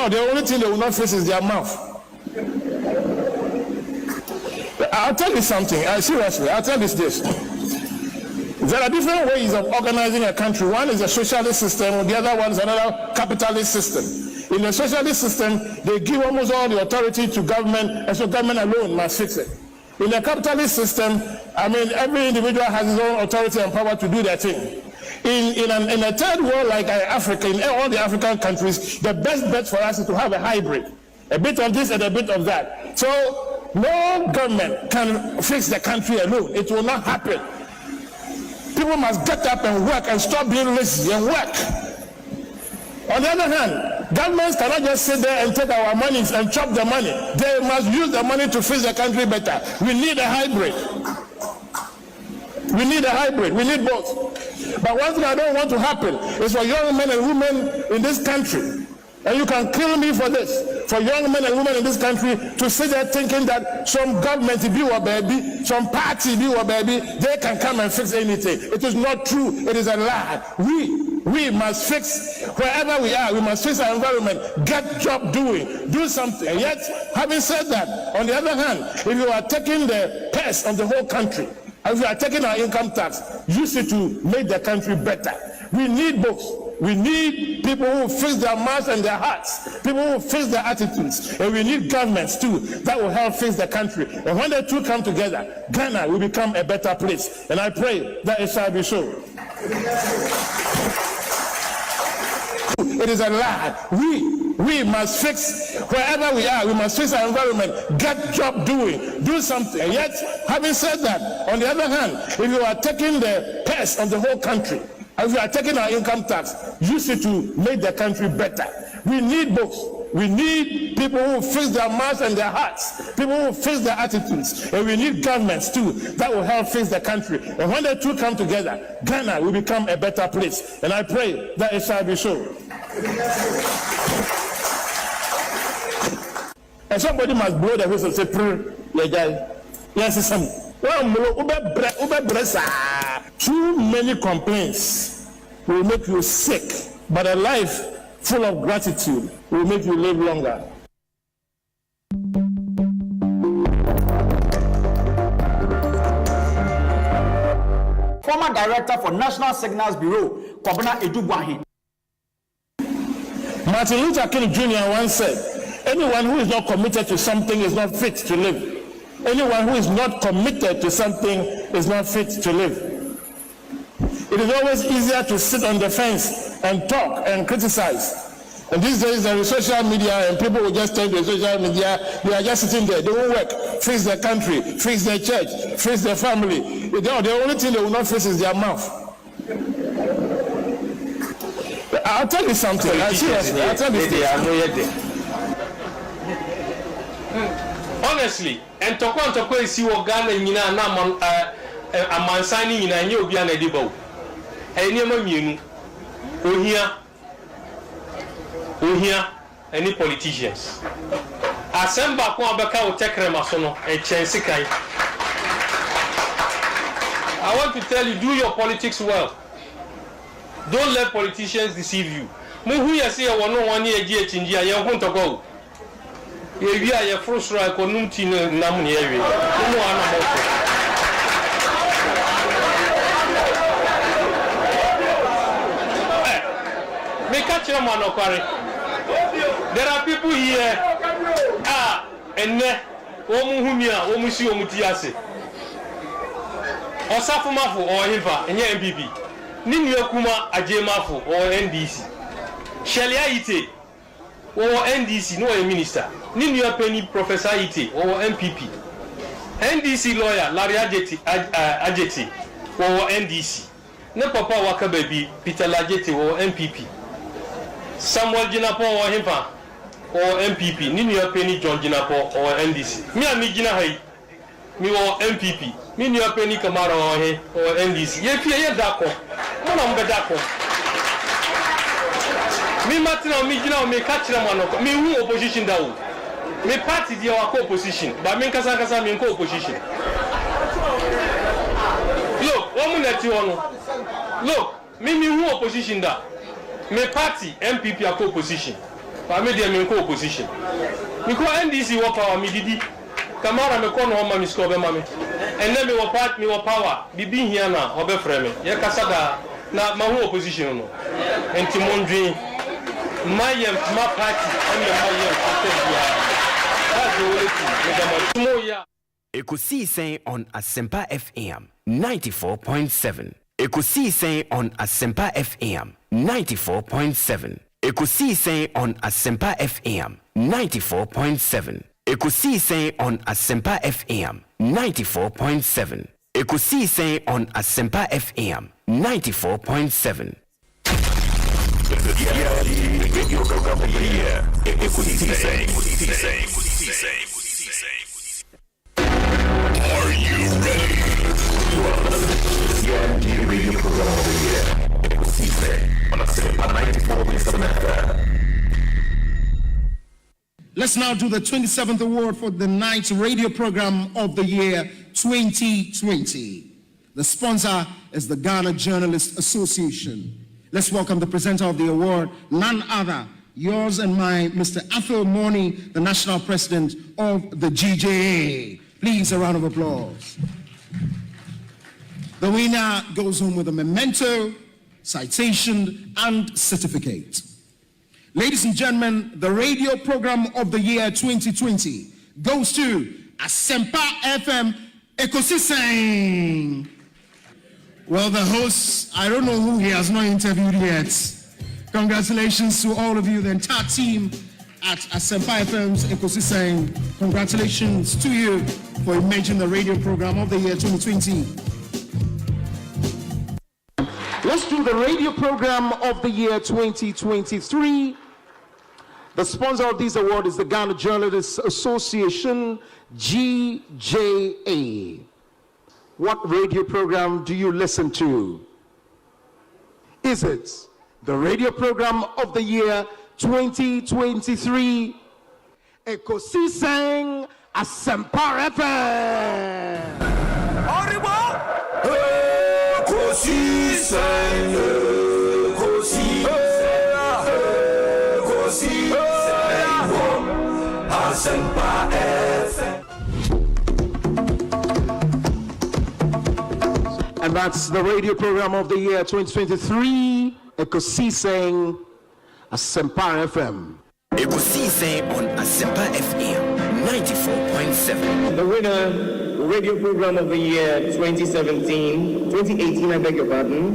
The only thing they will not face is their mouth. I'll tell you something. Seriously, I'll tell you this. There are different ways of organizing a country. One is a socialist system, the other one is another capitalist system. In the socialist system, they give almost all the authority to government, and so government alone must fix it. In the capitalist system, every individual has his own authority and power to do their thing. In a third world like Africa, in all the African countries, the best bet for us is to have a hybrid. A bit of this and a bit of that. So no government can fix the country alone. It will not happen. People must get up and work and stop being lazy and work. On the other hand, governments cannot just sit there and take our money and chop the money. They must use the money to fix the country better. We need a hybrid. We need a hybrid. We need both. But one thing I don't want to happen is for young men and women in this country, and you can kill me for this, for young men and women in this country to sit there thinking that some government be or baby, some party be or baby, they can come and fix anything. It is not true. It is a lie. We must fix wherever we are. We must fix our environment. Get job doing. Do something. And yet, having said that, on the other hand, if you are taking the purse of the whole country, if you are taking our income tax, use it to make the country better. We need both. We need people who fix their minds and their hearts, people who fix their attitudes, and we need governments too that will help fix the country. And when the two come together, Ghana will become a better place. And I pray that it shall be so. It is a lie. We must fix wherever we are. We must fix our environment. Get job doing. Do something. And yet, having said that, on the other hand, if you are taking the purse of the whole country, if you are taking our income tax, use it to make the country better. We need both. We need people who fix their minds and their hearts, people who fix their attitudes, and we need governments too that will help fix the country. And when the two come together, Ghana will become a better place. And I pray that it shall be so. And somebody must blow the whistle and say, pray, yes, some. Too many complaints will make you sick, but a life full of gratitude will make you live longer. Former Director for National Signals Bureau, Kwabena Edugwahi. Martin Luther King Jr. once said, anyone who is not committed to something is not fit to live. Anyone who is not committed to something is not fit to live. It is always easier to sit on the fence and talk and criticize. And these days there is social media and people will just turn to social media. They are just sitting there. They won't work, fix their country, fix their church, fix their family. The only thing they will not fix is their mouth. I'll tell you something. Seriously, I'll tell you something. Honestly, and Toko is you Ghana in a man signing in a new Biana Debo. And you here, any politicians. Asempa Kwabaka will take Remasono and Chensikai. I want to tell you, do your politics well. Don't let politicians deceive you. Muhu ya say one year India, you want to go. You are your first right, Konunti Namuni area. There are people here. And Omuhumia, Omusi Omutiase. Osafumafo or Hiva, and your MPP. Ninyokuma Ajemafo or NDC. Shelia Ite or NDC, no a minister. Ninya Penny Professor Ite or MPP. NDC lawyer Larry Ajeti or NDC. No Papa Waka baby Peter Lajeti or MPP. Samuel Jinapo or Himpa or MPP. Ninya Penny John Jinapo or NDC. Me and me Jinahai. Me or MPP. Ninya Penny Kamara or NDC. Ye Dako. Mon Bedako. Me Martina, me Jina, me catch them on me who opposition down. Me party the our co-opposition, but me Kasakasa me co-opposition. Look, one minute you want. Look, me who opposition da. Me party MPP are co-opposition. But me dey me opposition. Because NDC wo power me didi. Kamara me kono homa me score be mame. And then me wo power. Bibi hia na obefrɛ me. Ye kasa da na ma ho opposition no. Enti mondwen my party and my that's the only thing. Ekosiisen On Asempa FM 94.7. Ekosiisen On Asempa FM 94.7. Ekosiisen On Asempa FM 94.7. Ekosiisen On Asempa FM 94.7. Ekosiisen On Asempa FM 94.7. Radio program of the year. Ekosiisen. Are you ready? The radio program of the year. Ekosiisen on Asempa 94.7 FM. Let's now do the 27th award for the Night Radio Program of the Year 2020. The sponsor is the Ghana Journalists Association. Let's welcome the presenter of the award, none other, yours and mine, Mr. Athol Morny, the National President of the GJA. Please, a round of applause. The winner goes home with a memento, citation, and certificate. Ladies and gentlemen, the radio program of the year 2020 goes to Asempa FM Ekosiisen. Well, the host, I don't know who he has not interviewed yet. Congratulations to all of you, the entire team at Asempa FM's Ekosiisen. Congratulations to you for imaging the radio program of the year 2020. Let's do the radio program of the year 2023. The sponsor of this award is the Ghana Journalists Association, GJA. What radio program do you listen to? Is it the radio program of the year 2023? Ekosiisen Asempa FM. Ekosiisen, Asempa FM. And that's the radio program of the year 2023, Ekosiisen Asempa FM. Ekosiisen On Asempa FM 94.7. The winner, radio program of the year 2018, I beg your pardon.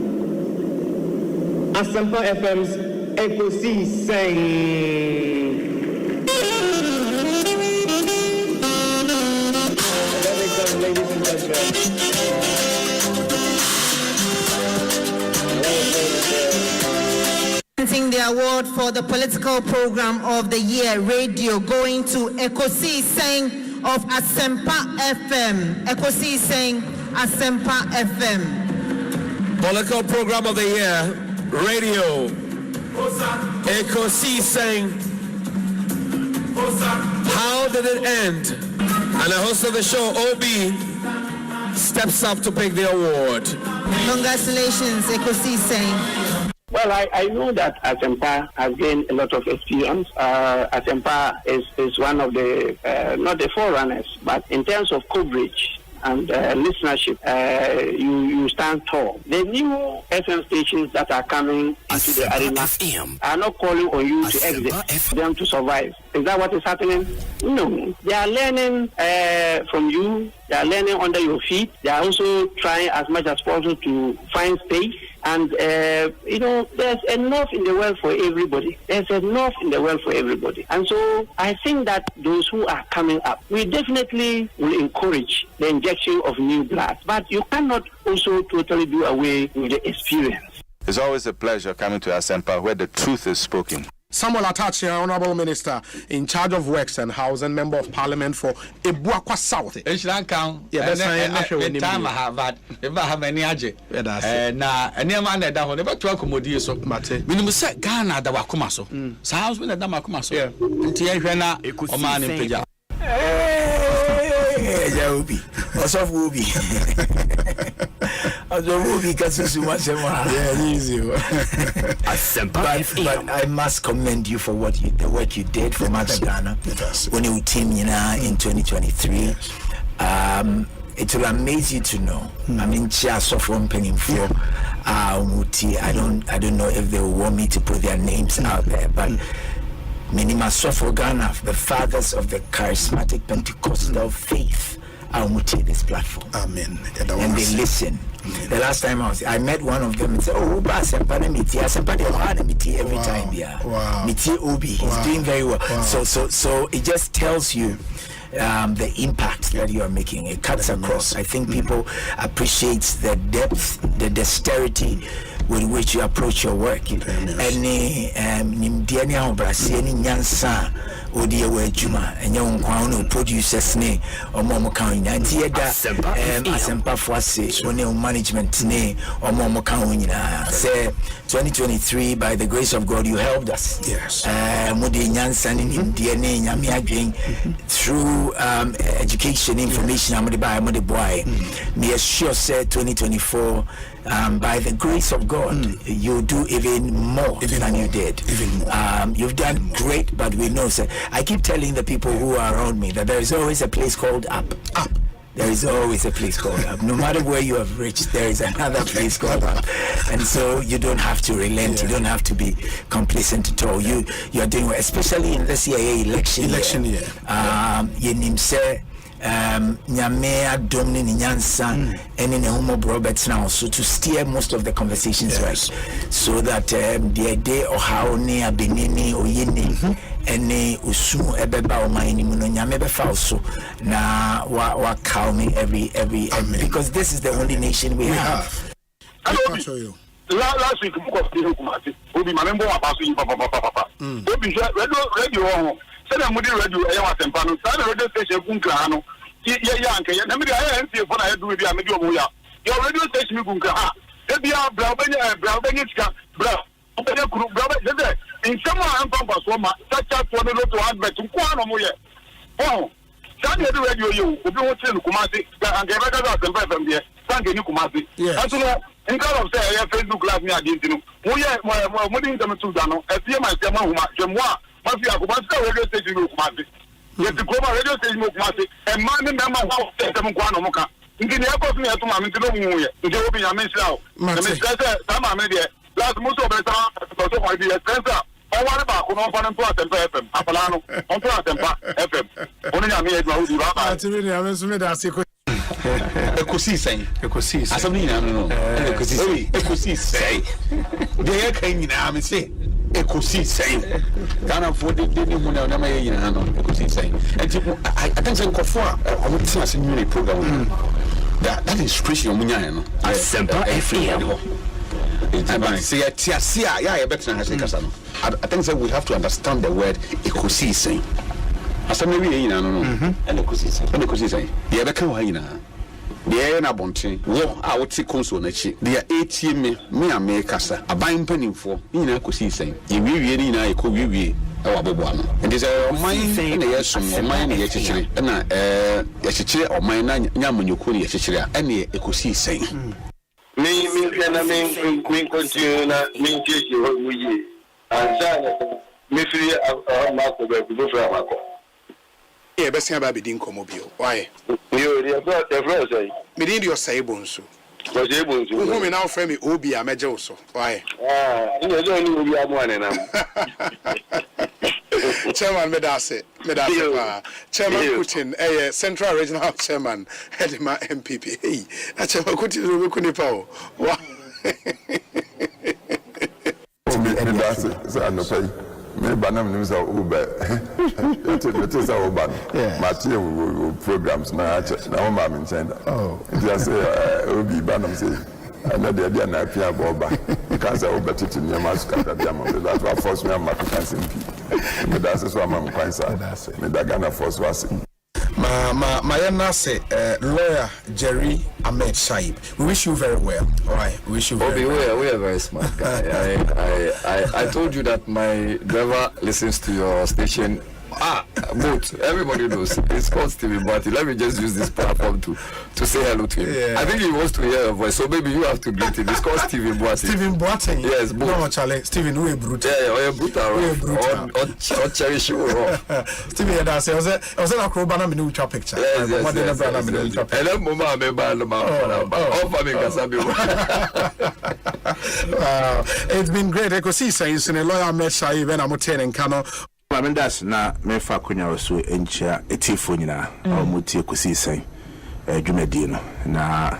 Asempa FM's Ekosiisen. Ladies and gentlemen. The award for the political program of the year radio going to Ekosiisen of Asempa FM. Ekosiisen Asempa FM. Political program of the year radio Ekosiisen. How did it end? And the host of the show, OB, steps up to pick the award. Congratulations, Ekosiisen. Well, I know that Asempa has gained a lot of experience. Asempa is one of the, not the forerunners, but in terms of coverage and listenership, you stand tall. The new FM stations that are coming into the arena are not calling on you to exit, them to survive. Is that what is happening? No. They are learning from you. They are learning under your feet. They are also trying as much as possible to find space. And, there's enough in the world for everybody. There's enough in the world for everybody. And so I think that those who are coming up, we definitely will encourage the injection of new blood. But you cannot also totally do away with the experience. It's always a pleasure coming to Asempa where the truth is spoken. Samuel Atachi, Honorable Minister in charge of Works and Housing, Member of Parliament for Ebuakwa South. Yeah, that's time I have had. If I have any aje, na any man that down never to accommodate so mate. Minimum set Ghana that wakuma so. Sounds when the Damakuma so. Tiana, a man in Peja. Hey, Obi, or soft Obi. easy. But I must commend you for the work you did for Mother Ghana when you team in 2023. It will amaze you to know. I mean, from penning for I don't know if they will want me to put their names out there, but Minima Sofo Ghana, the fathers of the charismatic Pentecostal faith, I will take this platform. Amen. And they listen. The last time I met one of them and said, "Oh, Asempa every time, yeah. Wow. Miti Obi, he's doing very well." Wow. So it just tells you the impact that you are making. It cuts across. I think people appreciate the depth, the dexterity with which you approach your work. Any nyansa odi ewe juma enye nkwa no producers ne omo kan nyanti eda Asempa Foase one management ne omo kan nyina say 2023 by the grace of God you helped us. Yes. Modi nyansa ne ndie ne nyame adwen through education information amode by amode boy. Me assure say 2024 by the grace of God, you do even more than you did. Even more. You've done great, but we know, sir. I keep telling the people who are around me that there is always a place called up. There is always a place called up. No matter where you have reached, there is another place called up. And so you don't have to relent. You don't have to be complacent at all. You are doing well, especially in the CIA election year. Nyame adom ne nyansa ene ne homo Roberts now so to steer most of the conversations right so that the day or how ne abenini oyini ene usumu ebeba o mine mu no nyame befa so na wa call me every because this is the only nation we have. I'll show you. Last week book of the Kumasi obi mamembo abaso yi papa obi radio said I'm radio Asempa no say radio station kunkra no ya anke na me dey NC for na do bi a me dey omo ya your radio station kunkra ha e bia bra obenya tika bra obenya kuru bra de in some ampa so ma chacha to no to advert nko ano mo ye oh say the radio you obi wo tell Kumasi anke be ka Asempa FM there sanke ni Kumasi aso no in kind of say Facebook live me again no mo ye mo dey them to da no e fie my tema huma jemwa Mafia Kumasi radio station Kumasi. Yes, the global radio station Kumasi. And man in them how them go on moka. Ngini yakos me to ma mintino mu ye. Nje obi ya mensa o. Me say sama me de. Last muso be sa so ko di expense. O ware ba ko no fa no Asempa FM. Apala no. On to Asempa FM. Oni ya me e do udi ba ba. Atimi ni ame so me da se ko Ekosiisen. Asabni na no. Ekosiisen. De kan nyina me say Ekosiisen. Ghana for the mu na ma ye nyina no. Ekosiisen. And I think say nkofo a omo tina se new program. That inspiration omo nya no. Asempa FM. Say tiasia ya better na say kasa no. I think say we have to understand the word Ekosiisen. Asem we nyina no. And Ekosiisen. Ye be kan wa nyina. The na bonten wo a wote console na chi the ATM me kasa aban panimfo nyina Ekosiisen ye wiwie ni nyina ekowiwie e wa bobo ano and is oman na yesom oman na ye chichire na ye chichire oman na nyamanyoko ni ye chichire a na Ekosiisen me continue na me chechi ho muyi anza me free ma ko be go fra ma ko e be sia ba be din komo bio why yo the friend say me din your say Bonsu Bonsu who me now friend me obi a meje so why you know ni obi amu anena chairman medase chairman Putin central regional chairman Hedima MPP hey chairman Putin no be kunipa o wa medase sa no pay me banam nim sa uber it is our ban material programs na na ma me send just say obi banam say na de dia na pia boba because uber titi ni ma suka da dia mo that was force me am ma kan simpi me da so am kwan sa me da Ghana force was my nase lawyer Jerry Ahmed Saib, we wish you very well. All right, we wish you very well. We are very smart guy. I told you that my driver listens to your station Both. Everybody knows. It's called Stephen Boati. Let me just use this platform to say hello to him. Yeah. I think he wants to hear your voice, so maybe you have to greet him. It's called Stephen Boati. Stephen Boati. Yes, both. No, Charlie. Stephen, who is brutal? Yeah, or brutal. Or cherish you. Stephen, I was a crowbar and a picture. Yes. And then Mama, I remember it's been great. Ekosiisen in a lawyer met Shai when I'm attending Kano. That's na me fa kunya so enchia etifo nyina omuti Ekosiisen dwumadi no na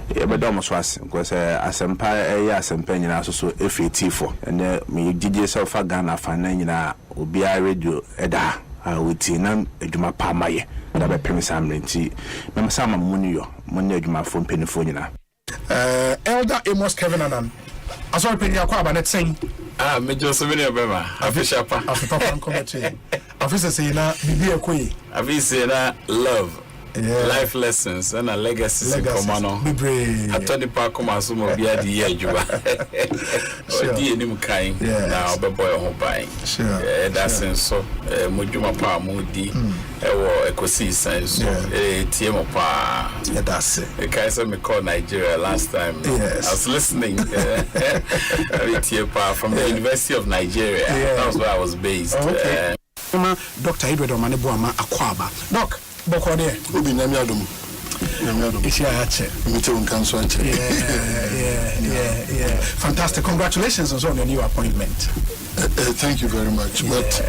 ebedo mo so ase because Asempa Asempa nyina so etifo and me DJ so fa Ghana fa na nyina obi a radio eda wuti na adwuma pa maye da be pem samrenti me sama munyo adwuma fo mpenifo nyina Elder Amos Kevin Anan aso pe ya kwa ba net saying me just so many obema official pa papa commentary officer say na bibi ekoyi officer na love life lessons and a legacies in common. I told the park come as some of the idea juba. Odi enim kan na obeboy ho ban. That's so mojuma pa mudi ewo Ekosiisen so tie mo pa. That's it. The guys me call Nigeria last time. I was listening. Tie pa from the University of Nigeria. That was where I was based. Dr. Edward Omaneboama Akwaba. Doc Bokode Obi Nyamiadum. Yeah. Fantastic. Congratulations on your new appointment. Thank you very much. But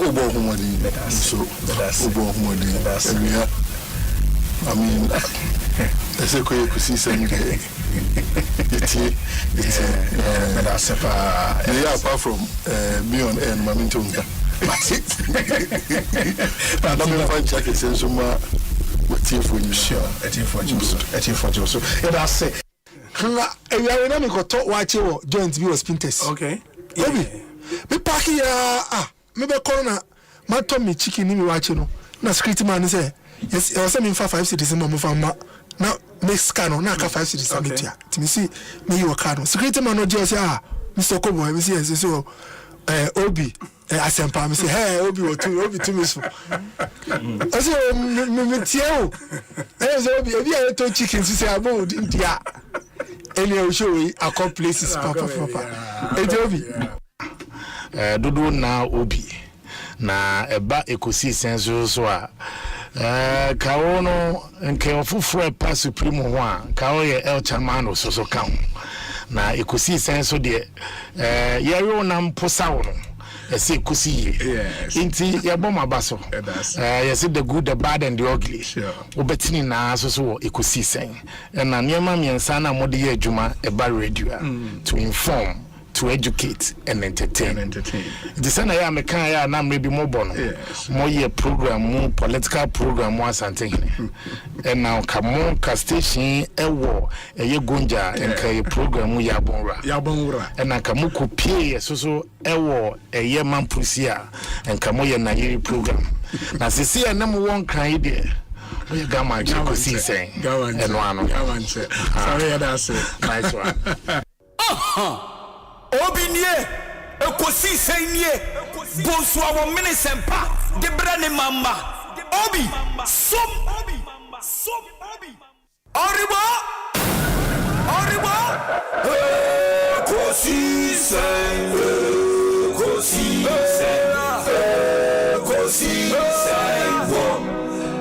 Obo Humadi so Obo Humadi I mean I say Ekosiisen apart from me on air Mamintonga. That's it. I'm going to check it since what's here for you. Sure, it's here for you. So, that's it. I don't go talk watch you joint view spinters. Okay. Maybe. Me park here. Maybe corner. My Tommy chicken in me watching. Na security man say yes. I was saying 5 cities in my farm. Now Mexican na 5 cities. Okay. Me see me your card. Security man no just say Mr. Kobo. Me see so Obi. Asempa, me say, hey, Obi to me so. I say, me tiao. I say, Obi, if you to chicken, say about India. And you show a couple places, papa. Hey, Obi. Dodo na Obi. Na eba Ekosiisen so a. Kawo no nke ofufo pa supreme ho a, kawo ye El Chamano so kan. Na Ekosiisen so de yero na mposa wo no. Say kusi inti ya bomba baso yes the good the bad and the ugly obetini na so Ekosiisen na niema miensa na mode ye adwuma eba radio to inform, to educate and entertain. The sana ya mekan ya na maybe mo bono mo ye program, political program wa something and now come ka station ewo eye gonja enka ye program ya bonra and na kamu kopie so ewo eye mampusia enka mo ye na ye program na sisi na mo won kan ide we gama Ekosiisen eno ano sorry that's it nice one. Obinie Ekosiisen nie Bonsu awon minisempa de brane mama Obi som Oribo Ekosiisen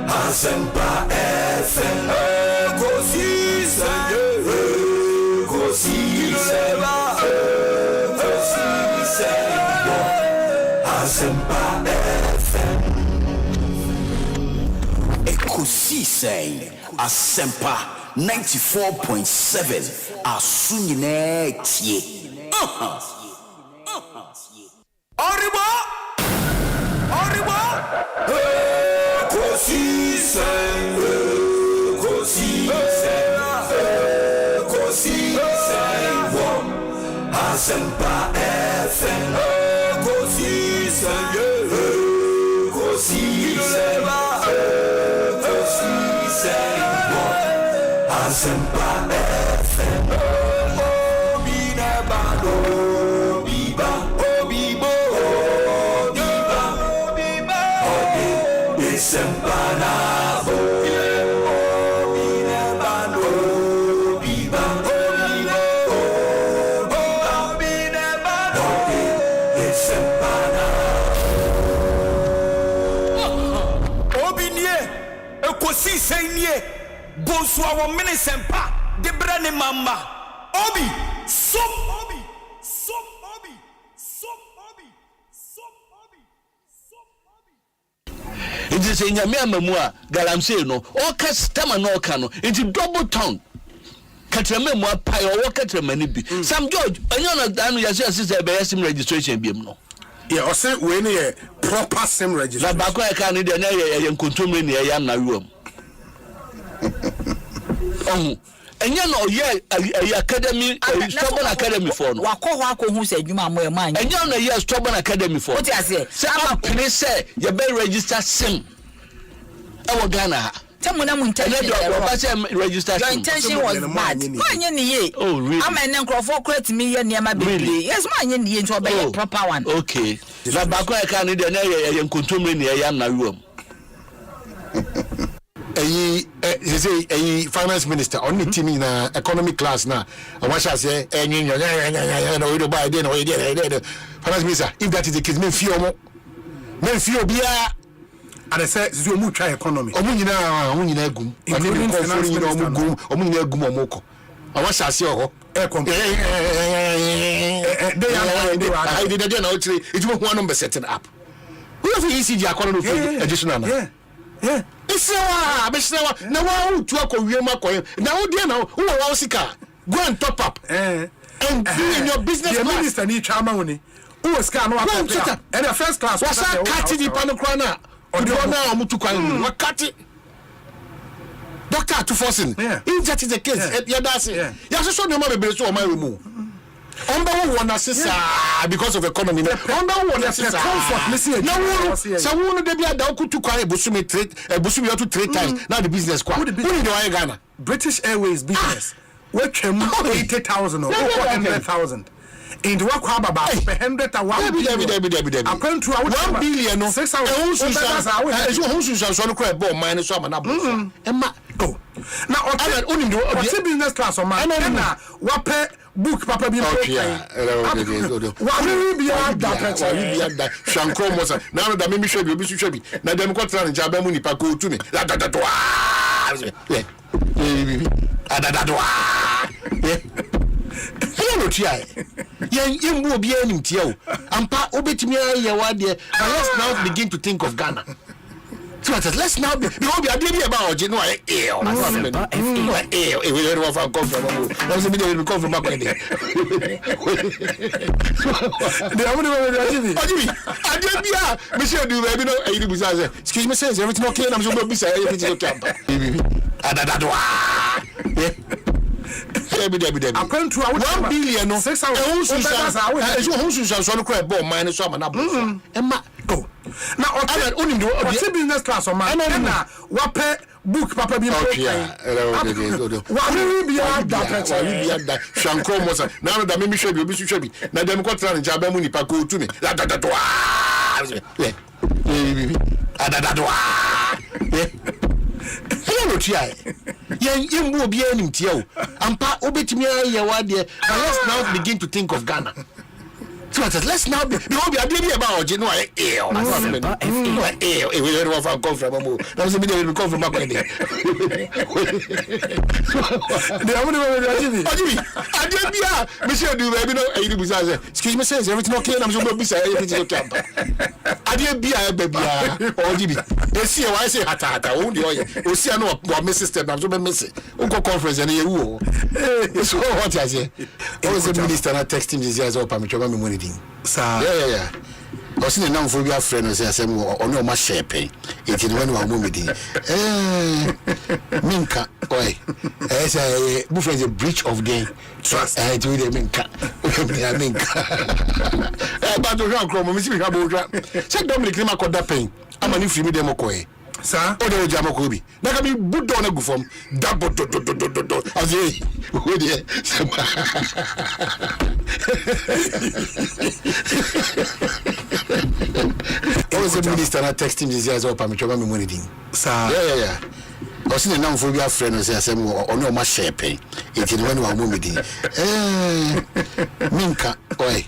Asempa FM Ekosiisen Asempa FM Ekosiisen Asempa 94.7 Asunyine tie Oribo Ekosiisen Asempa FM Ekosiisen Asempa FM Obi nebado Obiba Ekosisen nie Bonsu awo mini sempa de brane mama obi som obi som obi som obi som obi som obi. It is in Yamamua Galamse no all cast tama no cano into double tongue. Catramemua pie or catramani be some George and you're not done your sister by sim registration beam no. Yeah, or say when a proper sim registration. Back I can't need an contumely near Yamna room. Oh, and you know, yeah, academy, stubborn academy for Wako who said you are my mind. And you know, yes, stubborn academy for what I say. Some police say you better register sim. Our Ghana. Someone register. Your intention was bad. Oh, really? I'm an uncle for credit me near my baby. Yes, my Indian to a proper one. Okay. La Bakwa can't need an contumely near Yamna room. A finance minister only team in economic class now. And what shall I say? And you know, buy dinner. Finance minister, if that is the case, men feel beer. And I said, you move try economy. Omuna gum. Including finance minister gum. Omuna gum omoko. And what shall I say? I did again. It won't one number setting up. We have ECG economy additional. Yeah. Bishawa, now to a Korean. Now, dear, now, who are Osika? Go and top up. And be in your business. The minister need Chamoni. Who was Kano and the first class was a catty the Panocrana or the honor Mutukan. What catty? Doctor to forcing. If that is the case, yes, so no matter below my remove. Under one assist because of economy. Under one assist comfort. Listen, no, someone they be a dog to cry Busumi trade, Busumi to 3 times. Now the business quite. Who do I Ghana? British Airways business. Which 80,000 or 100,000. In the work about 100 and 1 billion. According to 1 billion, 6,000. Minus some and Emma. Go now. Only do business class or man. What pay book papa be okay. What will be that? Shanko Mosa. Now that maybe should be. Now them got trying to jab money paco to me. Hello, Tia. You will be any Tio. And pa obetimi ya let's now begin to think of Ghana. So let's now be about you know excuse me, says everything okay? I'm so busy. Everything okay. According to 1 billion, 6,000 minus some and Emma. Go now. Only do business class or man. What pay book papa be okay. What will be that? Shanko Mosa. Now that maybe should be. Now them got trying to jab money paco to me. Hello, Tia. You will be any Tio. And pa obetimi ya let's now begin to think of Ghana. So let's now be about you know excuse me, says everything okay? I'm so busy. Everything okay. I didn't be a baby or GB. They see why I say hata only or see I know what Mrs. Step. I'm so missing. Uncle conference and you. So what I say? I was a minister and I text him this year's up. I'm trying money. Yeah. I was in a non phobia friend and said, "Oh no, my shape. It's in one of movie. Minka, oi, as a buffet is a breach of the trust. I do the Minka. But the round chrome, Mr. Haboja. Said Dominic Lima got that pain. I'm a new free demo. Sir, or the Jamakobi. Now can be put on a go from double as a I was a minister and I text him this year as well. I'm money. Sir, yeah. I was in a non phobia friend and say, or no, my share pay. It's in one woman. Minka, oi,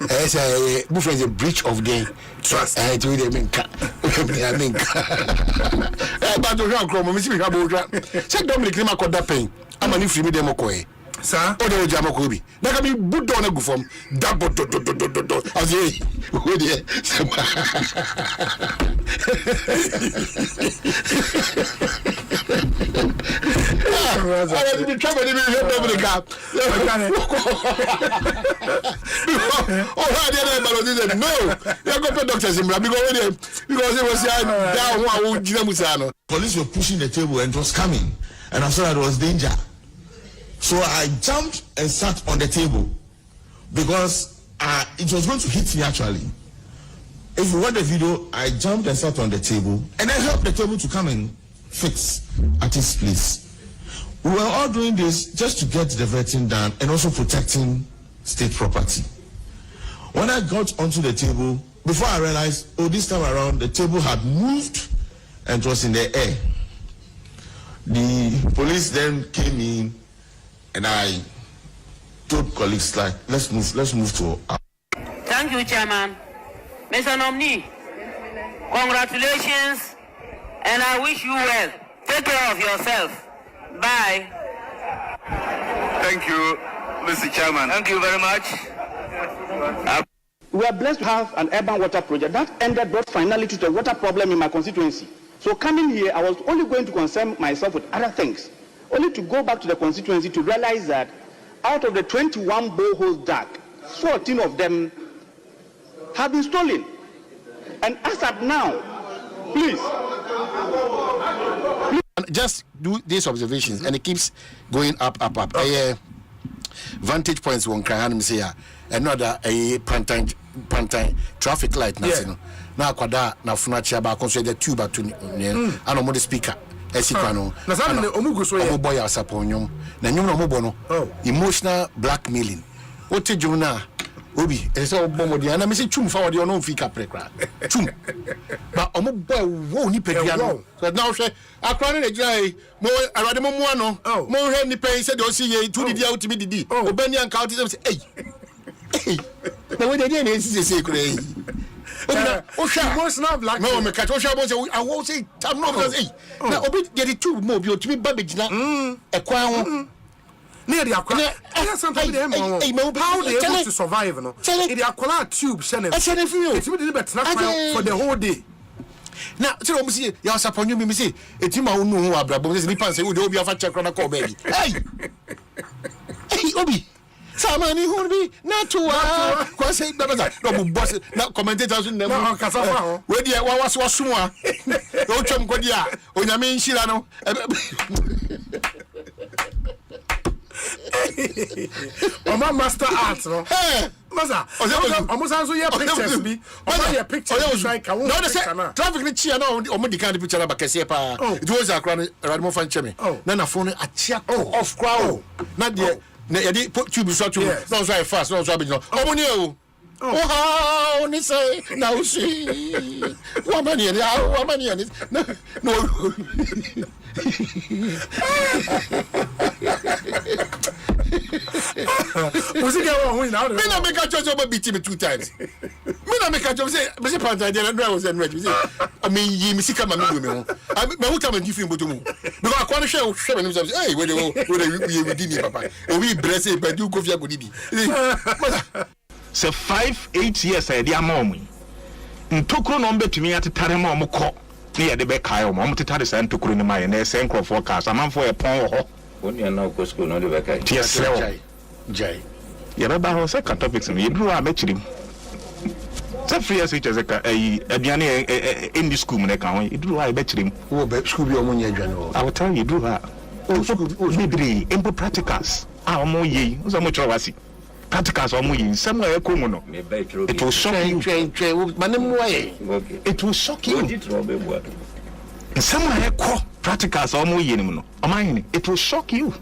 as a buffet is a breach of the trust. I do the Minka. But the round chrome, Miss Mikaboja. Check Dominic Limakoda pain. I'm a new free demo coy. Sir, or the Jamakobi. Now can be put on a go from double as a I will be troubled in the gap. Oh, I didn't know. You're going to doctors in because it was down. Police were pushing the table and it was coming, and I saw that it was danger. So I jumped and sat on the table because it was going to hit me actually. If you watch the video, I jumped and sat on the table and I helped the table to come and fix at its place. We were all doing this just to get the vetting done and also protecting state property. When I got onto the table, before I realized, this time around the table had moved and it was in the air. The police then came in and I told colleagues like, let's move to. Thank you, Chairman. Mr. Nomni, congratulations, and I wish you well. Take care of yourself. Bye. Thank you, Mr. Chairman. Thank you very much. We are blessed to have an urban water project that brought finality to the water problem in my constituency. So coming here, I was only going to concern myself with other things, only to go back to the constituency to realize that out of the 21 boreholes dug, 14 of them have been stolen. And as at now, please. Just do these observations and it keeps going up. Vantage points won't cry and say another a pantai traffic light now kwada na funachi aba konso the tuba to ano mo the speaker esikano na sana ne omugu so ye oboy asaponyom na nyum na omobo no emotional blackmailing ote jumna obi ese obomodi ana me se twum fa wode ono fika prekra twum ba omoboy wo ni pedua no so now hwe akra ne girai mo arade mo mu ano mo hwe ni pen se de o si ye tu didi out mi didi obani anka out say hey na we dey na say kure emotional black no me catch Osha say I will say I'm not because hey na obi get the tube mo bi o timi babage na ekwan ho near the aqua sometimes they how they able to survive no in the aqua tube channel it's really better for the whole day. Now, so we see you support you me say etima unu hu abrabo say nipa say we dey obi afa check na call baby hey obi samani hu bi na to ko say baba no boss na commentators na no kasa fa ho we dey wa waso a o twam ko dia onyame nhira no Oma master art no. Hey, masa. Omo sanso ye pictures bi. Omo ye pictures try ka won. No say traffic ni chia na omo di kind picture na ba kese pa. It was akra radmo fan cheme. Na phone achia off crowd. Na de na ye di tube so to. No so fast, no so be no. Omo ni o. Oh, ni say na o si. Woman ni no. Was it going now? Me na make a judge over beat me 2 times. Me na make a judge say me say panta dey na was and ready. I mean yi me sika ma me do me ho. Me who come and give him boto mu. Because I kwani hwe me say hey we dey me papa. We bless e bedu ko fia go didi. So 5-8 years I dey amom. Ntokro no mbetumi atetare ma omko. Ne ye de be kai omo tetare sa ntokro ni ma ye na se nkrofo cars amanfo e pon ho. Oni na ko school no de be kai. Yes, Jai. You know about how topics and you do a metric. Some free as each as a in the school, you do I bet him. School be among your I will tell you, do her. Maybe impo practicals. Our more ye, so much of us. Practicals are more somewhere common. It will shock you. It will shock you. Some practicals almost yenimo. It will shock you.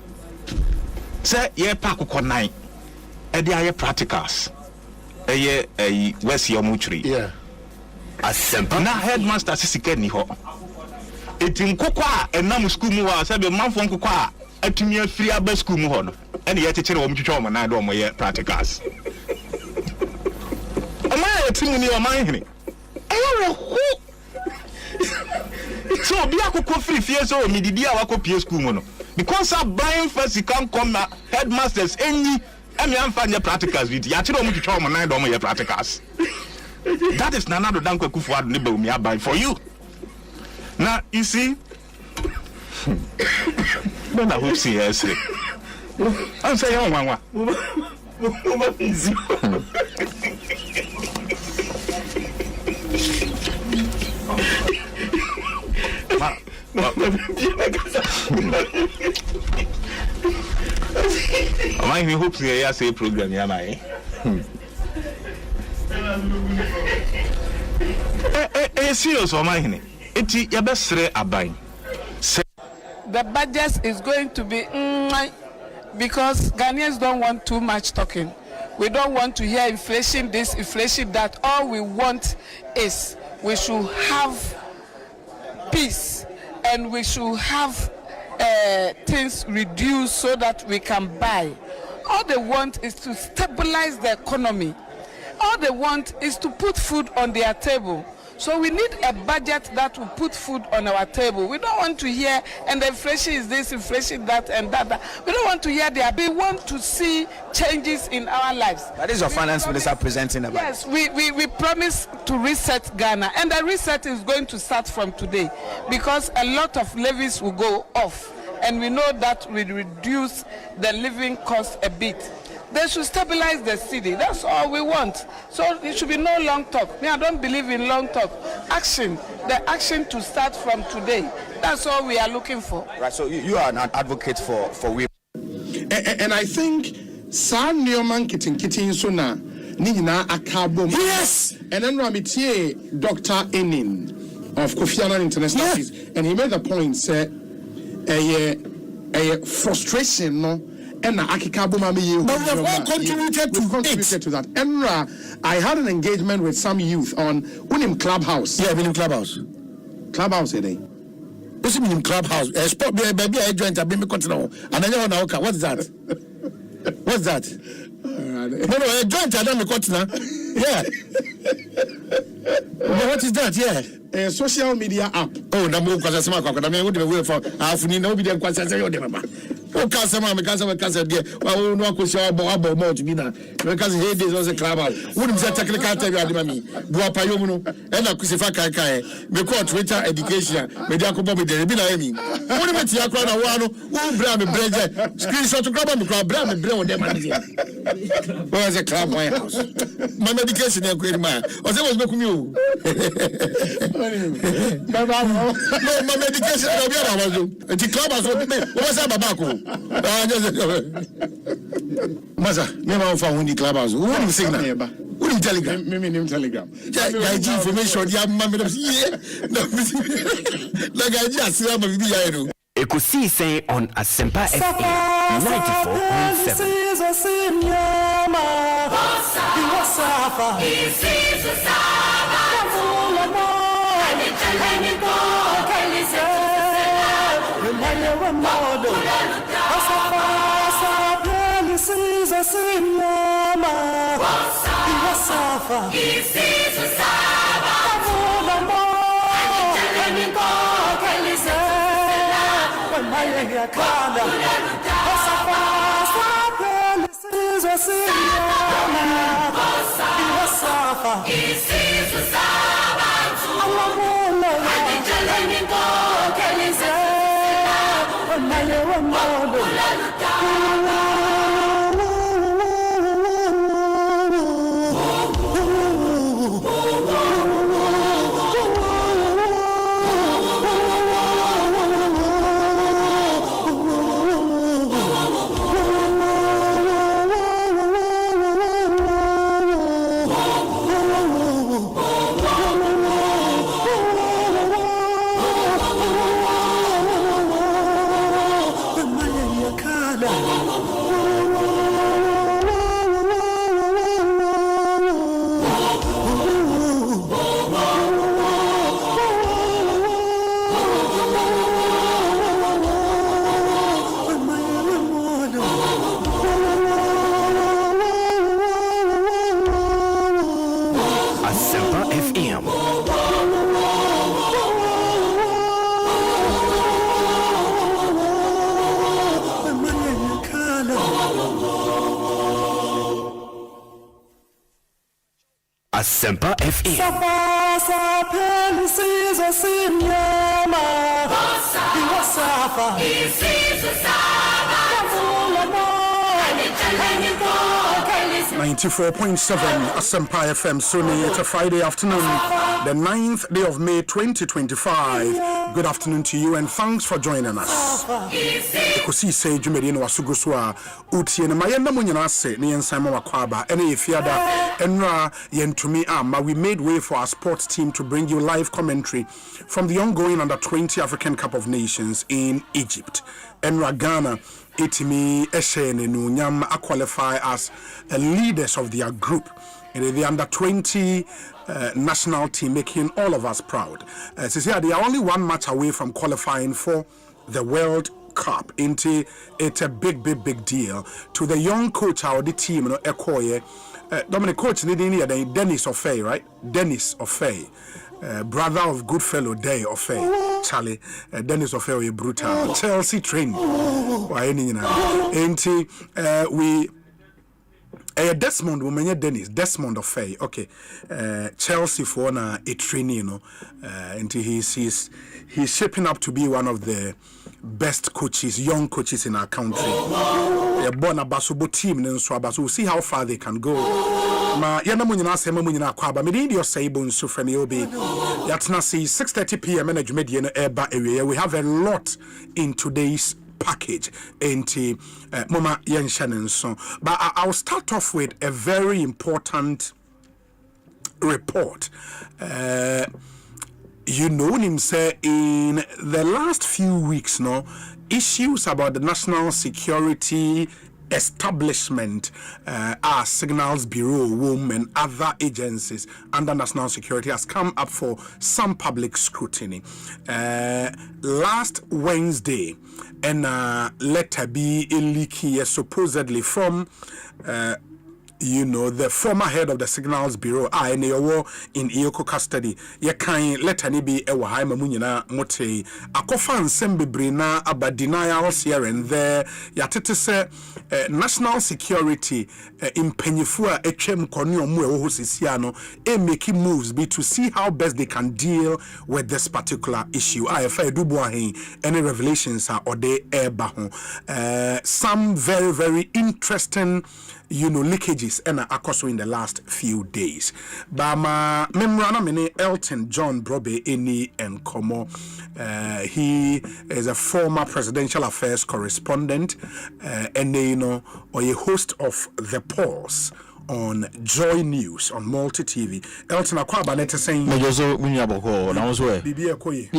Say ye pack nine. Edia practicals. A West Yomutri. Yeah. Asempa. Na headmaster sisike ni ho. Etim kokwa enam school mu wa say be manfo kokwa atumi afiri aba school mu ho no. Ene ye tekere wo mtwetwe wo na do mo ye practicals. Ama etim ni o man hene. Ewe hu. So be akoko free fie so mididi a wakopie school mu no. Because I'm buying first, you can't come headmasters any. I'm finding practicals with you. I tell you, I'm not doing your practicals. That is another danko kufuad nibble me buy for you. Now you see, then I hope see yes. I'm saying, oh, mama. I hope you say program ya mai. Serious o mai. Eti ya besre aban. The budget is going to be because Ghanaians don't want too much talking. We don't want to hear inflation this, inflation that. All we want is we should have peace and we should have things reduced so that we can buy. All they want is to stabilize the economy. All they want is to put food on their table. So we need a budget that will put food on our table. We don't want to hear, and the inflation is this, inflation that, and that. We don't want to hear that. We want to see changes in our lives. That is your finance minister presenting about. Yes, we promise to reset Ghana, and the reset is going to start from today because a lot of levies will go off, and we know that will reduce the living cost a bit. They should stabilize the city. That's all we want. So it should be no long talk. Me, I don't believe in long talk. Action. The action to start from today. That's all we are looking for. Right. So you are an advocate for women. And I think San Newman Kitting Sona Nina Akabom. Yes. And then Ramitie Dr. Enin of Kofi Annan International Peace. And he made the point, say a frustration, no. And but we have all contributed to that. Enra, I had an engagement with some youth on Unim Clubhouse. Yeah, Unim Clubhouse. Clubhouse, today. What's in Clubhouse? Sport baby, I joined a baby continent. And I know now. What's that? What's that? No, I joined a baby continent. Yeah. What is that? Yeah. A social media app. Oh, no, because I smart. I mean, what do we for? I've no video. Because I say, oh, oh, cancer, dear. Well, no, because you're about more to be now. Because he did was a club. Wouldn't say technical tell you, Mammy. Guapayono, and a Kusifaka Kai, because Twitter education, Mediaco with the Rebina Amy. What about Yakwana Wano, who Bram and Bread, screenshot to grab on the club, Bram and Bread, them. Where's a club, my house? My medication, I created mine. Or there was no commute. No, my medication, I'll be able to. And the club has what's up, Babaco? Maza, never found the clubhouse. Who will signal? Who will telegram? Maybe telegram. Yeah, information. Yeah, mamma. Like I just see my video. Ekosiisen On Asempa 94.7. Asempa FM. .7 Asempa FM. Sunny. It's a Friday afternoon, the 9th day of May 2025. Good afternoon to you and thanks for joining us. Ekosiise Jumedino Wasuguswa Utie na mayenda munyina ase ne yensan ma kwaba ene yefiada enra yentumi ama. We made way for our sports team to bring you live commentary from the ongoing Under-20 African Cup of Nations in Egypt. Enra Ghana itimi eshene no nyam qualify as leaders of their group. It is the Under-20 national team, making all of us proud. They are only one match away from qualifying for the World Cup. It's a big deal. To the young coach, our team, Ekoye, Dominic coach, Dennis Osei, right? Dennis Osei. Brother of good fellow Day Osei, Charlie, Dennis Osei, brutal Chelsea trained. We Desmond womenye Desmond Osei, okay. Chelsea for a trainee, and he's shaping up to be one of the best coaches, young coaches in our country. They're born a basubo team in Swaba, so we'll see how far they can go. Ma yana munyina sema munyina kwaba medindi Osei Bonsu freni obi yatna see 6:30 p.m. in Medina Eba area. We have a lot in today's package into Mama Yen Shannon. But I'll start off with a very important report. You know him say in the last few weeks now, issues about the national security establishment, our Signals Bureau, WOM, and other agencies under national security has come up for some public scrutiny. Last Wednesday, and letter be leaky supposedly from the former head of the Signals Bureau, in Iyoko custody. Can let any be a Wahaima Munina Mote. Akofan Sembibrina about denials here and there. Yatete say national security in Penifua Echem Konyo Mwe Sisiano making moves be to see how best they can deal with this particular issue. IFA Duboahin, any revelations are or they air some very interesting leakages and akoso in the last few days. Bama memrana mene Elton John Brobe Eni and Komo. He is a former presidential affairs correspondent and or a host of The Pulse on Joy News on Multi TV. Elton Akwaba nete saying Mejozo munyaboko na woswe Bibi Ekoye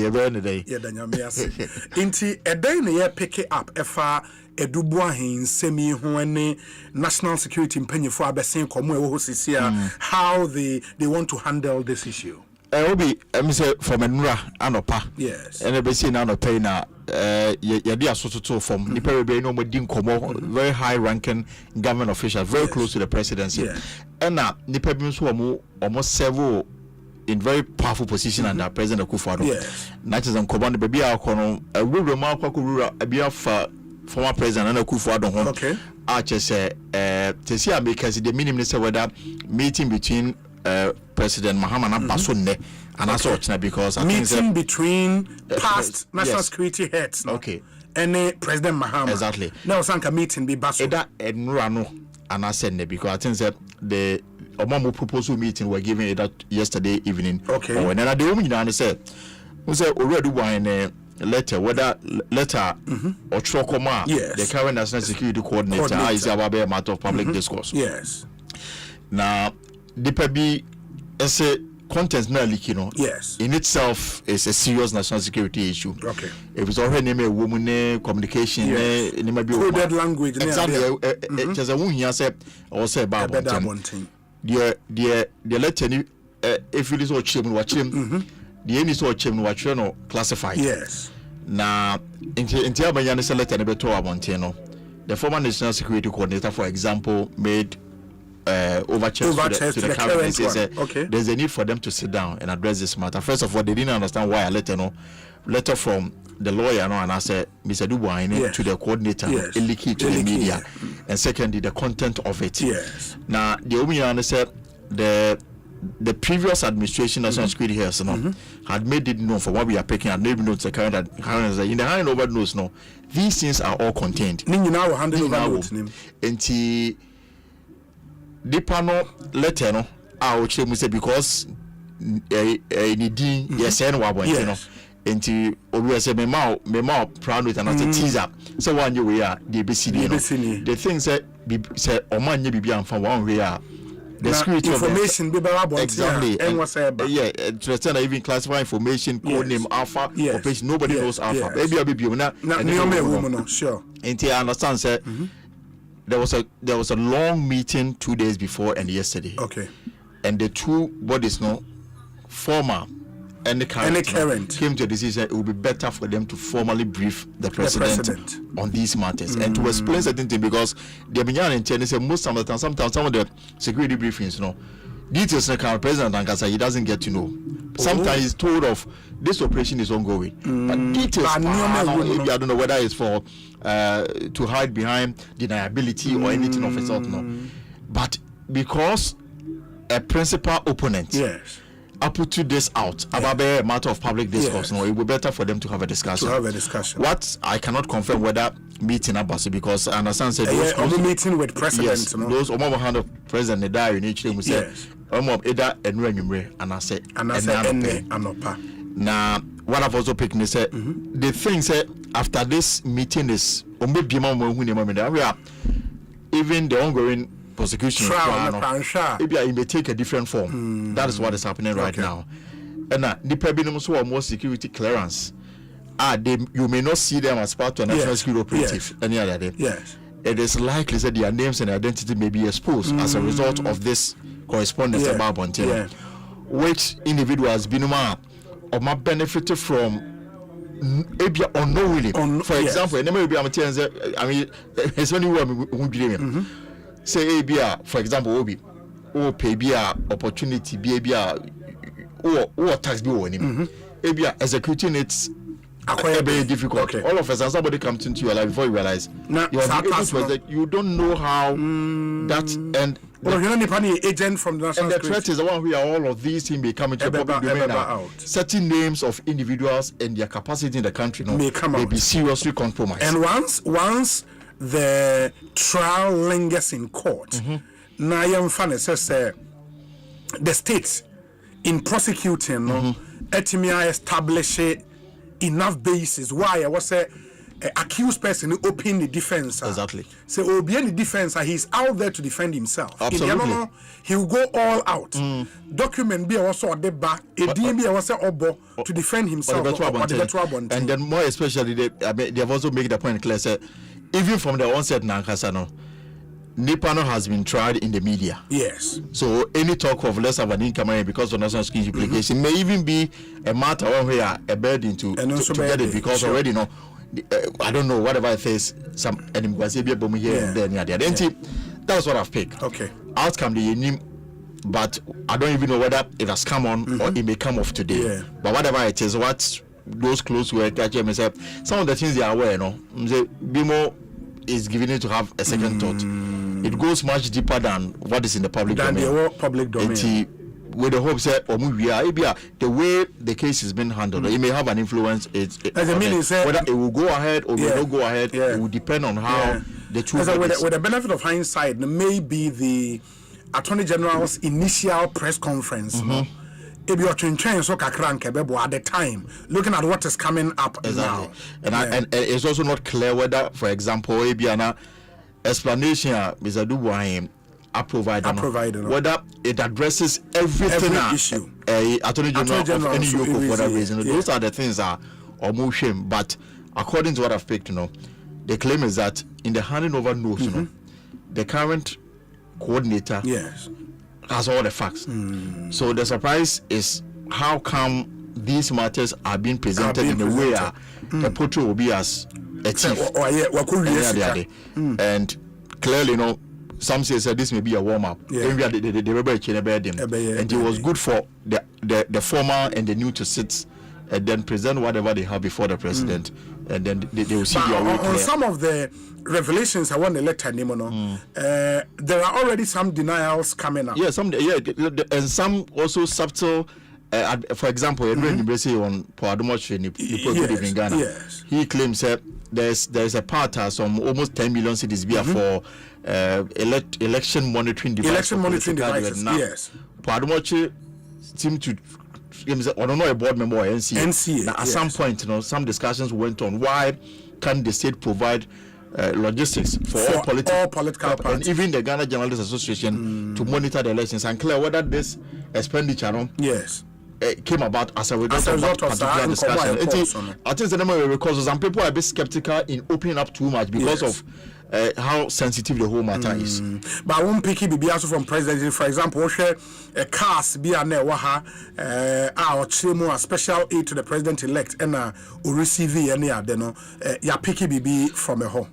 ebe ne day ye danyamiase inti eden ne ye pick it up efa Edubuahin semi huane national security mpenyefo abesen komo ewo hosisia how they want to handle this issue. Obi say from enura anopa. Yes. And be say na anopa na ye dia sototo from nipa be no modin komo very high ranking government official very close to the presidency. And na nipa bi so omo several in very powerful position under President Akufo-Addo. Yes. Na cheze nkobo be bia akono awuro ma akwakurura abia fa former president Akufo-Addo. Okay. Say tesi Americans the minimum say whether meeting between President Muhammad Basunne and also because meeting between past national security heads. Okay. And President Muhammad. Exactly. Now sanka meeting be Basu. That enrano and I said because I think that the Obama proposal meeting were given that yesterday evening. Okay. When I the woman said we say already one letter whether letter or Chokoma, yes, the current national security coordinator is about a matter of public discourse. Yes. Now the PB as a content na leaking, yes, in itself is a serious national security issue. Okay. If it's already name a woman communication, yes, coded language, exactly. Just a woman said or say about one thing. The letter if it is all chim watch him. The end is all chim watch no classified. Yes. Now until my young letter never told Montano. The former national security coordinator, for example, made overtures to the cabinet. Says, okay. There's a need for them to sit down and address this matter. First of all, they didn't understand why a letter from the lawyer and I said Mr. Dubois to the coordinator leaky to the media. And secondly, the content of it. Yes. Now the woman said the previous administration, National Security Health, had made it known for what we are picking, and maybe not the current in the handover notes. No, these things are all contained. Now handing over notes. The panel letter, no, I would say because yes, and we say me mau proud with another teaser. So one you we are the ABCD. The things that say Oman be and from one we are. The security information be exactly. To even classify information, code name Alpha, or page nobody knows Alpha. Maybe I'll be woman, sure. And I understand, sir. There was a long meeting 2 days before and yesterday. Okay. And the two bodies, former and the current came to a decision it would be better for them to formally brief the president on these matters and to explain certain things, because they began in China say most of the time, sometimes some of the security briefings, details the current president and he doesn't get to know. Sometimes he's told of this operation is ongoing, but details I don't know whether it's for to hide behind deniability or anything of the sort. But because a principal opponent I put this out about a matter of public discourse. It would be better for them to have a discussion. What I cannot confirm whether meeting about, because I understand those meeting with presidents. Those hand of president the die in each thing we say either and I say now what I've also picked me said the thing said after this meeting is even the ongoing prosecution it may take a different form. That is what is happening right now. And the people who are more security clearance you may not see them as part of a national security operative any other day. It is likely that their names and identity may be exposed as a result of this correspondence about Montana, which individuals or benefited from unknowingly. For example, I mean, it's only who say for example Obi pay opportunity or tax be executing it very difficult. All of us, as somebody comes into your life before you realize you don't know how that and agent from the and the threat is the one where all of these things may come into the public domain now. Certain names of individuals and their capacity in the country may be seriously compromised. And once the trial lingers in court, now says the state in prosecuting establish enough basis why I was accused person who opened the defense. Exactly. So obi any defense he's out there to defend himself. Absolutely. He will go all out. Document be also a deba, a DMB was obo to defend himself. And then more especially they have also made the point clear say even from the onset Nankasano, Nipano has been tried in the media. Yes. So any talk of less of an income because of national security implication may even be a matter where a burden to get it because already I don't know whatever it is some bomb here and there. That's what I've picked. Okay. Outcome the but I don't even know whether it has come on or it may come off today. Yeah. But whatever it is, what those close work myself, some of the things they are aware, Bimo is giving it to have a second thought. It goes much deeper than what is in the public domain. With the hopes that the way the case is being handled, it may have an influence. Whether it will go ahead or will not go ahead, it will depend on how the two. With the benefit of hindsight, maybe the Attorney General's initial press conference. If you are to change so at the time, looking at what is coming up now. And it's also not clear whether, for example, Ebiana explanation Mr. Dubois provided whether it addresses every issue. Attorney General of any yoke of whatever reason. Those are the things that are more shame. But according to what I've picked, the claim is that in the handing over notes, the current coordinator has all the facts. So the surprise is how come these matters are being presented in a way the portrait will be as a chief. And clearly, some say this may be a warm-up. And it was good for the former and the new to sit and then present whatever they have before the president, and then they will see their way clear. On some of the revelations I want to let there are already some denials coming up. Yeah, and some also subtle. For example, on Poadumoche in Ghana, he claims that there's a part some almost 10 million cities for election monitoring devices. Election monitoring devices. Yes. Poadumoche seemed to. I don't know a board member or NCA. Now, at some point, some discussions went on. Why can't the state provide logistics for all political parties, and even the Ghana Journalists Association to monitor the elections and clear whether this expenditure came about as a result of that particular discussion. I think the number will recall some people are a bit skeptical in opening up too much because of how sensitive the whole matter is. But I won't pick it be also from president. For example, a cast be a our special aid to the president elect and receive any adeno ya pick it be from a home.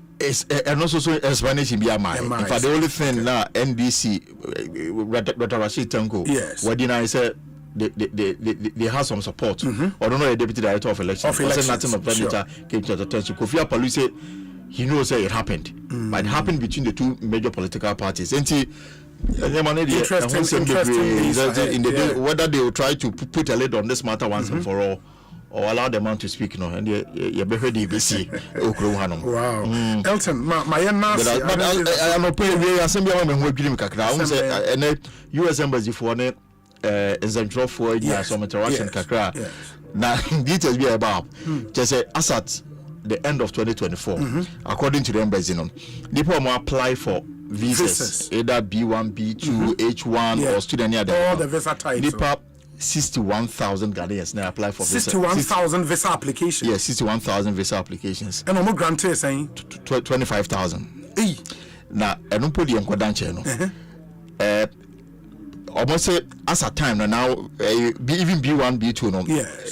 And also so explanation be a mind. In fact, the only thing now NDC Dr. Rashid Tanko what I said they have some support. I don't know a deputy director of elections. Nothing of that came to the attention. Kofi Appalu said he knows that it happened, but it happened between the two major political parties. And interesting whether they will try to put a lid on this matter once and for all, or allow the man to speak, and you be heard BBC. Wow. Elton, my I'm not paying the assembly who give him US embassy for exemption for some interaction kakra. Now details be about just say as at the end of 2024, according to the embassy, people will apply for visas, either B1, B2, H1 or student near all the visa types. 61,000 Ghanaians now apply for 61,000 visa applications. Yes, 61,000 visa applications. And I'm granted saying 25,000. Now, I don't put the enquadance. Almost say as a time now, even B1, B2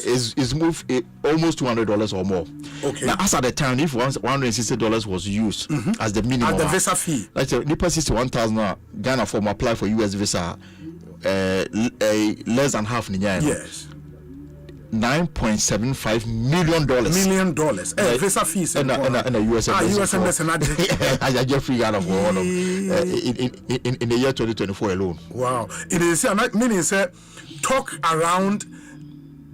is moved almost $200 or more. Okay. Now, as at the time, if $160 was used as the minimum, as the visa fee, like the 61,000 Ghana form apply for US visa, less than half Nigeria. Yes. $9.75 million. Visa fees and a US embassy. I just figured out of one in the year 2024 alone. Wow. It is meaning talk around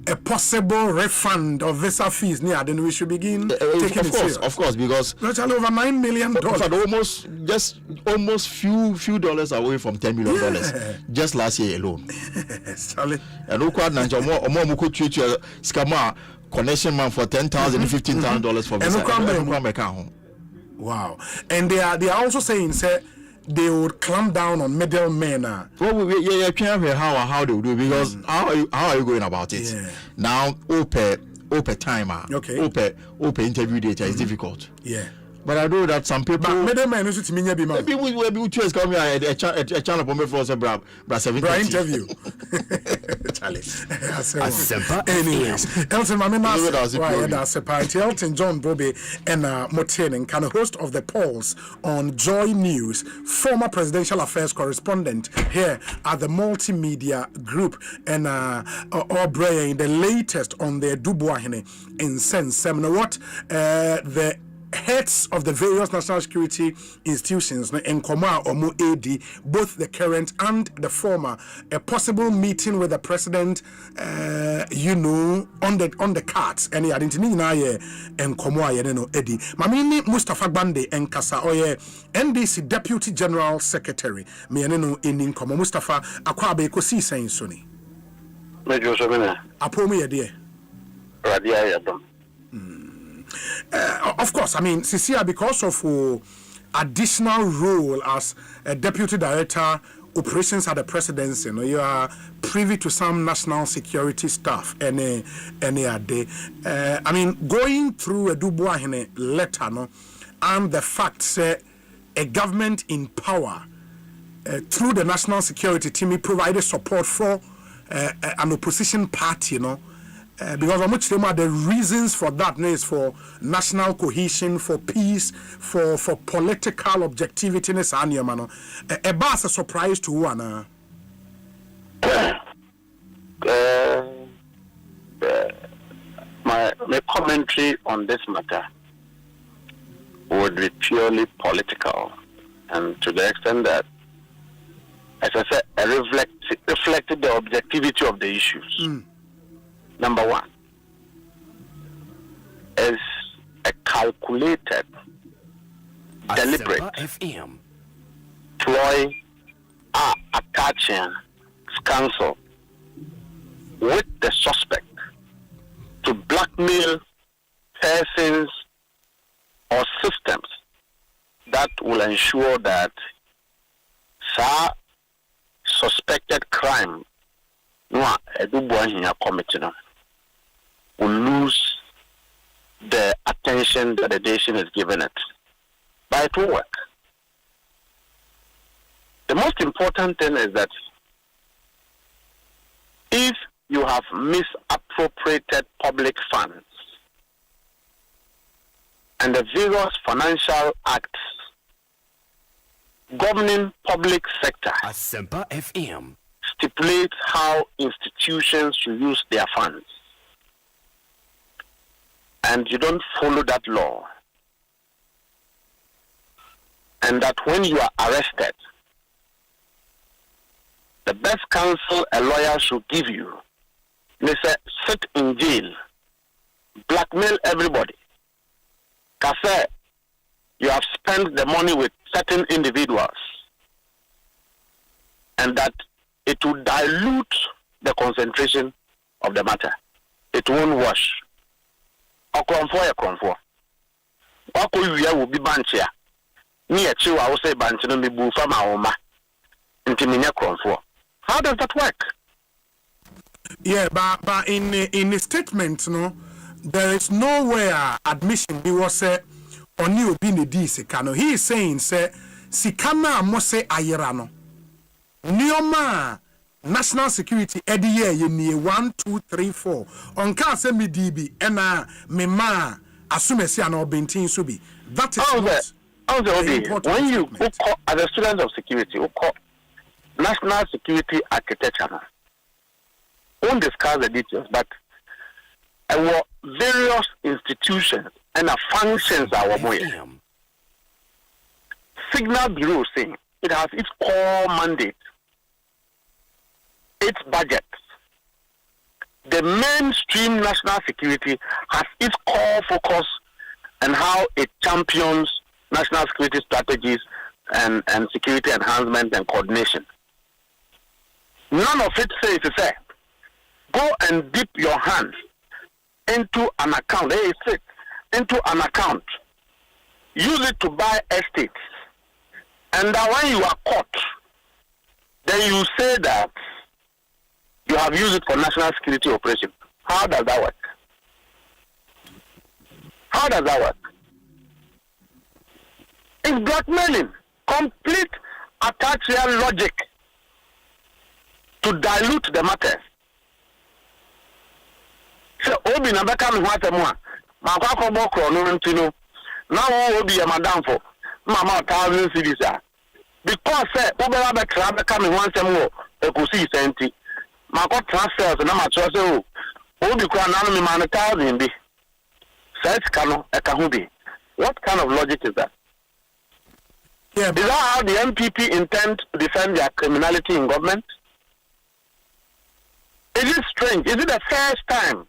a possible refund of visa fees near then we should begin taking of course, because virtually over $9 million. Almost few dollars away from $10 million just last year alone. And scammer connection man for $10,000 $15,000 for visa. Wow. And they are also saying they would clamp down on middlemen. Well, I can't hear how they will do it, because how are you going about it? Now, open timer. Okay. Open interview data is difficult. Yeah. But I know that some people. But middlemen also to me be man. Maybe we two come here a channel for me for us bra 70 interview. Charlie. Anyways, Elton Mamina that's a party. Elton John Bobby and Motene, kind of host of the polls on Joy News, former presidential affairs correspondent here at the multimedia group, and Aubrey, the latest on the Dubois in sense seminar. What the heads of the various national security institutions in Koma Omu AD, both the current and the former, a possible meeting with the president, on the cards. And I didn't know and Koma Eddie. Mamini Mustafa Bande and Kasa Oye, NDC Deputy General Secretary, Mianeno in Koma Mustafa Akwabe Ekosiise On Soni. Apomi Edie. Radia. Of course, I mean, Cecilia, because of additional role as a deputy director, operations at the presidency, you are privy to some national security staff. Any day. I mean, going through a Dubois letter, and the fact that a government in power through the national security team provided support for an opposition party, because how much the reasons for that is for national cohesion, for peace, for political objectivity. A bass a surprise to one. my commentary on this matter would be purely political, and to the extent that, as I said, I reflected the objectivity of the issues. Number one is a calculated, deliberate ploy attaching counsel with the suspect to blackmail persons or systems that will ensure that suspected crime committed will lose the attention that the nation is giving it. But it will work. The most important thing is that if you have misappropriated public funds and the various financial acts governing public sector Asempa FM stipulate how institutions should use their funds, and you don't follow that law, and that when you are arrested, the best counsel a lawyer should give you, they say, sit in jail, blackmail everybody. Because you have spent the money with certain individuals, and that it will dilute the concentration of the matter. It won't wash. Okonfo. Wako will be banchia. Near Chiwa, I will say banchino mi bufa maoma. Intiminia konfo. How does that work? Yeah, but in the statement, there is nowhere admission. He was on you being a Sikano. He is saying, Sikana Mose Ayerano. Nioma National Security Eddie ye near 1, 2, 3, 4. On Casa mi DB ena mema asumesi ano bentin subi. That is not when you call as a student of security, who call national security architecture. Won't discuss the details, but our various institutions and our functions are more. Signal Bureau saying it has its core mandate, its budget. The mainstream national security has its core focus on how it champions national security strategies and security enhancement and coordination. None of it says to say, go and dip your hands into an account, into an account, use it to buy estates, and that when you are caught, then you say that you have used it for national security operation. How does that work? How does that work? It's blackmailing, complete attachment logic to dilute the matter. So Obi na beka me hwate mo a ma kwa kobo kro no ntino na wo Obi ya madam for mama 1,000 cedis a because say Obi ba tra beka me hwansem wo Ekosiise enti ma kwa transfers na ma cho say Obi kwa na no me ma 1,000 bi set kano e ka hu bi. What kind of logic is that? Yeah, is that how the MPP intend to defend their criminality in government? Is it strange? Is it the first time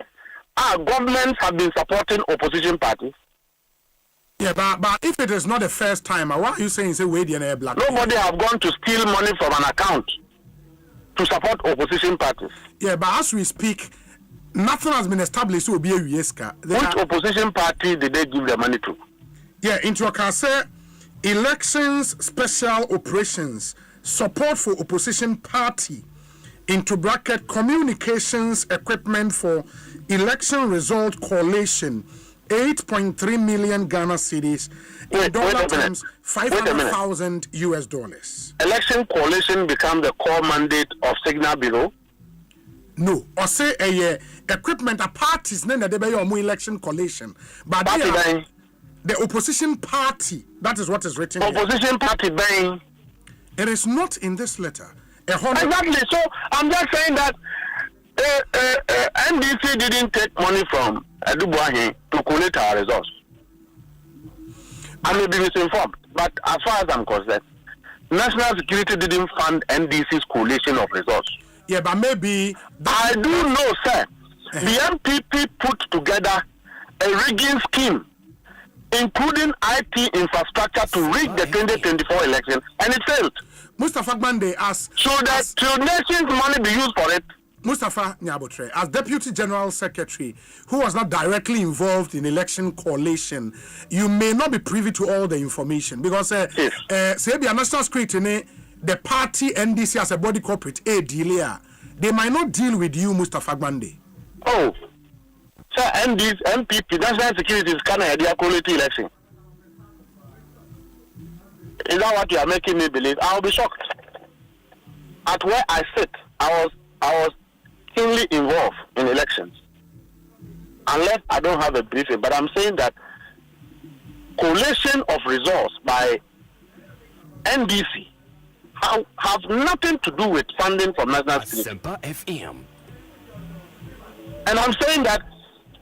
our governments have been supporting opposition parties? Yeah, but if it is not the first time, why are you saying say wait the black? Nobody have gone to steal money from an account to support opposition parties. Yeah, but as we speak, nothing has been established to be a USK. Which opposition party did they give the money to? Yeah, into a say elections, special operations, support for opposition party. Into bracket communications equipment for election result collation, 8.3 million Ghana cedis in dollar terms, $500,000 US. Election coalition becomes the core mandate of Signal Bureau. No, or say equipment a parties name that they be your election collation, but the opposition party. That is what is written. Opposition here. Party buying. It is not in this letter. Exactly. So I'm just saying that NDC didn't take money from Adubuahi to collect our results. I may be misinformed, but as far as I'm concerned, National Security didn't fund NDC's collation of results. Yeah, but maybe... I do know, sir. The MPP put together a rigging scheme, including IT infrastructure to rig the 2024 election, and it failed. Mustafa Gbande asked... Should nation's money be used for it? Mustafa Nyabotre, as Deputy General Secretary, who was not directly involved in election collation, you may not be privy to all the information because say the National Security, the party NDC as a body corporate, they might not deal with you, Mustafa Gbande. Oh, sir, NDC, MPP, National Security is kind of a quality election. Is that what you are making me believe? I'll be shocked. At where I sit, I was keenly involved in elections. Unless I don't have a briefing, but I'm saying that collation of results by NDC have nothing to do with funding from National Security. Asempa FM. And I'm saying that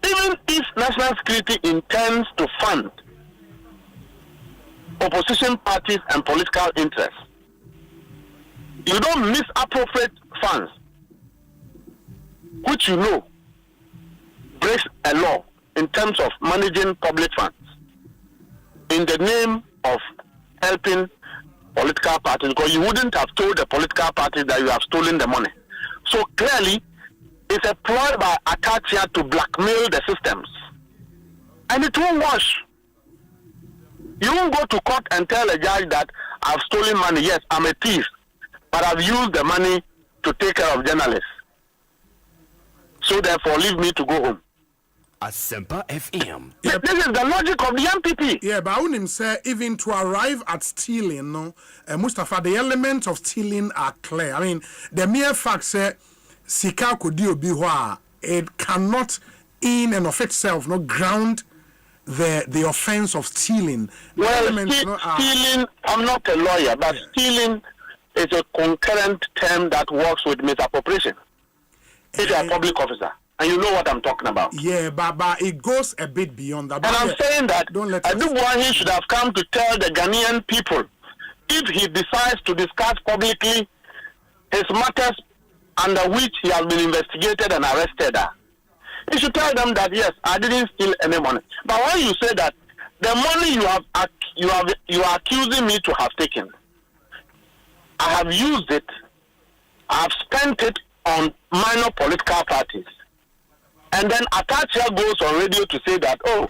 even if National Security intends to fund opposition parties and political interests, you don't misappropriate funds, which you know breaks a law in terms of managing public funds in the name of helping political parties, because you wouldn't have told the political parties that you have stolen the money. So clearly, it's a ploy by Atatia to blackmail the systems. And it won't wash. You won't go to court and tell a judge that I've stolen money. Yes, I'm a thief, but I've used the money to take care of journalists. So therefore, leave me to go home. Asempa FM. Yeah, this is the logic of the MPP. Yeah, but I wouldn't say even to arrive at stealing, Mustafa, the elements of stealing are clear. I mean, the mere fact that Sika Kodio Bihwa, it cannot in and of itself ground the offense of stealing. Well, stealing, I'm not a lawyer, but stealing is a concurrent term that works with misappropriation. It's a public officer, and you know what I'm talking about. Yeah, but it goes a bit beyond that. And I'm saying that Adubuahi should have come to tell the Ghanaian people, if he decides to discuss publicly his matters under which he has been investigated and arrested, he should tell them that yes, I didn't steal any money. But when you say that the money you are accusing me to have taken, I have used it, I have spent it on minor political parties, and then Atacha goes on radio to say that, oh,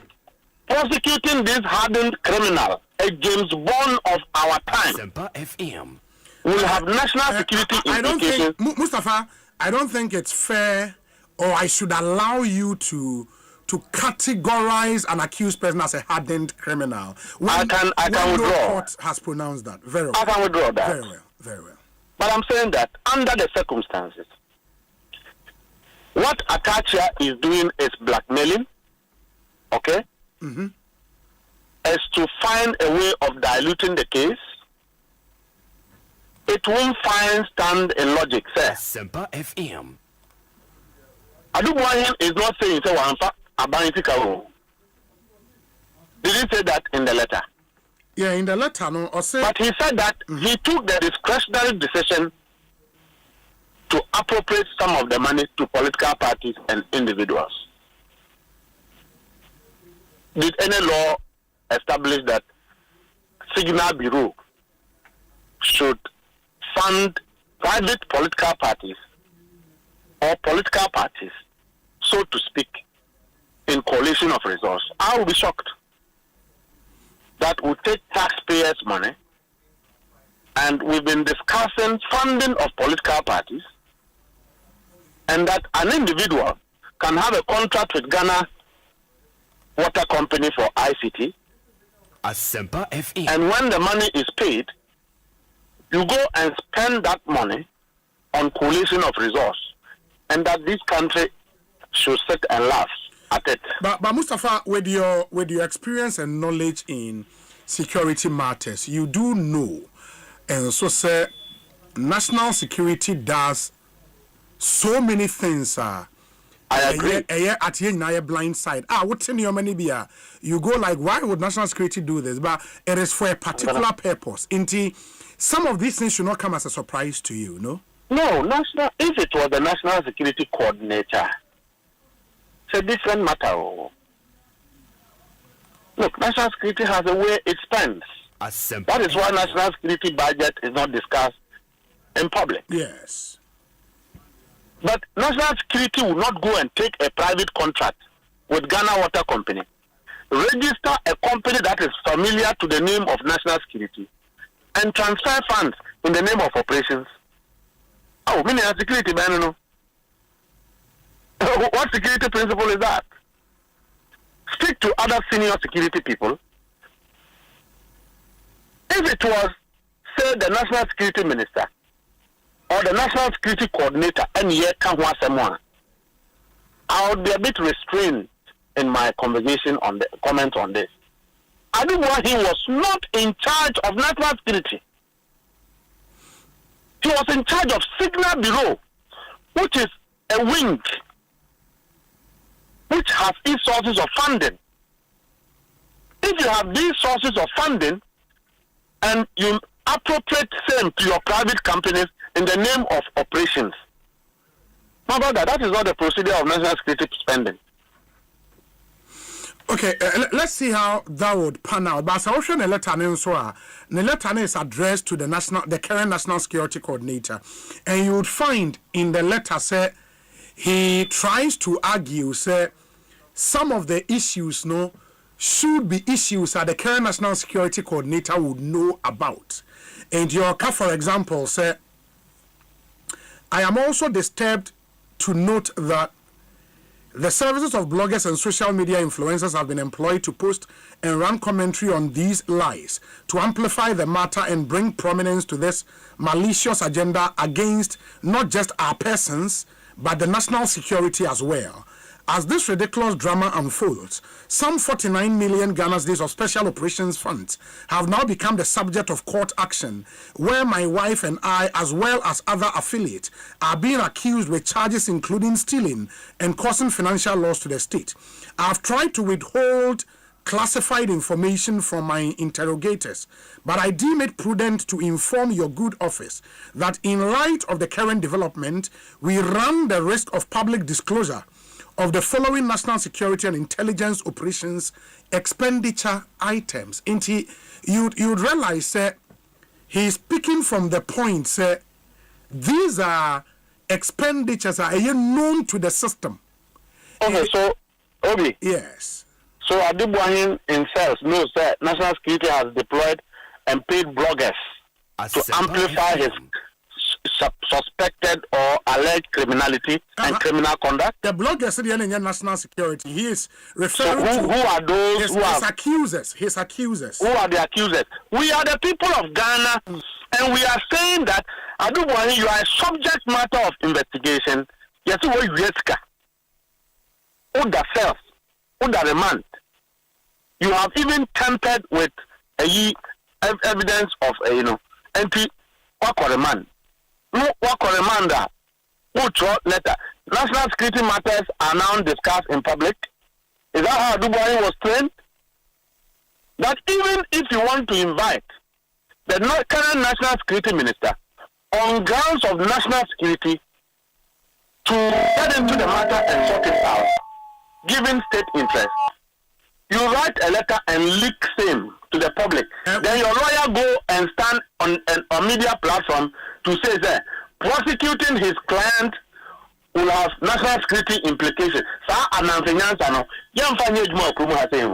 prosecuting this hardened criminal, a James Bond of our time, Asempa FM, will have national security implications. Mustafa, I don't think it's fair, or I should allow you to categorize an accused person as a hardened criminal. I can withdraw. No court has pronounced that. Very well. I can withdraw that. Very well. Very well. But I'm saying that under the circumstances, what Atacha is doing is blackmailing, okay? Mm-hmm. Is to find a way of diluting the case. It won't stand in logic, sir. Asempa FM. Adubuahi is not saying so. Did he say that in the letter? Yeah, in the letter, no. But he said that he took the discretionary decision to appropriate some of the money to political parties and individuals. Did any law establish that Signal Bureau should fund private political parties or political parties, so to speak, in collation of resources? I will be shocked. That will take taxpayers' money, and we've been discussing funding of political parties, and that an individual can have a contract with Ghana Water Company for ICT. Asempa FM. And when the money is paid, you go and spend that money on collation of resource, and that this country should sit and laugh at it. But Mustafa, with your experience and knowledge in security matters, you do know, and so say national security does so many things are. I agree. At your blind side. What's in your money? You go like, why would national security do this? But it is for a particular purpose. Some of these things should not come as a surprise to you, no? No, if it was the national security coordinator, it's a different matter. Look, national security has a way it spends. That is why national security budget is not discussed in public. Yes. But national security will not go and take a private contract with Ghana Water Company, register a company that is familiar to the name of national security, and transfer funds in the name of operations. Meaning security, no. What security principle is that? Speak to other senior security people. If it was, say, the national security minister or the national security coordinator, and yet someone, I would be a bit restrained in my conversation on the comment on this. I think why he was not in charge of national security. He was in charge of Signal Bureau, which is a wing which has its sources of funding. If you have these sources of funding and you appropriate same to your private companies in the name of operations, that is not the procedure of national security spending. Okay, let's see how that would pan out. But I the letter is addressed to the current national security coordinator, and you would find in the letter say he tries to argue say some of the issues should be issues that the current national security coordinator would know about. And for example, say, I am also disturbed to note that the services of bloggers and social media influencers have been employed to post and run commentary on these lies, to amplify the matter and bring prominence to this malicious agenda against not just our persons, but the national security as well. As this ridiculous drama unfolds, some 49 million Ghana's days of special operations funds have now become the subject of court action, where my wife and I, as well as other affiliates, are being accused with charges including stealing and causing financial loss to the state. I've tried to withhold classified information from my interrogators, but I deem it prudent to inform your good office that in light of the current development, we run the risk of public disclosure of the following national security and intelligence operations expenditure items. You'd realize he's speaking from the point these are expenditures are known to the system. Okay, so Obi. Yes. So Adibuahin himself knows that national security has deployed and paid bloggers to amplify his suspected or alleged criminality and criminal conduct. The bloggers in national security. He is referring to who are those his accusers. His accusers. Who are the accusers? We are the people of Ghana, and we are saying that Adubuahin, you are a subject matter of investigation. Yes, what you ask? Who the self? Who the remand? You have even tampered with evidence of entry or remand. No, what commander? Which letter? National security matters are now discussed in public. Is that how Adubuahin was trained? That even if you want to invite the current national security minister on grounds of national security to get into the matter and sort it out, given state interest, you write a letter and leak same to the public. Then your lawyer go and stand on a media platform to say that prosecuting his client will have national security implications.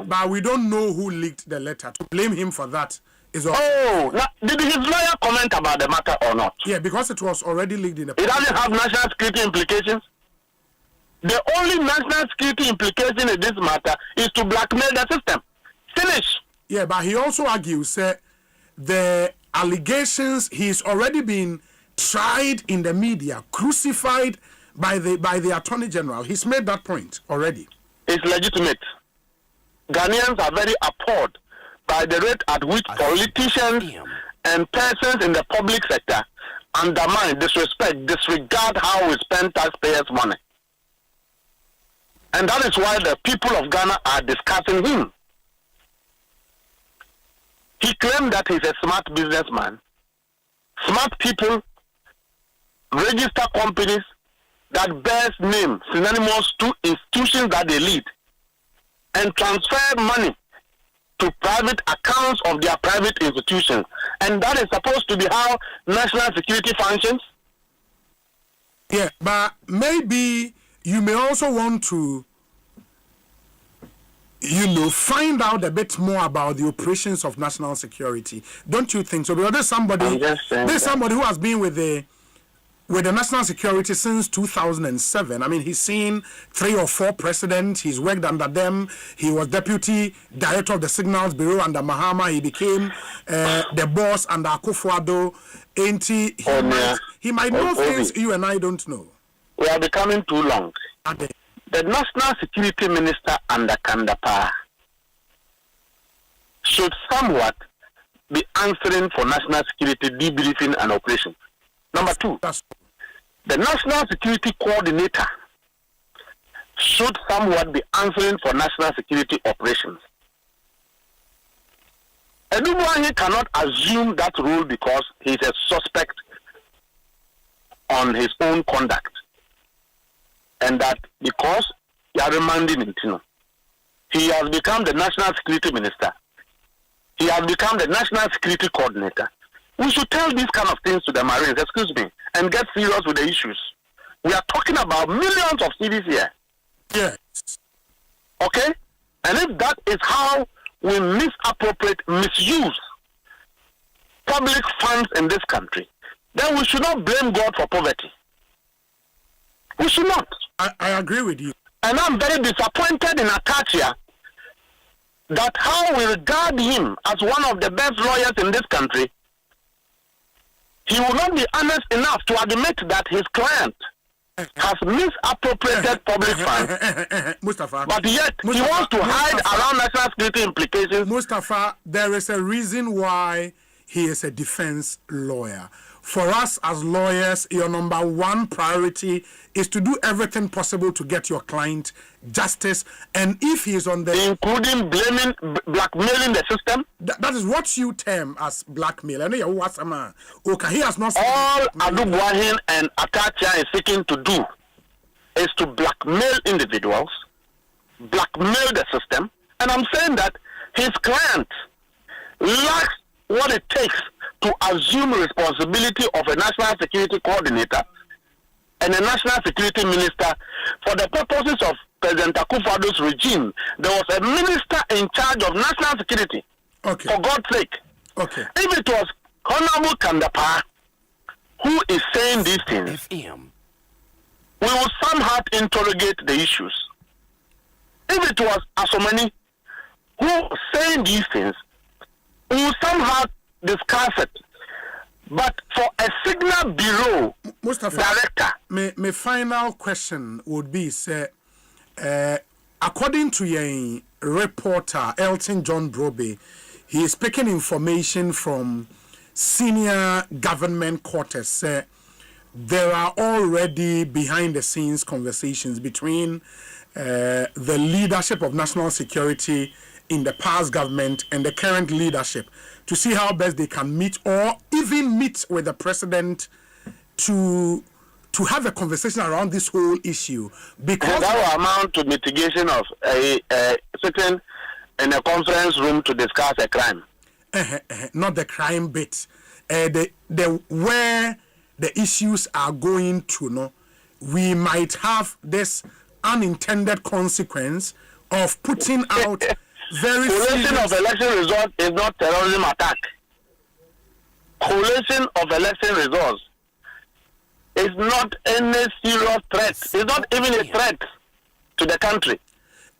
But we don't know who leaked the letter. To blame him for that is all. Did his lawyer comment about the matter or not? Yeah, because it was already leaked in the It doesn't have national security implications. The only national security implication in this matter is to blackmail the system. Finish. Yeah, but he also argues the allegations, he's already been tried in the media, crucified by the Attorney General. He's made that point already. It's legitimate. Ghanaians are very appalled by the rate at which politicians and persons in the public sector undermine, disrespect, disregard how we spend taxpayers' money. And that is why the people of Ghana are discussing him. He claimed that he's a smart businessman. Smart people register companies that bears names synonymous to institutions that they lead and transfer money to private accounts of their private institutions. And that is supposed to be how national security functions. Yeah, but maybe you may also want to, find out a bit more about the operations of national security. Don't you think so? Because there's somebody who has been with the national security since 2007. I mean, he's seen 3 or 4 presidents. He's worked under them. He was deputy director of the Signals Bureau under Mahama. He became the boss under Akufo-Addo. He might know things you and I don't know. We are becoming too long. The National Security Minister under Kandapa should somewhat be answering for national security debriefing and operations. Number 2, the National Security Coordinator should somewhat be answering for national security operations. Edubuahi cannot assume that role because he is a suspect on his own conduct. And that because you are remanding him, he has become the National Security Minister. He has become the National Security Coordinator. We should tell these kind of things to the Marines, and get serious with the issues. We are talking about millions of cedis here. Yes. Okay? And if that is how we misuse public funds in this country, then we should not blame God for poverty. We should not. I agree with you. And I'm very disappointed in Akachia that how we regard him as one of the best lawyers in this country, he will not be honest enough to admit that his client has misappropriated public funds. Mustafa, but yet he wants to hide around national security implications. Mustafa, there is a reason why he is a defense lawyer. For us as lawyers, your number 1 priority is to do everything possible to get your client justice. And if he is on the... Including blackmailing the system? That is what you term as blackmail. He has not... All Adubuahin and Akachia is seeking to do is to blackmail individuals, blackmail the system. And I'm saying that his client lacks what it takes to assume responsibility of a national security coordinator and a national security minister. For the purposes of President Akufo-Addo's regime, there was a minister in charge of national security. Okay. For God's sake. Okay. If it was Honorable Kandapa who is saying these things, we will somehow interrogate the issues. If it was Asomani who was saying these things, we will somehow discuss it. But for a Signal Bureau director... My final question would be, sir, according to your reporter, Elton John Brobe, he is picking information from senior government quarters. There are already behind-the-scenes conversations between the leadership of national security in the past government and the current leadership to see how best they can meet or even meet with the president to have a conversation around this whole issue. Because and that will amount to mitigation of sitting in a conference room to discuss a crime. Not the crime bit. The where the issues are going to, we might have this unintended consequence of putting out very collation of election results is not terrorism attack. Collation of election results is not any serious threat. It's not even a threat to the country.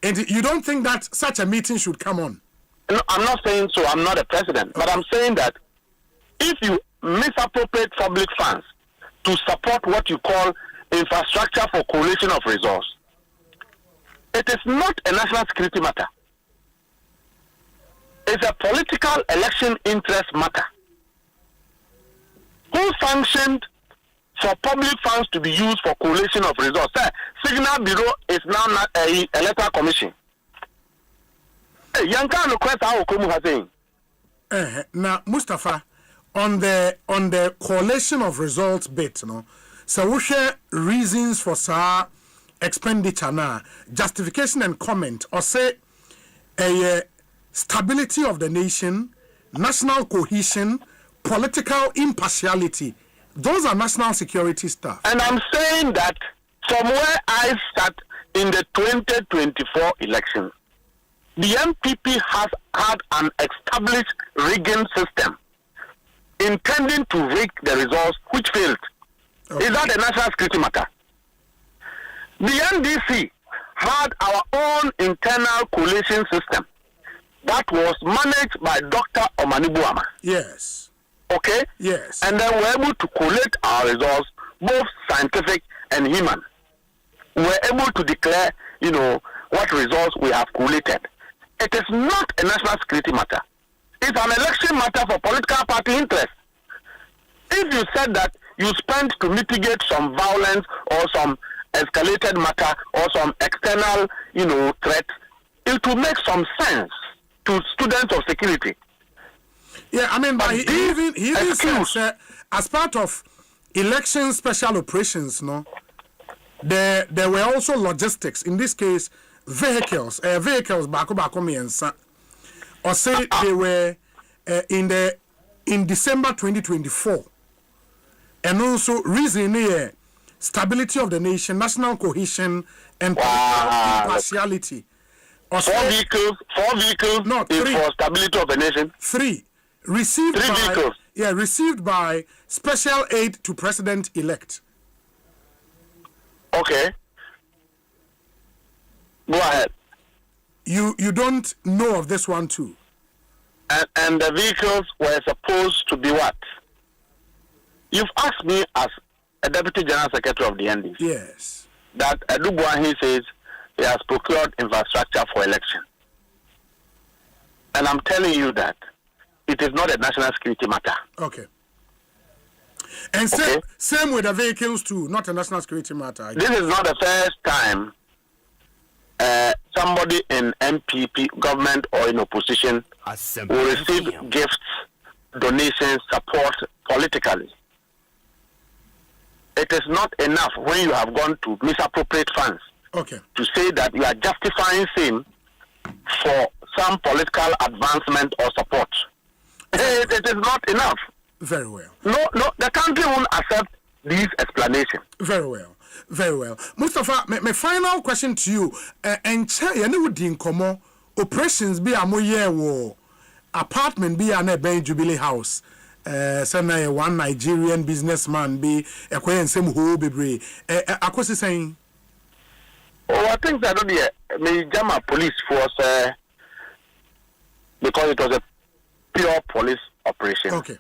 And you don't think that such a meeting should come on? No, I'm not saying so. I'm not a president. But I'm saying that if you misappropriate public funds to support what you call infrastructure for collation of resource, it is not a national security matter. It's a political election interest matter. who sanctioned for public funds to be used for collation of results? Signal Bureau is now not a electoral commission. Yanka request how Okumu has saying. Now, Mustafa, on the collation of results bit, so we share reasons for expenditure now, justification and comment, or say a stability of the nation, national cohesion, political impartiality. Those are national security stuff. And I'm saying that from where I sat in the 2024 election, the MPP has had an established rigging system intending to rig the results which failed. Okay. Is that a national security matter? The NDC had our own internal collation system that was managed by Dr. Omanibuama. Yes. Okay? Yes. And then we're able to collate our results, both scientific and human. We're able to declare, what results we have collated. It is not a national security matter. It's an election matter for political party interest. If you said that you spent to mitigate some violence or some escalated matter or some external, threat, it will make some sense to students of security. Yeah, I mean, but he even said, as part of election special operations, there were also logistics. In this case, vehicles, bako miensa. Or say they were in December 2024, and also reason here, stability of the nation, national cohesion, and impartiality. Four vehicles. No, three. For stability of the nation. Three. Received by special aid to president-elect. Okay. Go ahead. You don't know of this one too. And the vehicles were supposed to be what? You've asked me as a deputy general secretary of the NDC. Yes. That Adubuahi says he has procured infrastructure for election. And I'm telling you that it is not a national security matter. Okay. And same with the vehicles too, not a national security matter. This is not the first time somebody in MPP, government or in opposition will receive gifts, donations, support politically. It is not enough when you have gone to misappropriate funds to say that you are justifying same for some political advancement or support. It is not enough. Very well. No, the country won't accept these explanations. Very well. Very well. Mustafa, my final question to you. And you would incomo operations be a more apartment be an a Jubilee House. Say one Nigerian businessman be a queen same who be brave. Akosi saying. Oh, I think that the Jama police force because it was a pure police operation. Okay.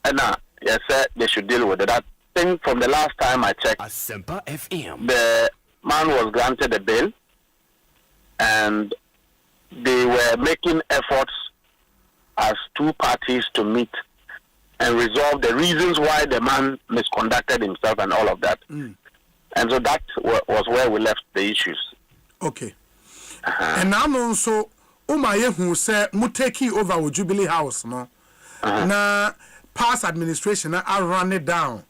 And now, yes, sir, they should deal with it. I think from the last time I checked, Asempa FM. The man was granted a bail, and they were making efforts as two parties to meet and resolve the reasons why the man misconducted himself and all of that. And so that was where we left the issues. Okay. And now also, Umaye who said, "Muteki over with Jubilee House, no." Na past administration, I run it down.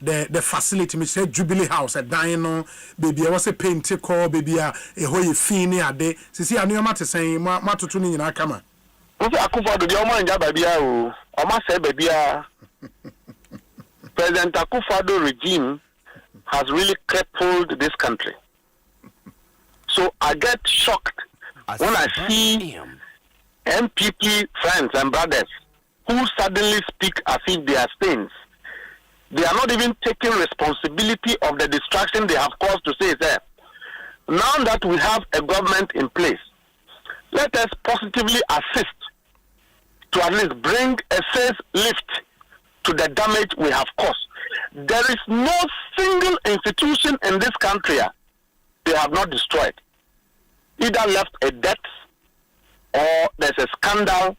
The facility, me say Jubilee House, a dino, baby, I was a paint call, baby, a hoy fini a day. See, I knew matter saying, Matutuni in our camera. Akufa do the Oman Jababia, Oma say, baby, President Akufo-Addo regime has really crippled this country. So I get shocked when I see MPP friends and brothers who suddenly speak as if they are saints. They are not even taking responsibility of the distraction they have caused to say, sir, now that we have a government in place, let us positively assist to at least bring a face lift to the damage we have caused. There is no single institution in this country they have not destroyed. Either left a debt, or there's a scandal,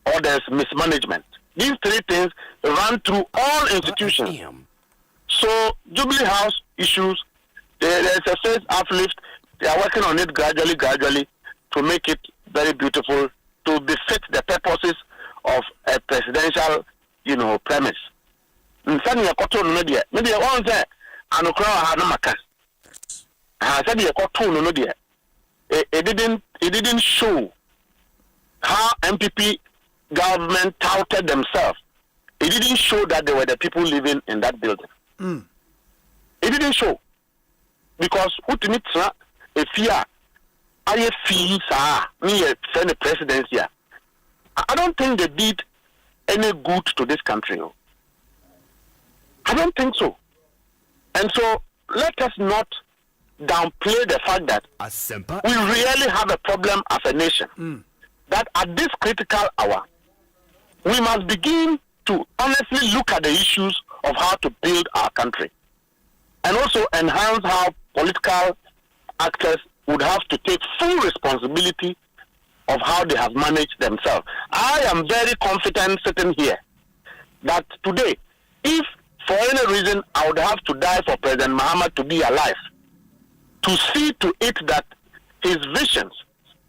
or there's mismanagement. These three things run through all institutions. So Jubilee House issues, there's a phase uplift. They are working on it gradually to make it very beautiful, to befit the purposes of a presidential, premise. Nsani yakoto no dia. Me dia won say anokra ha no maka. Ha said yakoto no dia. It didn't show how MPP government touted themselves. It didn't show that they were the people living in that building. It didn't show. Because ultimately, if I feel me the presidency, I don't think they did any good to this country. I don't think so. And so let us not downplay the fact that we really have a problem as a nation. That at this critical hour, we must begin to honestly look at the issues of how to build our country. And also enhance how political actors would have to take full responsibility of how they have managed themselves. I am very confident sitting here that today, if for any reason I would have to die for President Mahama to be alive, to see to it that his visions,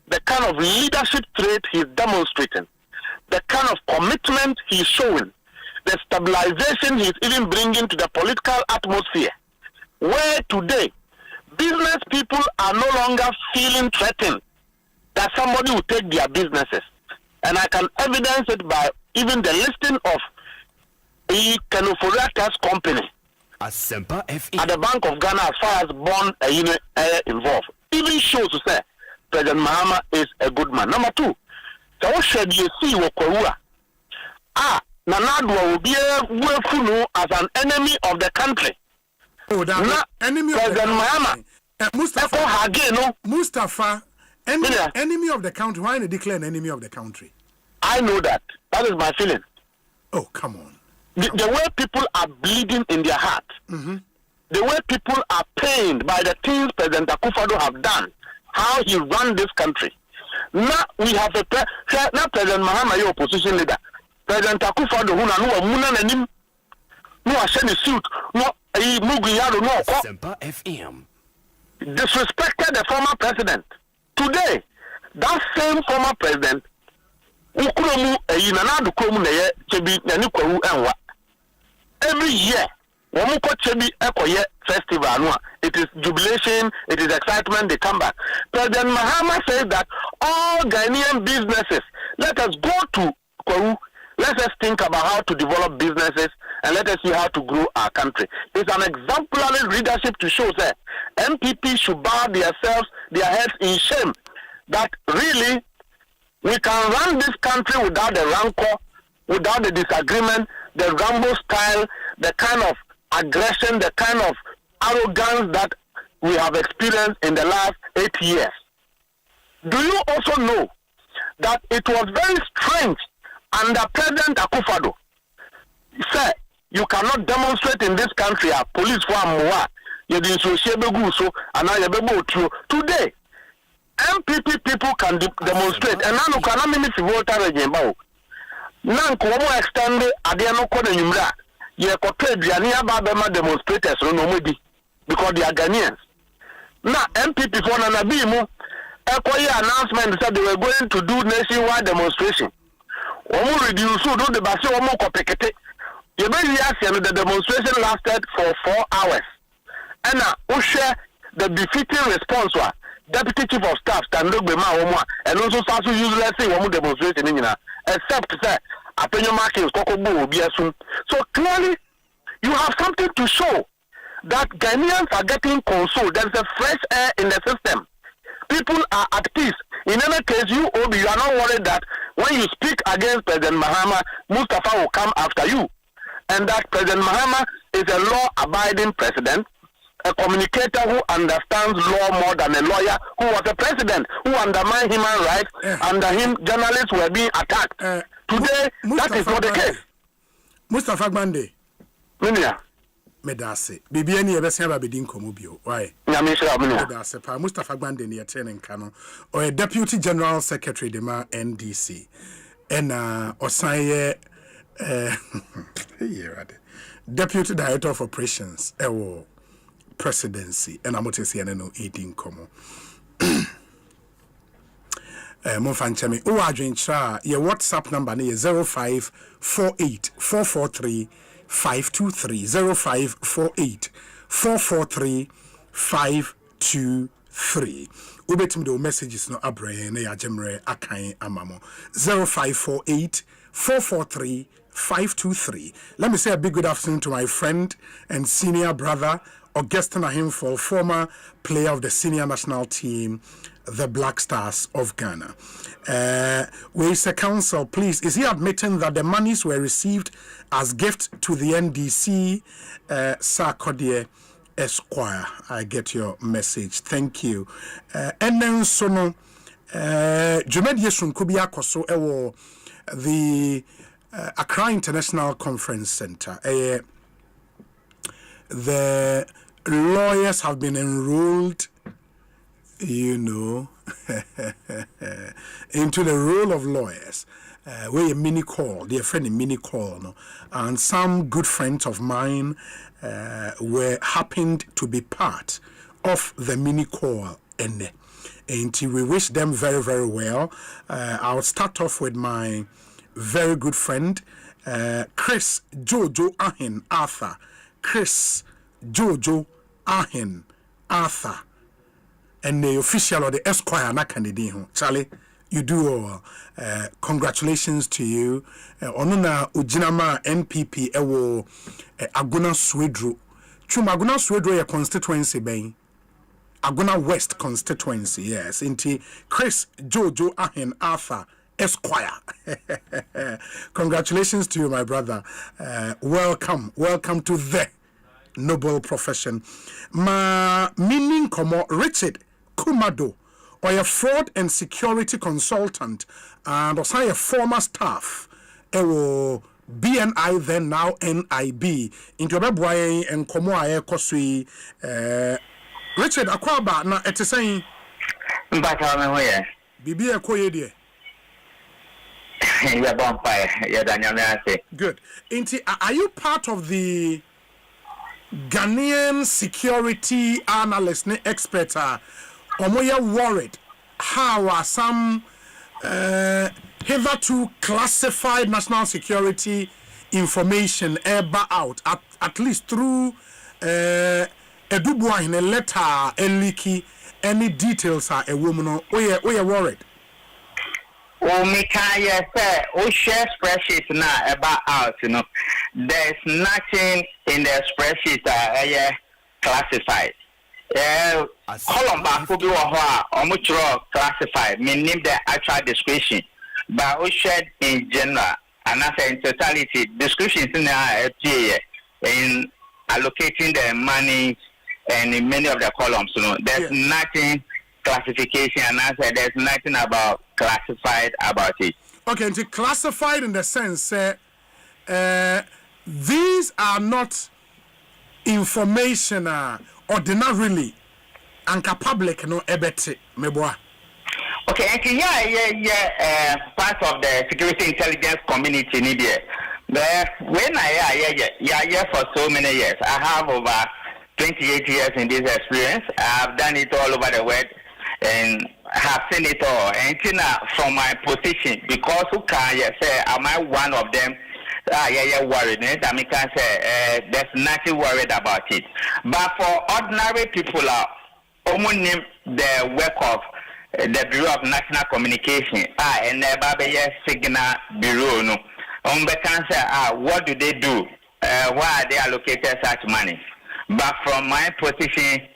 the kind of leadership trait he's demonstrating, the kind of commitment he's showing, the stabilization he's even bringing to the political atmosphere, where today business people are no longer feeling threatened that somebody will take their businesses. And I can evidence it by even the listing of a Kenoforiatas company Asempa FM at the Bank of Ghana as far as bond involved. Even shows to say President Mahama is a good man. Number two, so what should you see Wokorua? Nanadwa will be as an enemy of the country. Enemy of President Mahama. Mustafa, enemy of the country. Why they declare an enemy of the country? I know that. That is my feeling. Oh, come on. The way people are bleeding in their heart, the way people are pained by the things President Akufo-Addo have done, how he run this country. Now we have now President Mahama, your opposition leader, President Akufo-Addo, who na muna nanim, no asheni suit, no Mugiyaro, no Asempa FM disrespected the former president. Today, that same former president, Ukuromu Nanadu Kromu Neye Chebi Nanikwaru Enwa. Every year, Wamuko Chebi Ekoye Festival, it is jubilation, it is excitement, they come back. President Mahama says that all Ghanaian businesses, let us go to Kwaru, let us think about how to develop businesses and let us see how to grow our country. It's an exemplary leadership to show that MPP should bow their heads in shame that really we can run this country without the rancor, without the disagreement, the Rambo style, the kind of aggression, the kind of arrogance that we have experienced in the last 8 years. Do you also know that it was very strange under President Akufo-Addo? Sir, you cannot demonstrate in this country a police for Amwa. You didn't so and now you today. MPP people can demonstrate, and now cannot mean if you vote again. Now, come extend Adiano Code and Yumra. You are portrayed the Bama demonstrators, because they are Ghanaians. Now, MPP for Nanabimu, Ekoye announcement said they were going to do nationwide demonstration. Omu reduce do the Basi Omu Kopekete. You may ask the demonstration lasted for 4 hours. And now, Ushe, the befitting response was Deputy Chief of Staff Standog Bema Omwa, and also Sasu useless Omu demonstration in except say Apenyo Markins Kokobu will be soon. So clearly, you have something to show that Ghanaians are getting consoled. There's a fresh air in the system. People are at peace. In any case, you Obi, you are not worried that when you speak against President Mahama, Mustafa will come after you. And that President Mahama is a law-abiding president, a communicator who understands law more than a lawyer, who was a president, who undermined human rights. Under him, journalists were being attacked. Today, that is not the case. Mustafa Gbande. Minia. Medase. Bibi any ebese ba bedin komobio. Why? Nyamisha Minia. Medase pa Mustafa Gbande ne yetene nka or a deputy general secretary de ma NDC. And Osei Deputy Director of Operations, Presidency, and I'm going to say no 18 common. Monfanchemi, your WhatsApp number is 0548 443 523 0548 443 523. Ubetim do messages no abre na ya jemre akan amamo 0548 443 523. Let me say a big good afternoon to my friend and senior brother Augustine Ahimfo, former player of the senior national team, the Black Stars of Ghana. Where is the council, please? Is he admitting that the monies were received as gift to the NDC? Sarkodie Esquire, I get your message. Thank you. And then sono Jumedie Sunkubia Koso ewo the Accra International Conference Center. The lawyers have been enrolled, into the role of lawyers. Where a mini call, dear friend, a mini call, no? And some good friends of mine happened to be part of the mini call, and we wish them very, very well. I'll start off with my very good friend, Chris Jojo Ahin Arthur. Chris Jojo Ahin Arthur, and the official of the Esquire na Canadian. Charlie, you do all. Congratulations to you. Onuna Ujinama NPP ewo Aguna Swedru. Chuma Aguna Swedru ya constituency ben. Aguna West constituency, yes. Inti Chris Jojo Ahin Arthur Esquire. Congratulations to you, my brother. Welcome to the noble profession. Ma meaning komo Richard Kumado, or a fraud and security consultant, and also a former staff. Ewo BNI then now NIB. Into Bebuaye and Komo Aye Kosui. Richard Akwaba na etesaying. Bibi Ekoye die. Good. Inti, are you part of the Ghanaian security analyst expert? Omoya worried how are some hitherto classified national security information ever out at least through Edubwa in a letter and leaky any details are a woman we are worried. We can say, share spreadsheets now about out, there's nothing in the spreadsheet classified. Column back could be classified, meaning the actual description, but we shared in general, and as in totality, descriptions in the in allocating the money and in many of the columns, there's nothing classification, and I said there's nothing about classified about it. Okay, and classified in the sense these are not information ordinarily and public no ebete meboa. Okay, and part of the security intelligence community in India. But when I here for so many years, I have over 28 years in this experience. I've done it all over the world and have seen it all. And from my position, because who can say, am I one of them? Worried. I mean, can say there's nothing worried about it. But for ordinary people, only the work of the Bureau of National Communication, and the Signal Bureau, no. Can say, what do they do? Why are they allocated such money? But from my position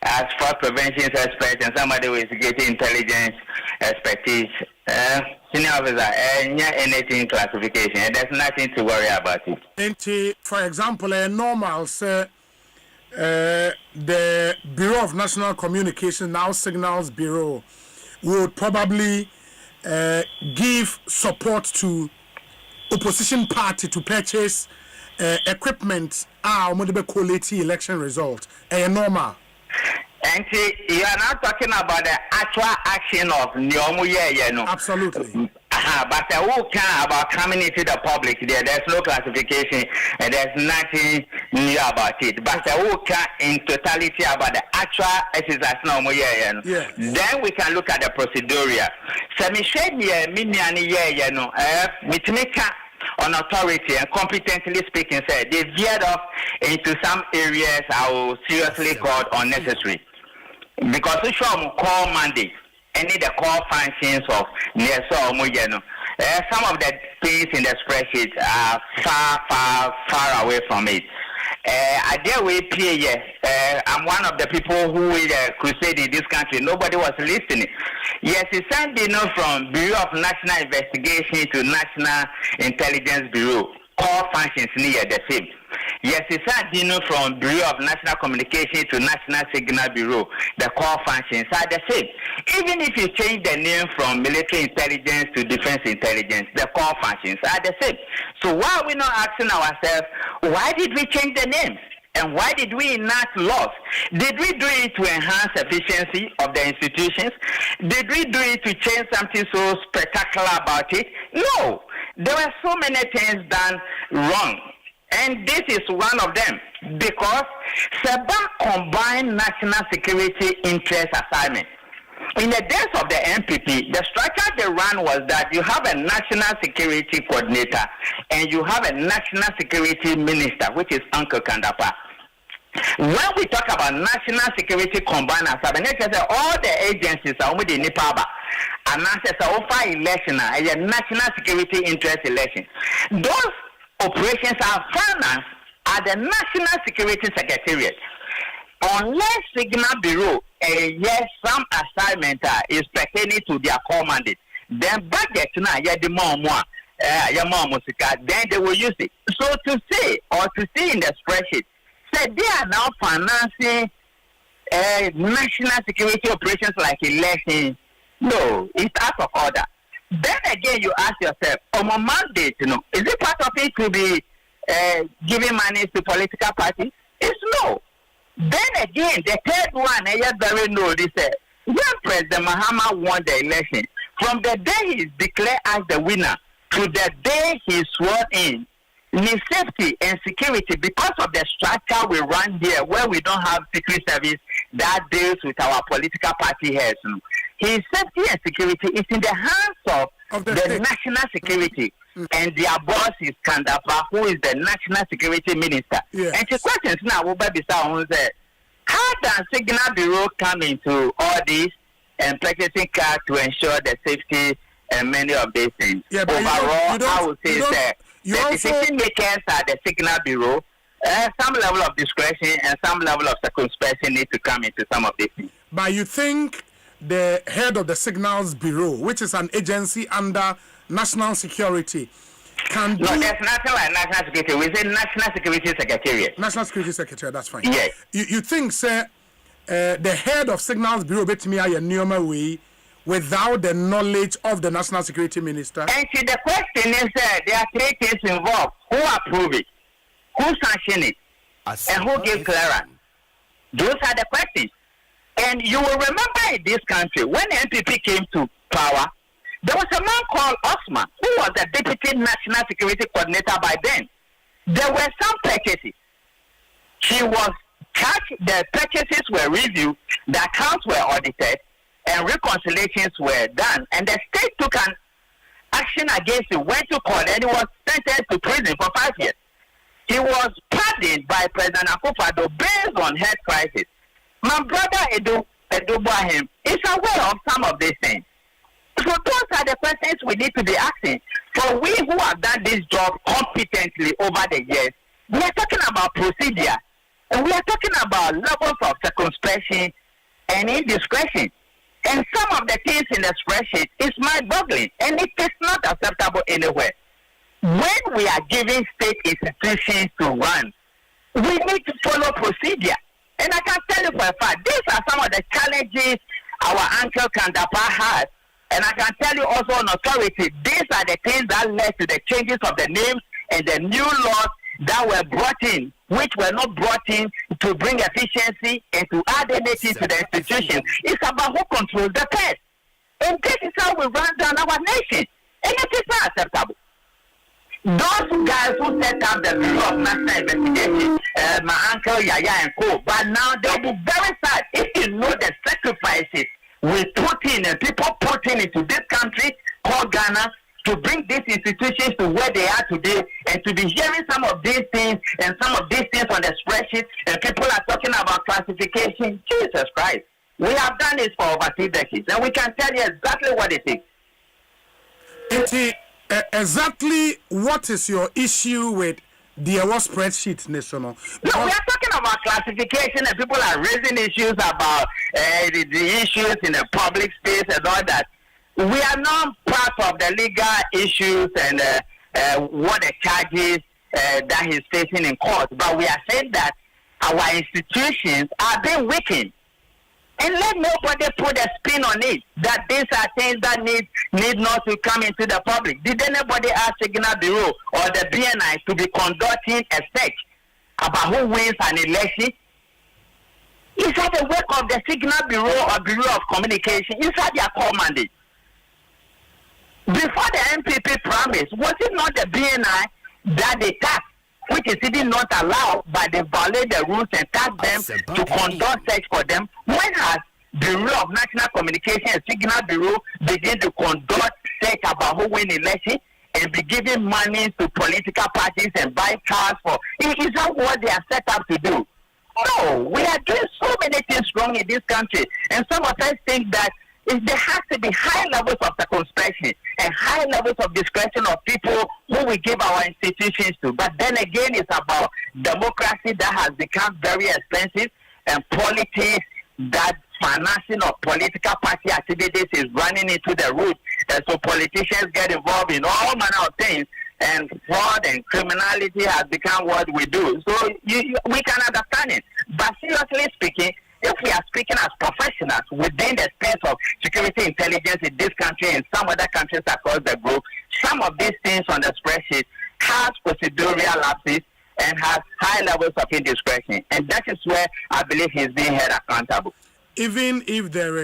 as fraud prevention expert and somebody with security intelligence expertise, senior officer, anything classification, there's nothing to worry about it. And for example, a normal say, the Bureau of National Communication, now Signals Bureau, would probably give support to opposition party to purchase equipment quality election result. Normal. And you are not talking about the actual action of Nyomu. Absolutely. But who care about coming into the public there? There's no classification and there's nothing new about it. But who care in totality about the actual exercise now? Then we can look at the procedural. So on authority and competently speaking, said they veered off into some areas I will seriously call unnecessary. Because we show core mandate, any the core functions of some of the things in the spreadsheet are far away from it. I dare we I'm one of the people who will crusade in this country. Nobody was listening. Yes, it's sending from Bureau of National Investigation to National Intelligence Bureau. Core functions near the same. Yes, it's sending from Bureau of National Communication to National Signal Bureau. The core functions are the same. Even if you change the name from military intelligence to defense intelligence, the core functions are the same. So why are we not asking ourselves, why did we change the names? And why did we enact laws? Did we do it to enhance efficiency of the institutions? Did we do it to change something so spectacular about it? No. There were so many things done wrong. And this is one of them. Because SEBA combined national security interest assignment. In the days of the NPP, the structure they ran was that you have a national security coordinator and you have a national security minister, which is Uncle Kandapa. When we talk about national security combined assignment, all the agencies are only the NIPABA. And that's a election, a national security interest election. Those operations are financed at the National Security Secretariat. Unless Signal Bureau, yes, some assignment is pertaining to their core mandate, then budget now, then they will use it. So to say or to see in the spreadsheet, say they are now financing national security operations like election. No, it's out of order. Then again, you ask yourself, on my mandate, is it part of it to be giving money to political parties? It's no. Then again, the third one, I very know this. When President Mahama won the election, from the day he is declared as the winner to the day he is sworn in, his safety and security, because of the structure we run here, where we don't have secret service that deals with our political party heads, his safety and security is in the hands of the national security. And their boss is Kandapa, who is the national security minister. Yes. And the questions now will be how does Signal Bureau come into all this and purchasing cars to ensure the safety and many of these things? Yeah, overall, I would say that the decision makers are the Signal Bureau. Some level of discretion and some level of circumspection need to come into some of these things. But you think the head of the Signals Bureau, which is an agency under national security, can no, there's nothing like national security. We say National Security Secretariat. National Security Secretariat, that's fine. Yes. You think, sir, the head of Signals Bureau way without the knowledge of the National Security Minister? And see, the question is, there are three things involved. Who approve it? Who sanction it? And who gives clearance? Those are the questions. And you will remember in this country, when the NPP came to power, there was a man called Osman, who was the Deputy National Security Coordinator by then. There were some purchases. He was charged, the purchases were reviewed, the accounts were audited, and reconciliations were done. And the state took an action against him, went to court, and he was sentenced to prison for 5 years. He was pardoned by President Akufo-Addo based on health crisis. My brother Edo Boahem is aware of some of these things. So those are the questions we need to be asking. For we who have done this job competently over the years, we are talking about procedure, and we are talking about levels of circumspection and indiscretion. And some of the things in the spreadsheet is mind-boggling, and it is not acceptable anywhere. When we are giving state institutions to run, we need to follow procedure. And I can tell you for a fact, these are some of the challenges our uncle Kandapa had. And I can tell you also on authority, these are the things that led to the changes of the names and the new laws that were brought in, which were not brought in to bring efficiency and to add anything to the institution. It's about who controls the purse. And this is how we run down our nation. And Those guys who set up the Bureau of National Investigation, my uncle Yaya and co, but now they'll be very sad if you know the sacrifices we put in and people put in into this country called Ghana to bring these institutions to where they are today, and to be hearing some of these things and some of these things on the spreadsheet, and people are talking about classification. Jesus Christ. We have done this for over 2 decades, and we can tell you exactly what it is. Exactly what is your issue with the spreadsheet, National? No, we are talking about classification, and people are raising issues about the issues in the public space and all that. We are not part of the legal issues and what the charges that he's facing in court, but we are saying that our institutions are being weakened. And let nobody put a spin on it that these are things that need not to come into the public. Did anybody ask Signal Bureau or the BNI to be conducting a search about who wins an election? Is that the work of the Signal Bureau or Bureau of Communication? Is that their core mandate? Before the MPP promise, was it not the BNI that they tasked, which is even not allowed, but they violate the rules and task them to conduct search for them? When has Bureau of National Communication and Signal Bureau begin to conduct search about who win election and be giving money to political parties and buy cars for? Is that what they are set up to do? No, we are doing so many things wrong in this country, and some of us think that there has to be high levels of circumspection and high levels of discretion of people who we give our institutions to. But then again, it's about democracy that has become very expensive, and politics that financing of political party activities is running into the roots. And so politicians get involved in all manner of things, and fraud and criminality has become what we do. So we can understand it. But seriously speaking, if we are speaking as professionals within the space of security intelligence in this country and some other countries across the globe, some of these things on the spreadsheet has procedural lapses and has high levels of indiscretion. And that is where I believe he's being held accountable. Even if there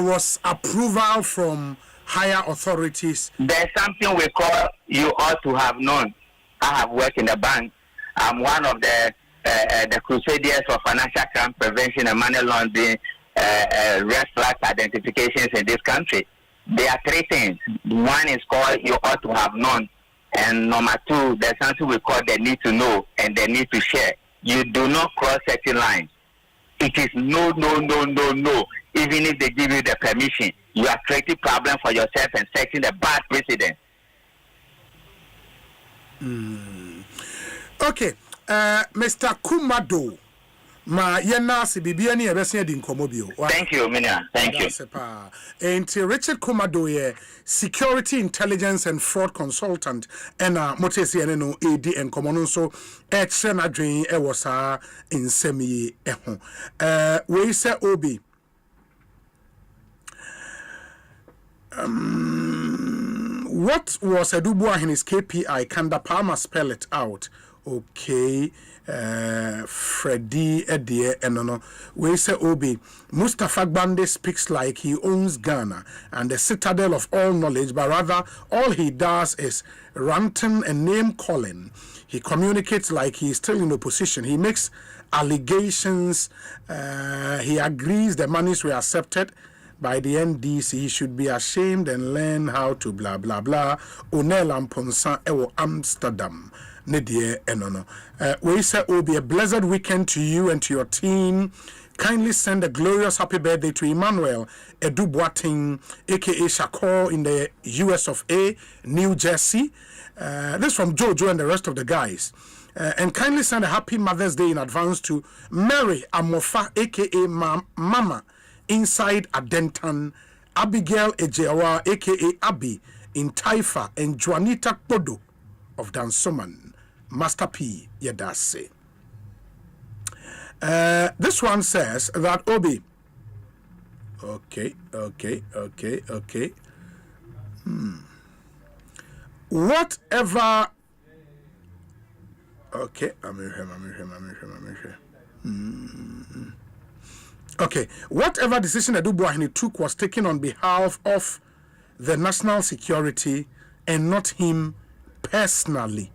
was approval from higher authorities, there's something we call you ought to have known. I have worked in the bank. I'm one of the crusaders for financial crime prevention and money laundering red flag identifications in this country. There are 3 things. One is called you ought to have known, and number 2, there's something we call the need to know and the need to share. You do not cross certain lines. It is no, even if they give you the permission. You are creating problem for yourself and setting the bad precedent. Okay. Mr. Kumado, ma yena si bibia ni ebese di nkomobio. Thank you, Minia. Thank you. And Richard Kumado ye security intelligence and fraud consultant ena motesi ene no AD and komono so eche na dwen e wosa nsemi eho. We say obi what was Edubua in his KPI? Can the Palmer spell it out? Okay, Freddie Edie Enono. We say Obi Mustafa Gbande speaks like he owns Ghana and the citadel of all knowledge, but rather all he does is ranting and name calling. He communicates like he is still in opposition. He makes allegations. He agrees the monies were accepted by the NDC. He should be ashamed and learn how to blah blah blah. Onel Amponsa ewo Amsterdam. Nedie enono. We say will be a blessed weekend to you and to your team. Kindly send a glorious happy birthday to Emmanuel Edubuating, aka Shakur, in the US of A, New Jersey. This from Jojo and the rest of the guys. And kindly send a happy Mother's Day in advance to Mary Amofa, aka Mama, inside Adentan, Abigail Ejewa, aka Abby, in Taifa, and Juanita Kodo of Dansoman. Master P Yadase. This one says that Obi. Okay. Whatever. Okay, I'm here. Okay, whatever decision Edubuahini took was taken on behalf of the national security and not him personally.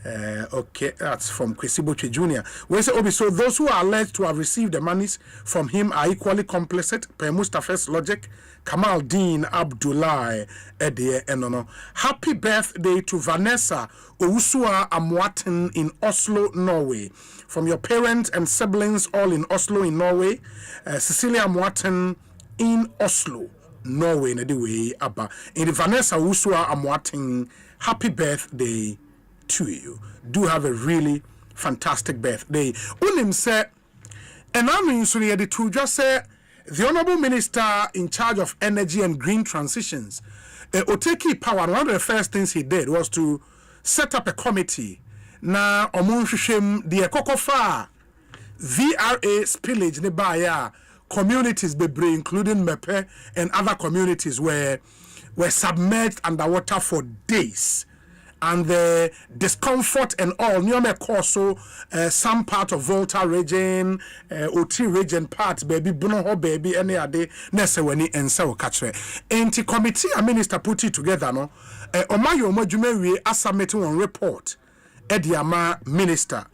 Okay, that's from Kwesiboche Jr. We say, Obi, so those who are alleged to have received the monies from him are equally complicit, per Mustafa's logic. Kamal Dean Abdullah Edie Enono. Happy birthday to Vanessa Owusua Amwaten in Oslo, Norway. From your parents and siblings, all in Oslo, in Norway. Cecilia Amwaten in Oslo, Norway, in the way, Abba. In Vanessa Owusua Amwaten, happy birthday to you. Do have a really fantastic birthday. Unim said, and I mean, so the two just say the Honorable Minister in charge of energy and green transitions, Oteki Power. One of the first things he did was to set up a committee. Na omunshim the Ekokofa VRA spillage nearby communities bebre, including Mepe and other communities were submerged underwater for days. And the discomfort and all, near also some part of Volta region, OT region part, baby, Bunoho, baby, any other, Nesewani, and so catch it. Anti committee, a minister put it together, no? Omayo Mojume, as submitting on report, Ediama minister.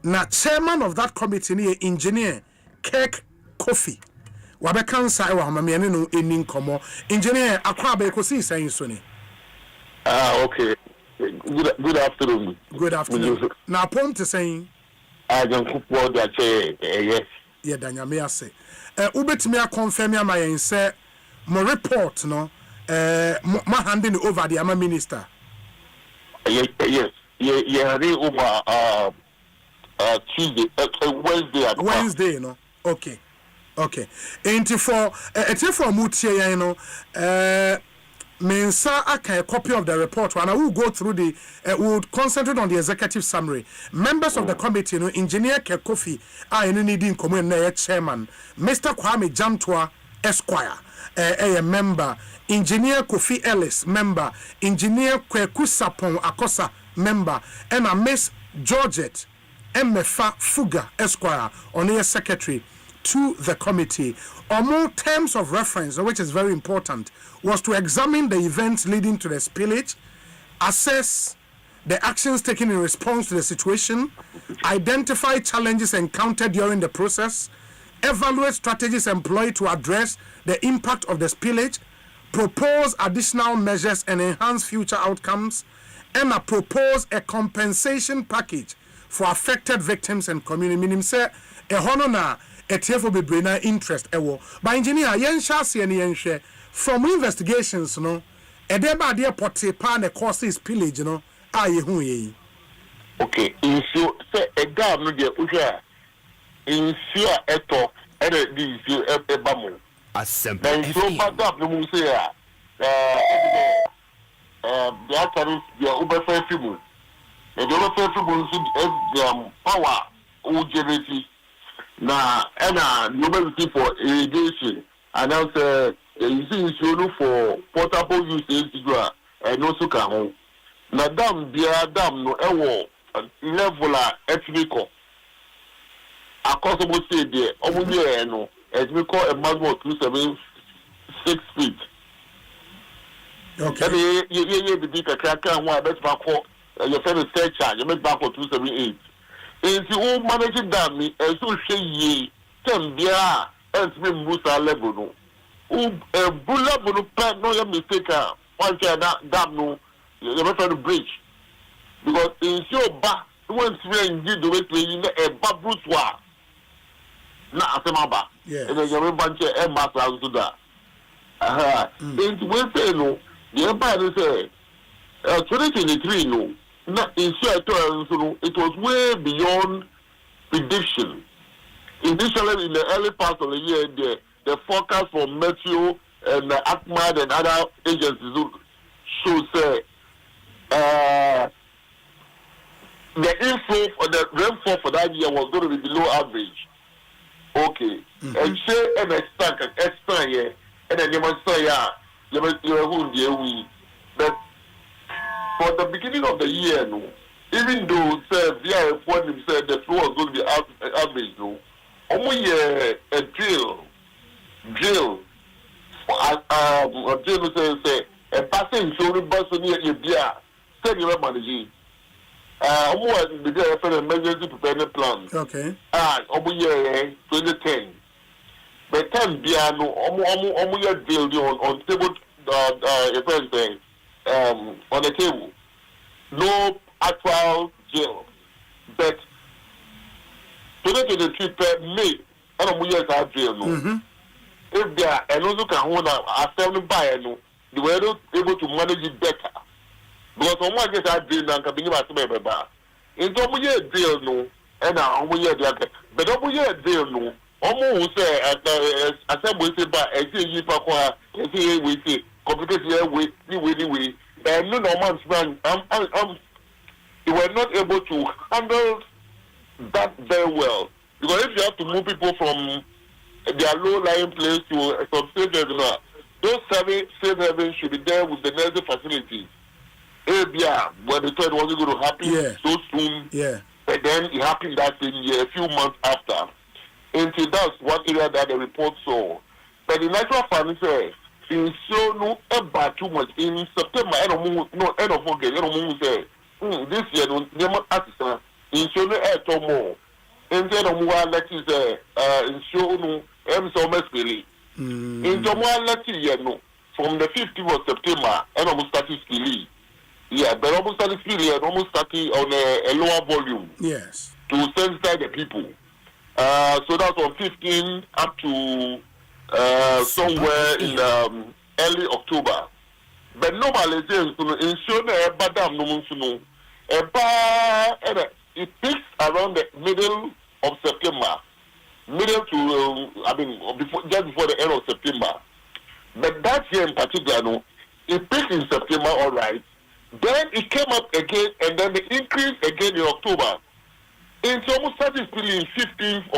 Now, chairman of that committee, engineer Kirk Kofi. Wabekan Sai wa mamiani no enin komo. Engineer Akwabe Ekosiise Soni. Okay. Good afternoon. Good afternoon. Now, point to saying, I don't know that yes. Yeah, Danyame ase. Ubetimi a confirm ya my say my report no ma handing over the ama minister. Yes. Yeah, over Tuesday, Wednesday, no. Okay. Enti for mutie ya no Mensa a copy of the report and I will go through the we'll concentrate on the executive summary. Members of the committee, engineer Kekofi, I needing common chairman, Mr. Kwame Jantwa Esquire, a member, engineer Kofi Ellis, member, engineer Kwekusapon Akosa, member, and a Miss Georgette Mfa Fuga Esquire, on air secretary to the committee. Among terms of reference, which is very important, was to examine the events leading to the spillage, assess the actions taken in response to the situation, identify challenges encountered during the process, evaluate strategies employed to address the impact of the spillage, propose additional measures and enhance future outcomes, and propose a compensation package for affected victims and community. Meaning, say, a honor etefo bebre na interest ewo by engineer yen shase ne yen hwe from investigations no edeba de pote pa na cause pillage no aye hu ye. Okay, issue say a dam no de uhwe issue eto e de issue eba mo Asempa FM badap no mu say the actors they obefa fibu e de obefa fibu so power o generate na nobody looking for irrigation and also you see issue for portable use and also can home na dam no ewo level ethnical accessible say there omuye no ethnical a maximum of 276 feet. Okay, you be big kakaka one bet back for your friend search you make back for 278. If you manage dam me, and so she can be a Musa level. A bulla pen, no mistake. One can dam no, you never try to bridge. Because in your back, once you did the way to a babuswa. Not Asemaba. And then you have a bunch of Emma to that. It's when say no, the empire say 2023 no. Not in it was way beyond prediction. Initially, in the early part of the year, the forecast for Meteo and ACMAD and other agencies shows the inflow for the rainfall for that year was going to be below average. Okay, and say and extra year, and then you must say but for the beginning of the year, no, even though via when said the flow was going to be average, no, only a drill, say a passing showing bus near your beer send you manage. The day for emergency preparedness plan. Okay. Year 2010. But 10 piano, year deal on table, on the table. No actual jail. But 2023 per May, and years are jail. No. If they are, and also can hold a 7 buy, they were not able to manage it better. Because someone gets a deal and can be given to me. In some year deal, no, and now year deal. But some year deal, no, almost say at Assembly by a year for we say, complicated way, anyway. And no man's man, you were not able to handle that very well. Because if you have to move people from their low-lying place to some safe haven, those safe havens should be there with the necessary facilities. When the third wasn't going to happen so soon, but then it happened that same year, a few months after. And so that's one area that the report saw. But the natural family says, in so no about too much in September, end of August, say, this year, no assistant, in so no air to more. And then on one lecture, in so no, so much really. In the one lecture, no, from the 15th of September, and almost started still. Yeah, but almost started feeling and almost starting on a lower volume. Yes. To sensitize the people. So that's from 15 up to somewhere in early October. But normally, it peaks around the middle of September. Middle to, just before the end of September. But that year in particular, it peaked in September, all right. Then it came up again, and then the increase again in October. It's almost started feeling 15th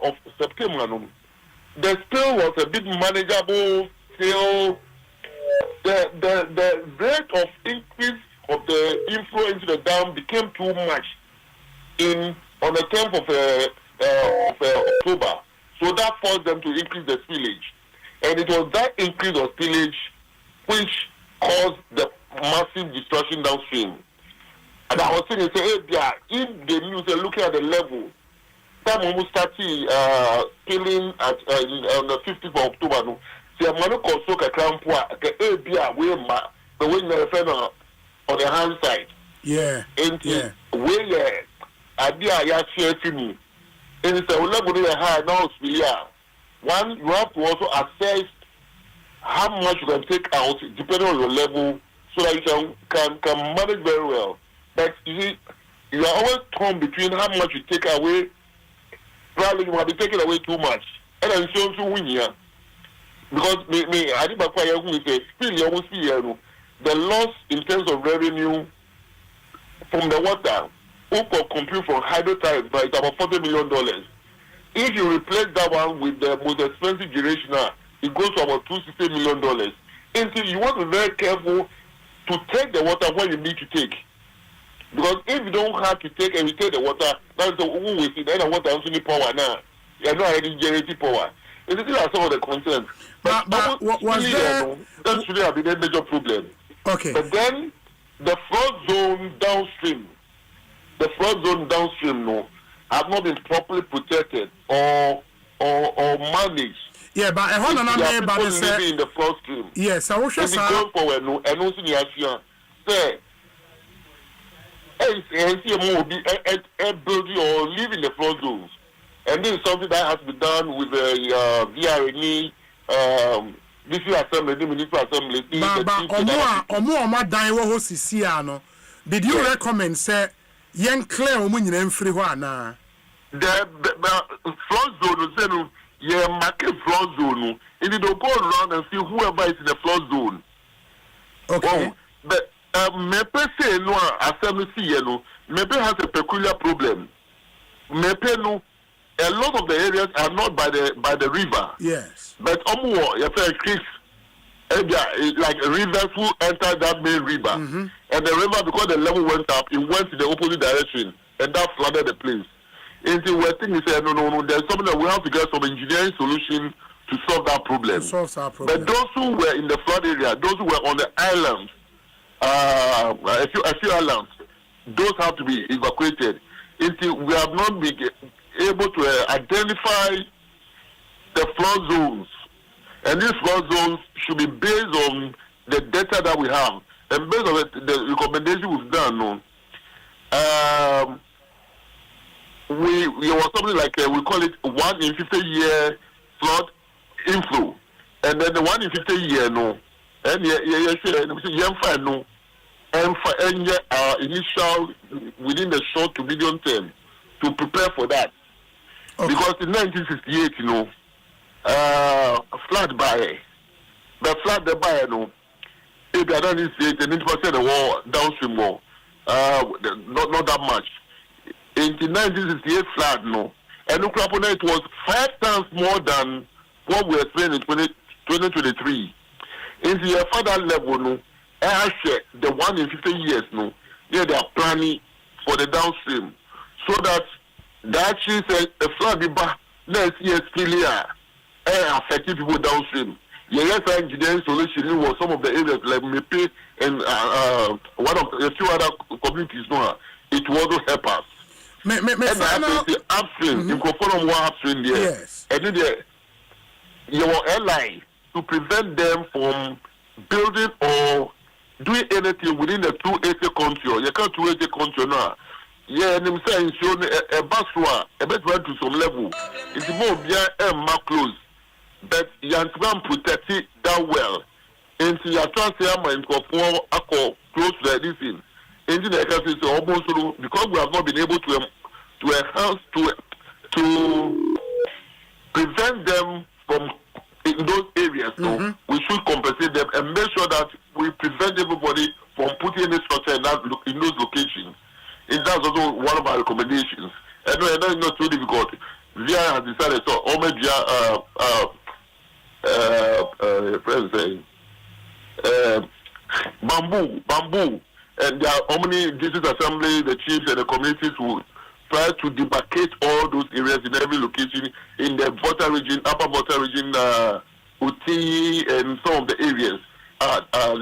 of September. The spill was a bit manageable. Still, the rate of increase of the inflow into the dam became too much on the 10th of October. So that forced them to increase the spillage, and it was that increase of spillage which caused the massive destruction downstream. And I was saying, if the news are looking at the level, time almost started killing at on the 15th of October. No, see, I'm going to consult a crown poor, the way you on the hand side. Yeah. And where I share to me. And it's a level high now. One, you have to also assess how much you can take out depending on your level, so that you can manage very well. But you see, you are always torn between how much you take away. Probably you might be taking away too much, and then so win here. Because I think the loss in terms of revenue from the water, who could compute from hydro tariff, but it's about $40 million. If you replace that one with the most expensive generational, it goes to about $260 million. And so you want to be very careful to take the water when you need to take. Because if you don't have to take and you take the water, that's the who we see, then the water also need power now. You are not already generating power. And these are some of the concerns. But was there... That should have been a major problem. Okay. But then the flood zone downstream, have not been properly protected or managed. Yeah, but I want to know living in the flood stream. Yes, I wish I saw. If you go forward, and also the Asian, say, building or live in the flood zones, and this is something that has to be done with the VRNE, municipal assembly. Did you recommend say young Claire woman free one? The flood zone, market flood zone. And you don't go around and see whoever is in the flood zone. Okay. But Mepe say no assembly no. Mepe has a peculiar problem. Mepe no. A lot of the areas are not by the river. Yes. But your creeks, like rivers who enter that main river, and the river, because the level went up, it went in the opposite direction, and that flooded the place. And so we're thinking, no, there's something that we have to get some engineering solution to solve that problem. But those who were in the flood area, those who were on the islands, a few islands. Those have to be evacuated. Until we have not been able to identify the flood zones, and these flood zones should be based on the data that we have, and based on the recommendation we've done. We was something like we call it 1 in 50 year flood inflow, and then the 1 in 50 year and initial within the short to medium term to prepare for that. Okay. Because in 1968, flood by the flood by if I don't say it, 90% the war downstream war, not that much. In the 1968 flood, and it was 5 times more than what we experienced in 2023. In the further level, the 1 in 50 years, they are planning for the downstream, so that actually a flood next year's failure affecting people downstream. Yes, engineering solution was some of the areas like Mepe and one of a few other communities. It will also help us. Upstream, you can follow more upstream there. Yes. And then your airline to prevent them from building or doing anything within the 280 contour. You can't 280 contour now. Yeah, and I'm saying show a bus a bit went to some level. It's more beyond a close. But you have to protect it that well. And so you are trying to say, I'm close to this thing. And the Ekosiise almost because we have not been able to enhance to prevent them from in those areas. So we should compensate them and make sure that we prevent everybody from putting any structure in those locations. And that's also one of our recommendations. And that's not too difficult. VI has decided so bamboo. And there are how many district assembly, the chiefs and the communities who try to demarcate all those areas in every location in the Volta region, Upper Volta region, Uti, and some of the areas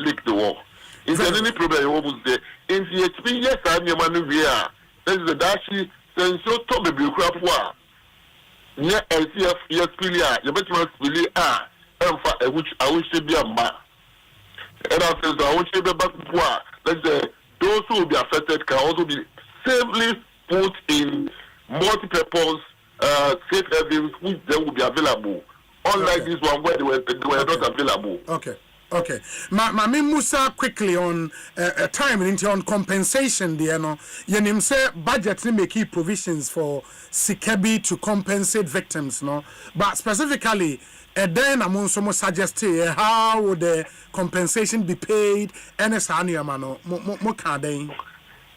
leak the wall. Is there any problem you want to say? In the HP, yes, I'm your man. We are. This is the Dashi, and so to be Bukrapua. Near LCF, yes, Pilia, your best man, Pilia, which I wish to be a man. And I said, I want to be back to let's say those who will be affected can also be safely put in multi-purpose safe havens which then will be available. Unlike this one where they were not available. Okay. Mami Musa quickly on time into on compensation there no. Yenim say budget ni make provisions for Sikebi to compensate victims no. But specifically then among some suggest how would the compensation be paid and a saniamano mo can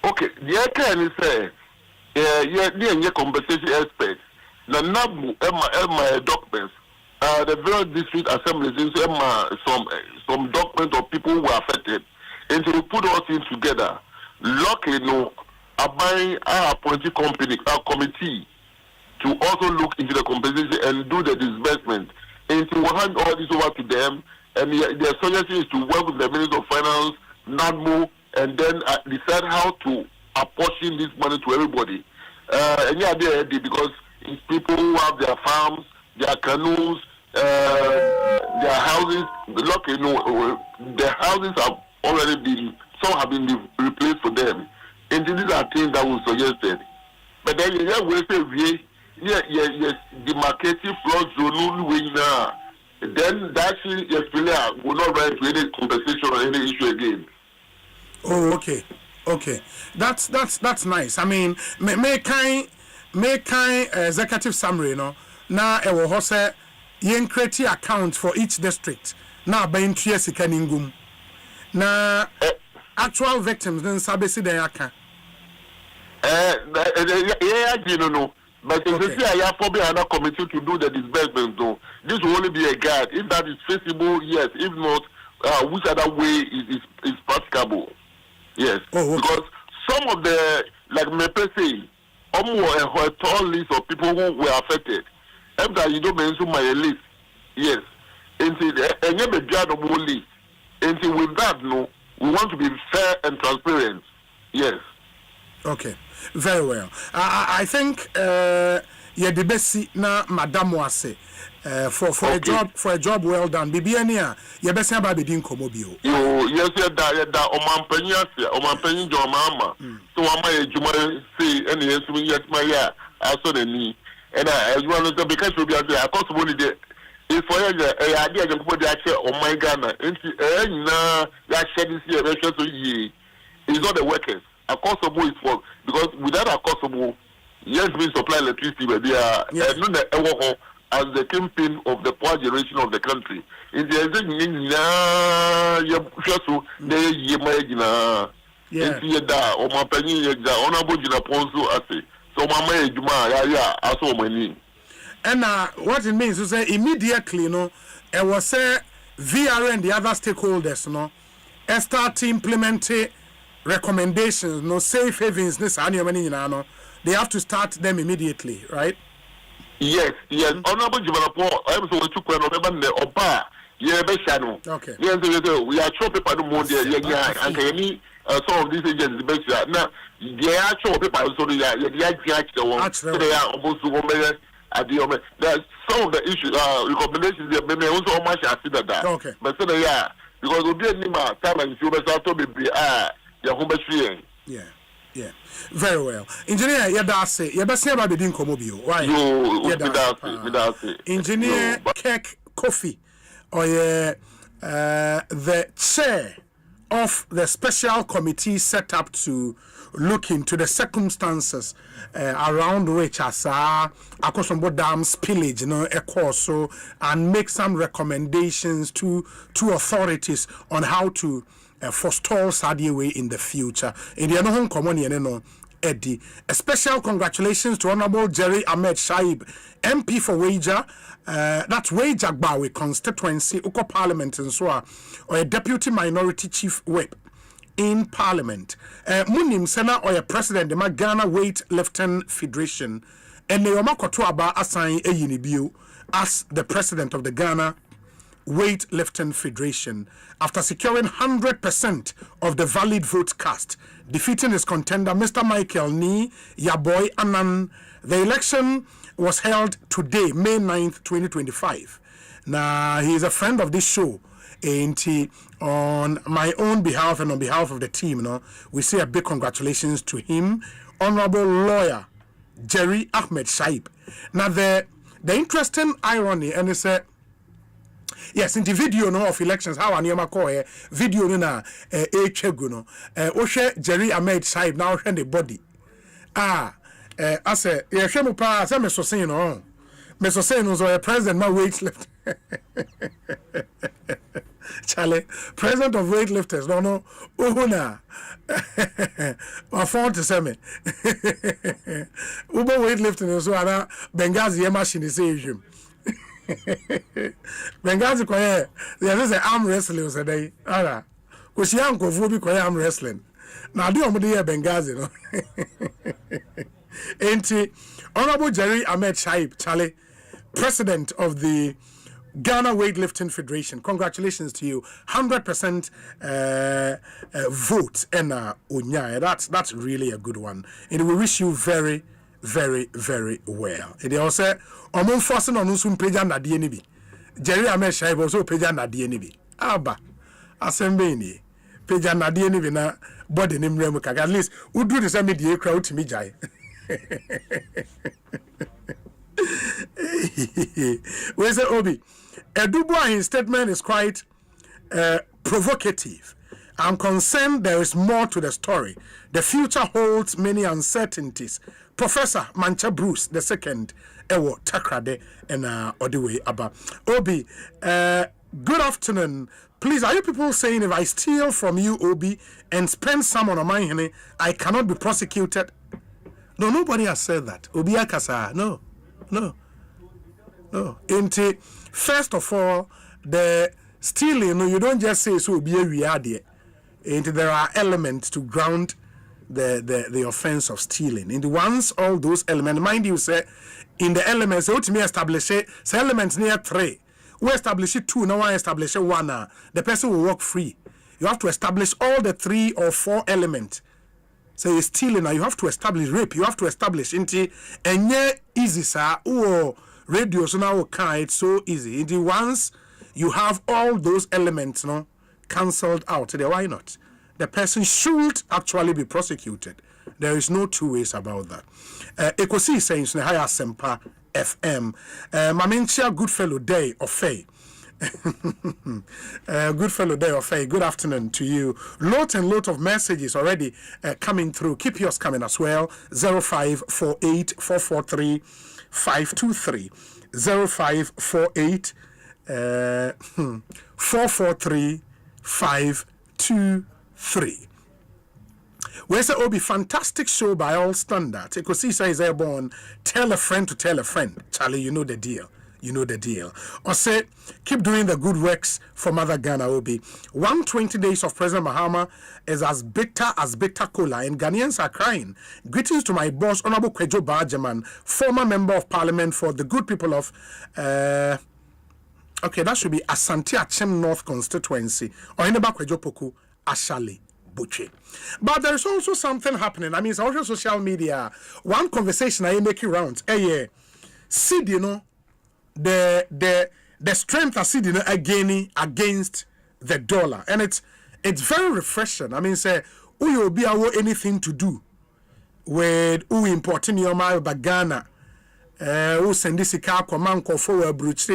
okay, the can say yeah compensation experts na nabu my documents the various district assemblies some documents of people who were affected and to put all things together luckily buying our appointed committee to also look into the compensation and do the disbursement. And to hand all this over to them, and their suggestion is to work with the Minister of Finance, NADMO, and then decide how to apportion this money to everybody. And yeah, they because it's people who have their farms, their canoes, their houses. Luckily, the houses have already been, some have been replaced for them. And these are things that were suggested. But then, we say, yes, demarcating flood zone way now. Then that will not write to any compensation or any issue again. Oh, okay. That's nice. I mean, make kind executive summary, Now I will say yen create account for each district. Now by interest caningum. Now actual victims then sabesi de aka. No. But if I have probably another committee to do the disbursement, though, this will only be a guide. If that is feasible, yes. If not, which other way is practicable? Yes. Oh, okay. Because some of the, like Mepe say, a tall list of people who were affected. After you don't mention my list, yes. And you have a list. And with that, We want to be fair and transparent. Yes. Okay. Very well. I think the best na Madam Wase for a job well done. Bibiania, you best have be din komobio. Yes, da Omampenya jo mama. So am juma say any yes we yet my ya aso the ni. And I want to because we be there possible dey. If for a idea you put that on my Ghana, na ya share this year so ye. It's not the workers. Accountable is for because without accountable, yes, we supply electricity, but they are as the kingpin of the poor generation of the country. In the and what it means is that immediately, it was say VR and the other stakeholders, start implementing recommendations, no safe havens, they have to start them immediately, right? Yes. Honorable Jimanapo, I'm so to November Oba, okay. Yes, we are sure people don't want and some of these agents now they are sure people so they are almost there's some of the issues recommendations they may also much consider that. Okay. But so because we be time and you to be Yeah. Very well. Engineer, Yadase, Yabasi about the Dinkomobio. Why? Engineer Kek Kofi, or the chair of the special committee set up to look into the circumstances around which Akosombo Dam spillage, so and make some recommendations to authorities on how to forestall Saudi way in the future. In the other common, Eddie, a special congratulations to Honorable Jerry Ahmed Shaib, MP for Wager. That's Wager Bawi constituency, Uko Parliament, and so or a deputy minority chief whip in Parliament. Munim Sena or a president, the Ghana Weightlifting Federation, and Neoma Kotuaba assign a Unibio as the president of the Ghana Weightlifting Federation after securing 100% of the valid vote cast, defeating his contender, Mr. Michael Ni Yaboy Anan. The election was held today, May 9th, 2025. Now, he is a friend of this show, and on my own behalf and on behalf of the team, we say a big congratulations to him, Honorable Lawyer Jerry Ahmed Shaib. Now, the interesting irony, and it's a yes, in the video of elections, how an call video na chegu Oshe Jerry Ahmed Shaib now send the body. I say shemu pa say me so say me so say no president my weightlift. Charlie, president of weightlifters no uhuna. I found to say me. Uber weightlifting so ana Benghazi machine is him. Benghazi koye there is arm wrestling today ara ko si anko fu bi koye arm wrestling na de omo de Benghazi no enti Honorable Jerry Ahmed Shaib Charlie, president of the Ghana Weightlifting Federation, congratulations to you. 100% vote and unya. That's really a good one, and we wish you very, very, very well. And they also omon forcing on usum peja na die ni bi. Jerry Ahmed Shaib also peja na die ni bi. Aba Asempa ni peja na die ni bi na body nim rem kaka. At least udu the same die crowd to me jai. Where's the Obi? Edubwa, his statement is quite provocative. I'm concerned there is more to the story. The future holds many uncertainties. Professor Mancha Bruce II, Ewo Takrade, and Odiwe Abba. Obi, good afternoon. Please, are you people saying if I steal from you, Obi, and spend some on my money, I cannot be prosecuted? No, nobody has said that. Obi Akasa, no. First of all, the stealing, you don't just say so be we are there. There are elements to ground the offense of stealing. And once all those elements, mind you, say in the elements, what me establish it, elements near 3. We establish it 2, now I establish 1. The person will walk free. You have to establish all the 3 or 4 elements. So you're stealing now, you have to establish rape, you have to establish into and easy sir radio so now it's so easy. Into once you have all those elements cancelled out, then why not? The person should actually be prosecuted. There is no two ways about that. Ekosiise saying hi Asempa FM. Mamenchia Goodfellow Day of Faye. Goodfellow Day of Faye. Good afternoon to you. Lot of messages already coming through. Keep yours coming as well. 0548 443 523. 0548 443 523. Where's the Obi fantastic show by all standards? Ekosiise is airborne. Tell a friend to tell a friend. Charlie, you know the deal. You know the deal. Osei, keep doing the good works for Mother Ghana, Obi. 120 days of President Mahama is as bitter cola, and Ghanaians are crying. Greetings to my boss, Honorable Kwejo Bajaman, former member of Parliament for the good people of okay, that should be Asante Achem North constituency. Or in the back Kwejo Poku, Ashali. But there is also something happening. I mean, it's also social media. One conversation I make rounds. See, the strength I see gaining against the dollar, and it's very refreshing. I mean, say will be anything to do with who importing your my Ghana, who send this car command for brooch.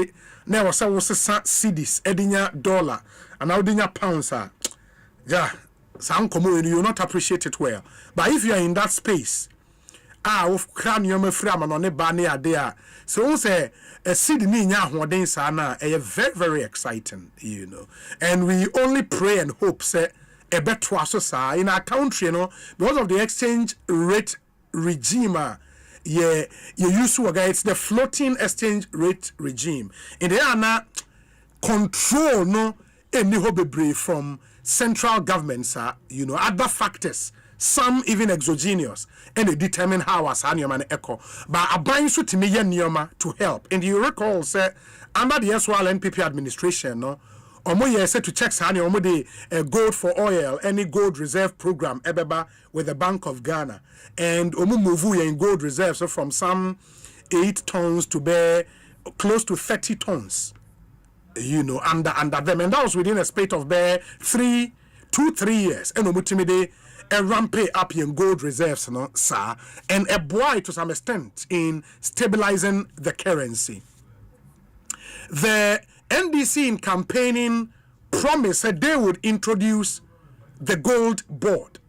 Now was cedis, edinya dollar, and now dinya pounds. Yeah. Some community you not appreciate it well, but if you are in that space, of cranium from on a banner there, so say a Sydney Yahuadin sana, a very exciting, you know, and we only pray and hope say a better in our country, because of the exchange rate regime. You use to it's the floating exchange rate regime, and they are not control any hobby from central governments are, other factors, some even exogenous, and they determine how as Anyoma echo. But a buying suit to me to help. And you recall, say, under the SWAL NPP administration, Omo said to check Anyoma the gold for oil, any gold reserve program, ebeba with the Bank of Ghana, and Omo move in gold reserves from some 8 tons to bear close to 30 tons. Under them, and that was within a space of 3 years. And umutimide a ramp up in gold reserves, sir, and a boy to some extent in stabilizing the currency. The NDC in campaigning promised that they would introduce the gold board,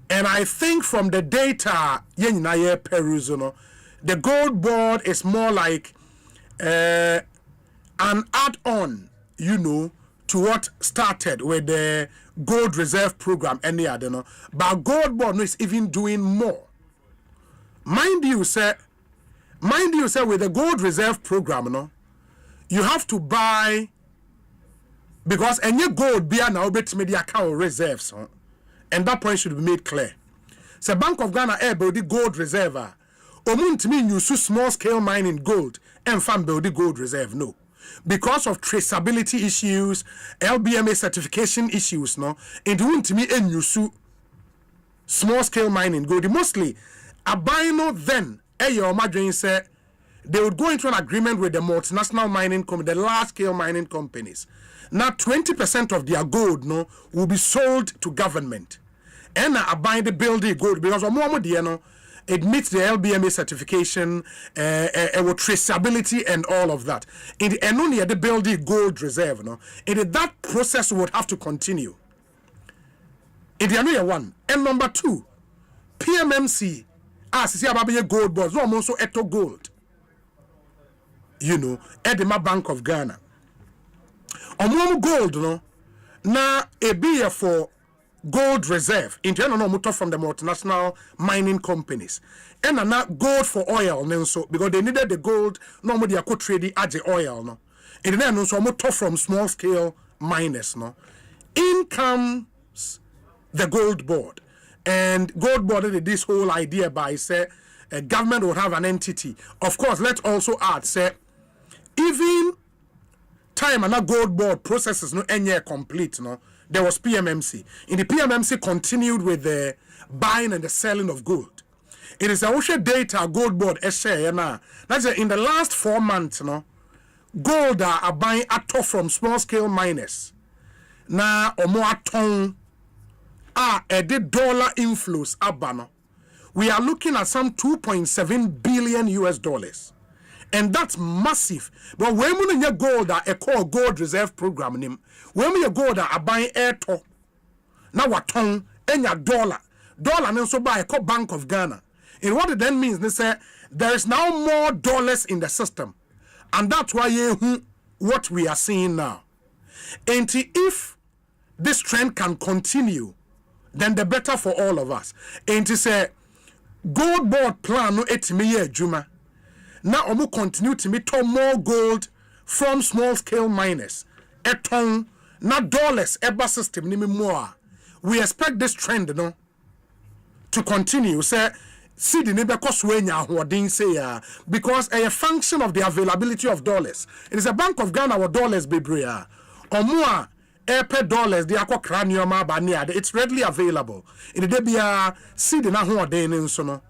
and I think from the data Peruzono, the gold board is more like an add-on, to what started with the gold reserve program, any other, but gold board is even doing more. Mind you, say, with the gold reserve program, you have to buy, because any gold be now bet media account reserves, and that point should be made clear. So Bank of Ghana build gold reserve, mean you small scale mining gold and farm build gold reserve, no. Because of traceability issues, LBMA certification issues, it won't me and you small scale mining gold. Mostly, a bino then, your margin said they would go into an agreement with the multinational mining company, the large scale mining companies. Now 20% of their gold will be sold to government. And a buy the building gold because of more it meets the LBMA certification, traceability and all of that. And only at the building gold reserve, that process would have to continue. In the other one, and number 2, PMMC, as you gold boards, no also Eto Gold. Edema Bank of Ghana. Gold, na a beer for gold reserve in general motor from the multinational mining companies and not gold for oil because they needed the gold normally they could trade the oil and then also motor from small scale miners in comes the gold board, and gold board did this whole idea by say a government would have an entity. Of course, let's also add say even time and a gold board processes any complete there was PMMC. In the PMMC continued with the buying and the selling of gold. It is a OSHA data gold board essay now. That's in the last 4 months, gold are buying at all from small scale miners. Now or more ton a dollar inflows abano. We are looking at some 2.7 billion US dollars. And that's massive. But when we get gold a call gold reserve program name, when we gold are buying air to now what ton and your dollar and so buy a call Bank of Ghana. And what it then means, they say there is now more dollars in the system. And that's why what we are seeing now. And if this trend can continue, then the better for all of us. And to say gold board plan no etime juma. Now omu continue to meet more gold from small scale miners. Eton na dollars eba system ni more. We expect this trend to continue. Say see the neighbor cost say because a function of the availability of dollars. It is a Bank of Ghana or dollars bebrea. Or more per dollars they are cranium it's readily available. In the debia see the na den so no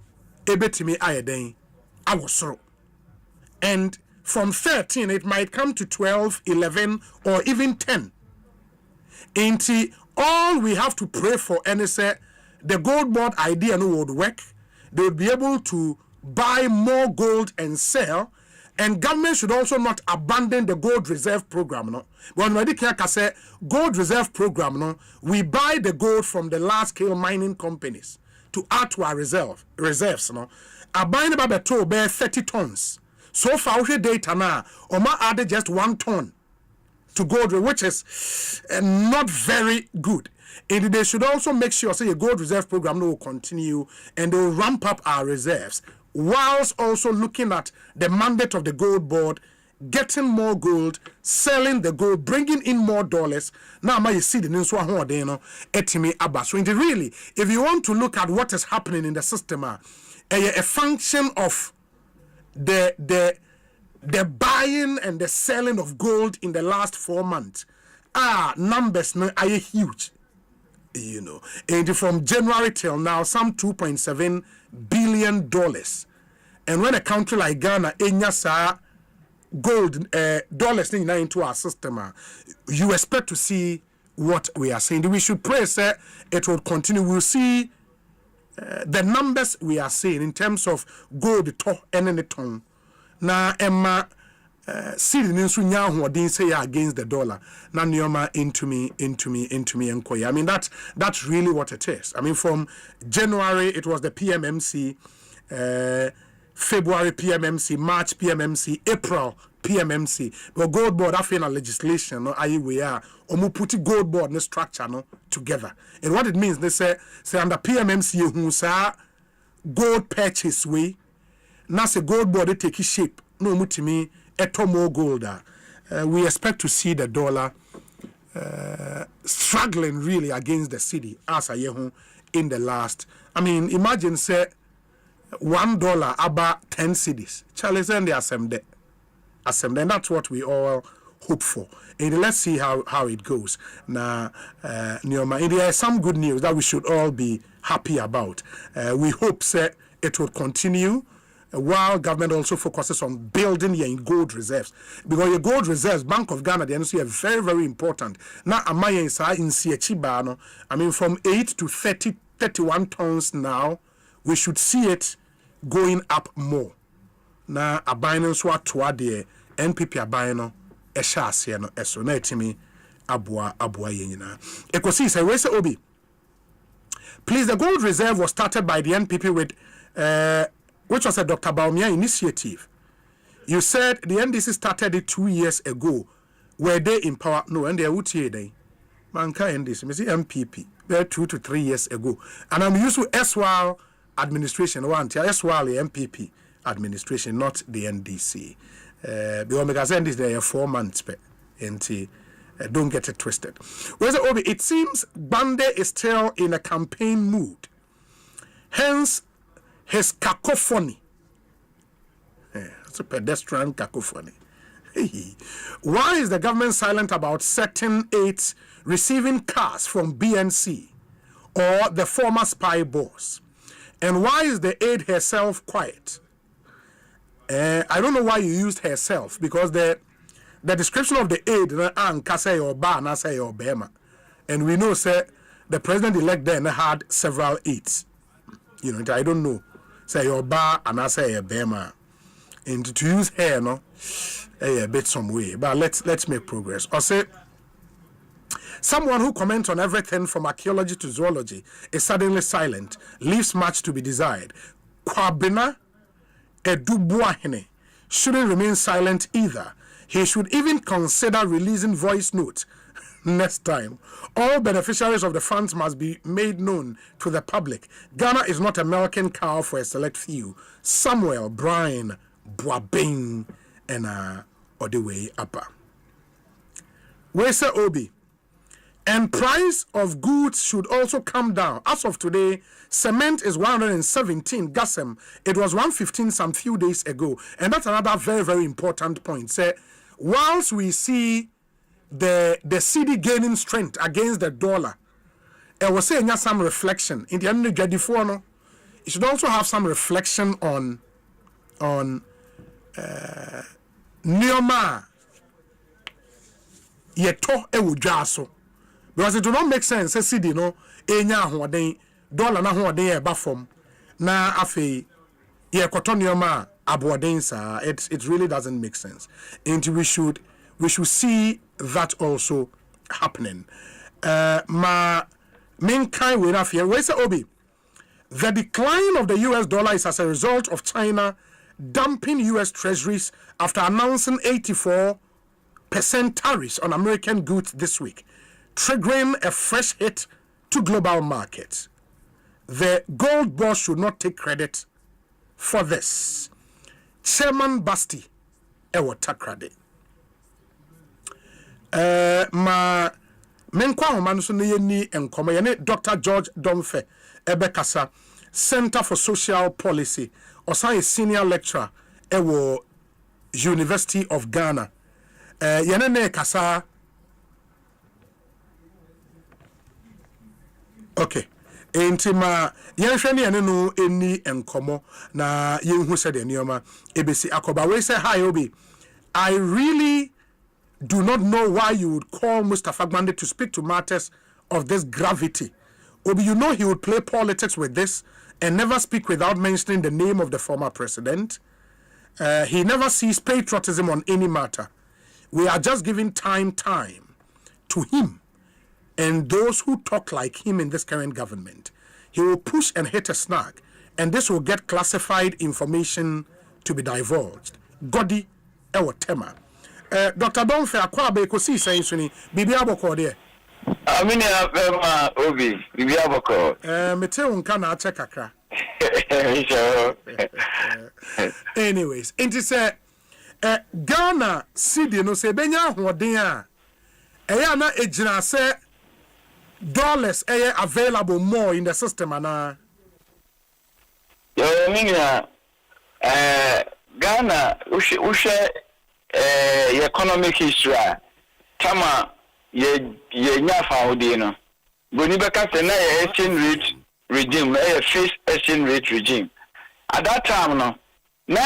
ebetimi ayeden awosoro. And from 13 it might come to 12, 11 or even 10. Ain't all we have to pray for and say the gold board idea no would work. They would be able to buy more gold and sell, and government should also not abandon the gold reserve program. No, when we say gold reserve program, no, we buy the gold from the large scale mining companies to add to our reserves. No, I buy about 30 tons. So far, we data now, Oma added just 1 ton to gold, which is not very good. And they should also make sure a gold reserve program will continue and they will ramp up our reserves, whilst also looking at the mandate of the gold board, getting more gold, selling the gold, bringing in more dollars. Now, you see the news etimi abba. So, really, if you want to look at what is happening in the system, a function of the buying and the selling of gold in the last 4 months, numbers are huge. And from January till now, some $2.7 billion. And when a country like Ghana, gold dollars into our system, you expect to see what we are saying. We should pray, sir, it will continue. We'll see the numbers we are seeing in terms of gold to any ton. Now, Emma. See the news who didn't say against the dollar. Now Nioma into me and Koya. I mean that's really what it is. I mean from January it was the PMMC, February PMMC, March PMMC, April PMMC. But gold board after legislation, we are put gold board in the structure together. And what it means, they say under PMMC who say gold purchase way. Now say gold board they take shape. No mutimi. More gold. We expect to see the dollar struggling really against the city as a year in the last. I mean, imagine say $1 about 10 cities. Charlie and the Asempa, and that's what we all hope for. And let's see how it goes. Now, Nioma, there is some good news that we should all be happy about. We hope say it will continue. While government also focuses on building your gold reserves. Because your gold reserves, Bank of Ghana, they are very, very important. Now, I mean, from 8 to 31 tons now, we should see it going up more. Now, a buying so at the NPP abino, a shasiano, a sonetimi, abua yenina. Ekosiise, where's the Obi? Please, the gold reserve was started by the NPP with which was a Dr. Baumia initiative. You said the NDC started it 2 years ago. Were they in power? No, and they are UTA. Manka NDC, MPP. They're 2 to 3 years ago. And I'm used to SWAL administration, SWAL MPP administration, not the NDC. Because NDC, they are 4 months. And don't get it twisted. Where's the Obi? It seems Bande is still in a campaign mood. Hence, his cacophony. It's a pedestrian cacophony. Why is the government silent about certain aids receiving cars from BNC or the former spy boss? And why is the aide herself quiet? I don't know why you used herself, because the description of the aide and we know say the president-elect then had several aides. You know, I don't know. Say your bar and I say a bema. And to use her, no, a bit some way. But let's make progress. Or say someone who comments on everything from archaeology to zoology is suddenly silent, leaves much to be desired. Kwabena Edubuahene shouldn't remain silent either. He should even consider releasing voice notes next time. All beneficiaries of the funds must be made known to the public. Ghana is not a milking cow for a select few. Samuel, Brian, Boabing, and Odeway Upper. Where's the Obi? And price of goods should also come down. As of today, cement is 117 gasem. It was 115 some few days ago. And that's another very, very important point. Say, whilst we see the cedi gaining strength against the dollar, I was saying some reflection in the end of the it should also have some reflection on Neoma yeto ewudwaso, because it do not make sense say cedi no enya ahoden dollar na ahoden e ba fom na afi ye koto Neoma aboden sa. It really doesn't make sense, and we should see that also happening. Ma main kind we have here. Where's the Obi? The decline of the US dollar is as a result of China dumping US treasuries after announcing 84% tariffs on American goods this week, triggering a fresh hit to global markets. The gold boss should not take credit for this. Chairman Basti Ewo Takrade. Ma menkwa homan so ne ni enkomo ye ne Dr. George Domfe Ebekasa, Center for Social Policy, Osei senior lecturer ewo University of Ghana. Yene ne kasa. Okay. Entima yenhwe ne ene no eni enkomo na yenhu se de nioma ebesi akoba. We say hi Obi. I really do not know why you would call Mustafa Gbande to speak to matters of this gravity. Obi, you know he would play politics with this and never speak without mentioning the name of the former president. He never sees patriotism on any matter. We are just giving time to him and those who talk like him in this current government. He will push and hit a snag, and this will get classified information to be divulged. Godi Ewo Tema. Dr. Donfe Akwabe Ekosiise Suni Bibi Aboko there. Amini abema Obi Bibi Aboko. Mete unka na ache kakra. Anyways, it say Ghana cedi no se benya ahoden a eya na ejina se dollars available more in the system ana. Yo minga Ghana ushe economic history tama ye nyafa odi no boni beka se na exchange rate regime fixed exchange rate regime at that time no na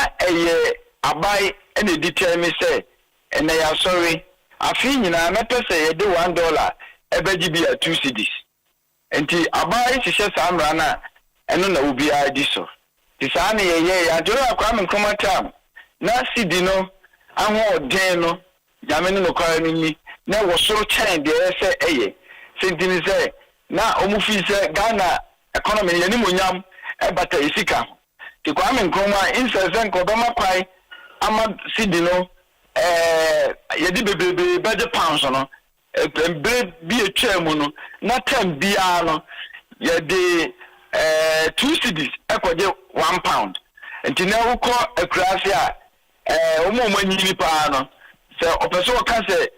abai ene determine say ene ya sorry afi nyina na pese ye de $1 ebeji bi 2 cedis enti abai sise samra na eno na obi adi so ti sa na ye ya joro akwa me koma time na cedi no aho den no jamene no kwara ni na wo so chen de say eye sentini say na omufi say Ghana economy ye ni monyam ebata isika ti kwa me nkoma insense nkobama kwai ama cedi no ye di bebebe budget pounds no embre bi etwam no na tem bia no ye di 2 cedis ekoje £1 enti na wo ko akurase a omo nyini pa no se opeso ka se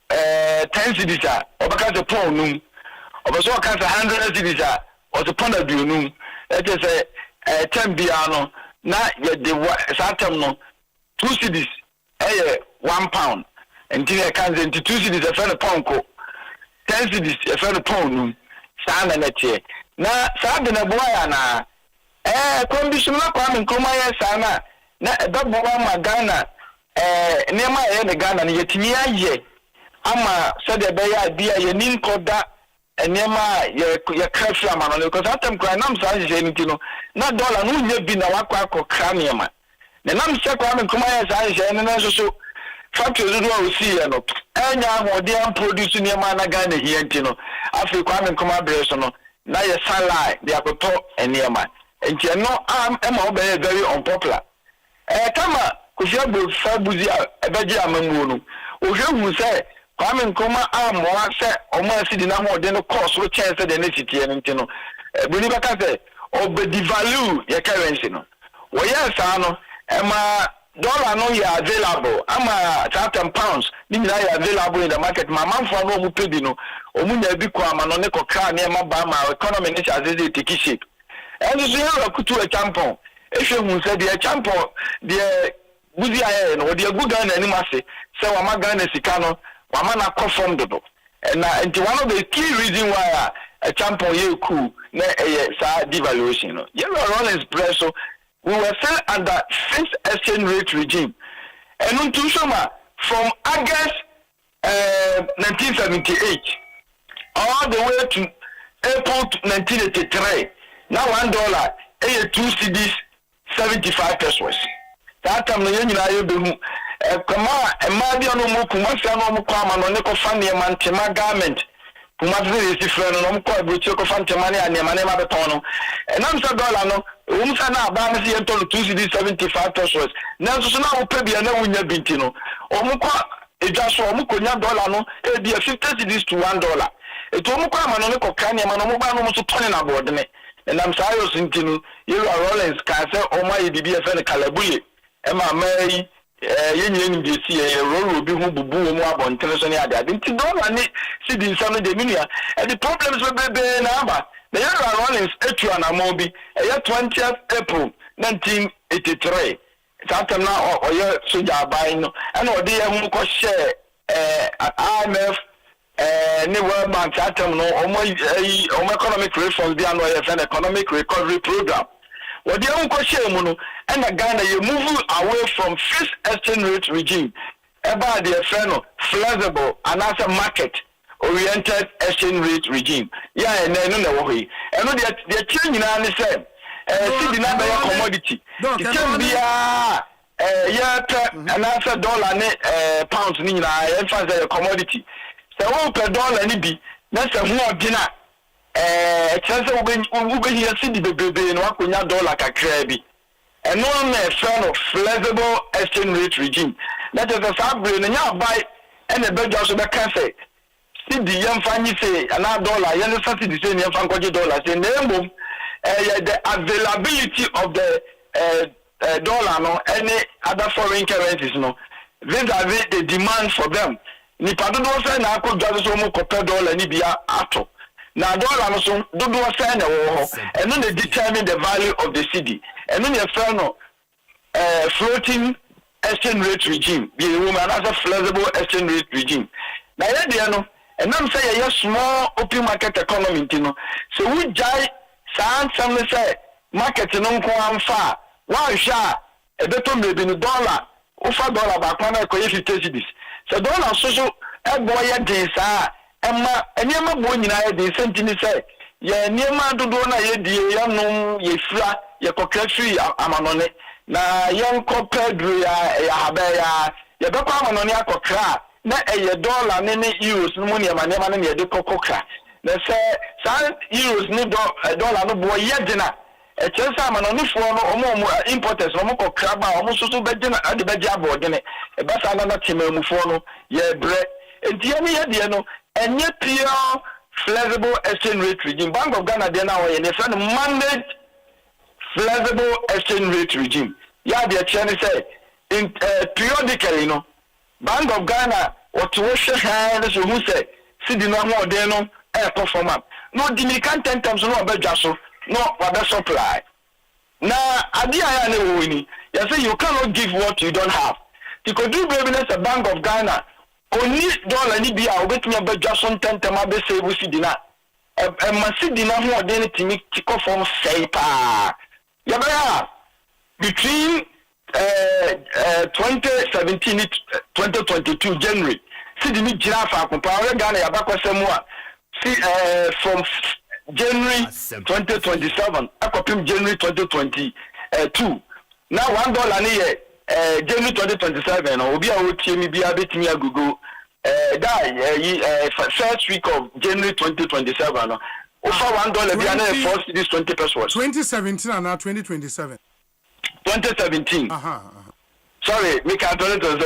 10 cedis a obaka se pound num opeso ka se 100 cedis a o se pound aduonum e je se 10 bia no na ye de satam no 2 cedis £1 enti na kan se enti 2 cedis a fe pound ko 10 cities if any pound sana na tie na sa de na boya na condition na kwa me nkoma ya sana na ebeboa ma Ghana nema ye ne Ghana ne yetimi aye ama so de be ya bia ye nin koda nema ye kafi ama no because atem kwa nam sa je ni tino na dollar no nya bi na wakwa akokra nema na nam se kwa me nkoma ya sa je ne na so factory do we see no enya ahode am produce nema na Ghana here ntino afi kwa me nkoma bre so no na ye salai de akoto nema nti no am obey very unpopular kama kufiagbo fabuzi ebeji amamuo no ohwehu se kwame nkoma amoa se omo asidi na hode no course wo chance de na sitie no ntino boni baka se obedivalue your currency no wo yesa no dollar no ya available ama £10 ni nyina ya available in the market mamamfo no mu pedi no omunya bi kwa ama no ne kokra na ma ba ma economy ni chazeze take shape and so you kutu a champion if you say the champion the buzi aye no the guga na ni mase say wa magana sika no wa ma na conform do and one of the key reason why a champion you cool na sa devaluation no you run espresso we were still under fixed exchange rate regime and until from August 1978 all the way to April 1983 now $1 2 cedis 75 pesos that time no nyina yo behu kama ema dia no mu kuma sia no mu kwa ma no ne ko fa ne ma ntema garment kuma se si frɛ no mu kwa brochi ko fa ntema ne anema ne ma beton no enam sa dollar no sa na ba me se yento 2 cedis 75 pesos na so na wo pɛ bia na wonya binti no mu kwa edwa so mu konya dollar no e bia 50 cedis to $1 eto mu kwa ma no ne ko ka ne ma no mu ba no mu so tone na board ne and I'm sorry, Sintinu, you are Rollins, Cancer, or my BBF and Calabuli, Emma Mary, Union DC, Rolo, Bubu, Moab, International. I didn't know see some of the media, and the problems will be in Abba. The other Rollins, Etuan Amobi, a year 20th April 1983. It's now or your Suja buying, and or dear Muko share IMF. New World Bank atom no economic reforms be an economic recovery program. What the unko share muno and Ghana you move away from fixed exchange rate regime about the flexible and as a market oriented exchange rate regime. Yeah, and no way. And no the change in any say see the number of commodity. It can be and as a dollar pounds ni na emphasize commodity. So per dollar ni bi na se ho odina chance we be here see the bebe no akonya dollar kakra bi eno na friend of flexible exchange rate regime that is a sabre nya buy and the bejo so be can say see the yam fanyi say na dollar yen say the say yam fankoje dollar say nemo the availability of the dollar no any other foreign currencies no vis-a-vis the demand for them ni pado do say na akodwa so mo kopɛ dollar ni bia ato na dollar no so do say na wo ho and then they determine the value of the cedi and then you find no floating exchange rate regime be a woman as a flexible exchange rate regime na ye de no and am say ye small open market economy ntino so we jai san some say market no nko amfa wa hwa e beto mebi no dollar ufa dollar ba kwa na ko 50 cedis so dollar so ebo ye din sa ema enema bo nyina ye din sentini say ye enema dodo na ye die ye nom ye fira ye kokra free amanone na ye nkopɛ dru ya haba ya ye be kwa amanone akokra na eye dollar ne euros no mu ne manema ne ye de kokokra na say san euros ni dollar no bo ye dina echesa amanone fo no omo importers no mo kokra ba omo so be dina ade be ja boardene e ba sa na temamu fo no ye bre entiani ye de no enye pure flexible exchange rate regime. Bank of Ghana de now ye friend mandate flexible exchange rate regime. Yeah, the chairman say in periodically no Bank of Ghana what to wash hands who say see the no more de no perform up. No Dominican 10 times no be jaso no what supply. Now adi aya ne wo ni. You say you cannot give what you don't have. Because do business a Bank of Ghana Only dollar ni bia obetumi abadwa so ntentama be save sidina e masidina ho ode ne timi kiko form sei pa ya between 2017 2022 January sidini gira fa akopa o Ghana ya bakwasemu a from January 2027 akopim January 2022 now $1 ni ye January 2027 obi a wotie mi bia betimi agugo first week of January 2027 over $1 bia na force this 20 pesos 2017 and now 2027 2017 sorry me can tell it to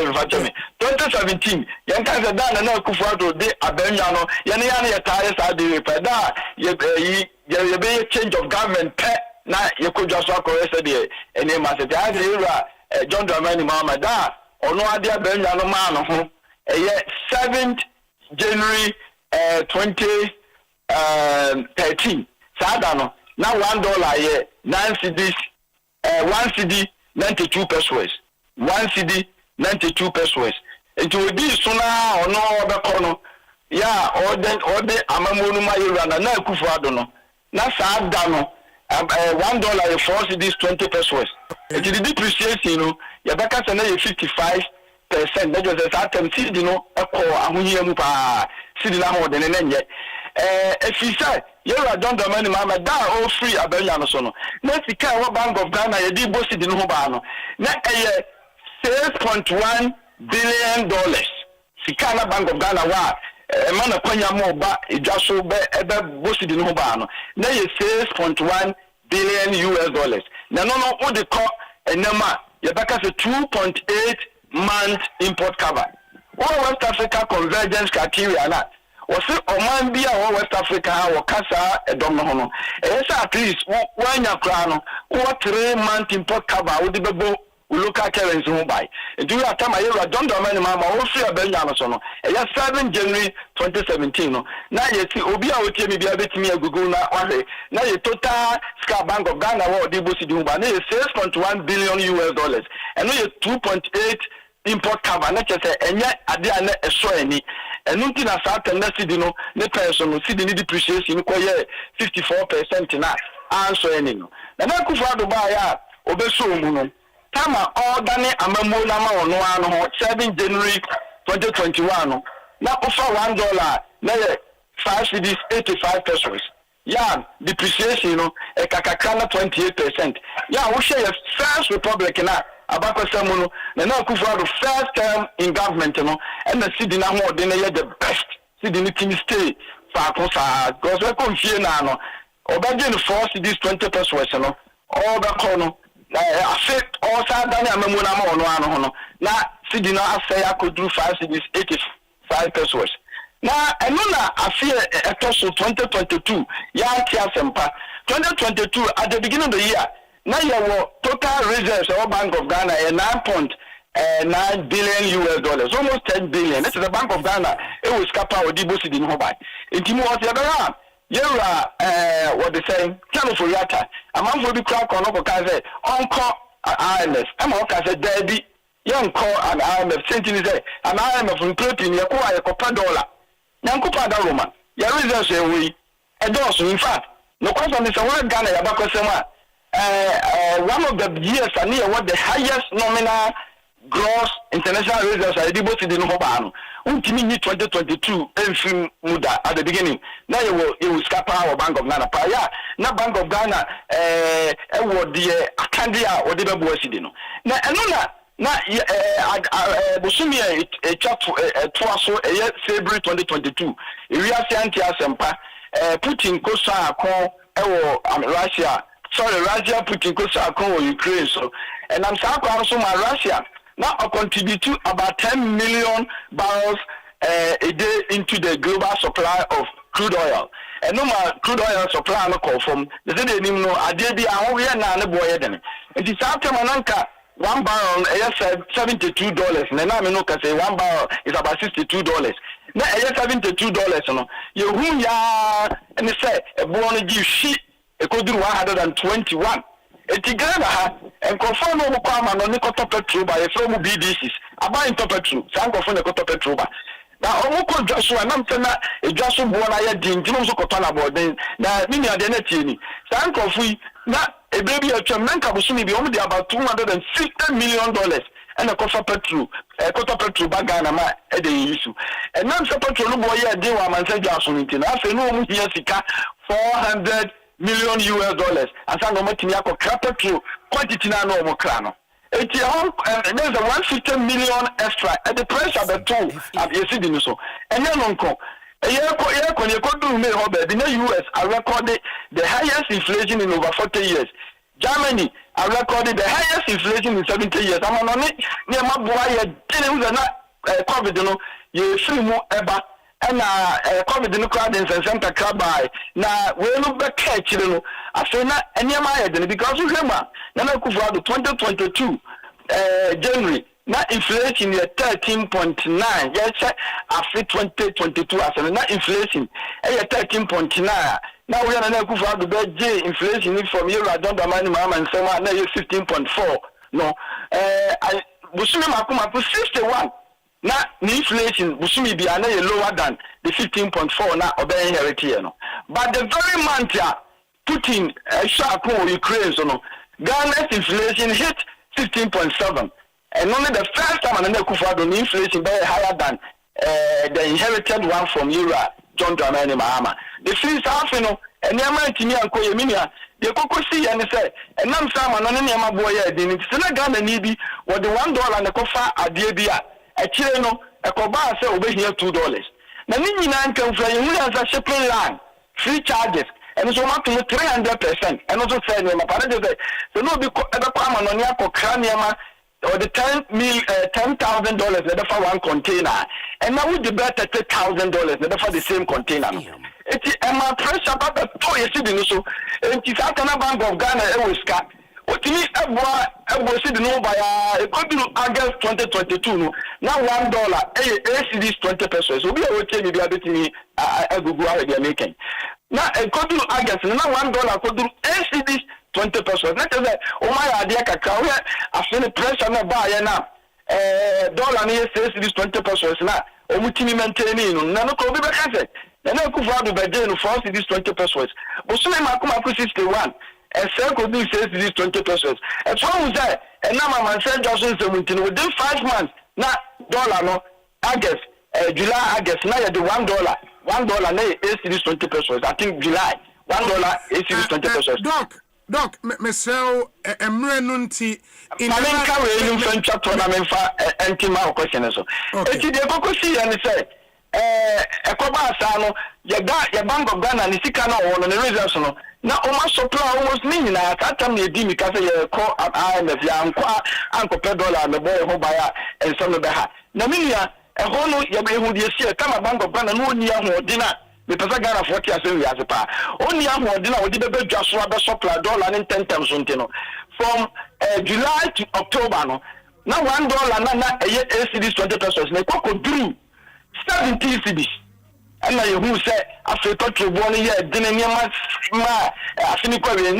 2017 yan kan say da na Akufo-Addo de abenya no yan ya tire sa de repair da ye be change of government pe na ye kodwa so akore say de ene ma say da era John Dramani Mahama da ono ade abenya no ma no ho 7th January 2013 sada no na $1 ye 9 cedis 1 cedi 92 pesos 1 cedi 92 pesos enti odi so na ono obekono ya ode amamonu mayura na Akufo-Addo no na sada no $1 ye 4 cedis 20 pesos enti the depreciation no ya beka say na 55%. That was a certain city, no, a call, and we hear Mupa, city now than an end. If he said, you are done the money, Mamma, down all free a Bellanosono. Next, the car, Bank of Ghana, a deep bossy in Hobano. Next, $6.1 billion. Sikana Bank of Ghana, a man of Konya Moba, it just so ever bossy in Hobano. Now, $6.1 billion. Now, no, what they call a number, Yabaka 2.8 month import cover. All West Africa convergence criteria na. Was it Oman bia or West Africa or Kasa a domino? Yes, at least 1 year crown or 3 month import cover would be local currency who buy. Do you have time I don't know many mama or free a Benjamasono? Yes, 7 January 2017. Now you see Obia Otemi be a bit me a Guguna one. Now you total Scar Bank of Ghana or Dibusi Duba, $6.1 billion, and now you 2.8 import cover, not just and yet I didn't a show any. And nothing as out and let's see, the person who see the depreciation 54% in that answer any. And I could find the buyer Obeso Muno. Tama all done a memo number on 7 January 2021. Now offer $1, now 5 cedis 85 pesos. Yeah, depreciation, a kakakana 28%. Yeah, we share a first republic in that. Abako Samuno, na Akufo-Addo first term in government, and the city now more than the best city in the state. Fakosa, because we're confused now. Obagin force this 20 pesos, all the corner. I said, all Sadani and Mamuna no. Now, city now say I could do 5 cities 85 pesos. Now, and I fear a toss of 2022, young Asempa. 2022 at the beginning of the year. Now your total reserves of Bank of Ghana are $9.9 billion, almost $10 billion. This is the Bank of Ghana. It was Kappa or Dibusi in Hobai. In Timu was the other. You are what they say, California. A man will be crack on Okaze, Uncle IMF. I'm Okaze Daddy, young call an IMF, Sentinel, an IMF from Putin, Yakuwa, $1. Yankupa Daruma. Your reserves are we. And also, in fact, no question is a word Ghana, Yabakosema. One of the years are near what the highest nominal gross international reserves are able to do no ban. Ultimately 2022 every muda at the beginning. Now you will scap our Bank of Ghana. Paya, now Bank of Ghana what the Akandia or the Babuasidino. Now another na Bosumi a chat to February 2022. Area Santi Asempa Putin Kosa Russia. Sorry, Russia Putin Kosa Ukraine. So, and I'm sorry, also my Russia now I contribute to about 10 million barrels a day into the global supply of crude oil. And no more crude oil supply no call from the city no Adebi Ahoya na boy then. And it's after Mananka 1 barrel $72. And now I know say 1 barrel is about $62. Now $72 no. You whom ya and they say a born give shit a could do 121. Etigrana and confirm no kwama no nikoto petrol by from BDCs. Aba into petrol, sanko for nikoto petrol. na omuko dwaso anam tena edwaso bo na ya din ntino so koto na boden na mini ade na tie ni san kofu na ebebi atwam na nka bosumi bi de about $250 million and a coffer petrol baga na ma e de yisu enam se petrol no boy e de wa man se dwaso nti na afi no mu hia sika $400 million asa no matini akokra petrol quantity na no mo kra no. There's a $150 million extra at the price of the toll at the so. And then uncle, the US are recorded the highest inflation in over 40 years. Germany are recorded the highest inflation in 70 years. I'm on it near my boy, COVID, you know, you free more ever. And COVID no crowd in Santa Crabby. Now we look back at you. I say not any of my because you remember, Nana Kufa 2022 January. Now inflation is 13.9. Yes, after 2022, I said not inflation. 13.9. Now we are Nana Kufa the bed J inflation from here. I don't mind mama and say now you 15.4. No, I Busumi Makuma 61. Na inflation busumi bi ana lower than the 15.4 na obey inherit no. But the very month Putin shock on Ukraine so no. Ghana's inflation hit 15.7 and only the first time and the inflation very higher than the inherited one from Europe John Dramani Mahama. The first half you know and yama timi anko yeminia the kokosi and say and nam sama no ne yama boy ya din ti na Ghana ni bi with the $1 na kofa adie bia a chile no a coba say over here $2. Na ni nyina nkan fra yin as shipping line free charges and so much to 300% and also say no ma para de so no be ebe kwa ma no ne akokra niama or the $10,000 for one container and now we debate $30,000 for the same container. It's a pressure about the toy city so and it's out Bank of Ghana e was cut. What you ever see the no by a August 2022 no now $1 ACDs 20 pesos. We are okay maybe a bit me a Google they are making. Now a couple of August now $1 could do ACDs 20 pesos. That is oh my idea cacao. I've seen the pressure na buy now. Dollar near ACDs 20 pesos now. Or we can maintain no no could be better. Then I could find the bed no for these 20 pesos. But so I 61. And circle do says this 20 pesos. As long as that, and now my friend Johnson 17 within 5 months, now dollar no, August, July, August, now the $1, $1 is this 20 pesos. I think July, $1 is this 20 pesos. Doc, Michelle, Emrenunti, in the carry French tournament for anti-mal question. So, it's the Ekosiise and say, Ekoba Sano, your Bank of Ghana, and the Sikano on the results. Na oma supply almost ni na ata me di mi ka say ye call IMF ya nkwa anko $1 me boy ho baya and some be ha na me ya e ho no ye be hu die sie kama Bank of Ghana no ni ahodina me pesa Ghana 40 asen wi asepa oni ahodina odi be dwaso abe supply dollar in 10 times until from July to October no na $1 na ACDs 20 pesos na kokoduru 70 cedis. And now you say after petrol born here, then ma after na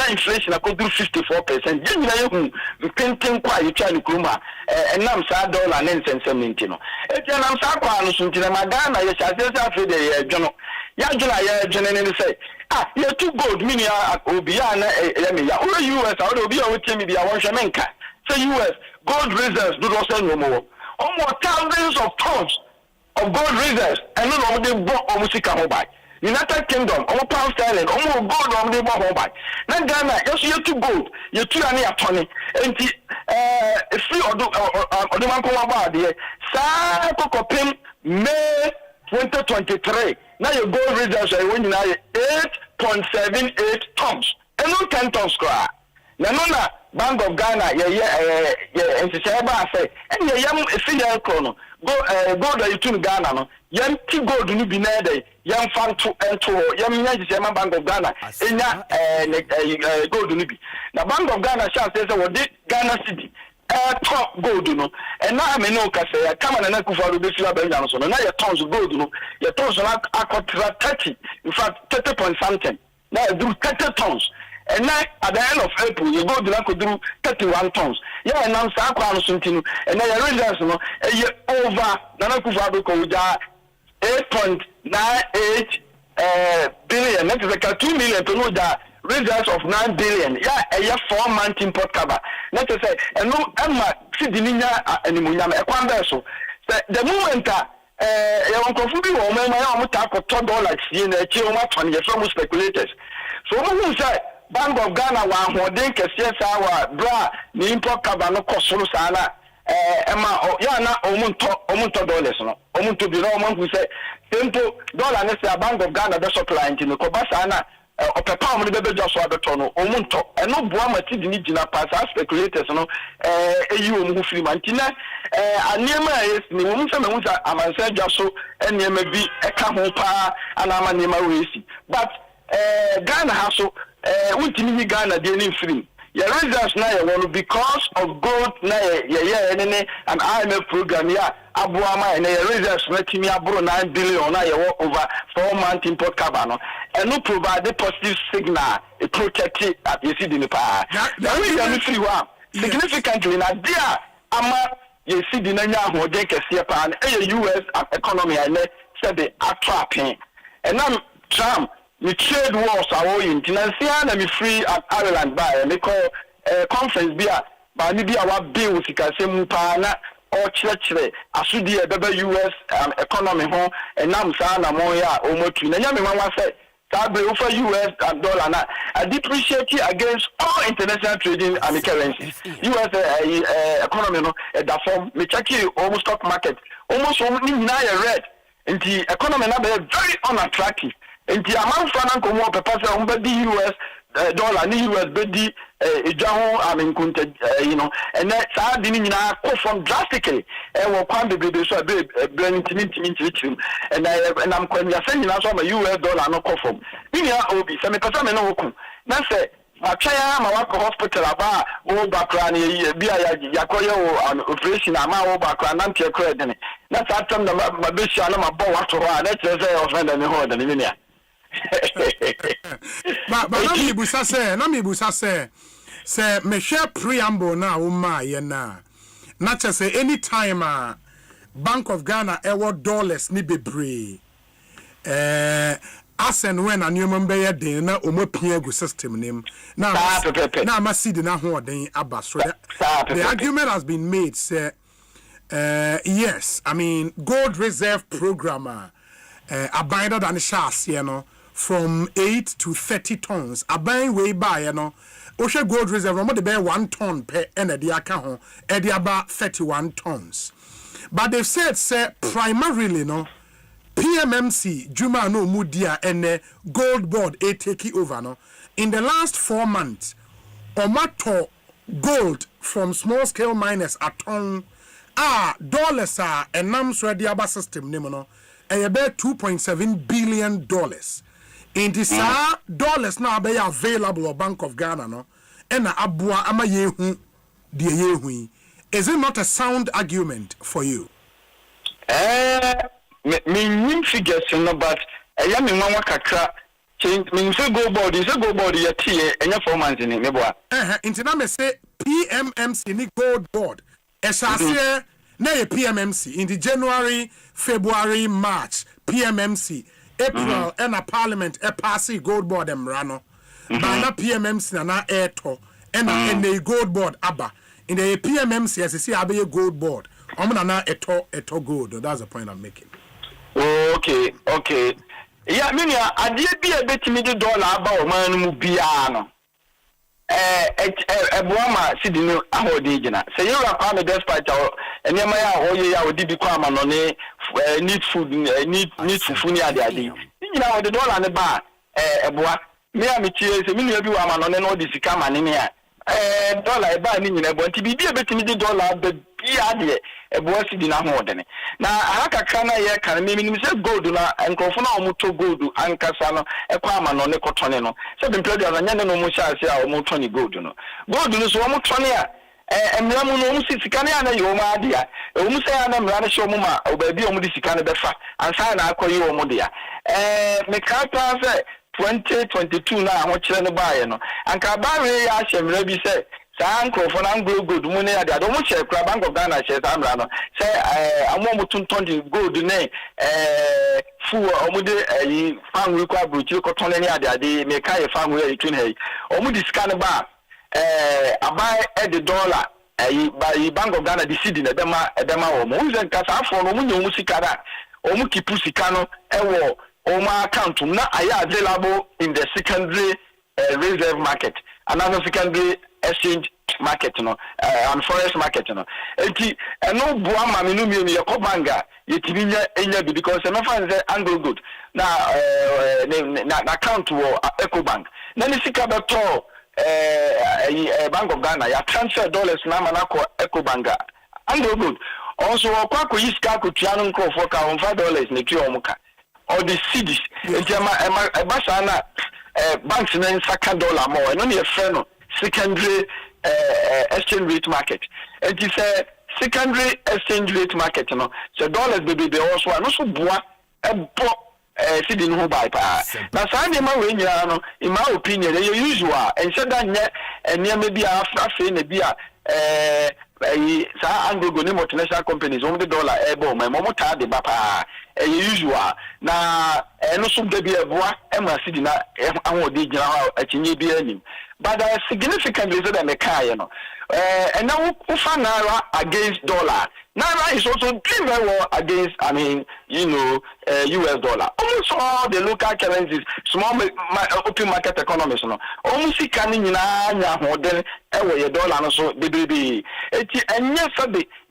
inflation I could do 54%. Then you painting quite you try to kuma and now $1 and $0.70 no. It's an answer kwa no suntina magana ya chase after the jono. Ya jula ya jene say you too gold mini obia na me ya US or obia with me bia won shamenka. Say US gold reserves do not sell no more. Almost thousands of tons of gold reserves and no one they bought almost by United Kingdom, pound sterling, gold on the bought. Now Ghana, you two gold, you two and a tony, and free or the man come about here. Sa May 2023. Now your gold reserves are winning 8.78 tons, and no 10 tons. Now Bank of Ghana, and say, and yam figure chrono. Gold you tune Ghana no yam ti gold ni bi na dey yam fan to ento yam nya ji sema Bank of Ghana enya gold ni bi na Bank of Ghana sha say we dey Ghana city top gold no and na me no ka say kama na kufaru be fila be nya so no na your tons gold no your tons na akotra 30 in fact 30 point something na do 30 tons. And now at the end of April, you go to 31 tons. Yeah, and I'm Sakwan Suntinu, and then your results, over Nana Kufado Koja 8.98 billion. That is like a 2 million to know the reserves of 9 billion. Yeah, a year 4-month import cover. Let us say, and no, Emma, Sidinia, and Munyama, a Quambeso. The moment you want to be woman, I want to talk $2 in a kilowatt on your some speculators. So, who say, Bank of Ghana, one more day, our bra, the import cover no cost so sana. Emma, yana omunto dollars no. Omunto bi no man who say tempo dollar ne say Bank of Ghana be supply into no kobasa na opepa mo be just so abeto no omunto eno boa mati di ni gina pass speculators no eyi omu free man tina anema yes ni wo mfa me hu sa amansa dwa so enema bi eka ho pa ana amanema we but Ghana has so ultimately Ghana dey ni free. Your results now because of gold na an IMF program abuama and your results making me abro 9 billion na over 4-month import cover no and no provide the positive signal a protect it at you see the power. Significantly na dia ama you see the nanya ho den kese pa na US economy and said the attracting and now Trump me trade wars are in Tinansia na me free at Ireland by me call conference bia ba ni bia wa bill sikasem pa na o chire asudi e bebe US economy ho enam sa na mo ya o motu na nya me wan say that be over US dollar na I depreciate against all international trading and currencies. US economy no da form me check almost stock market almost ni na red nti economy na be very unattractive. Nti amanfa na nkomo pepa se on be di US dollar ni US be di ejaho aminkunte and that sa di ni nyina go from drastically wo kwan be so be blending and I'm kwanya say nyina so ma US dollar no go from ni ya obi se me pesa me no woku na se matwaya ma wako hospital aba wo bakra na bia yakoye wo operation ama wo bakra na ntia kra de na sa atam na ma be sha na ma bo wato ho na tire say offend me ho de ni nia but na mi busa say me share preamble na wo ma ye na just say anytime Bank of Ghana $dollars ni bebre asen when anwom be ye den na omapia gu system nim na ma see na ho den aba so the argument has been made say yes, I mean gold reserve program abided than shas from 8 to 30 tons aban way by Osha gold reserve no dey 1 ton per energy account e dey about 31 tons but they've said say primarily PMMC Juma no mudia and gold board take over in the last 4 months omato gold from small scale miners a ton dollars enam so dey aba system nim about $2.7 billion in this dollars now be available on Bank of Ghana and abua ama yehu de yehu. Is it not a sound argument for you? Me figures but ya me nwa kakra change me say go board ya tie enya 4 months ni me boa intina me say PMMC ni gold board esase na ye PMMC in the January, February, March PMMC April and a parliament passing gold board emrano by na PMMC na airto and a gold board aba in the PMMC as you see abe gold board na eto gold. That's the point I'm making. Okay yeah I mean ade bi e betimi de dollar aba o man mu bia no ebuama sidino ahode gina say you are part of despite enema ya oye ya odi bi kwa ma no ne need food need fufu ni ade gina the dollar ne ba ebua me am tie say me bi wa ma no ne no di sika ma ne ne dollar e ba ni nyina ebo nti bi e betimi de dollar ba bia de ebua sidino ahode ne na aka kana ye kan me nim say gold na enkofo na omuto gold ankasa no ekwa ma no ne kotone no say be mpedi azanya ne no mu sha ase a omuto ni gold no so omutone a emramu no mu sika ne ana yo ma ade a omu say ana mra ne sho mu ma obabi omu di sika ne befa ansa na akoyi omu de a me ka ta say 2022 na ho kire ne baaye no anka ba we ya hyemra bi say Sanko for Anglo good money at the Adomo share Bank of Ghana shares Amrano. Say I'm more to gold name full Omude farm require Brutu Cotton any other day make a farm where you can hay. Omudi scan bar I buy at the dollar by Bank of Ghana the city in Edema or Moses and Casa for Omuno Musikara Omuki Pusikano Ewo Oma account now I available in the secondary reserve market. Another secondary exchange market and forest market no boa ma me no mi e ko banga yetiminya enya bi because me fan say Anglo good na account wo Ecobank na ni sika beto Bank of Ghana ya transfer dollars na manako Ecobank Anglo good also kwa ko yiska ko tuano nko for ka $5 na tu omuka or the cedis entiama e ba sa na banks na saka dollar more no ne e fe no secondary exchange rate market. It is a secondary exchange rate market, So dollars be also no so boa sitting who buy pa. Now Sunday in my opinion, the usual and said that and near maybe after saying a beer Anglo multinational companies on the dollar ebo my momota de bapa usual na no so be a boa Emma Sidina but significantly so than the car, and now Naira against dollar. Naira is also doing very well against, US dollar. Almost all the local currencies, small open market economies, almost coming in more than a dollar, so baby. And yes,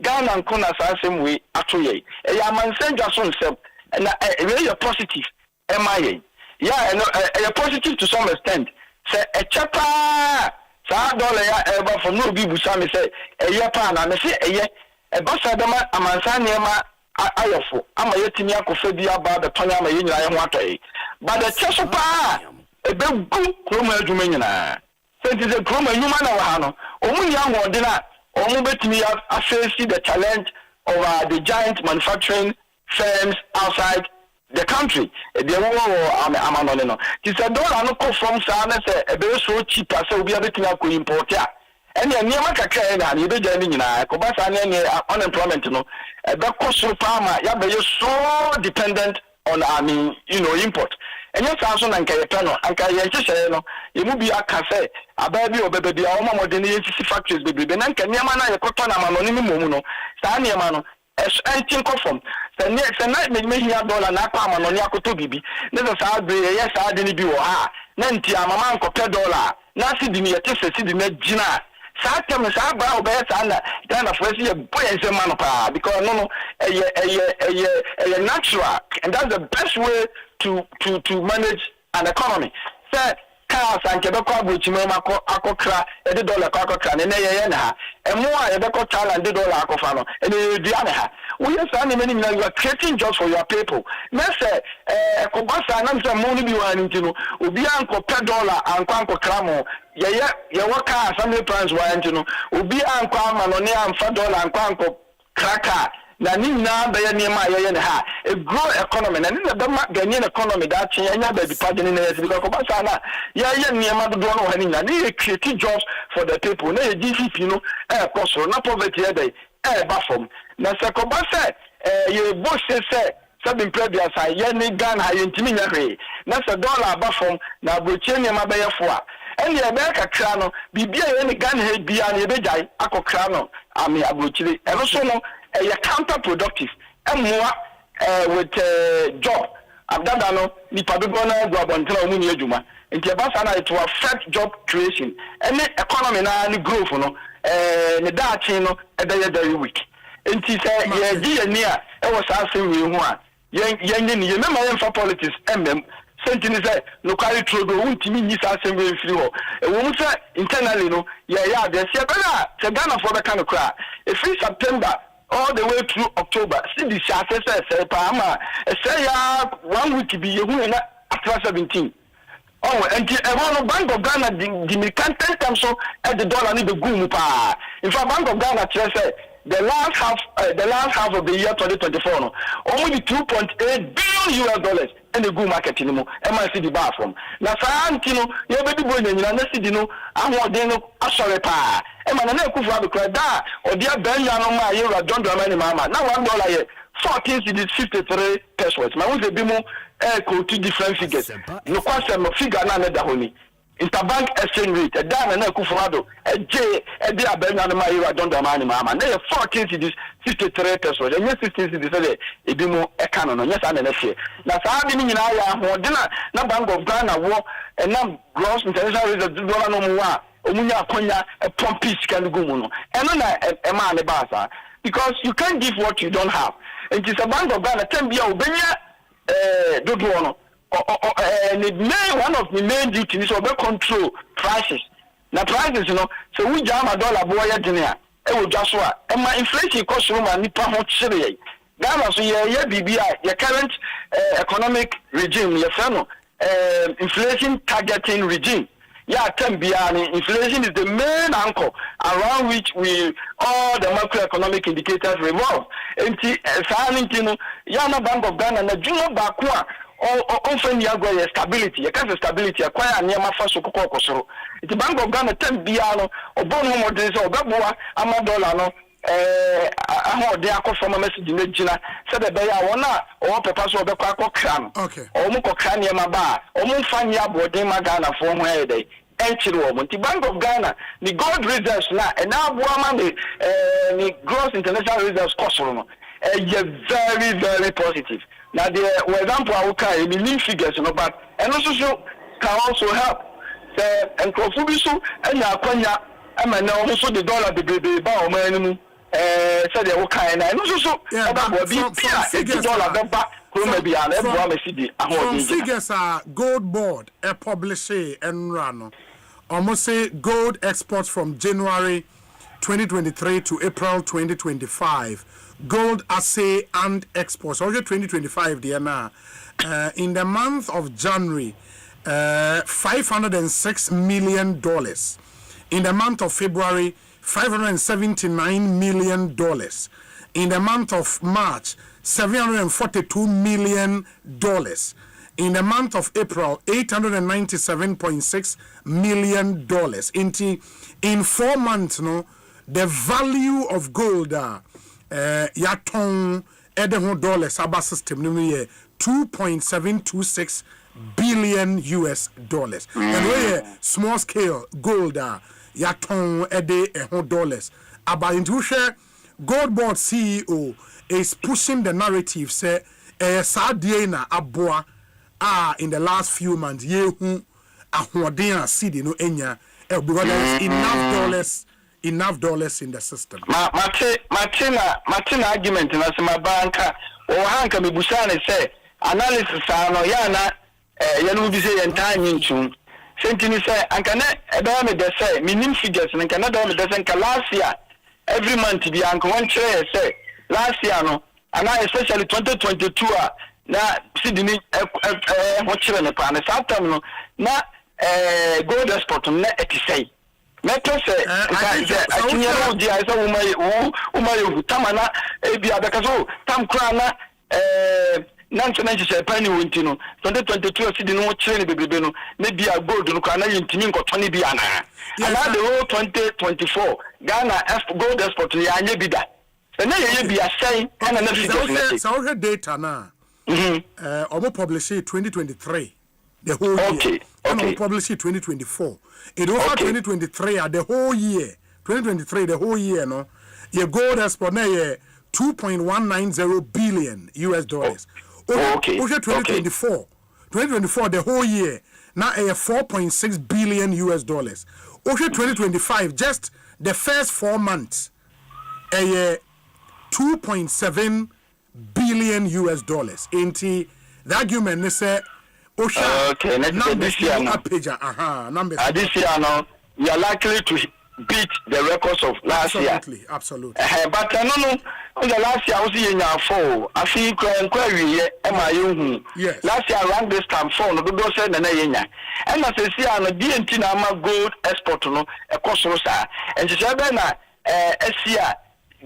Ghana and Kona same way, actually. A man send just on self, and a positive, MIA. Yeah, and a positive to some extent. Say a chapa $1 ever for no be busami say a yapa na me say a basa dama amansani ma ayofo ama yetimi akofedi aba the tonya ma yinyira ye ho atoi but the chesopa e be gu kroma adwuma nyina say it is a kroma nyuma na wa ha no omu ya hode na omu betimi afface the challenge of the giant manufacturing firms outside the country, the Amanolino. It's a dollar no come from Sana, a very so cheap as we are betting up with import. And then Yamaka and you be joining in Kobasa unemployment, a back cost of Palma, Yabe so dependent on import. And yes, also and Kayetano, and Kayetano, you will be a cafe, a baby or baby, almost more than factories, baby, and Yamana, a cotton anonymous, Sanyamano. Anything conform. The night me here dollar na kwa manoni akoto bibi. Never sa be yes I didn't be ha. Nanti amama nko $10. Na si di me yete se si di me gina. Sa tem sa ba o be sa na Ghana for see boy and say man pa because no natural and that's the best way to manage an economy. Say cars and Quebec Buchimema Akokra, $1 Akokra, and Nayana, and more Ebeko Tal and $1 Akofano, and Diana. We are standing many you are creating jobs for your people. Messe, Kobasa and Amsa Moni Wanintino, Ubianco $10 and Quanco Cramo, Yawaka, some plans were Ubianco Manonia and $5 and Quanco Cracker. Na ni na be ye niam aye ha a grow economy na ni na be ma Ghanaian economy that change anya be party ni na because ko ba sa na ye niam do no ha ni na ni create jobs for the people na GDP no cost na poverty e dey ba from na se ko ba se ye bo se be previous ye ni Ghana ye ntimi nya hwe na se dollar ba from na broche niam ba ye fo a ene ye be kakra no bibia ye ni Ghana he bia na ye be jai akokra no ami abrochire eno so no counterproductive and more with job. Abdano, Nipabona, Guabantana, Munijuma. In Tiabasana, it will affect job creation. And the economy now, the growth, the Dachino, a day very weak. And she said, yeah, near, I was asking you one. Young, you remember for politics, and them. Sentin said, locally true, the wound to me is assembly through. A woman said, internally, there's a Ghana for the kind of cry. If it's September, all the way through October, see the chances say Pama, say 1 week to be after 17. Oh, and the Bank of Ghana, the American 10 times so at the dollar need the goom pa. In fact, Bank of Ghana say the last half of the year 2024, only $2.8 billion in the goom market anymore. MIC the bar from. Now, Santino, you baby boy, and you know, I'm what they know, sorry pa. Emma na Kufu Abukra da or dear Benjamin Yura John Dramani Mama. Now $1 14 cedis 53 pesos. My own bimo two different figures. No question of figure na dahoni. Interbank exchange rate a dan na Kufado a J a dear Benjamin Yura John Dramani Mama. Now 14 cedis 53 pesos. And yes 16 cedis a bimo a canon. Yes and an essay. Now Sabi in Aya who dinner na Bank of Ghana war and now gross international reserve dollar no more. Omunya konya a pompis can go mono. And on a man a basa. Because you can't give what you don't have. It is a Bank of Ghana 10 billion dodono. And the main one of the main duties is to control prices. Now prices, so we jam a dollar boy engineer. It will just what. And my inflation cost room and nipa hot chili. Ghana so yeah BBI, your current economic regime, your fellow inflation targeting regime. Yeah, 10 billion. Inflation is the main anchor around which all the macroeconomic indicators revolve. And Yana Bank of Ghana na Juma Bakua often yago stability. You can't stability acquire near my first kokosoro. The Bank of Ghana 10 billion or bonu models or babua $1 no. I they are from a message in the Gina said that they are one or purpose of the cram. Okay. Or Muko Kanya Maba, or Mufanya Bodema Ghana for where they enter the Bank of Ghana, the gold reserves now, and now Buamani, the gross international reserves cost room. Very, very positive. Now, the example I will carry the new figures, but and also can also help. And Kofubisu and Yakonya, and also the dollar, the baby, Bao, said they were kind and also figures are gold board a publisher and run almost say gold exports from January 2023 to April 2025 gold assay and exports also 2025 there now in the month of January $506 million in the month of February $579 million. In the month of March, $742 million. In the month of April, $897.6 million. In 4 months, the value of gold, yaton $, Saba system, $2.726 billion US. And we small scale gold, yaton $1 about into share gold board CEO is pushing the narrative say Sadiena Abua in the last few months yehu ahoden cedi no enya because there is enough dollars in the system. Martina argument na sema banka o hanka mebusane say analysis ano yana yanu bi say entanyi nchum Sentini say, and can I the say, minimum figures, and can I the last year, every month, the uncle one chair say, last year, no, and I especially 2022, now, Sydney, what children upon a Saturn, no, now, gold export, net at say. Metro say, I saw Umay, Tamana, Abia, because Tam Krana, Nancy penny wintino 2022 cedi no chere be bebeno na bia gold no kana yintimi nko 20 bia na and the whole 2024 Ghana gold export ya anye bida na ye bia say na na figures so we data na omo publish 2023 the whole year okay and publish 2024 it over 2023 the whole year 2023 the whole year no your gold export na ye $2.190 billion US. Okay. 2024 the whole year now $4.6 billion US. 2025 just the first 4 months $2.7 billion US. Into the argument is say numbers this year now you are likely to beat the records of last year. Absolutely. But no. On the last year, I was in your phone. I think inquiry yes. Last year, around this time, phone, no go send an ayena. And as I see, I'm a DNT Nama gold export, no, a costosa. And she said, SCR,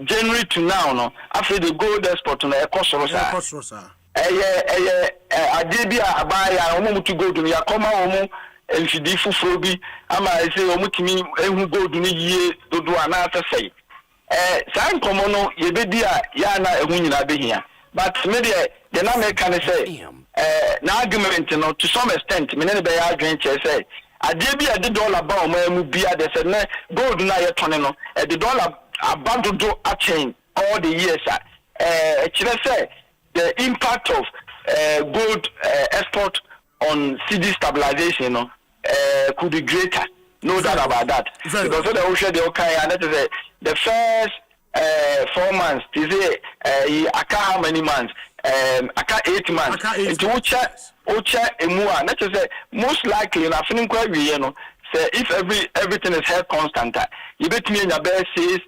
January to now, no, after the gold export, no, a costosa. I did be a buyer, to go to Yakoma, mfidi fufuro bi ama say omutimi ehu gold ni yie dodo ana asesei san komo no ye bedi a ya na ehu nyina behia but me de na me kan say na argument no to some extent me ne be ya adwen che say ade bi ade dollar ba o ma mu bia de say na gold na ye tone no the dollar abadodo a change all the years say the impact of gold export on cedi stabilization could be greater. No doubt about that. Because the ocean the okay, and that is the first 4 months. Is aka how many months? Aka 8 months. Into ucha emua. That is most likely in a film quite say if everything is held constant, you bet me in your best $6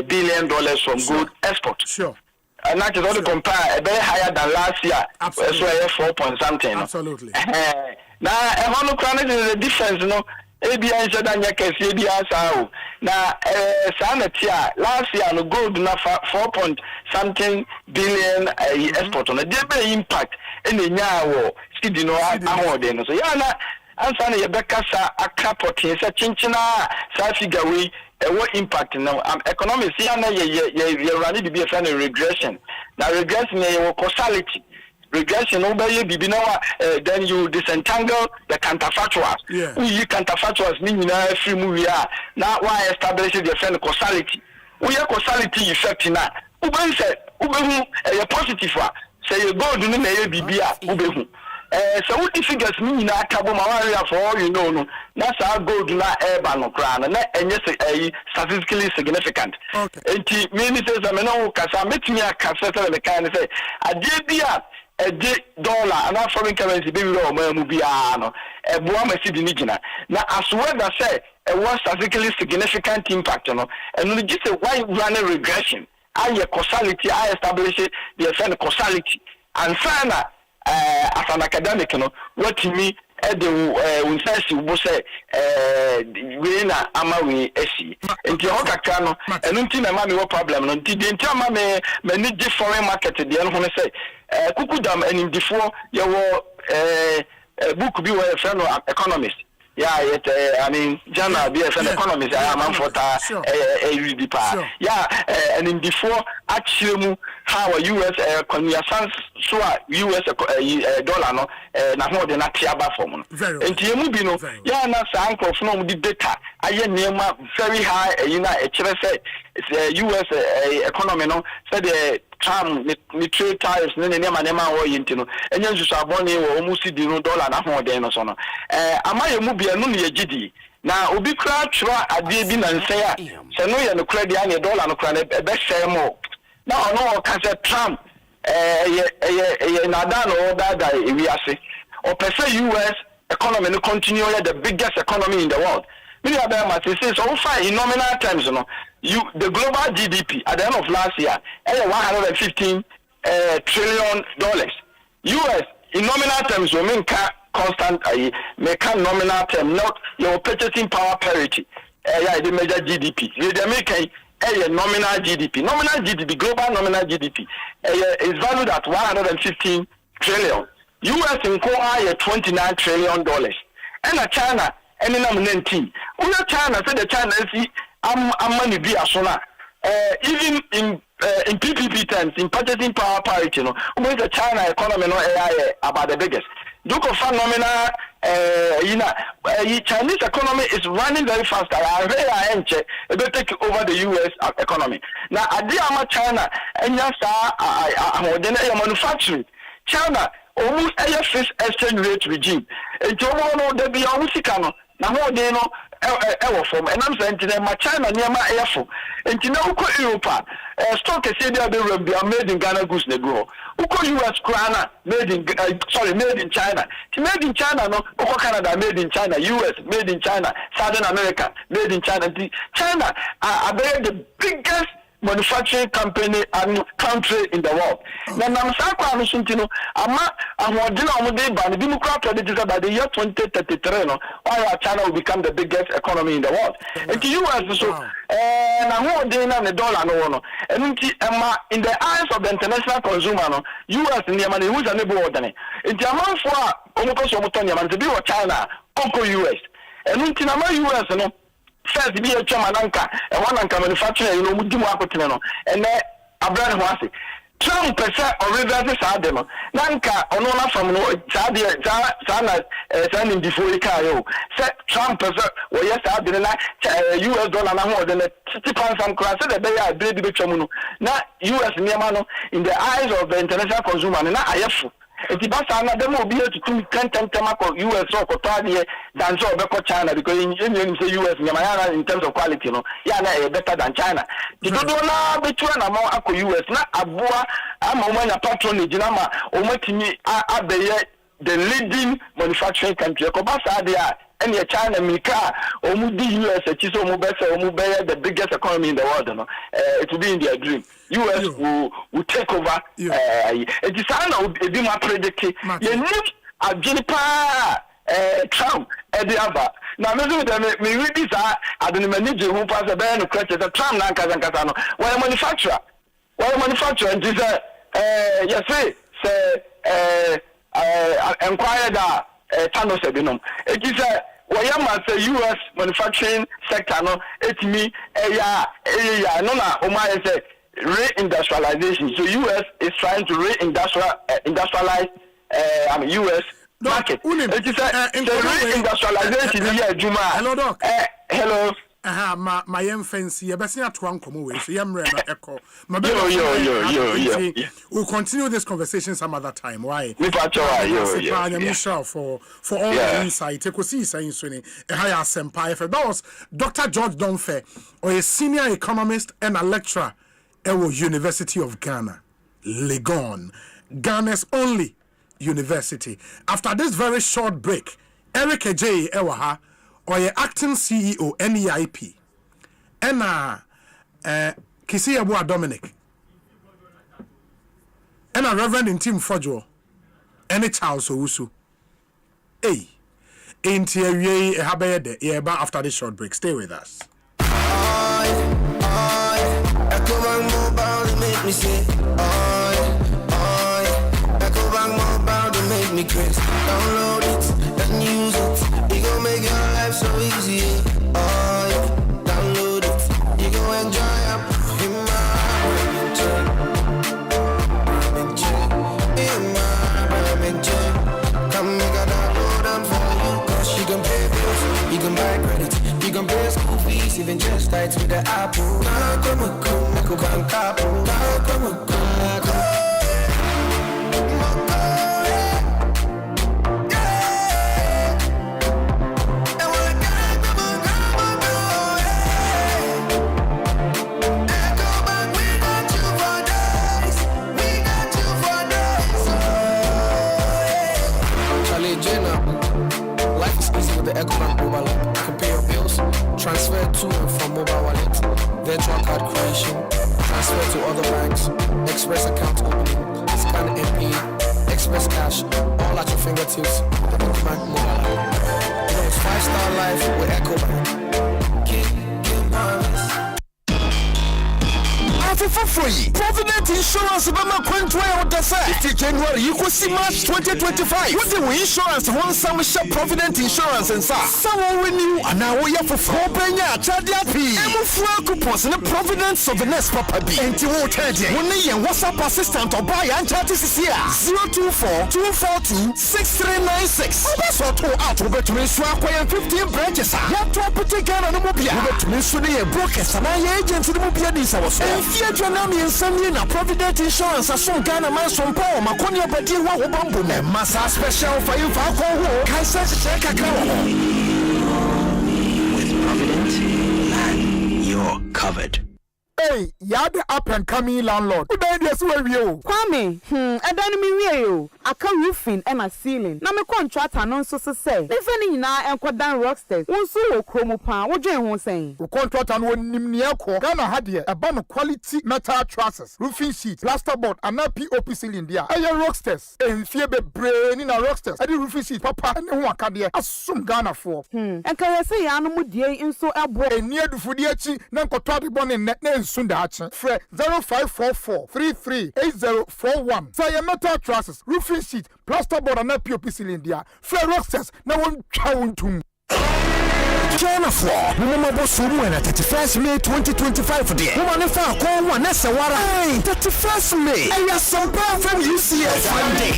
billion from gold export. Sure. And that is only compare a very higher than last year. Absolutely. So 4 point something. Absolutely. Now, a honor is a difference, no. ABI said that ABI sao. Now, Sanatia last year no gold na 4 point something billion export on a deep impact in the Yawo, Skidino, Amodeno. So, Yana, answer your Becassa, a capotin, such chinchina, Safigawi. What impact now? Economics here now you running to be a fan of regression. Now regression is causality. Regression over you be now then you disentangle the counterfactuals. Yeah. You counterfactuals mean free movie now why establish the fan causality. We have causality effect now. Uben said Ubehu a positive one. Say you go to the BBA Ubehu. So what the figures mean na kabo mawaria for all you know no that's how gold na eba no crown and yes statistically significant. Okay. Enti me say say no kasa metimi akasa say me kan say ade bia dollar and foreign currency be we mu bia no eboa masidi ni gina na as well that say was statistically significant impact no and no just say why run a regression I causality I establish the friend causality and sana as an academic, what me unsays you say we na amawi esi nti hoka no enu nti na ma me problem no nti de nti ama me need foreign market de no ho say kukudam enimdifo ye wo book bi we friend economist yeah I mean Jana be a friend economist I am for ta read pa yeah enimdifo achiremu how US economy so US dollar no na ho de na tiaba form no enti emu bi no ya na san crop no di data aye niema very high na e kire say US economy no say the term ni trade tariffs ne niema wo yinti no enye nsusu abone wo almost di no dollar na ho de no so no amaye mu bi anu ne yegidi na obi kra twra ade bi na nse a se no ye no kra dia ne dollar no kra ne be share mo now no can say Trump nadano that we are say or per se US economy no continue the biggest economy in the world. Many of them say so far in nominal terms the global GDP at the end of last year $115 trillion. US in nominal terms will mean constant make nominal term not your purchasing power parity the major GDP they make nominal GDP. Nominal GDP, global nominal GDP, is valued at $115 trillion. US in core $29 trillion. And China, any number 19. China said the China is money be as soon even in PPP terms, in purchasing power parity, the China economy about the biggest. Look of nominal Chinese economy is running very fast. They take over the US economy. Now, at China, and manufacturing. China almost a fixed exchange rate regime. And tomorrow there be almost now they know form and I'm saying to them China near my airful. And you know Europe stock is said they are made in Ghana goose negro. Uko US krana made in made in China. Made in China no Uko Canada made in China, US made in China, Southern America made in China. China are the biggest manufacturing company and country in the world. Now, I'm saying, the Democrat predicted by the year 2033, China will become the biggest economy in the world. And the US, so, the dollar, and in the eyes of the international consumer, US in the money who's unable to. In the amount for almost China. Oko US. And in Tinama US, no, first be a chamananka, and one anka manufacturer, you know, Mudimu Apotino, and then Abraham Wasi. Trump percent or reverse Sademo. Nanka, Onona from Sadia, Sana, sending before the car. Set Trump percent, or yes, I did US dollar more than £60 some class that they are great Bichamuno. Not US Niamano in the eyes of the international consumer, and not IFU. If the Basana, they will be able to 10 US or Kotadia than so about China because in the US in terms of quality, no, yeah, better than China. The Dodona between a more Ako US, not Abua, I'm a patronage, Nama, or Matini, the leading manufacturing country. Kobasa, and China, Mika, or Mudi US, Chiso Mubesa, or Mubaya, the biggest economy in the world, no? It will be in their dream. US will take over. It is a my predict. You need a Jinipa Trump at the other. Now, me read this. I don't manage who pass a ban of crutches. Trump Nankazano. Why a manufacturer? And this yes, say, inquire that Tano Sebinum. It is a Wayama say US manufacturing sector, no, it's me, no, Omar say reindustrialization. So US is trying to industrialize US market. It is a reindustrialization here, Juma. Hello, Doc. Hello. My young fancy, you better not one come away. So, echo. We'll continue this conversation some other time. Why? Michelle for all the insight. Ekosiise On Asempa. That was Dr. George Donfe, or a senior economist and a lecturer at the University of Ghana, Legon, Ghana's only university. After this very short break, Eric J. Ewaha, or your acting CEO NEIP, and Kisi Abua Dominic, and a Reverend in Tim Fojo, and a Charles Owusu. Hey, ain't ye a habede, yeba after this short break. Stay with us. Make me say, Echo Bank mobile to make me crazy. Download it and use it. It gon' make your life so easy. Download it. You gon' enjoy it. In my come make a download them for you. Cause you can pay bills, you can buy credit, you can pay school fees, even just tights with the Apple. Echo Bank Apple. Life is easy with the Echo Bank mobile app. You can pay your bills, transfer to and from mobile wallet, virtual card creation, transfer to other banks, express account opening, scan and pay, express cash, all at your fingertips with the Echo Bank mobile app. You know it's 5-star life with Echo Bank. Get marvelous. For free. Provident Insurance Bama Quentway on the side. If January you could see March 2025. What the insurance one some shop Provident Insurance and sa. Someone renew and now we have for Benya Chadia P. Emu fwa coupons in the Providence of the next Papa B. And to water when they WhatsApp assistant or buy and chat is here. 024-242-6396. That's what to out over to me swap 15 branches. Yet to put Ghana no mobile. Over to me soon a brokers and I agents in the mobile this was. Janami and Sunday na Provident Insurance as soon Ghana man from Paul Maconia Badi wa Bambu me massa special for you for alcohol. Can check a with Provident, man, you're covered. Hey, you're the up and coming landlord. Who died this way you? Kwame, I don't mean you. I can't roofing and my ceiling. Now my contract and so say. If any now and quite down rocksters. One so chromo pan. What do you want saying? The contract and one nimniako. Ghana had here a band of quality metal trusses, roofing sheets, plasterboard, and now POP ceiling there. I am rocksters. And fear be brain in a rocksters. I do roofing sheet, papa, and one can there. Assume Ghana for. And can I say animal dear in so a boy near the Fudiachi, Nanko Toddy Bonnet, and so Sundachi. Fre 0544-338041. Say a metal trusses, roofing sheet, plasterboard and a POP cylinder. Fre Rocksters, now one chowuntum. China for Mumabo Sumu and 31st May 2025 for the Womanefa call one Nesawara 31st May. Asempa from UCF Monday.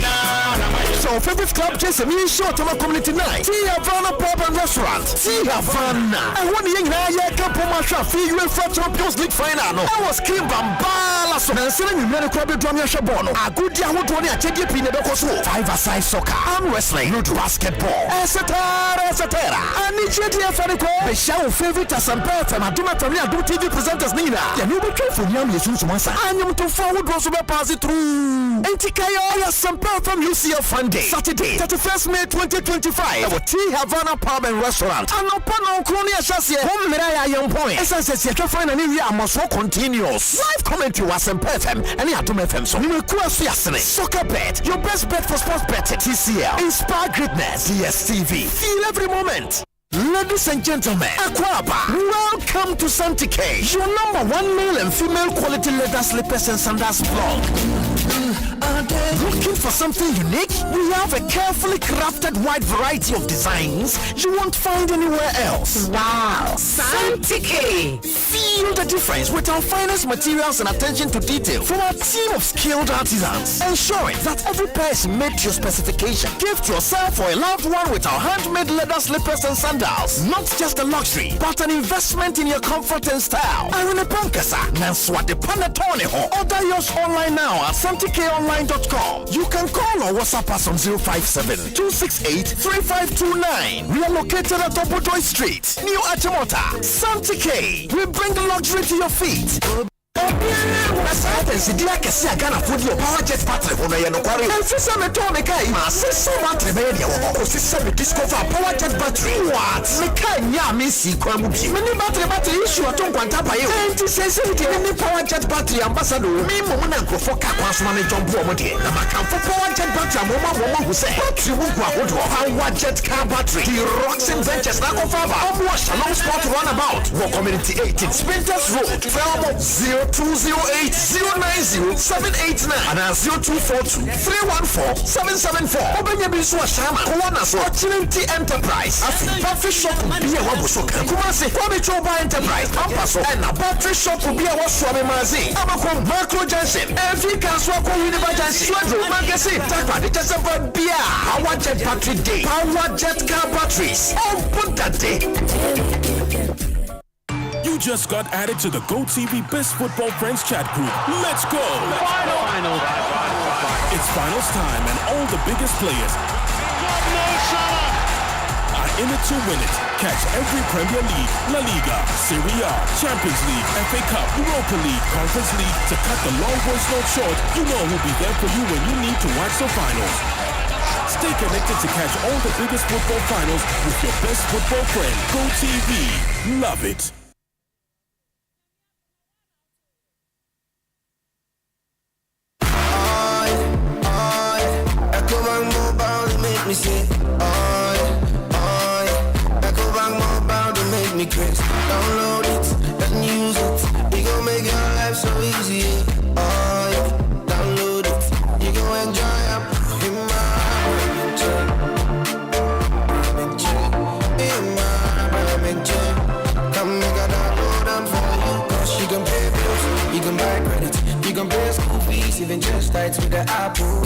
So favorite club chase a mean short of a community night. Tea Havana Pub and Restaurant. Tea Havana. I want the young Kapomasha figure for Champions League final. I was Kim Bambala so selling you many club drum Yashabono. A good Yahoo at JP Nedokoso. 5-a-side soccer, arm wrestling, basketball, etc. I need you for the show favorite Asempa from Aduma Family Adu TV presenters Nina. You know what for Yam Yesus once. I am to forward was over pass it through. Antikayo Asempa from UCF Funday. Saturday, 31st May 2025. Our Tea Havana Pub and Restaurant. And upon our Kronia Shasia, home Miraya Young Point. SSS, you can find an area must walk continuous. Live commentary was Asempa FM and Aduma FM. So, you will cross yesterday. Soccer bet, your best bet for sports betting. TCL, Inspire Greatness, DSTV. Feel every moment. Ladies and gentlemen, Aquaba, welcome to Santike, your #1 male and female quality leather slippers and sandals blog. Looking for something unique? We have a carefully crafted wide variety of designs you won't find anywhere else. Wow! Santike! Feel the difference with our finest materials and attention to detail from our team of skilled artisans, ensuring that every pair is made to your specification. Gift yourself or a loved one with our handmade leather slippers and sandals. Not just a luxury, but an investment in your comfort and style. Irene Pankasa, Nanswati Panatone. Order yours online now at santikeonline.com. You can call or WhatsApp us on 057-268-3529. We are located at Obodoy Street, New Achimota. Santike, we bring luxury to your feet. That's the Kesi Agana Food Power Jet Battery on a Yanokari. And Sisa Metonica, Sisa Battery, or Sisa Discover Power Jet Battery. What? Mika Yamisi Kwamuchi. Many battery issue at Tonquantapa. Anti-sensitivity, many Power Jet Battery Ambassador. Me Mona Kofoka Kwasmani John Bomodi. Namaka for Power Jet Battery, Moma who said, Power Jet Car Battery. The Rocks and Ventures Nakofaba. Wash along spot runabout. War Community 18, Sprinters Road, Felmo 0208-090-789 and 0242-314-774. Open your business, Shama, Kowanas, Opportunity Enterprise. Battery shop will be a Wabusoka. Kumasi, Kwabichoba Enterprise, Ampaso, and a battery shop will be a Waswami Mazi. Abako, Marco Johnson, every Kanswako University, Swedro, Magazine, Takwa, the Asempa Beer, Power Jet Battery Day, Power Jet Car Batteries. Oh, put that day. You just got added to the GoTV Best Football Friends chat group. Let's go! Final. It's finals time and all the biggest players are in it to win it. Catch every Premier League, La Liga, Serie A, Champions League, FA Cup, Europa League, Conference League. To cut the long voice note short, you know who'll be there for you when you need to watch the finals. Stay connected to catch all the biggest football finals with your best football friend. GoTV. Love it. Me say, Echo Bank mobile to make me crazy. Download it and use it. It gon' make your life so easy. Download it. You gon' enjoy it. In my come make a download them for you. Cause you can pay bills, you can buy credit, you can pay school fees, even just tight with the Apple.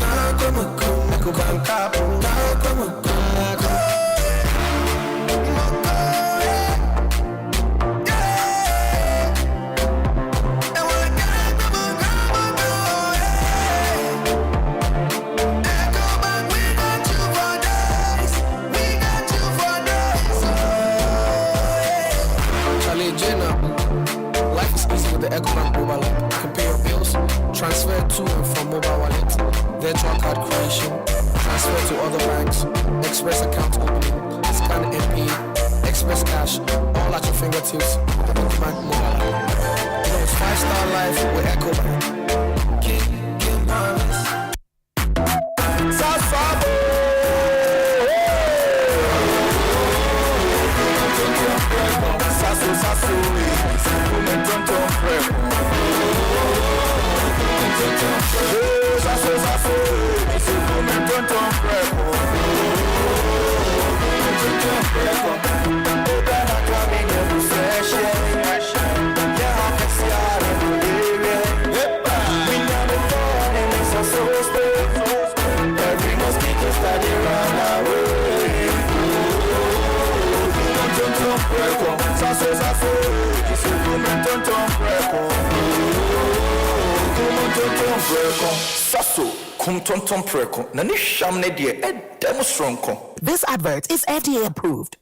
Life is easy with the Ekosiisen mobile app. You can pay your bills, transfer to and from mobile wallet, virtual card creation, transfer to other banks, express account opening, scan and pay, express cash, all at your fingertips with the Ekosiisen mobile app. You know it's 5-star life with Ekosiisen. King Promise. Sasso, This advert is FDA approved.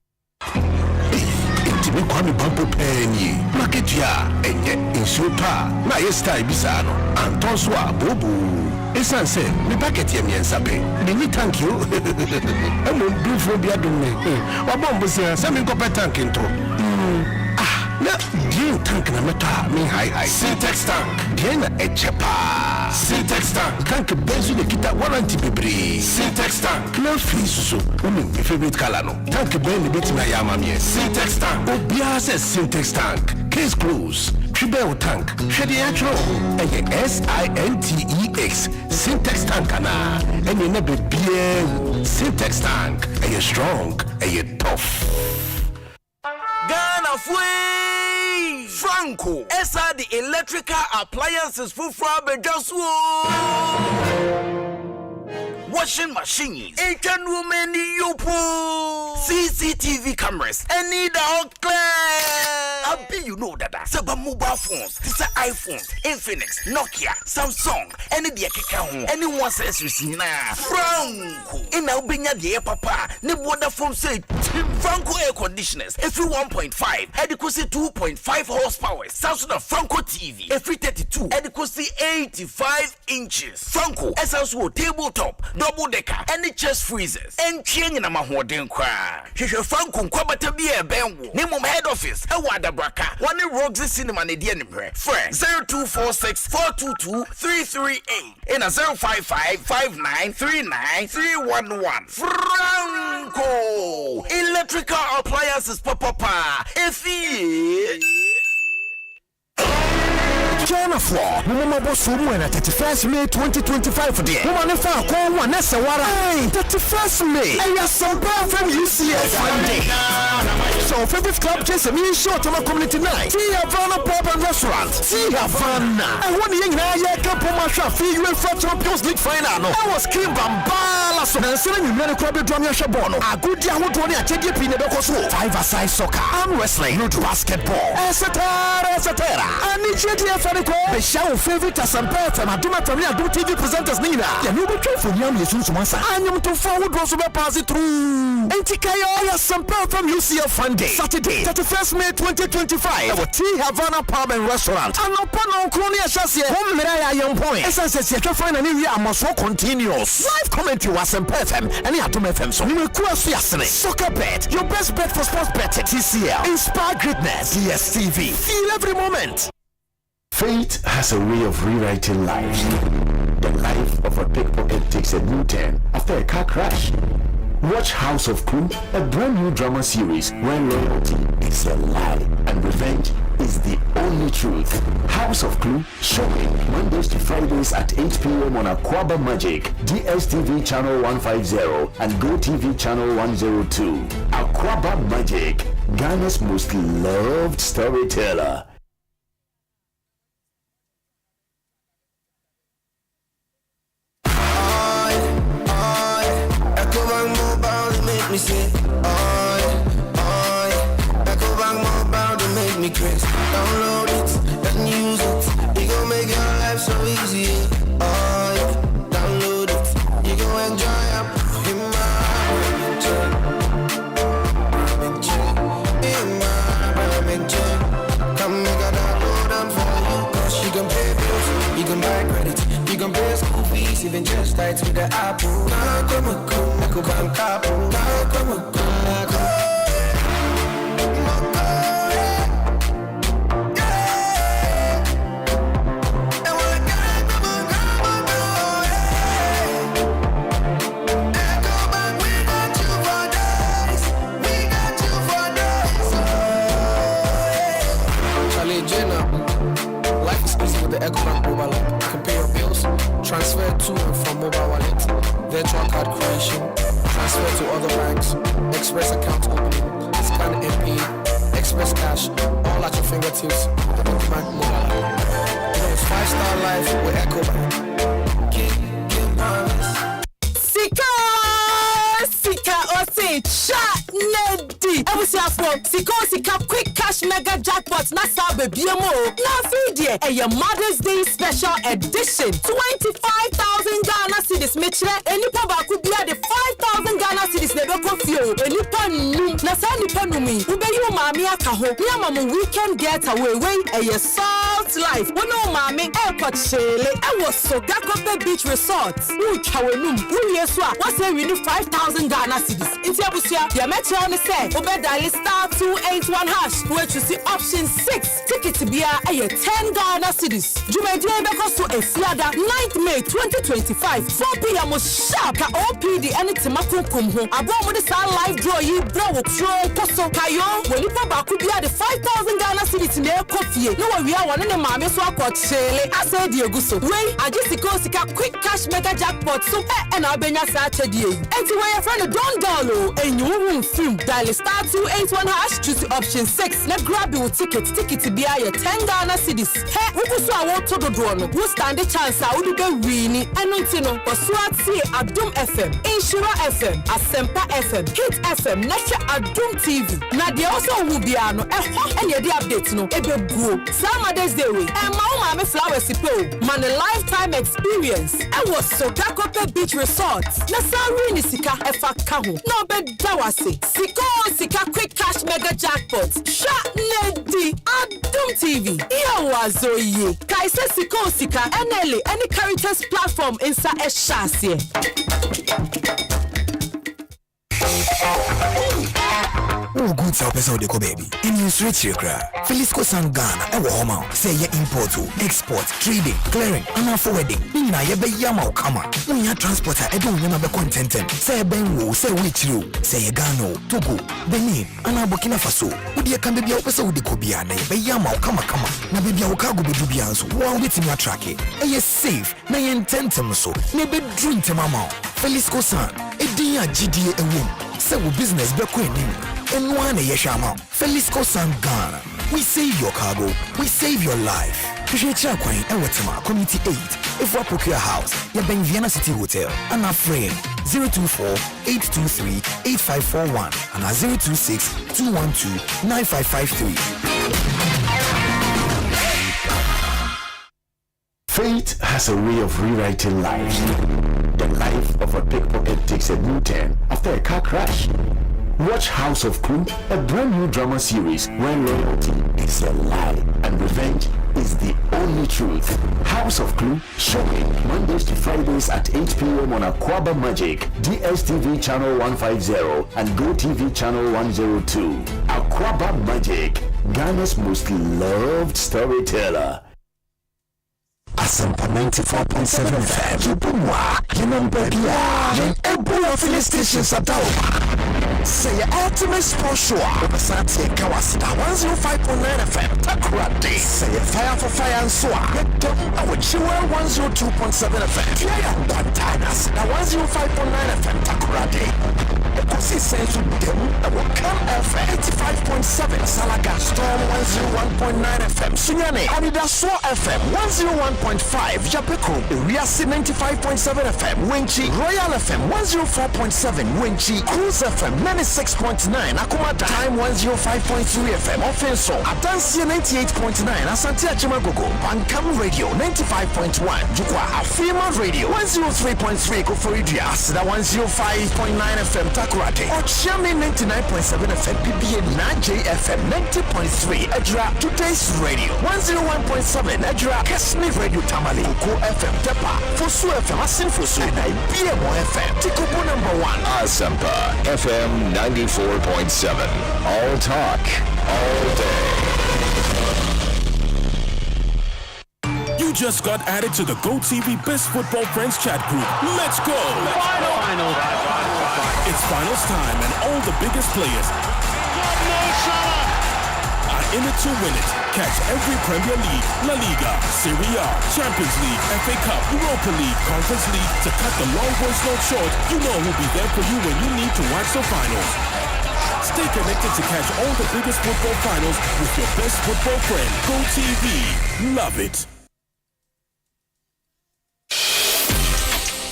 Kwame Bampo Penny, market ya, in super, na yesta bisano, Anton Swa, Bobu. Esan say, me packet yemi and sape. Me thank you. I'm on blue for the other way. Wabombo say, send me copper tank into. Na dear tank na meta me high Syntax tank dear na echepa Syntax tank benzu de kita warranty bebre Syntax tank na free so my favorite color no tank ben the bit na yama me Syntax tank obia says Syntax tank case close Tribel tank shedi actual SINTEX Syntax tank na and you never be Syntax tank and you strong and you tough Ghana Fui Franco SR the electrical appliances for just washing machines, Asian women yopo, CCTV cameras, and need out clear. I be you know that Saba mobile phones, this are iPhones, Infinix, Nokia, Samsung, any the account, anyone says you see now. Franco in Albania the papa, ne water from say Franco air conditioners, every 1.5, adequacy 2.5 horsepower, Samsung Franco TV, every 32, adequacy 85 inches. Franco SLSO tabletop, double decker, any chest freezers, and chain in a mahoden cry. Franco Kwabata be a benwo, name of head office, a wada braka, one in Roxy Cinema Nedian, friend 0246 422 338 in a 055 5939 311. Franco electrical appliances papa if he China for Mama Bonsu na 31st May 2025 for the woman fa ko one na sawara 31st May Asempa from UCF Sunday. So favorite club chase me short on community night. See Havana pub and restaurant. See Havana. I want the na ya couple match of UEFA Champions League final no. I was Kim Bambala so na say you me club drum ya shabono. Agudi ahodo ni atege pi ne beko so. 5-a-side soccer, arm wrestling, basketball, etc. Ani JDF the show favorite Asempa FM Aduma Family Aduma TV presenters Nina. Ya no be try for nyam yesu sumansa. Anyam to forward also be pass it through. Entikayo Asempa FM UCF Sunday, Saturday, 31st May 2025. Our T Havana Pub and Restaurant. Anopa no kroni asase. Home mera ya point. Essence ya find an area must continuous. Live commentary Asempa FM and Aduma FM. So we request yasene. Soccer bet, your best bet for sports bet TCL. Inspire greatness. DSTV. Feel every moment. Fate has a way of rewriting lives. The life of a pickpocket takes a new turn after a car crash. Watch House of Crew, a brand new drama series where loyalty is a lie and revenge is the only truth. House of Crew, showing Mondays to Fridays at 8 p.m. on Aquaba Magic, DSTV channel 150 and GoTV channel 102. Aquaba Magic, Ghana's most loved storyteller. Me say, Echo Bank mobile to make me crazy. Download it and use it. It gon' make your life so easy. Download it. You gon' enjoy it. In my come make a download for you. Cause you can pay bills, you can buy credit, you can pay school fees, even just tight with the Apple. Echo Bank Apple. Transfer to and from mobile wallet, virtual card creation, transfer to other banks, express account opening, scan and pay, express cash, all at your fingertips with the Bank mobile app. You know, it's 5-star life with EcoBank. Sika Osei Chat Nedi. I was here for Sika quick cash cash mega jackpot na sabe biemo. Na fidie a Mother's Day special edition. 25,000 Ghana cedis metre. Enipa ba could be the 5,000 Ghana cedis never confio. Enipa num na sa nipa numi. Ube you mami akaho. Ya mamu weekend getaway way a salt life. Wono mami airport shele. I was so Gakope Beach Resort. Uchawenum. Uyeswa. What's a really 5,000 Ghana cedis. Intiabusia. Ya metro on the set. Ube dial star 281 hash. Where you see option 6. Ticket to be a 10 Ghana cedis. Jumedi Beko so a Fiada 9th May 2025. 4 p.m. sharp. Ka OPD anything makum home. Abo with the star live draw ye bro throw koso kayo. When you pop back could be the 5,000 Ghana cedis in their coffee. No we are one in the mammy so I got shele. I said Dieguso. Wait, I just go quick cash mega jackpot super and Albania Saturday. And to where your friend don't download and you won't film. Dial star 281 hash choose option 6. Now grab your ticket to be a 10 Ghana cedis. Hey, we go so I want to the door. We'll stand the chance I would go winning. And no know, but Swat see Adum FM, Insura FM, Asempa FM, Hit FM, Nature Adum TV. Now they also will be ano. And the updates no. Ebe go. Summer's Day week. And my flower sipo. Man a lifetime experience. I was so Gakope Beach Resort. Na Sarini Sika Efa Kahu. No bed dawase. Sika quick cash mega jackpot. Sha lady Adum TV. Iya wazoye. Kaise Sika NLA any characters platform inside a chassis. Oh, good so person de ko baby. In you switch your cry. Felisco Sangana e wo homa. Say ye import to export, trading, clearing, and forwarding. Nina ye be yama o kama. When you transporter e don yama be contented. Say ben wo, say which you, say ye Ghana, Togo, Benin, and Burkina Faso. Would ye can be a person with the Kobia na ye be yama o kama. Na be bia o cargo be dubians. One with me track it. E ye safe. Na ye intentem so. Ne be drink te mama. Felisco San. E dia GDA e wom. Say wo business be ko enim. And one yeshama, Felisco Sangana. We save your cargo, we save your life. Kuchecha Quine and Wetama, Community 8, if we procure house, you're being Vienna City Hotel, and our frame 024-823-8541 and our 026-212-9553. Fate has a way of rewriting lives. The life of a pickpocket takes a new turn after a car crash. Watch House of Clue, a brand new drama series where loyalty is a lie and revenge is the only truth. House of Clue, showing Mondays to Fridays at 8 p.m. on Aquaba Magic, DSTV channel 150 and GoTV channel 102. Aquaba Magic, Ghana's most loved storyteller. Asempa 94.7 FM. Kibumwa, Kinambebia, Yen Ebu filling stations at Dauma. Say your ultimate sports show. Obasati Kawasita 105.9 FM. Takrade. Say your fire for fire and soa. Get them our Chiwa 102.7 FM. Tiaya Bantanas 105.9 FM. Takrade. Ekosiisen On Asempa our Cam FM 85.7. Salaga Storm 101.9 FM. Sunyane Anidaso FM 101.5. Japeko Riasi 95.7 FM. Winchi Royal FM 104.7. Winchi Cruise FM 96.9. Akumada Time 105.3 FM. Offenso Adansia 98.9. Asante Achimagogo Bankam Radio 95.1. Jukwa Afima Radio 103.3. Koforidia Asida 105.9 FM Takurate Ochami 99.7 FM BBA 9JFM 90.3 Edra Today's Radio 101.7 Edra Kesni Radio Tamale Uko FM Tepa Fosu FM Asin Fosu and IBMO FM Tikobo #1 Asempa FM 94.7. All talk, all day. You just got added to the GoTV Best Football Friends chat group. Let's go! Final. It's finals time and all the biggest players are in it to win it. Catch every Premier League, La Liga, Serie A, Champions League, FA Cup, Europa League, Conference League. To cut the long voice note short, you know who'll be there for you when you need to watch the finals. Stay connected to catch all the biggest football finals with your best football friend, GoTV. Love it.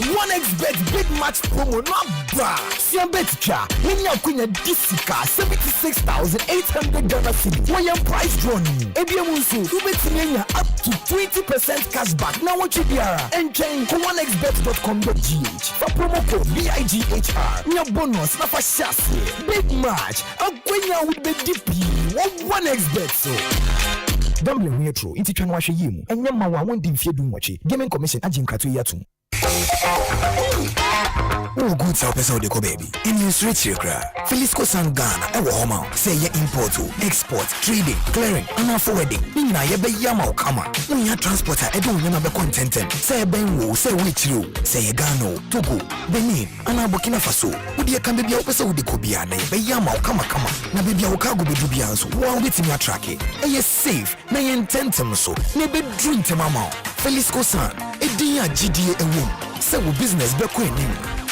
1xBet big match promo not bad. Siambet cha, when you kunya disika 76,800 Ghana cedis. When you price drawn, Ebiamunsu, you bet up to 20% cash back. Now what you biara? And change 1xbet.com.gh for promo code BIGHR. Your bonus na for chassis. Big match. Akwenya with the DP. 1xBet so. Gambling here true. Inti channel washe yimu. And yamma wa won't dimfie do much. Gaming commission ajin kratu yatu. Oh, good self person de ko baby. In your street cra. Felisco Sangana. Ewo homa. Say ye import, export, trading, clearing, and forwarding. Nina ye be yama kama. When you transporter, I don't remember contented. Say Benwo, say Wichiru, say Ghana, Togo, Benin, and Burkina Faso. Would you can be a person with the Kobiana? Be yama kama. Na baby Okago be dubianso. Wow, with me a track it. And yes, safe. Na yen tentem so. Nebe drink to mama. Felisco San. Edia GDA and womb. Say business be queen.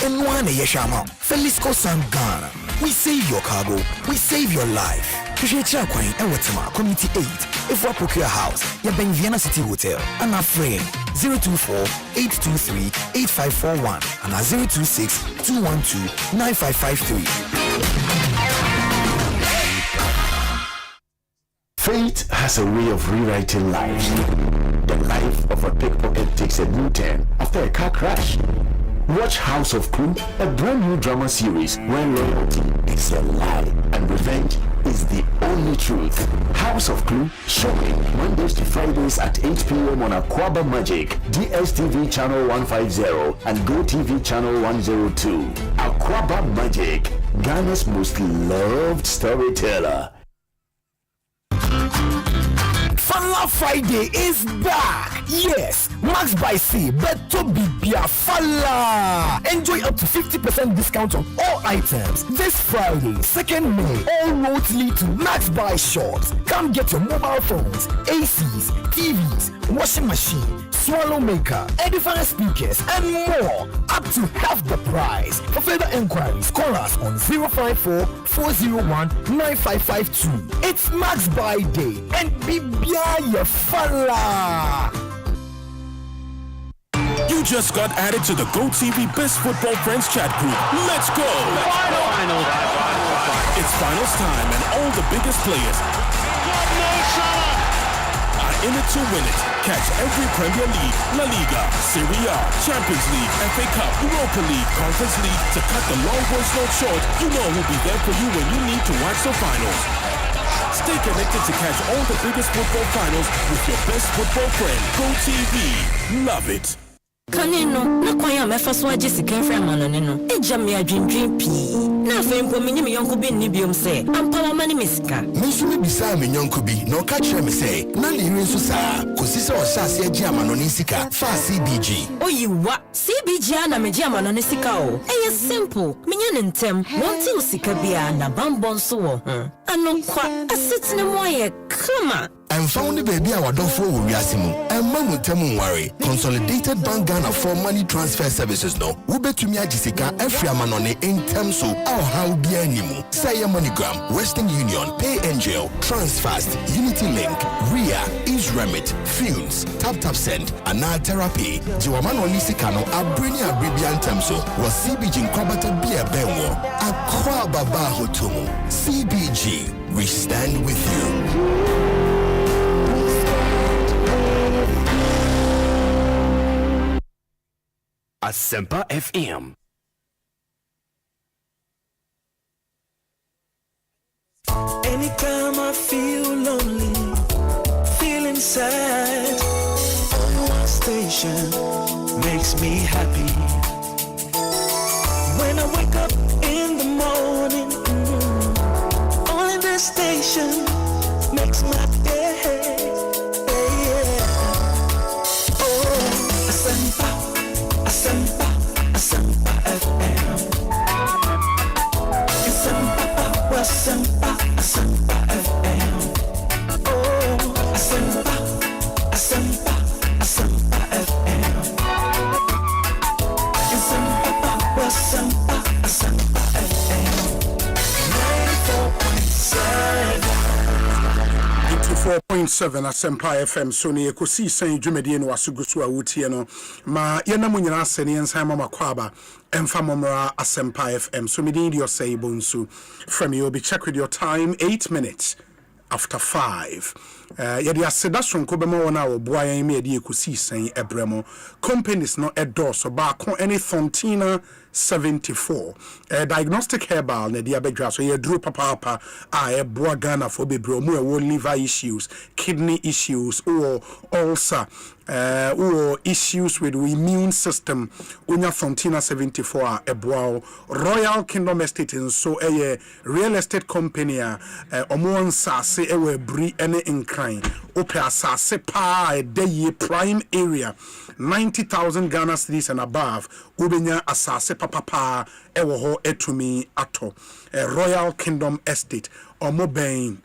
And one a yeshama. Felisco Sangana. We save your cargo. We save your life. Kishicha Queen Ewatama Community 8. If we procure house, you been Vienna City Hotel. And our friend 024-823-8541 and our 026-212-9553. Fate has a way of rewriting lives. The life of a pickpocket takes a new turn after a car crash. Watch House of Crew, a brand new drama series where loyalty is a lie and revenge is the only truth. House of Crew, showing Mondays to Fridays at 8 p.m. on Aquaba Magic, DSTV channel 150 and GoTV channel 102. Aquaba Magic, Ghana's most loved storyteller. Fala Friday is back. Yes, Max by C, Beto Bibia Fala. Enjoy up to 50% discount on all items. This Friday, 2nd May, all roads lead to Max by shops. Come get your mobile phones, ACs, TVs, washing machine, swallow maker, edifier speakers, and more. Up to half the price. For further inquiries, call us on 054-401-9552. It's Max by Day and Bibia Fala. You just got added to the GoTV Best Football Friends chat group. Let's go! Finals! It's finals time and all the biggest players are in it to win it. Catch every Premier League, La Liga, Serie A, Champions League, FA Cup, Europa League, Conference League. To cut the long voice note short, you know who'll be there for you when you need to watch the finals. Stay connected to catch all the biggest football finals with your best football friend, GoTV. Love it. Kanino, na kwanya mefaswa Jessica Fremanonino. Eja me adwendwen pii. Na fe mpo menye me yonko bi ni biom se. Ampa ma ni mesika. Mensu me bisa me yonko bi na o ka kire me se. Na le nso saa. Kosi se o sha se agi amanoni sika. Fa CBG. Oyiwa, CBG na meji amanoni sika o. Eye simple. Menye ne ntem. Wonti usika bia na bambon so wo ho. Anonkwa asetine mo ye kama. I'm found the baby our don't for Wiasimu. And Mamu Temu worry. Consolidated Bank Ghana for money transfer services no. Ube to me Jessica every manone in terms of our how be animu. Say MoneyGram, Western Union, Pay Angel, Transfast, Unity Link, RIA, Remit, Funes, Tap Send, and now Therapy. Jiwamano Nisikano, Abrinia Bibian Temso, was CBG Kwabata Bia Benwo, Akwa Baba Hotumu. CBG, we stand with you. Asempa FM. Anytime I feel lonely, feeling sad, on one station makes me happy. When I wake up in the morning, only this station makes my day. Oh, Asempa. Asempa, Asempa FM. Asempa, Asempa, Asempa FM. Oh, Asempa, Asempa, Asempa FM. Asempa, Asempa, Asempa FM. 94.7. Into 94.7 Asempa FM so ne Ekosiisen dwumedie no asugusu a wotie no ma yenam nyina asene ensan mama kwaba emfa momra Asempa FM so me din Osei Bonsu from you be check with your time 8 minutes after 5 yedi aseda sonko be mo na oboa yan me yedi Ekosiisen ebremo companies no endorse ba ko any Fontina 74 diagnostic herbal na dia bedwa so ye duro papa a eboa Ghana for bebre mu e liver issues, kidney issues or ulcer or issues with the immune system. Unya Fontina 74 eboa Royal Kingdom Estate in so real estate company omo nsase ewe bri ene incline ope asase pa de prime area 90,000 Ghana cedis and above ubenya asase papa ewo ho etumi ato Royal Kingdom Estate omo ben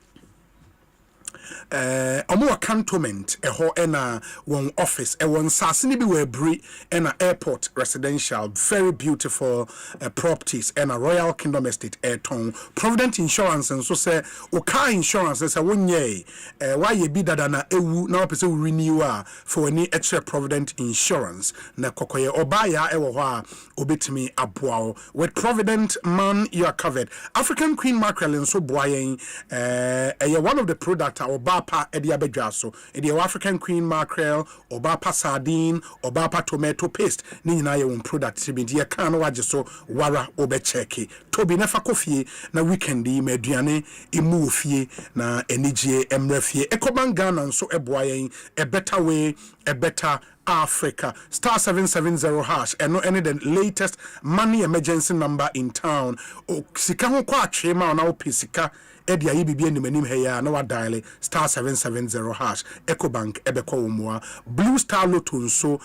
omo cantonment eho ena one office one sasini bi we bri ena airport residential very beautiful properties ena Royal Kingdom Estate ton Provident Insurance and so say o car insurance say wonye why ye bi dada na ewu na opese renew for any extra Provident Insurance na kokoye obaya ewo ho a obetimi aboa with Provident man you are covered. African Queen Mackerel and so boyen one of the product Obapa edia bedwaso edia African Queen Mackerel Obapa sardine Obapa tomato paste ni nyina ye won product sibidi ye kan no wage so wara obecheki tobi na fa kofie na weekend yi maduane emu ofie na enigye emrafie Ecobank Ghana nso eboayen a better way a better Africa star 770 hash and any the latest money emergency number in town sika ho kwa atwema na opisika edia yibi ni manim heya na wa dial star 770 hash Ecobank ebeko omwa Blue Star Lotto nso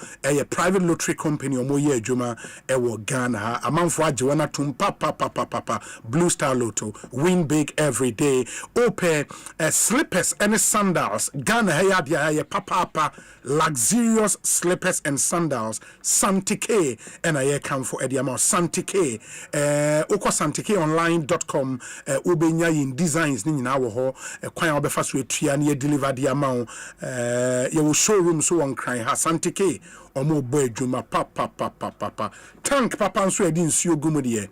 private lottery company omo ye adwuma ewo Ghana amanfo age wana tum papa Blue Star Lotto win big every day ope slippers and sandals Ghana heya dia papa luxurious slippers and sandals Santike and I come for Ediama Santike oko santikeonline.com ubenya in designs ni nyina wo ho kwan obefa so etua na deliver the amount ye wo showroom so won kran ha Santike omo bo adwuma papa tank papa nso edi nsuo gumu de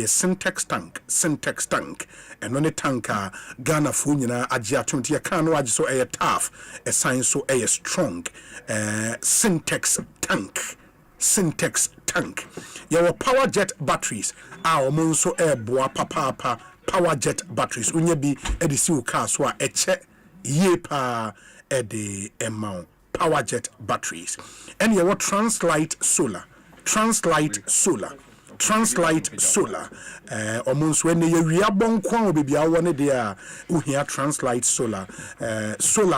syntax tank eno ne tanka Ghana fo nyina age atonte ye kan no age so tough sign so strong syntax tank your power jet batteries our monso boa papa power jet batteries unya bi edisi u car so a eche ye pa ede amount power jet batteries and your Translight solar almost when you are born kwan obi awon de a uhia Translight solar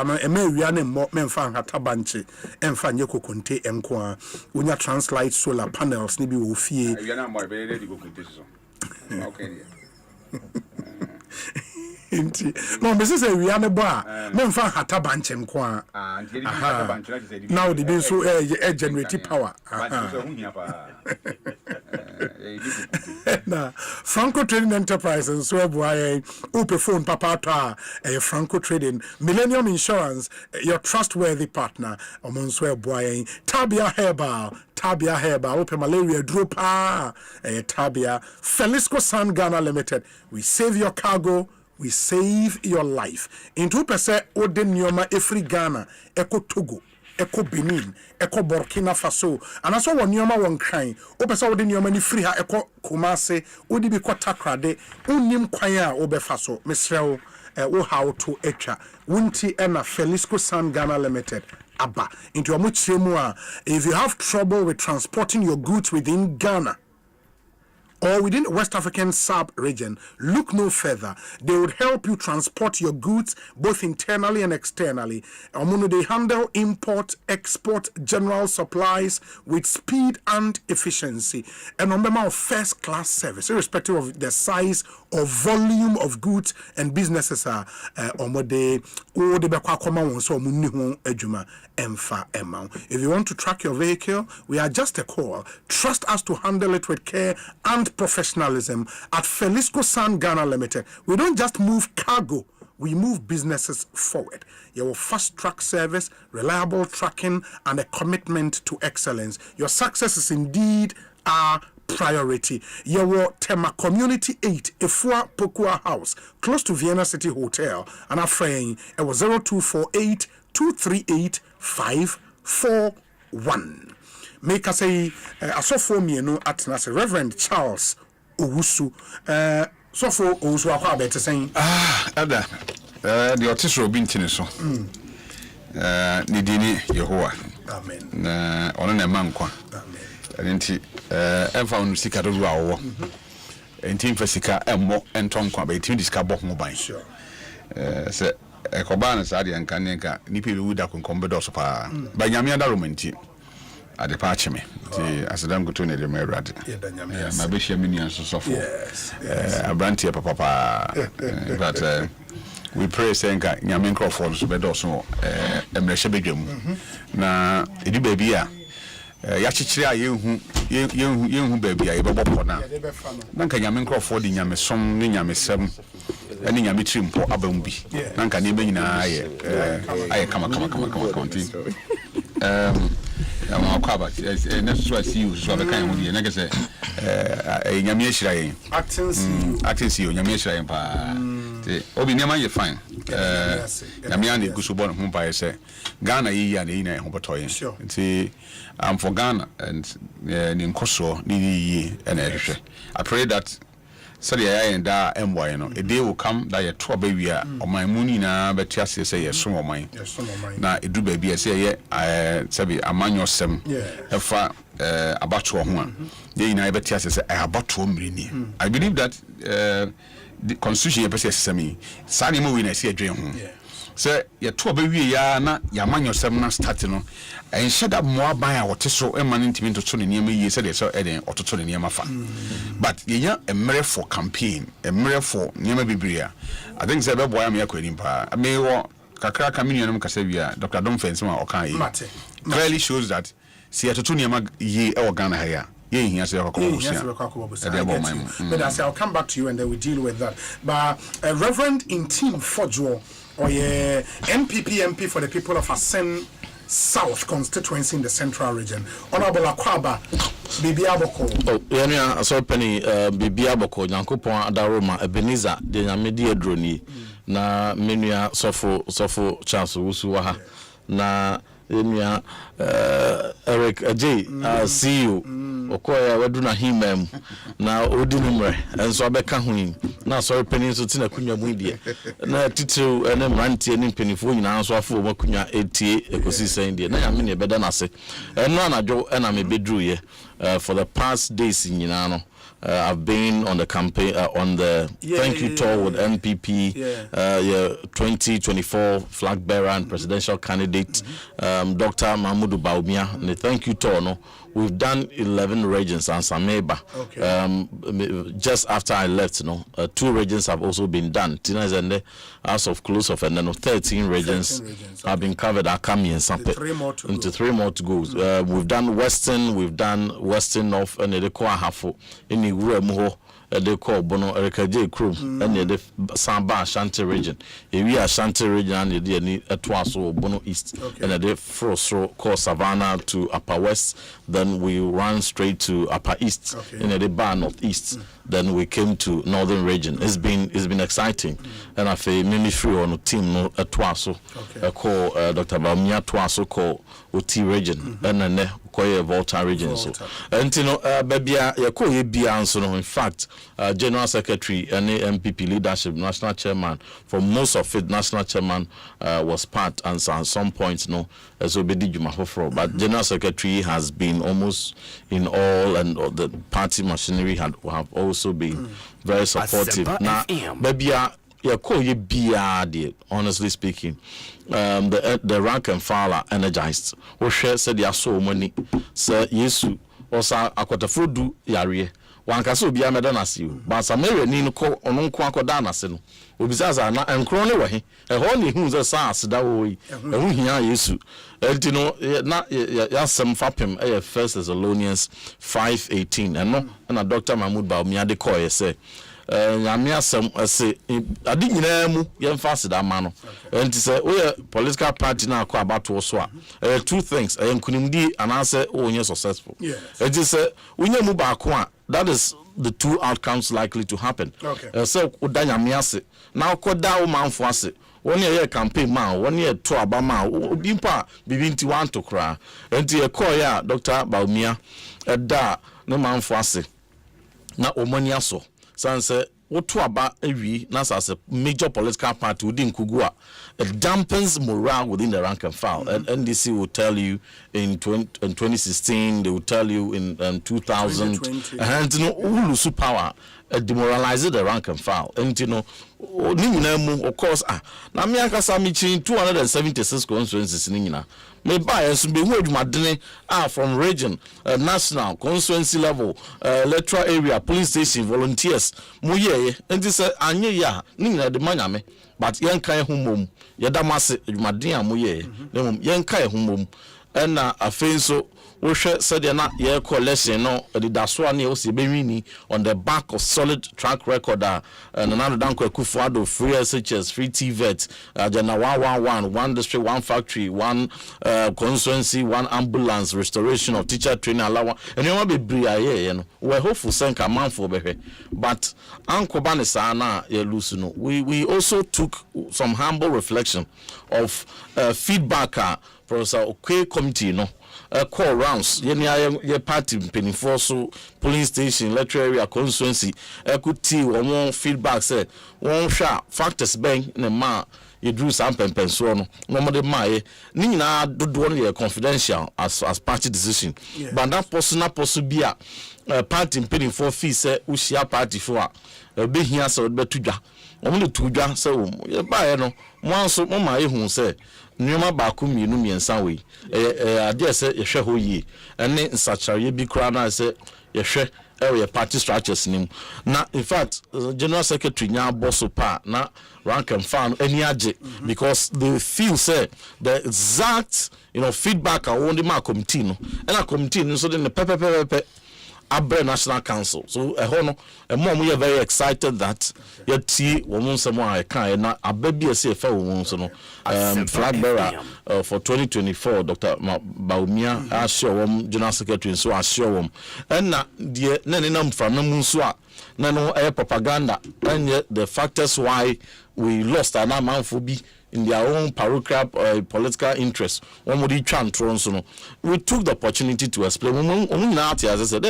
no emawia ne memfa hata banche emfa nye kokonte enko unya Translight solar panels ni bi wo fie okay inti no me say we are ne ba memfa hata banche enko now the bin so generate power na Franco Trading Enterprise and so boy open phone papa to Franco Trading Millennium Insurance your trustworthy partner among so boy Tabia Herbal open malaria drop Tabia Felisco San Ghana Limited we save your cargo we save your life in 2% ode nyoma every Ghana Eco Togo Eko Benin, Eko Burkina Faso, and I saw one nyoma one crying. Opesa wodi nyoma ni free ha Eko Kumase, odi bi kwata krade, unim kwaya obefaso, mesreo wo how to etcha. Wunti ena Felisco San Ghana Limited. Abba. Into a if you have trouble with transporting your goods within Ghana, or within the West African sub-region, look no further. They would help you transport your goods both internally and externally. They handle import, export, general supplies with speed and efficiency. And remember, first-class service, irrespective of the size or volume of goods and businesses are if you want to track your vehicle, we are just a call. Trust us to handle it with care and professionalism at Felisco San Ghana Limited. We don't just move cargo, we move businesses forward. Your fast track service, reliable tracking, and a commitment to excellence. Your success is indeed our priority. Your Tema Community 8, Efua Pokua House, close to Vienna City Hotel, and our friend, it was 0248 238 541. Make us say, I saw for me, at Reverend Charles Owusu. So for Owusu, I better saying, Ada, the artist Robin Tiniso, Nidini Yehoah, Amen. On a man, and and found Sika to our and Team Fesica and more and Tom Quabe, Tim Discabo Mobile. Sure. A Cobana Sadi and Kaneka, Nipi Wuda con Combedos by Yamia Romanti. At the patch me, as a damn good to the Merad. My bishop minions so forth. A brandy papa. But we pray saying, Yamin Crawford, but also a Meshabigum. Now, it be baby. Yachichia, you baby, I bought now. Nanka Yamin Crawford in Yameson, Yamis, and in Yamitrim for Abumbi. Nanka Nibin, I come. I'm that's why I see you. So I can't with you. And I say, Yamish acting see you, Yamish pa. Obi Nema, you fine. Yamiani Gusubon, whom I say, Ghana, ye and Ina, Hobotoy. See, I'm for Ghana and Ninkoso, Nidi, and Erisha. I pray that. Sadi I and da MY no a day will come that your trouble baby on my moon na but just say yes some of mine. Na it do baby say I sabi a manual sem efa about to one. They na bet just say I about to mini. I believe that the constitution person semi sani mo we na see adwen ho. Say your trouble baby ya na ya manual sem na start no and shed up more by our so a man intimate to near me, you said it's so Eden or to near my fan. But yeah, a mirror for campaign, a mirror for near Bibria. I think Zebra boy, I'm here quitting pa. I may walk Kakra Caminium Casavia, Dr. Don Fensma or Kai. Clearly shows that see at a tunia ye or Ghana here. Yeah, he has a but I say I'll come back to you and then we deal with that. But Reverend in Team Fojo or NPP MP for the people of Asem South constituency in the central region. Honorable Akwaba, Bibi Aboko. Oh, yeah, so penny, Bibi Aboko, Yankopon Adaroma, Ebenezer, the Yamidi Droni, na Minia Sofo Charles Wusuaha, na Emia Eric J. See you. Okoya waduna himem na odinumre enso abeka hoin na sorry penny so tina kunya bundie na titu ene mrantie ne mpenifo nyina so afo makunya etie ekosisen die na yame ne beda na se eno anadwo ena me bedru ye for the past days nyina no I've been on the campaign on the thank you tour with NPP 2024 flag bearer and presidential candidate Dr. Mahmoud Baumia and the thank you tour no we've done 11 regions and Sameba. Just after I left, 2 regions have also been done. Tina is in the House of Close of, and then 13 regions have been covered. Akami and Sampe. 3 more to go. We've done Western, North, and the Kwahafo in the Muho. They call Bono Erika J. Krum and the Samba Ashanti region. If we are Ashanti region and the Etwaso Bono East and the first call Savannah to Upper West, then we ran straight to Upper East and the Bar Northeast. Then we came to Northern region. It's been exciting, and I feel ministry on the team Etwaso call Dr. Baumia Twaso call Uti region and then Volta region. So, and baby, in fact, General Secretary and MPP leadership, National Chairman, for most of it, National Chairman was part, and so at some points, as Obedi Jumafofro, but General Secretary has been almost in all, and the party machinery have also been very supportive. Now, baby, honestly speaking, the rank and file are energized. Osei said there are so many. Sir Yesu osa akwatafodu yare. Wankasa obi ameda na se o. Ba Samaria ni no ko ono nko akoda na se no. Obizaza na enkro ne wahe. Eho ne hu ze sa aseda wo yi. Ehu hia Yesu. Enti no na ya sem fapem 1 Thessalonians 5:18. And no na Dr. Mahmoud Baumia de call say nyame asem ase ade nyina mu yemfa da ma no enti se we political party na akọ abato so a two things enkunimdi anase onye successful enti se onye mu ba akọ a that is the two outcomes likely to happen. So udanyame ase na akoda o manfo ase woni ye campaign ma woni ye to aba ma obi mpa bibinti wan to kra enti e call ya Dr. Baumia da no manfo ase na omani aso sanse woto aba ewi na as a major political party within Kugua, it dampens morale within the rank and file. And NDC will tell you in 2016, they will tell you in 2000, and you know, ulusu power demoralize the rank and file. And you know, of course, na me akasa mi chin 276 constituencies nina. Me bias be word madene from region, national, constituency level, electoral area, police station, volunteers. Muye, and this anye ya, nina de manyame, but yen kai humum, yadamase, madina muye, yen kai humum, and a so. We said na ye collection no the daswa ne o se bewini on the back of solid track record and another danko Kufuado free SHS free TVET agenda 111 one district one factory one constituency one ambulance restoration of teacher training allowance and you be bria you know we hopeful senka man for be but anko ba ne sa na ye lose no we also took some humble reflection of feedback Professor Okay committee no call rounds ye party penifo so polling station electoral area constituency could see one feedback said one sharp factors bang ne ma you drew some pen so no de ma ni nyina dodo no confidential as party decision but that personal possibia party penifo fee say we share party for be here so be tudwa omo to tudwa so ye ba no mo so mo ma ehun say nyoma ba ku mienu miensa we ade se ye hwe ho yi ene nsachare bi kra na se ye hwe e party structures nim na in fact general secretary nya boso pa na rank and file any age because they feel say the exact feedback I want the committee no and a committee no so the pepe Abre National Council. So mom we are very excited that yet see woman someone I can na abebi say fa woman so no flag bearer for 2024 Dr. Baumia assure general secretary so assure and na the nam from no so na no propaganda and the factors why we lost an amount for be in their own parochial political interests. We took the opportunity to explain. As I said,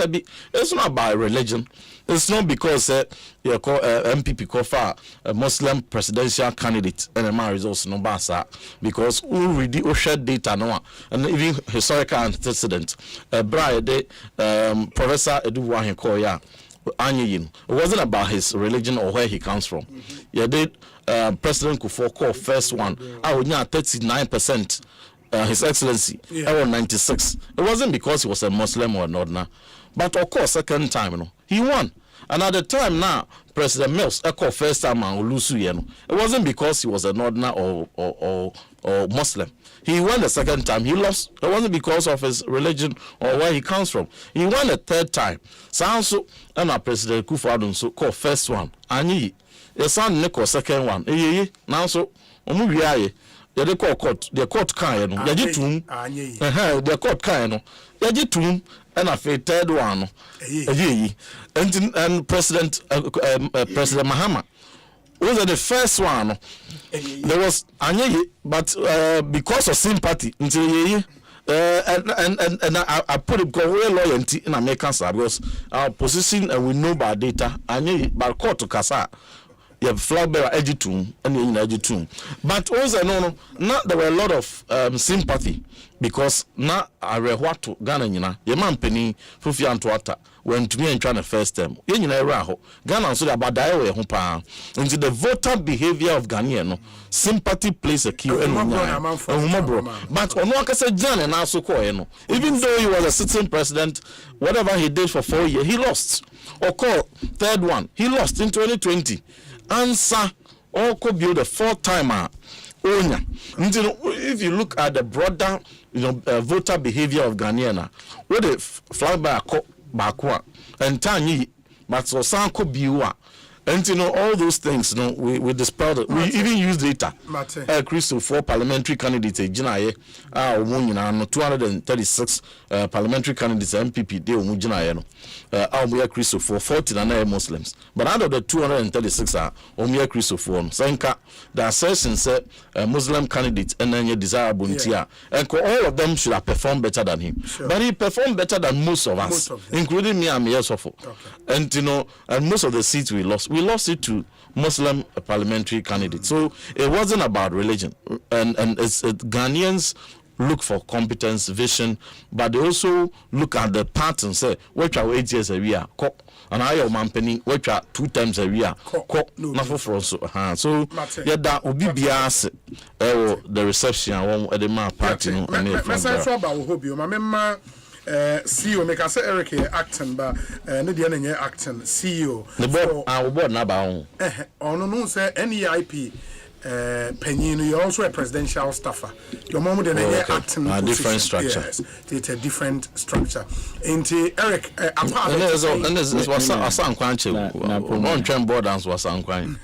it's not about religion. It's not because you call MPP call for a Muslim presidential candidate and my results no basa because we already shared data no and even historical antecedent. Professor Edu Wahenkoya. It wasn't about his religion or where he comes from. President Kufuor called first one. I would not 39%. His Excellency, I was 96. It wasn't because he was a Muslim or not now, but of course second time he won. And at the time now, President Mills called first time Olusu it wasn't because he was a Northerner or Muslim. He won the second time. He lost. It wasn't because of his religion or where he comes from. He won the third time. So and our President Kufuor so called first one. And the son Nico second one. Now so they call court. The court kind. The court kind. And a third one. And President Mahama was the first one. There was but because of sympathy until and I put it because we're loyalty in American side because our position and we know by data but court to Kasa you have flag bearer editum and in editum but also not there were a lot of sympathy because na arehwato Ghana nyina ye mampeni Fufi Antoata when to me and trying the first time ye nyina era ho Ghana so about die we ho pa into the voter behavior of Ghanaian sympathy plays a key bro but ono akase Jan na so ko no even though he was a sitting president whatever he did for 4 years he lost or call third one he lost in 2020 answer or could build a fourth timer onya if you look at the broader voter behavior of Ghanaian where the flag by back and tiny but so sanko biwa And all those things, we dispelled it. We even used data. Crystal 4 parliamentary candidates, 236 parliamentary candidates, MPP, they are Crystal 4, 49 Muslims. But out of the 236 are Crystal 4. Senka, the assertion said Muslim candidates and then desirable and all of them should have performed better than him. Sure. But he performed better than most of us, including me and Miyasofo. And and most of the seats we lost it to Muslim parliamentary candidates. So it wasn't about religion. And Ghanaians look for competence, vision, but they also look at the pattern. Say, which are 8 years a year, and I am company, which are 2 times a year, not for us. So that would be bias. The reception at the map party. CEO make us Eric acting, but Nidian acting CEO. The board, our board now. No, sir, NEIP. Penny, you're also a presidential staffer. Your mom would acting a different structure. Yes, it's a different structure. And Eric, apart and there's was a sound quantity. One train board dance was sound quantity.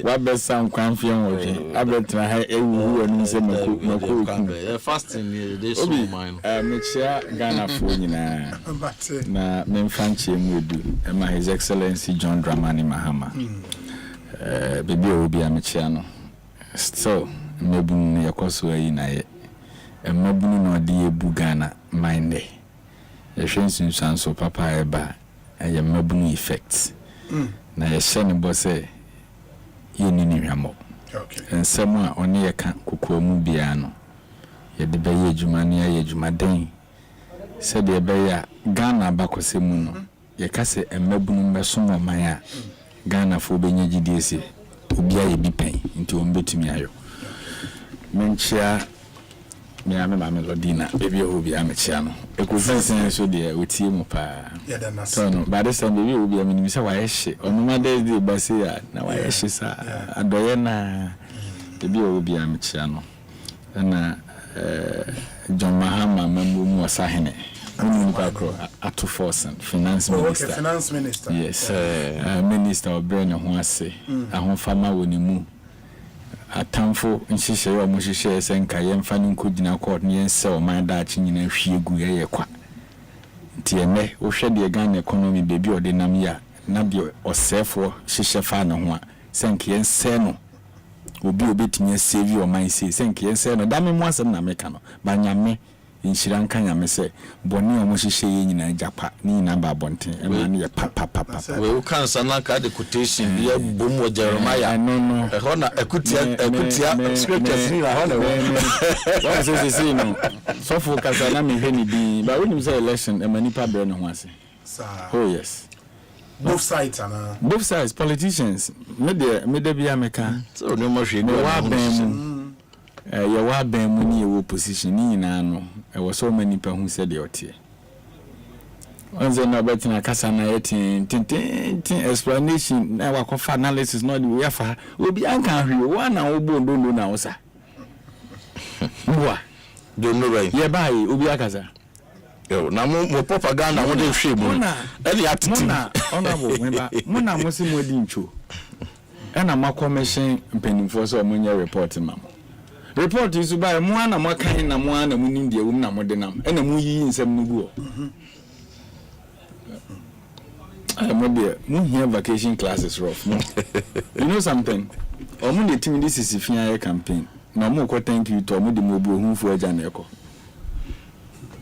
What best sound crime film? I bet fasting this mine. Make sure Ghana phone na Memfanchi Mudu, and His Excellency John Dramani Mahama. Baby Obi Amichiano. So, maybe Yakosu in a maybe no dear Bugana, mine. A shrinking chance of Papa Eba, and your mabuni effects. Na yeshane bose yeni ni hwamo ensem a one ye ka kokomu bia no ye de beye adwuma ne ye adwuma den se de beya Ghana bakosemu no ye ka se emabunu mesomo man a Ghana fo benye gidiesie obi aye bi pen nti o mbetumi ayo menchia me ame mame lodina baby obi amechia no ekofensen so de otie mu pa so no but this time baby obi amini se wa yehye onuma dey base ya na wa yehye sa adoye na baby obi amechia no na John Mahama mambu mu wasahene oni bakro ato force finance minister. Okay, finance minister. Yes, minister obrene ho ase ahofama woni mu atamfo nhihye yo mo hihye senka yemfa ni nkogina court ni ense o man da achi nyina hwiegu ye kwa ntiene wo hwe de Ghana economy baby o de nam ya na bi osefo hihye fa ne ho a senka yense no obi obetimi save o man say senka yense no da me mo asem na meka no ba nyame inshira nka nyame se boni o mo hihye ye nyina japa ni nyina ba bonten e ma ne ye papa we can sana ka de quotation ye bom wo Jeremiah no e ho na ekutia scriptures ni na ho na what say no so for kasana me heni bi but when you say election e mani pa bre no ho ase oh yes both sides both sides politicians me de bia meka so no mo hwe no wa ben ye wa ben mu ni ye opposition ni nyina no e wo so many pa hu se de otie onze na betina kasa na yetin explanation na wa kofa analysis no de we afa obi anka hwe wa na wo bondo na wo sa wa don't know right ye bai obi akasa yo na mo propaganda wo de hwe mu e de atiti honorable member mo na mo si mo di ncho e na ma commission mpanimfo so mo nya report mam report is by mo na mo kan na mo na mo nim de wum na mo de nam e na mo yi nsem no gu o mo here vacation classes rough no you know something omo de team this is fia campaign na mo ko thank you to mo de mo bu ohunfu aja na eko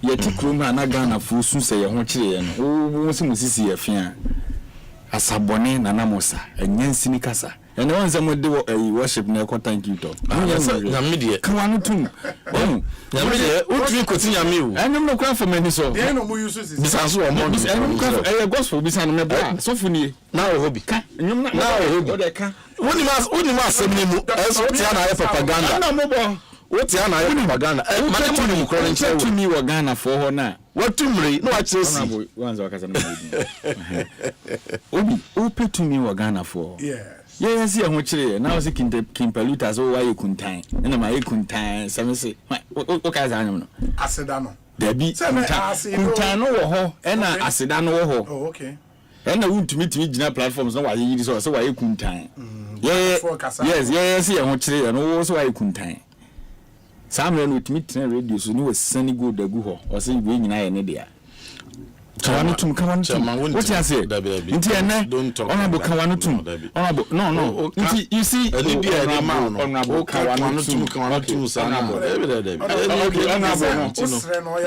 ye ti krom na Ghana fu su se ye ho kire ye no wo si mo sisi ye fia asabone na namosa enyansini kasa ene wonse mo de worship na eko thank you to nyame de kan tum nyame de o tumi ko ti nyame o enyum no kwa for mani so dey no mo use this bisanso o mo enyum kwa gospel bisan me bra so funi na o hobi ka enyum na o hobi o de ka woni ma asem ni mu eso ti ana ye propaganda na mo bo woti ana ye propaganda ma de mu kro nche to me wa Ghana for ho na watumri no a chesi wanza wakasa na obi o petu me wa Ghana for yes Yes, I want you. Now, I Kimpaluta, so why you kuntan, and my kuntan, 7 say, okay, Asedano. There be kuntano, and Asedano. Oh, okay. And I want to meet me platforms, no, I use so why you kuntan. Yes, I want you, and also I kuntan. Some with me radio, so no sunny good the go, or say, bring in an idea. Kawanutum Kawanutum. What I say? Don't talk. Honorable Kawanutum. Honorable. No. You see, Honorable Kawanutum.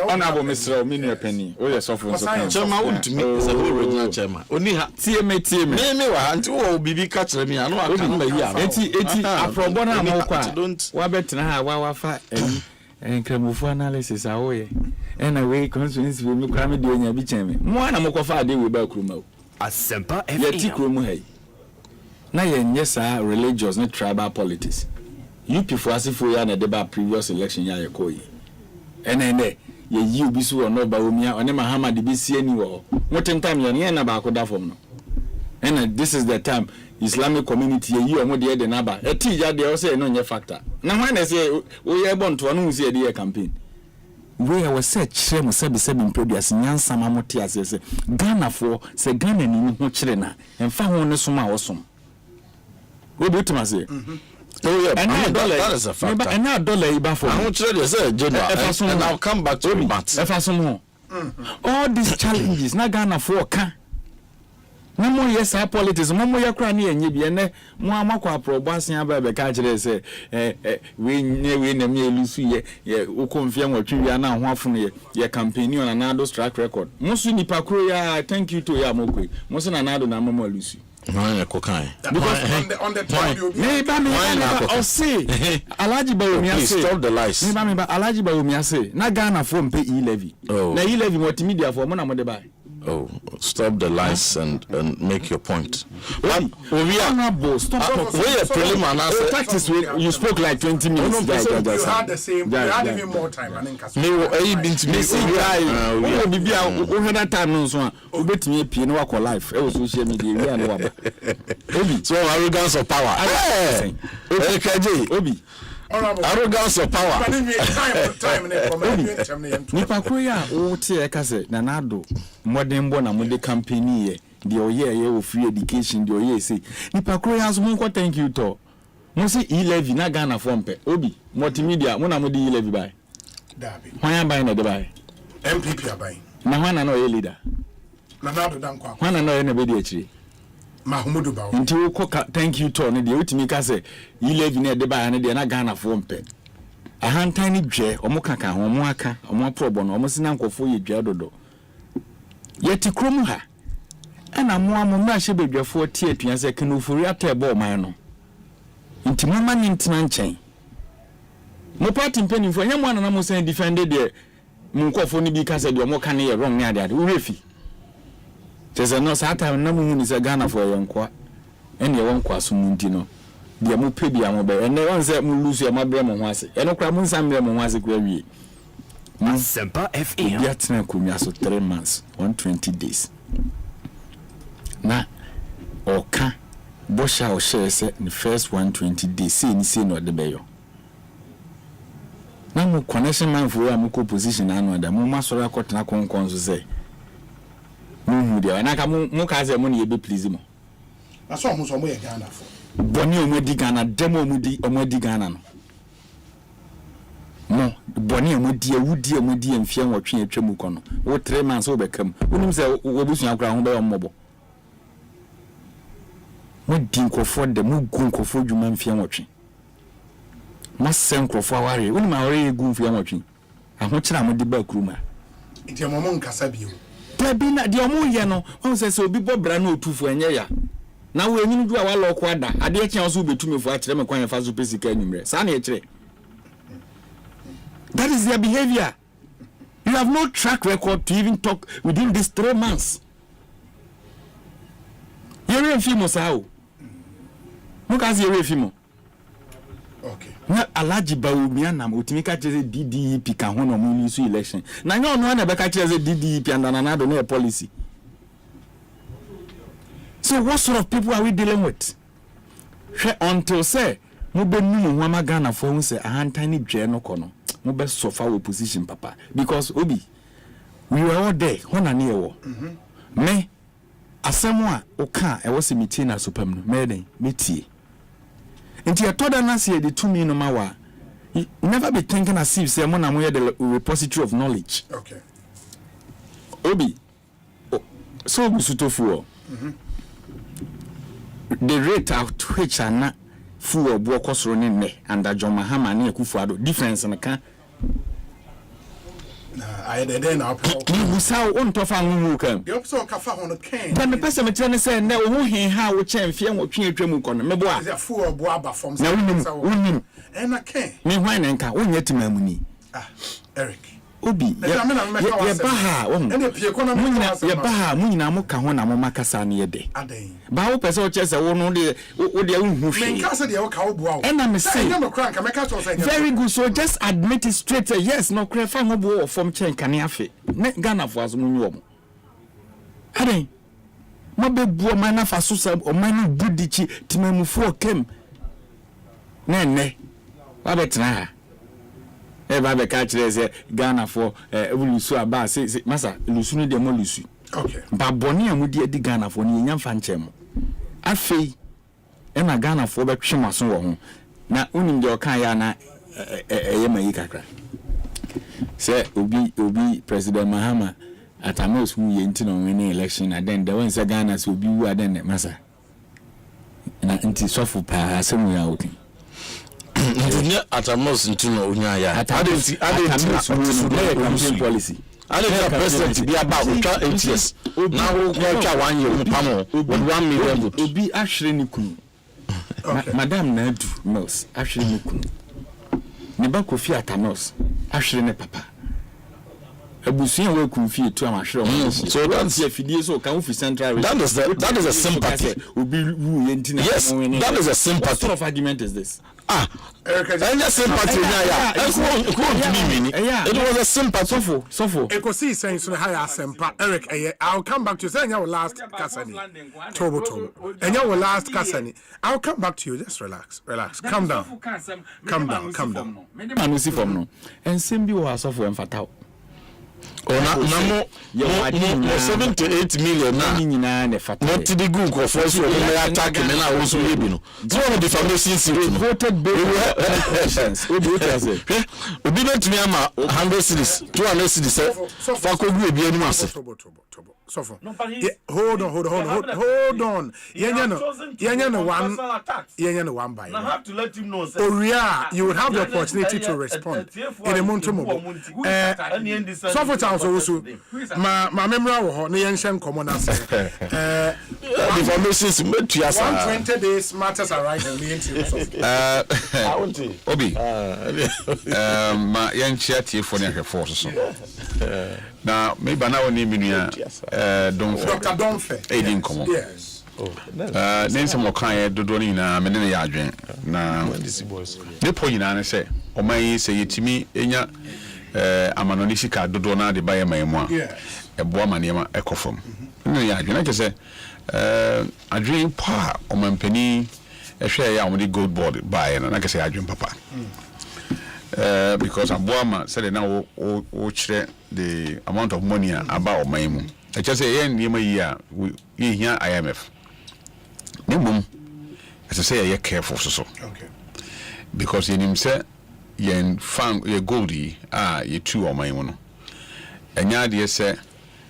Honorable Mr. Minia Penny. Oh, yes, of course. Chairman to me is a original chairman. Only TMA. Me wa anti wo bibi catch me. I know I can be here. Eti aprobona amokwa. Don't. Wa betina ha wa fa and Kramufu analysis away. And away constituency will be crammed doing a bichemi. One amokofa de we ba krumo. Asempa FM. Yeti krumo hey. Na yes sir, religious not tribal politics. You people asifo ya na deba previous election ya yekoyi. Ene ye bisu ono ba omia one mahama de bisi ani wo. Motem time ye na ba akoda fom no. And this is the time Islamic community ye omo de de naba. Eti ja de o say no nye factor. Na when they say we ye bon to no say de campaign. We our search share sebi produce nyansa mamote asese Ghana for say Ghana ni ho kire na emfa ho ne soma wosom we be to say oh yeah and that is a fact and now dollar iba for ho kire dey say general and I'll come back to it all these challenges na Ghana for ka na mo yes our politics mo yakra na enye bi ene mo amakwa aprobasin aba be ka kire say we na me elusu ye ukomfia nwatwi ya na ho afono ye campaign on anado track record mo su nipa kro ya thank you to ya mokwe mo so na anado na mo elusu no kokan because on the top you me Osei Alhaji Bawumia say stop the lies me Alhaji Bawumia say na Ghana for pay e-levy na e-levy multimedia for mo na mo de buy. Oh, stop the lies and make your point. But we are not both. Stop. We are preliminary. Practice. You spoke like 20 minutes. You had the same. You had even more time. I think. Me, been to me. See, guy. We be a. We had time no so. We bet me pay no work life. E was social media. We are no aba. Obi. So arrogance of power. Hey, KJ. Obi. Arrogance of power. Time. Nipa koya o tie ka se na nado modern born na mode campaign ye the oye o free education the oye say nipa koya so mo thank you to mo say e-levy na Ghana for mpe Obi multimedia mo na mo di e-levy buy dabi hwan buy na de buy MPP abai na hwan na no ye leader na nado dankwa hwan na no ye na be di akiri Mahmudu Bawo nti wo thank you to ne de otimi ka say e-levy na de buy na de na Ghana for mpe ahantan ni dwe omo kaka ho omo aka omo problem omo sina nkofo ye dwa dodo yeti krom ha ana mo amomra hye bedwafo tie atua se kanofori atebo oman no nti mama ni ntina nchen mo party mpanimfo anya mo anana mo sen defended de mo nkofo ni bi ka se de omo ka ne ye wrong ne ade wo refi tese no sa time na mo hu ni se Ghana for ye nkwa ene ye wonkwa so mu nti no dia mo pe bia mo be ene won se mo lusu e mabre mo ho ase ene kra mo nsambre mo ho ase kwa wie Asempa FM ya tena kumya so 3 months 120 days na oka bosha o share se the first 120 days say no de beyo na mo connection man for am ko position anu da mo masoro akotena konkon so say mo hu dia na ka mo ka say mo ne ye be please mo na so mo ye Ghana for boni o mo di Ghana demo o mo di Ghana no no boni o mo di awudi o mo di mfie nwotwe atwam ko no wo 3 months wo bekam wonim se wo busu akra ho be o mmobo mo di nkofo de mo gu nkofo dwuma mfie nwotwe ma sen nkofo aware wonim aware gu mfie nwotwe aho kira mo di ba kuruma nti mo nkasa bio tabi na di o mo ye no won se obi bobra na otufo enye ya na wo enyinu du a wa lo kwada ade e kyan so betumefo a kire me kwan fa so pesika enimre sa na e kire. That is their behavior. You have no track record to even talk within these 3 months. You're a fimo sao. Mukazi you're a fimo. Okay. Na Alhaji Bawumia na utimika cheze DDP ka hono mu isu election. Na nyo no na beka cheze DDP and another no policy. So what sort of people are we dealing with? until say mube nu ho ama Ghana for hu say ahantan ni dwe no kono mube sofa wo position papa because obi we were all there hona ne ewo me asemu a oka e wo se metie na sopam no me den metie nti etoda na se de tumi no ma wa never be thinking as if say mo na mo the repository of knowledge. Okay. Obi so busutofu the rate at which ana fu obo kosoro ne ne under John Mahama ne Akufo-Addo difference na ka I then now you saw on to fa nwu kam the opposite ka fa hono can but me person me tell ne say na wo hin ha wo chen fie wo twen atwam kono me bo a is a fu obo aba from na unim and I can me hwan ne nka wo nyati mamuni Eric Obi ye baha wo ye baha mu nyina mo ka ho na mo makasa ne ye de ba wo pese o chese wo no de wo de hu hwe me ka se de wo ka wo boa and I say no crank me ka so say very good so just admit it straight yes no cry fa ho bo from chen kan afi ne Ghana fo aso mu nyu mo aden mo be buo man na fa so sa o man no budichi timamufu kem ne wa betra ba be ka kire se Ghana for lusu aba se masa lusu ni de mo lusu okay ba boni amudi edi Ghana for ni nya mfa nche mo afei na Ghana for be twe maso wo ho na unim de okan ya na eye mayi kakra se obi President Mahama atamos hu ye ntino win election and then the one say Ghana so obi wu aden masa na nti sofu pa asemu ya okin Dunia atamos ntino unya ya. Adenti policy. Adenti president be about 8 years. Now we go 1 year pamo with 1 million votes. Obi ahwere ni kunu. Madam Nadu Mills ahwere ni kunu. Ne ba Kofi Atanos ahwere ne papa. Abusuya we kunfie to amahwere. So that's a fidie so kan fi central. That is a sympathy. Obi wu yentina. Yes, that is a sympathy. What sort of argument is this? It was a sympathy. Sofo. Ekosiisen so high Asempa. Eric, I'll come back to you. Say your last kasani. Tobo. And your last kasani. I'll come back to you. Just relax. Calm down. Manu si from no. And simbi wa sofo emfatao. Namo 7 to 8 million na ne fata. Not the good for first we attack me na also we no. So one defamation suit voted based obi bet me ama 100 cities 200 cities fa ko gu ebi anu ase. Hold on. Yenya no one by. I have to let him know. Oria, you would have the opportunity to respond in a month more. So my memory of the ancient common answer. Information made to us. 120 days matters arise in the Obi. My young chatty for the force. Now, maybe now name Dr. Donfe. Aiding common. Yes. Name some kind of doing a minute yard. Now, the point I say, or may say it to me, Enya. I'm an onisika dodona de buy my moi. A woman near my echo from. No, yeah, you like to say, I dream pa or my penny a share on the gold board buy, and like I say, I dream papa. Because a woman said now, watch the amount of money about my moon. I just say, near my year, we here IMF. No mum, as I say, you're careful so. Okay. Because in him said, yen found ye goldie ye two on my own. And ya dear say,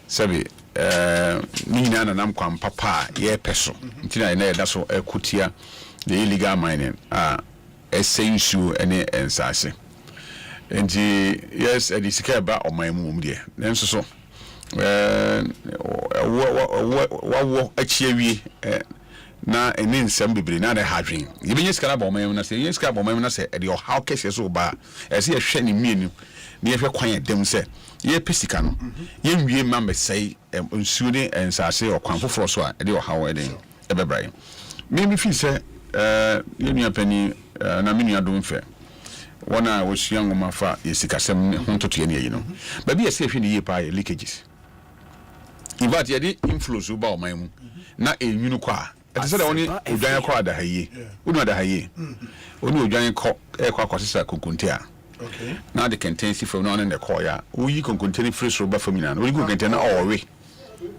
Sabi, Nina and Amquam papa, ye peso. Tina, that's what a kutia, the illegal mining, a same shoe and sassy. And yes, a discare about on my moon, dear. Then so, what a cherry. Na enin sembibri na de hadwen ye benye skara bo man na se ye skara bo man na se e de how kese so ba e se ye hwe ni mienu na ye hwe kwan dem se ye pesika no ye nwie ma mesai nsuo ne ensase okwan foforo so a e de how e den e bebrai me fi se ye nua pani na me nua dom fe wona wo sua ngoma fa ye sikasem ne hontoto ye ne yi no ba bi ye se hwe ni ye pa ye leakages in fact ye de influence ba o man mu na enwunu kwa It said only Udanya call the Haye. Uno the Haye. Only Udanya call Airquasisa Kunkuntia. Okay. Now the contention from non in the coya. We can continue fresh rubber for me now. We can contain our way.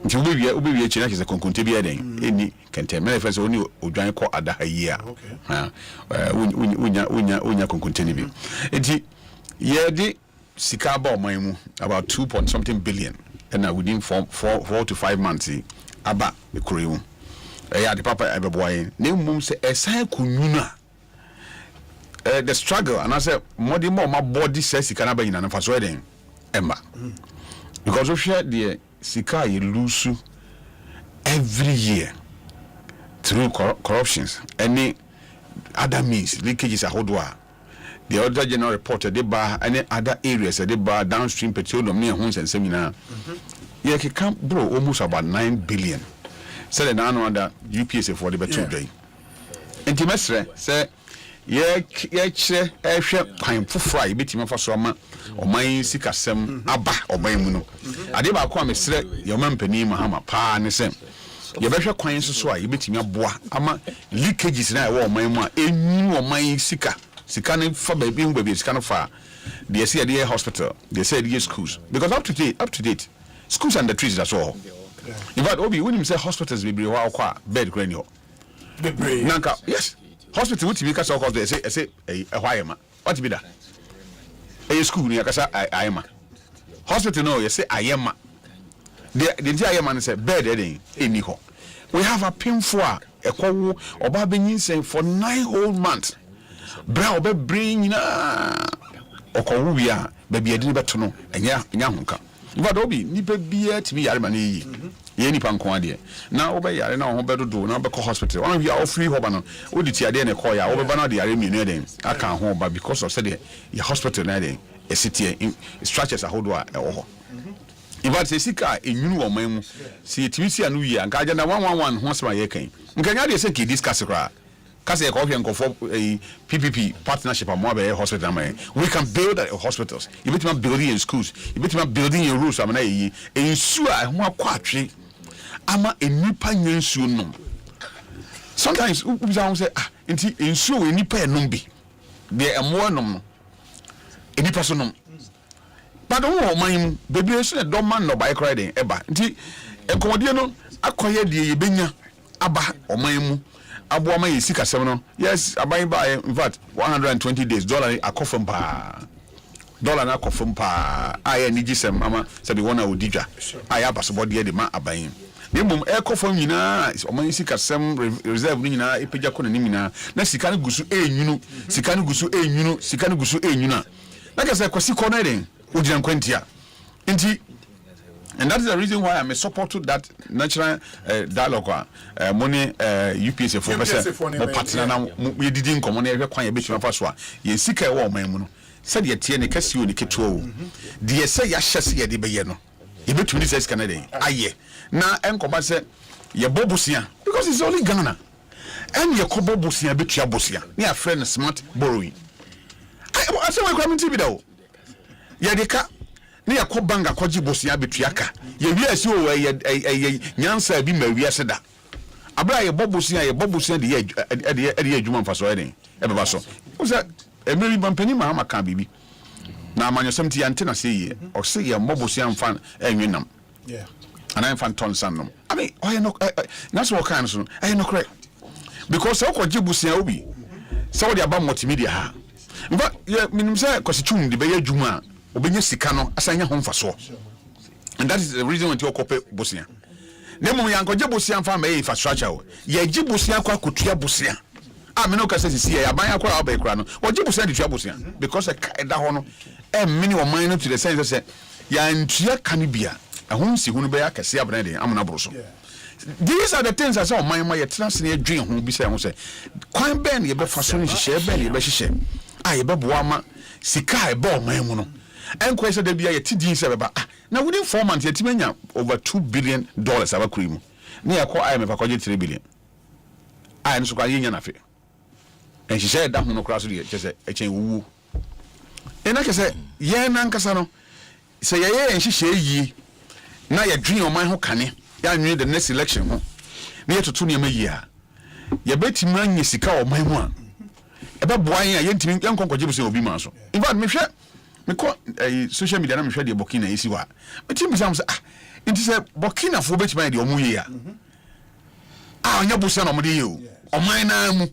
Until we be a chinach is a concontibia then. Any contain manifest only Udanya call at the Haye. Unya concontinibi. And yeah, the Sikaba Maimu about 2 point something billion. And within 4 to 5 months, about the Korean. The papa ever boy. Name mum say a sign kununa. The struggle, and I said, more my body says he cannot be in an wedding. Emma. Because we share the Sika you lose every year through corruptions. Any other means, leakages are hodwa. The other general reporter, they bar any other areas, they bar downstream petroleum near homes and seminar. Yeah, he can't bro almost about 9 billion. Said an annual that UPS for the better day. And Timestre say, yeah, pine for fry, bit him for summer, or my sick asem, abba, or my muno. I did about come straight, your man penny, Mahama, pa, and the same. Your better coins so I bit him a bois, ama leakages now, or my ma, a new or my sicker. Sikane for baby is kind of far. They say the hospital, they say the schools. Because up to date, schools and the trees, that's all. In fact, Obi, when you say hospitals, we be bed cranial. Nanka, yes. Hospital, which make us all they say, a Wayama. What be that? A school near Casa, I am. Hospital, no, you say, I am. The entire man say, bed in Nico. We have a painful, a call or Babin saying for 9 whole months. Brow be bring na okowubia baby edi beto no enya hunka but obi ni baby ti bi yare mane yi ye ni panko ade na wo be yare na ho be dodo na be ko hospital one we are free hoba no wo di ti ade na call ya wo be ba na de yare mi no den aka ho ba because of say the hospital na den e city structures a hodo a ho if say sika enwunu wo man mu si ti si anu yi anka agenda 111 ho sema ye kan nkanya de say ki discuss kra. Because PPP partnership and more hospital, we can build hospitals. You bet me building in schools. You bet me building in roads. I'm a ensure more quatri. I'm a new pioneer soon. Sometimes we say, ensure we need pay numbi. There are more num. Any person. But oh, my baby, I don't man no bike riding. Eba. A comedian, acquire the Benya, Abba, or my Abuama is sick as seven. Yes, I buy in fact 120 days. Dollar a coffin pa. Dollar na coffin pa. I need some mama said the one I would dija. I have a body the man abaying. Nimum air coffin yina is Oman sick as some reserve nina, Epijakon and Nimina. Na Sikana Gusu a you, Sikana Gusu a you, Sikana Gusu a you. Like I said, Kwasi Cornering, Ujian Quentia. And that is the reason why I'm a support to that natural dialogue. Money UPS for partner now. We didn't come on every quiet bit of us. You seek a woman. Said your tea and a cassie in the kitchen. Dear say, Yashas, ye de Bayano. You between this Canada. Aye. Now, Uncle said, your Bobusia, because it's only Ghana. And your Cobobusia, bet your Bosia. Near friend smart borrowing. I said, we're coming to be though. Yadika. Ne yakobanga kwaji bosia betuaka ye wiase o ye nyansa bi ma wiase da abra ye bobosia de ye adwuma mfaso eden e beba so o se emeri bampani ma ma ka bibi na amanyosem ti yante na se ye o se ye bobosia mfa enwenam ana mfa ton sannom I mean o ye no that's what kind so I no correct because o kwaji bosia obi so de aba multimedia ha mba ye minim se kwasichum de be ye adwuma Obenye sikano asanya ho mfaso. And that is the reason when you okope bosia. Nemu yankoje bosia mfa ma infrastructure o. Ye gi bosia kwa kotua bosia. Ah me no ka say sisi ya ban akwa oba ekura no. Oje bosia de tua bosia because e da ho no e mini o man no to the sense say ya ntua kanibia. Ehun si hunu be ya kase abana de amuna broso. These are the things as all my trans na dwen ho bi say ho say kwan ben ye be faso ni hihye ben ye be hihye. Ah ye be boa ma sika e ba o man mu no. And question the be a TD server. Now within 4 months, you over $2 billion of cream. Near call I am a 3 billion. I am so crying in affair. And she said, down no cross just a chain woo. And like I said, yeah, Nankasano say, yeah, and she say ye. Now your dream of my who can ya knew the next election. Near to 2 year. ye betimi anye sika o man mu a ebe boan a yentimi yankonkwaje buso obi ma so in fact me hwe me ko social media na me hwe de Burkina esi wa betimi sam say it is a Burkina fo betimi de omu ye a anya buso na omde ye o oman na mu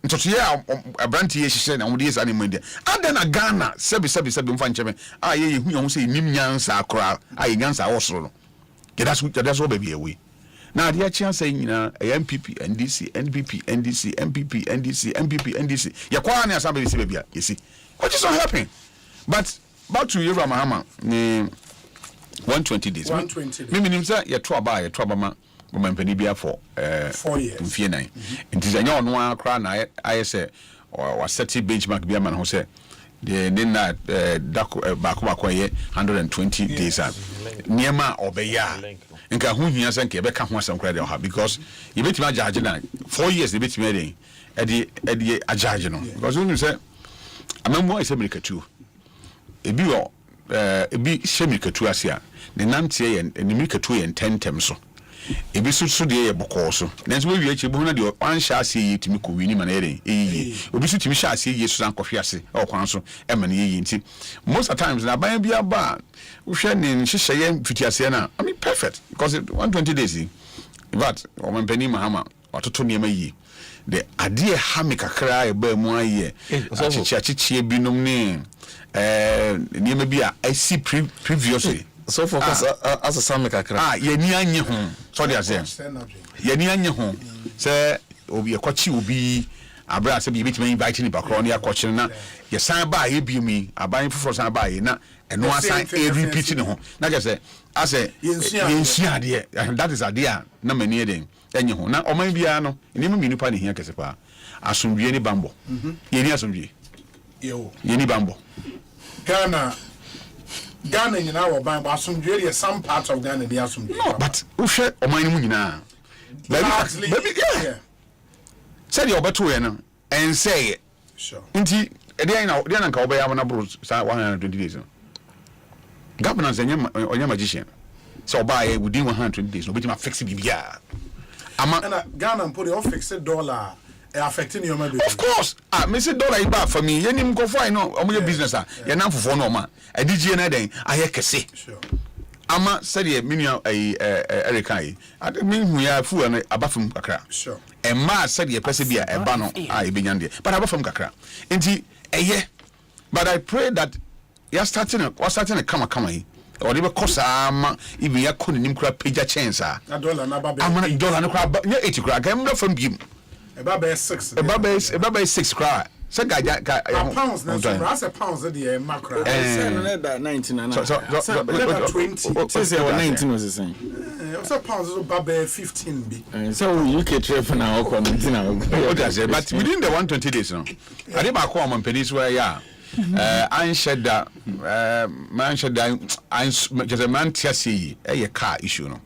ntoto ye abranti ye hihye na omde ye sa na mu de ada na Ghana sebi mfa ncheme ye hu yon say nim nyansa akora nyansa wosoro no that's what baby away. Now the chance saying MPP, NDC, NPP, NDC, MPP, NDC, MPP, NDC. Ya kwa na somebody see baby, you see. What is not happening? But about 2 years Mahama 120 days. 120 days. Mimi nimsa ya toba ma mpani bia for 4 years. Mfie 9. Nti anya ono akra na I say or set benchmark bia man ho say the nina bako ye 120 days niema obeya nka hu hia se nka beka ho asem credit ha because you bet me charge na 4 years you bet me dey e charge no because you say amammo ise mirikatu ebi wo ebi shemirikatu asia ne nantie ye ne mirikatu ye tentem so ebi susu de ye boko so nanso we wie bu na de an sha ase ye timi ko wini mana ere obi su timi sha ase ye su an kofia ase o kwan so e mana ye nti most of times na ban bia ba wo hwe ne nhihye ye fiti ase na I mean perfect because 120 days but o man pani mahama ototo ne ma yi de ade ha me kakra e ba mu aye achichi binom ne ne ma bia I see previously so focus as a same kakra ye ni anye ho so dey say ye ni anye ho say obi ekwachi obi abra say bi bitime invite ni bakro na yakwachi na ye san ba ye bi mi aban foforo san ba ye na eno asan e repeat ni ho na ge say ase yensia de that is idea na mani eden anye ho na oman bia no ni mu nipa ne hia kese pa asomdwe ni bambo ye ni asomdwe ye ni bambo Ghana in our bank, but some parts of Ghana they are some. No, but who share or mine munina? Baby, yeah. Said your better and say it. Sure. Inti, then I can obey our bruise 120 days. Governors and your magician. So by within 120 days, nobody ma fix it. Yeah. Ghana put the fixed dollar. Affecting your money. Of course. Mr. Dollar is bad for me. You need go find no your business. You're not for no man. I did you anything. I hear Kese. Sure. Ama said ye minia Erikai. I mean we are full and above from Kakra. Sure. And ma said ye persevere a bano benyande. But above from Kakra. Inti but I pray that you're starting a kama or even kosa even ya couldn't nimkra pija chance. A dollar na babe. I'm dollar no crab 80 crab. I'm not from him. A baba is 6. A baba is 6 cry. So pounds na so pounds the macro. 19 so 20. Say 19 was the same. So pounds so baba 15 be. So UK trip now ko 19 now. But within the 120 days no. I dey back home on peninsula ya. I said that man said that just a man tiasi a car issue no.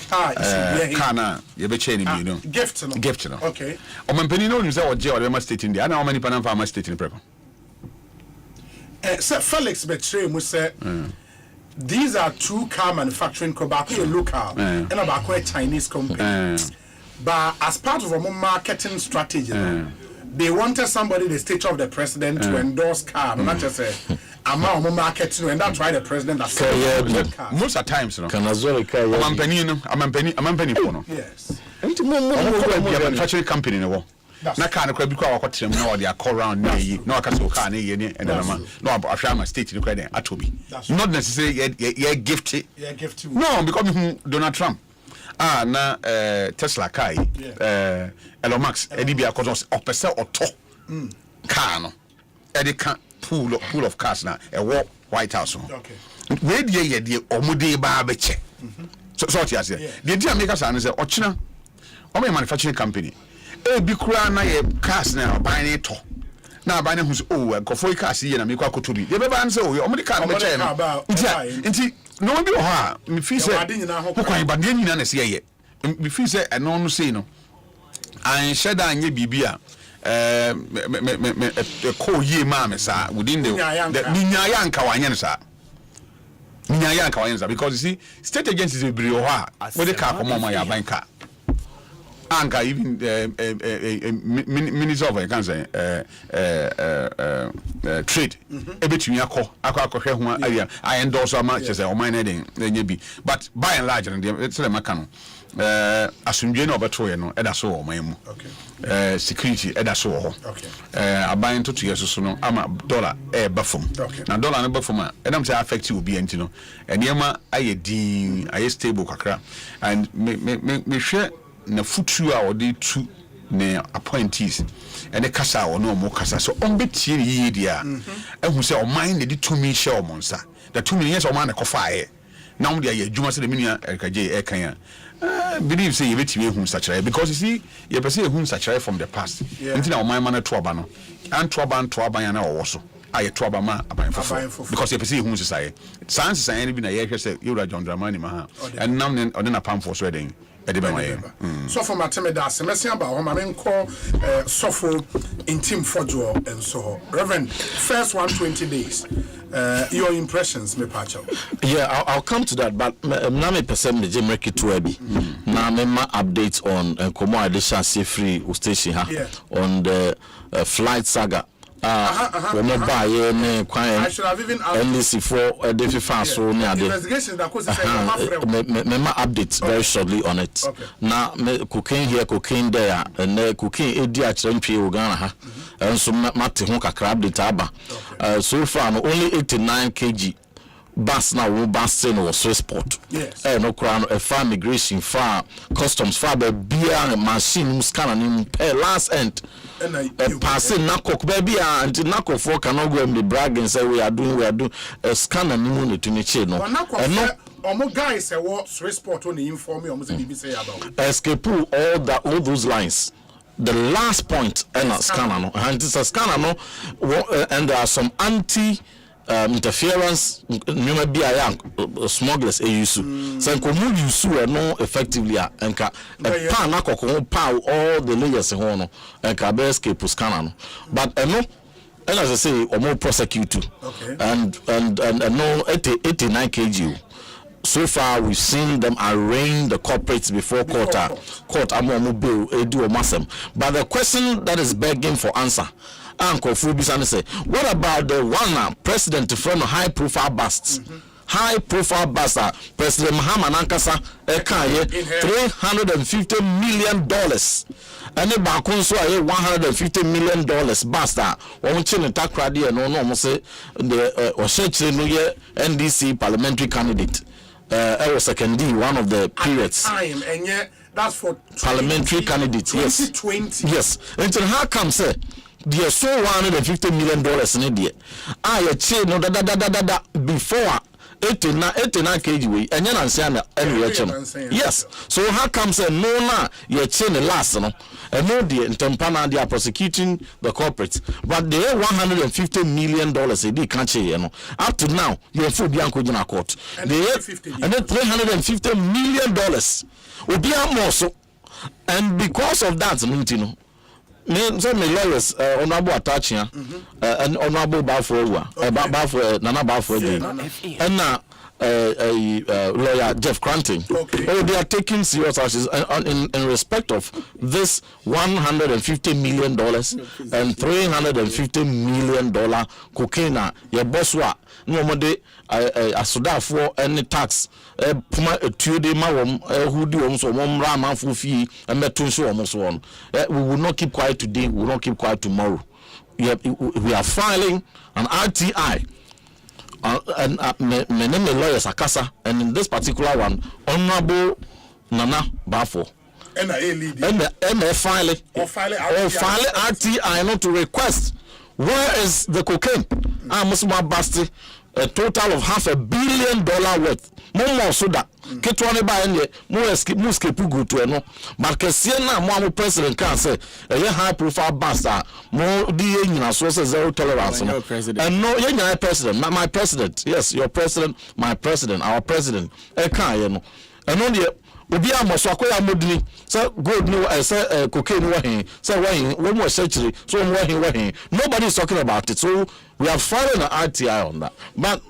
Kana you be chaining me no gift no okay o man peni no say o je o be state in there na o mani pan farmer state in preko sir Felix betray mu say these are two car manufacturing company local and about a Chinese company but as part of a marketing strategy they wanted somebody the state of the president to endorse car not just say amount of marketing and that's why the president has most of times no can as well I'm penny no yes manufacturing company no na car no bi kwa wakotrem na o dey call round na yi na waka so car na yi ni and no ahwa state no credit atobi not necessarily you gift no because Donald Trump na Tesla kai Elon Musk edibia cause opese oto car no edika pool of cars na White House okay we dey omude ba be che so what you say the dia make us say ochina o manufacturing company bi kura na ye cars na ban ni to na ban ni hu so nkofo cars ye na me kwa kotobi dey be ban say omude car be che no nti no bi o ha me fi say ko kwan ba de nyina na se ye me fi say eno no sei no an sheda anye bibia ko ye ma me sa within the minya yanka wanye sa minya yanka wanye sa because you see state agencies be brio ha we dey car come on ya ban car anka even minister of cancer trade ebetumi akọ ho area I endorse am che say o man den enye bi but by and large it's the maka no asundwe na obeto ye no eda so o man mu security eda so ho aban toto yeso so no ama dollar bafom na dollar no bafom a edam say affect you obi enti no enema aye din aye stable kakra and me hwe na futu a odi tu ne appointees ene kasa wo no mo kasa so on betie yi dia ehu se o man ne di to me share o monsa the to me yes o man ne kofa aye na mo dia ye adwuma se de minia kaje e kan a believe say you betime hu sachare because you see you person hu sachare from the past until o man man to aba no anto aba ya na wo so aye to aba ma aban fofo because you person hu sachare sans san bi na ye hwe se Yura John Dramani ma ha and now ne odena pamfo so den so for Matemeda semesi aba ho ma menko sofo intim fojo and so Reverend first 120 days your impressions me pacho. Yeah, I'll come to that, but na me person me jemreki to abi na me ma updates on komo adesha say free station ha on the flight saga when I buy any I should have even NDC for the FIFA so near investigation that goes me updates very shortly on it. Now me cocaine there and cocaine edi actually pay Uganda ha and so mate ho kakra update aba so far no only 89 kg bus now we bus in was Swissport. Yes. No crown a farm migration far customs far the beer machine scanning last end. Passing nakok baby and nakok for cannot go and brag and say we are doing a scanner new to me no. Omo guys say what Swissport only inform me almost say about. Escape all those lines. The last point and a scanner no and it's a scanner no and there are some anti interference nyoma bia ya smugglers use so komu use no effectively enka pan akoko pa all the layers ho no enka be escape scanner no but and as I say omo prosecute and no 89 kg. So far we've seen them arraign the culprits before court amomo bill edu omasem, but the question that is begging for answer Uncle Fubisani say, what about the one president from high profile busts? High profile bust President Muhammad Nankasa Ekaye $350 million. And the Bakunso $150 million bust one chin and takradi and no say the Osei New Year NDC parliamentary candidate. Era second D, one of the periods. And yet that's for parliamentary candidates. 2020. Yes. Until how come say the so $150 million in India. I chain no da before 89 kg way and yan answer any reaction. Yes. So how come say no na your chain last no and no the intempana they are prosecuting the corporates, but they $150 million they can't say you know. Up to now you full bianco in a court. They and then $350 million will be more so, and because of that you know. Me lawyers honorable attaching and honorable Bafo Nana Bafo again and now lawyer Jeff Cranton. They are taking serious actions in respect of this $150 million and $350 million cocaine. Your boss wa no more de asoda for any tax. Puma tude ma wom who do so wom ra man fu fi meto so wom so on. We will not keep quiet today, we will not keep quiet tomorrow. We are filing an RTI and many lawyers akasa, and in this particular one honorable Nana Bafo and filing RTI not to request where is the cocaine. I must basti a total of $500 million worth. More so that Ketwane by any more escape go to no. But Kasiana, more president can say a high profile bastard, more DA sources zero tolerance. And no, you're president, not my president. Yes, your president, my president, our president. And only Obi amoso akoya modini say gold no say cocaine wahin say wahin one more century so wahin nobody is talking about it, so we are filing an RTI on that. But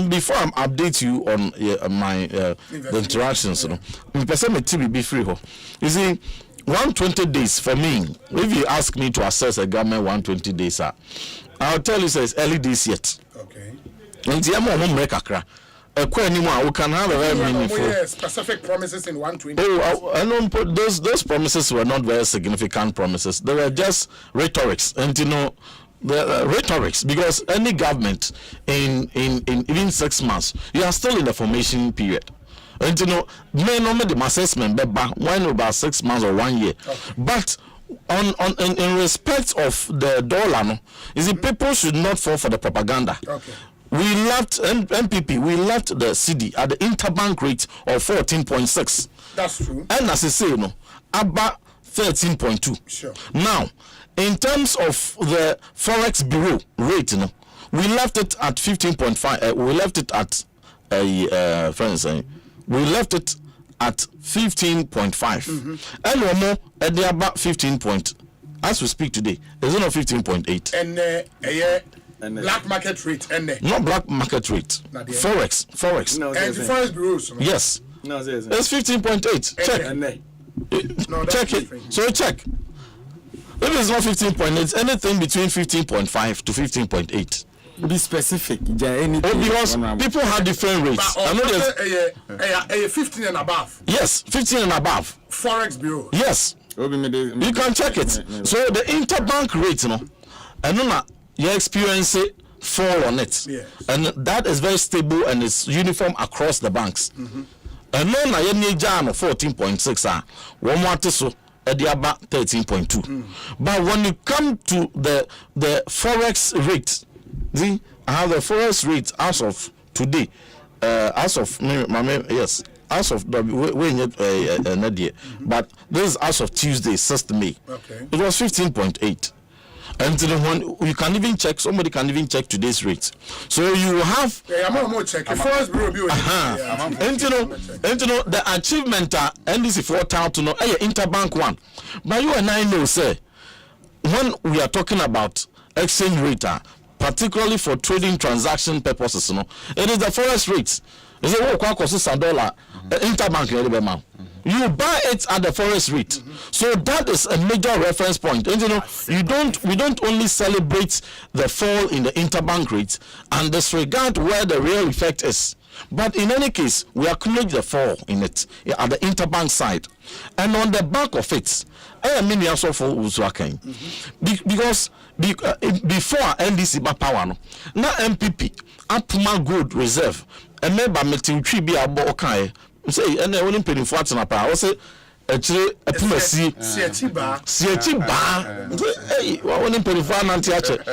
before I update you on my the interactions, you know, me person me TV be free ho. You see, 120 days for me. If you ask me to assess a government 120 days, I'll tell you it's early days yet. Okay. And the amount of kakra. We can have a very meaningful. Specific promises in 120. Oh, I know those promises were not very significant promises. They were just rhetorics, and the rhetorics, because any government in even 6 months, you are still in the formation period. And may not make the assessment, but when about 6 months or 1 year, but. In respect of the dollar, is it people should not fall for the propaganda. Okay. We left MPP. We left the CD at the interbank rate of 14.6. That's true. And as I say, about 13.2. Sure. Now, in terms of the Forex Bureau rate, we left it at 15.5. We left it at we left it at 15.5. And no more at the about 15 point. As we speak today, there's not 15.8. And black market rate and not black market rate. Forex. No, and the Forex bureaus. Yes. No, it's 15.8. Check. Check it. So check. If it's not 15.8, anything between 15.5 to 15.8. Be specific. Because people have different rates. I know 15 and above. Yes, 15 and above. Forex bureau. Yes. You can check it. So the interbank rate, and you experience it fall on it. Yes. And that is very stable and it's uniform across the banks. And then I need 14.6 one more so at the about 13.2. But when you come to the forex rate, see, I have the forex rate as of today, as of yes, as of but this is as of Tuesday, 6th May. Okay. It was 15.8. And when you can even check, somebody can even check today's rate. So you have. I'm more check. First bureau be and the achievement NDC 4,000 to know interbank one. But you and I know, say, when we are talking about exchange rate, particularly for trading transaction purposes, it is the forex rate. Is it $1 interbank? You buy it at the forex rate. So that is a major reference point. And we don't only celebrate the fall in the interbank rate and disregard where the real effect is. But in any case, we acknowledge the fall in it at the interbank side. And on the back of it, because before NDC power, now MPP, Apuma Gold Reserve, and member Metin Tribi Abo Okay. Say, and I wouldn't pay for what's power. I say, actually, a puma see Chiba. Hey, I wouldn't pay for an anti-archer.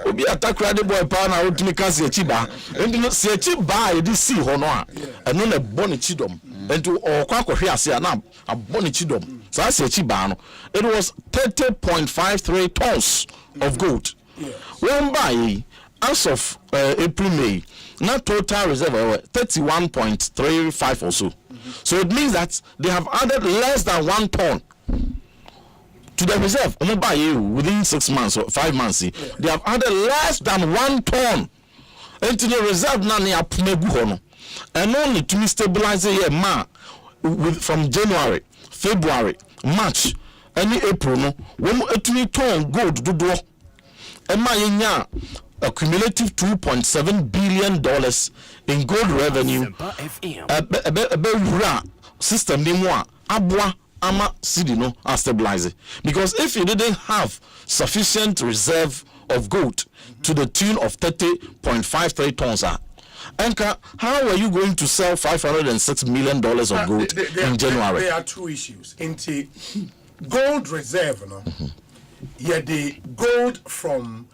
Would be attack the boy power now to make us see Chiba. And do not see a Chiba, this sea honor, and not a bonnet chidom. And to all quack here, say a bonnet chidom. So I say Chibano. It was 30.53 tons of gold. One by as of April, May. Now total reserve 31.35 or so. So it means that they have added less than 1 ton to the reserve. Within 6 months or 5 months, they have added less than 1 ton into the reserve. And only to stabilize a year from January, February, March, any April, when it ton gold do do. And a cumulative $2.7 billion in gold revenue. System Abwa Ama Sidino are stabilizing. Because if you didn't have sufficient reserve of gold to the tune of 30.53 tons, Anka, how are you going to sell $506 million of gold in January? There are two issues. Into gold reserve, the gold from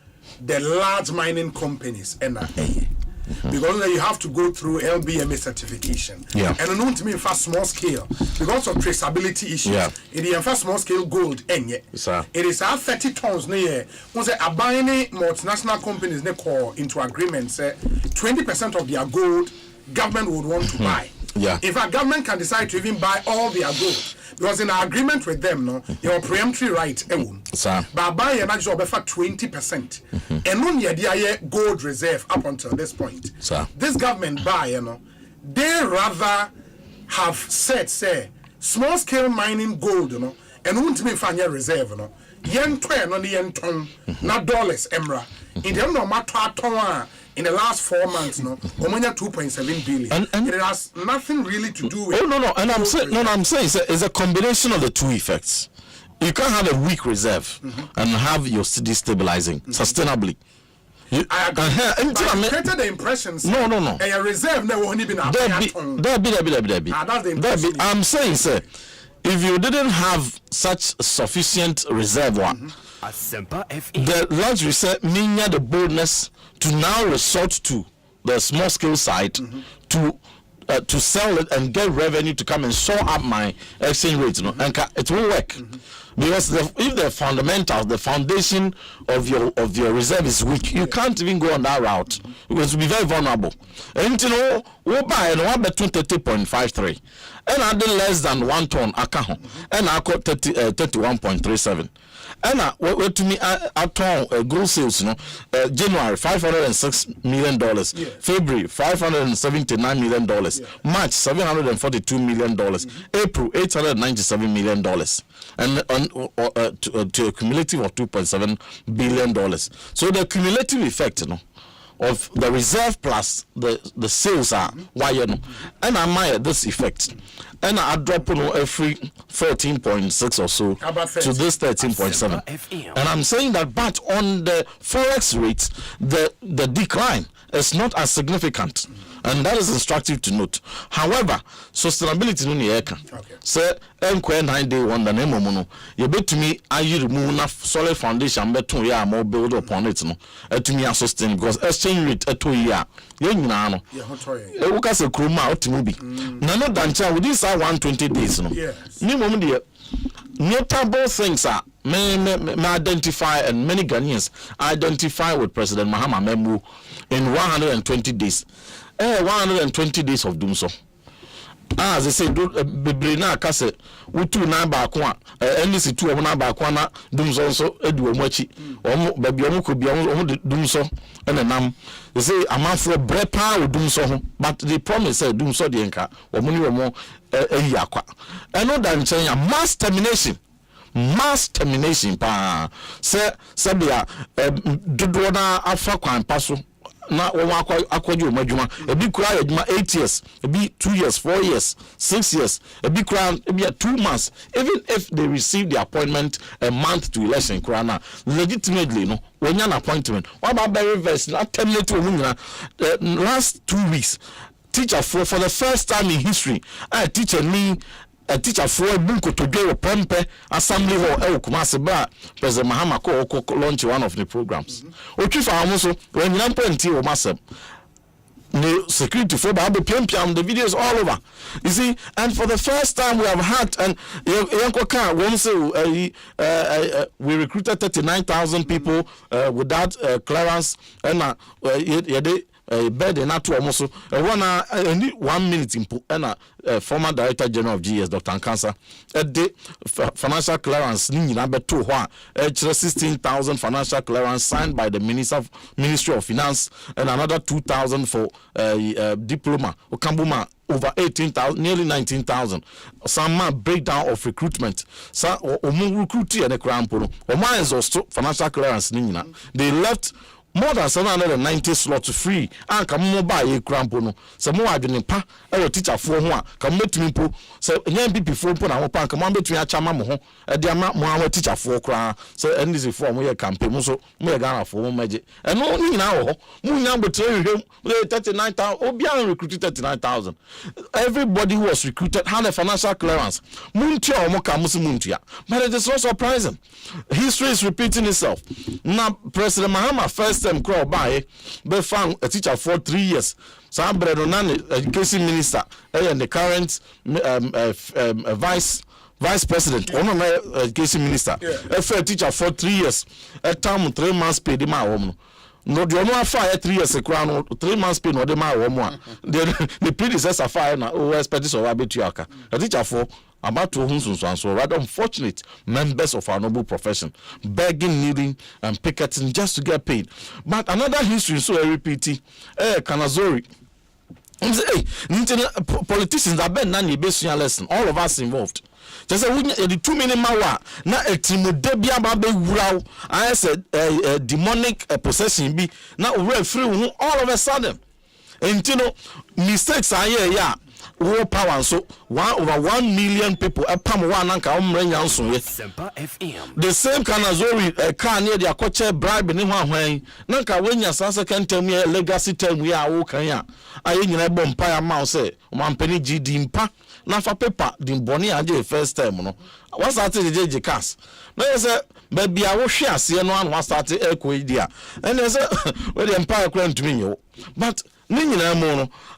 the large mining companies because you have to go through LBMA certification. And not to mean for small scale because of traceability issues. It is for small scale gold it is 30 tons near once a buying multinational companies they call into agreements 20% of their gold government would want to buy. In fact, government can decide to even buy all their gold. Because in our agreement with them, your preemptory right, but buy an actual 20%. And only a gold reserve up until this point. This government buy, they rather have said, say, small scale mining gold, and won't me find your reserve no yen twen on the yen ton not dollars emra in the no matter in the last 4 months no omanya 2.7 billion and it has nothing really to do with and I'm saying it's a combination of the two effects. You can't have a weak reserve and have your city stabilizing sustainably. I created the impressions. No. A reserve never won't even have I'm saying, sir, if you didn't have such sufficient reserve one, the large reserve means the boldness to now resort to the small scale side to sell it and get revenue to come and show up my exchange rate, and it will work. Because if the fundamentals, the foundation of your reserve is weak, you can't even go on that route because you'll be very vulnerable. And we'll buy and we'll bet 30.53 and I did less than 1 ton account and I got 31.37. And what to me, I told gross sales, January $506 million, February $579 million, March $742 million, April $897 million, and to a cumulative of $2.7 billion. So the cumulative effect, of the reserve plus the sales are why and I admire this effect. And I drop every 14.6 or so to this 13.7. And I'm saying that, but on the forex rates, the decline is not as significant. And that is instructive to note. However, sustainability no nieka. Say enko 9 day wonder na emomo you bet me ayi remove na solid foundation beton ya more build upon it no etumi sustain because exchange rate eto ya ye nyina no e wo ka se kroma otimi bi na no dancha within 120 days no ni mom de notable things are may identify, and many Ghanaians identify with President Mahama Memu in 120 days. 120 days of doom so. As I say, Bebrina Kase, Utu Namba Kwa, NDC 2 Namba Kwana, doom so, Edu Mochi, or Baby Omuku be on doom so, and a nam. They say, a man for brepa or doom so, but the promise said doom so the enka, or money or more, Yakwa. I know that I'm saying a mass termination pa se sabia dodona afa kwan paso na wo akwaje o madwuma ebi kura adwuma 8 years ebi 2 years 4 years 6 years ebi kura ebi 2 months even if they receive the appointment a month to election kura na legitimately no wonya an appointment what about the reverse na terminate wo nyina last 2 weeks teacher for the first time in history a teacher for bunko to do pempe assembly hall Kumasi ba President Mahama ko launch one of the programs ochifa amuso when you penti o masem the security for the videos all over, you see. And for the first time we have had, and we recruited 39,000 people without clearance, and bed and not almost 1 minute input and former Director General of GS Dr. Nkansa the financial clearance number 2 16,000 financial clearance signed by the Ministry of Finance and another 2,000 for diploma Okambuma over 18,000 nearly 19,000 some breakdown of recruitment so recruit and the financial clearance they left more than 790 slots free and come mobile crampo no so mo adwene pa e teacher for ho a come metumi po so nyan pipi for po na ho pa come betumi achama mo ho e de ama mo awon teacher for kra so NDC for mo ye campaign mo so mo ye Ghana for mo maje e no ni na ho mo nyan betre hwem 39,000 obian recruited 39,000 everybody who was recruited had a financial clearance muntia o mo ka mo muntia but it is so surprising history is repeating itself now. President Mahama first time crowd by be found a teacher for 3 years. So I'm education minister and the current vice president, one of my education minister, a fair teacher for 3 years, a term 3 months paid my home. No, the only fire 3 years a crown, 3 months pay no de my home. The predecessor fire now, who expected so rabbit yaka. A teacher for about 200 so rather unfortunate members of our noble profession begging, kneeling, and picketing just to get paid. But another history so I repeat Kanazori. Politicians that been none lesson, all of us involved. just the 2 minimum wa na etimode bia ba be wuraw I said demonic possession bi na owura free all of a sudden no mistakes are here war power so over 1 million people pam one anka omrenya nso ye Asempa FM the same kind as we car near the akoche bribe ni hwan nanka wenya sa second term ye legacy term we a wo kan ya aye nyina bom empire ma say omampani gd mpa na fa paper di boni age first term no what started the JJ cast no say baby a wo hwe ase no an start eko idea and say we the empire kran to me but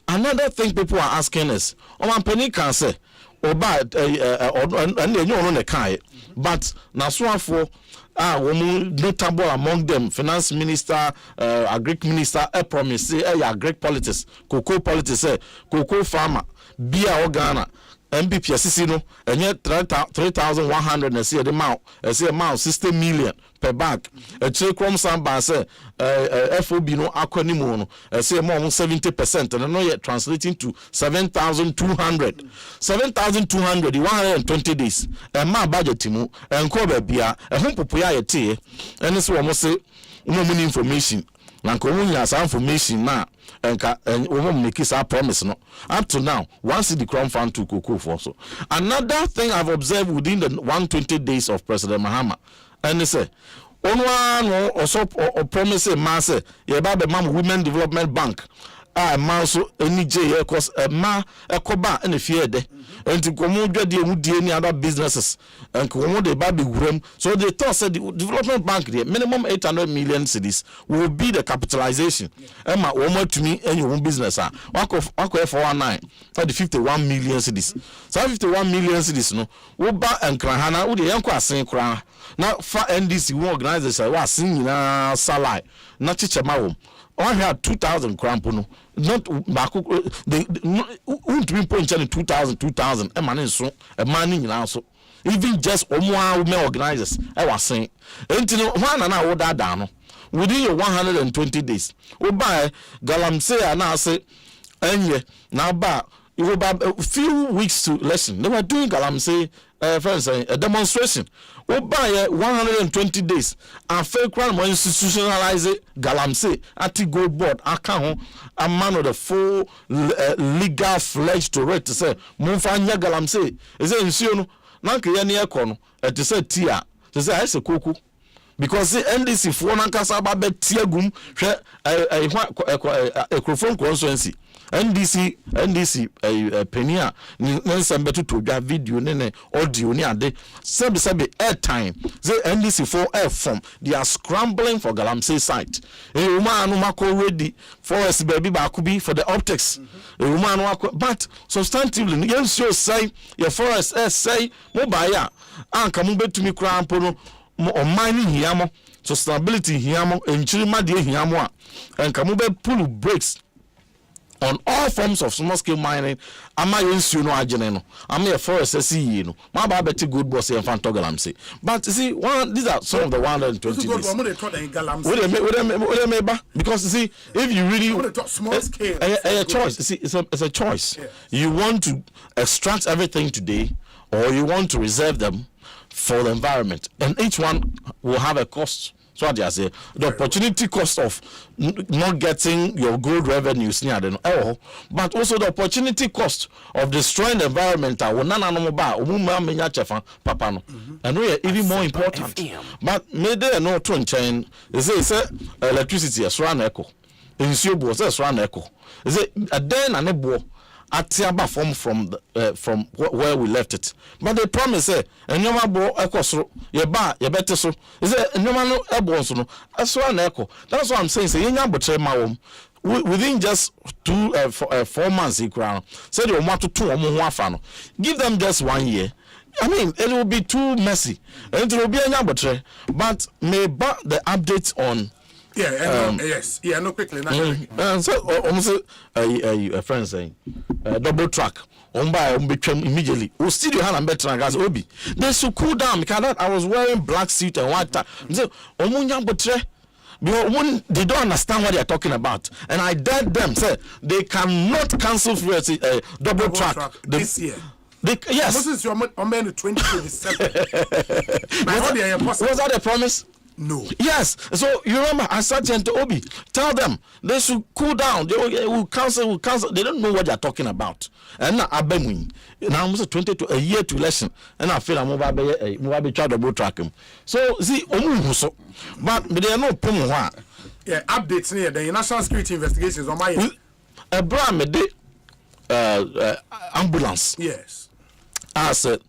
another thing people are asking is omampani can say oba and they no kai but na so afo notable among them finance minister agric minister promise agric politics cocoa politics cocoa farmer beer Ghana MPP assisi no enye 3,100 na say the amount 60 million per bag che krom samba say FOB no akwanimu no say more 70% and no yet translating to 7,200 the 120 days and my budget mu enko ba bia ehun popoya yete ene so wo say no money information na ko munya sa information na enka we make us promise no up to now once the crown fund to cocoa for so another thing I've observed within the 120 days of President Mahama and they say no also promise mass ye ba be mam women development bank ma so any j cause ma ekoba na fie de enti komo dwade emu die ni other businesses and komo de ba be wuram so they thought said the development bank the minimum 800 million cedis will be the capitalization ma wo mo tumi enyo wo business wako F419 for the 51 million cedis so 51 million cedis no wo ba enkrahana wo de yanko asen kra na fa NDC wo organization wa asen nyina salai na chichema wo I had 2,000 crampono. Not back the won't be punching 2,000 a man so a man in also. Even just women organizers, I was saying. Until one and I would that down within your 120 days. We buy Galamsey and I say, and ye now back. It was about a few weeks to lesson. They were doing Galamsey friends a demonstration. We buy 120 days and fake crime or institutionalize Galamsey at the gold board. I can't a man of the full legal fledged to read to say Mufanya Galamsey is a insuno Nanka Yani Econo at the said Tia to say I say Kuku. Because the NDC for Nankasaba bet Tiagum a Crofon constituency. NDC Penia Nansan better to that video nene audio ni ade sabi airtime the NDC for air form they are scrambling for Galamsey site a woman mako ready forest baby bakubi for the optics a woman but substantively you show say your forest say mobile anka mu betumi kra ampo no o mining hiamo sustainability hiamo enchirima de hiamo a anka mu be pull breaks on all forms of small scale mining. Am I no agene no? Am a forest SE no? My baba good boss and fan Galamsey. But you see, these are some of the 120 days. Because you see, if you really small scale, a choice. You see, it's a choice. Yes. You want to extract everything today, or you want to reserve them for the environment, and each one will have a cost. So what I say, the opportunity cost of not getting your gold revenues near the but also the opportunity cost of destroying the environment. And we are even more important. But maybe no twin chain. They say electricity is run echo. In Subo is run echo. Is it a den and a boy? Atiaba from where we left it, but they promise and no more echo ye better so is it no man no no as one echo. That's what I'm saying. Say you betray my within just 4 months he crown said you want to 2 give them just 1 year. I mean it will be too messy and it will be a betray, but may the updates on yes. Yeah, no quickly. So almost a friend saying double track. Immediately. We still have a better gas obi. They should cool down because I was wearing black suit and white tie. So because they don't understand what they are talking about, and I dared them say they cannot cancel double track this year. Yes. Moses, you're on 2027. Was that a promise? No. Yes. So you remember, I said to Obi, tell them they should cool down. They will cancel. They don't know what they're talking about. And now Abemwin. Now almost 22 a year to election. And I feel I'm mobile try to track him. So see, but they are no problem. Yeah, updates near the national security investigations on my ambulance. Yes. I said,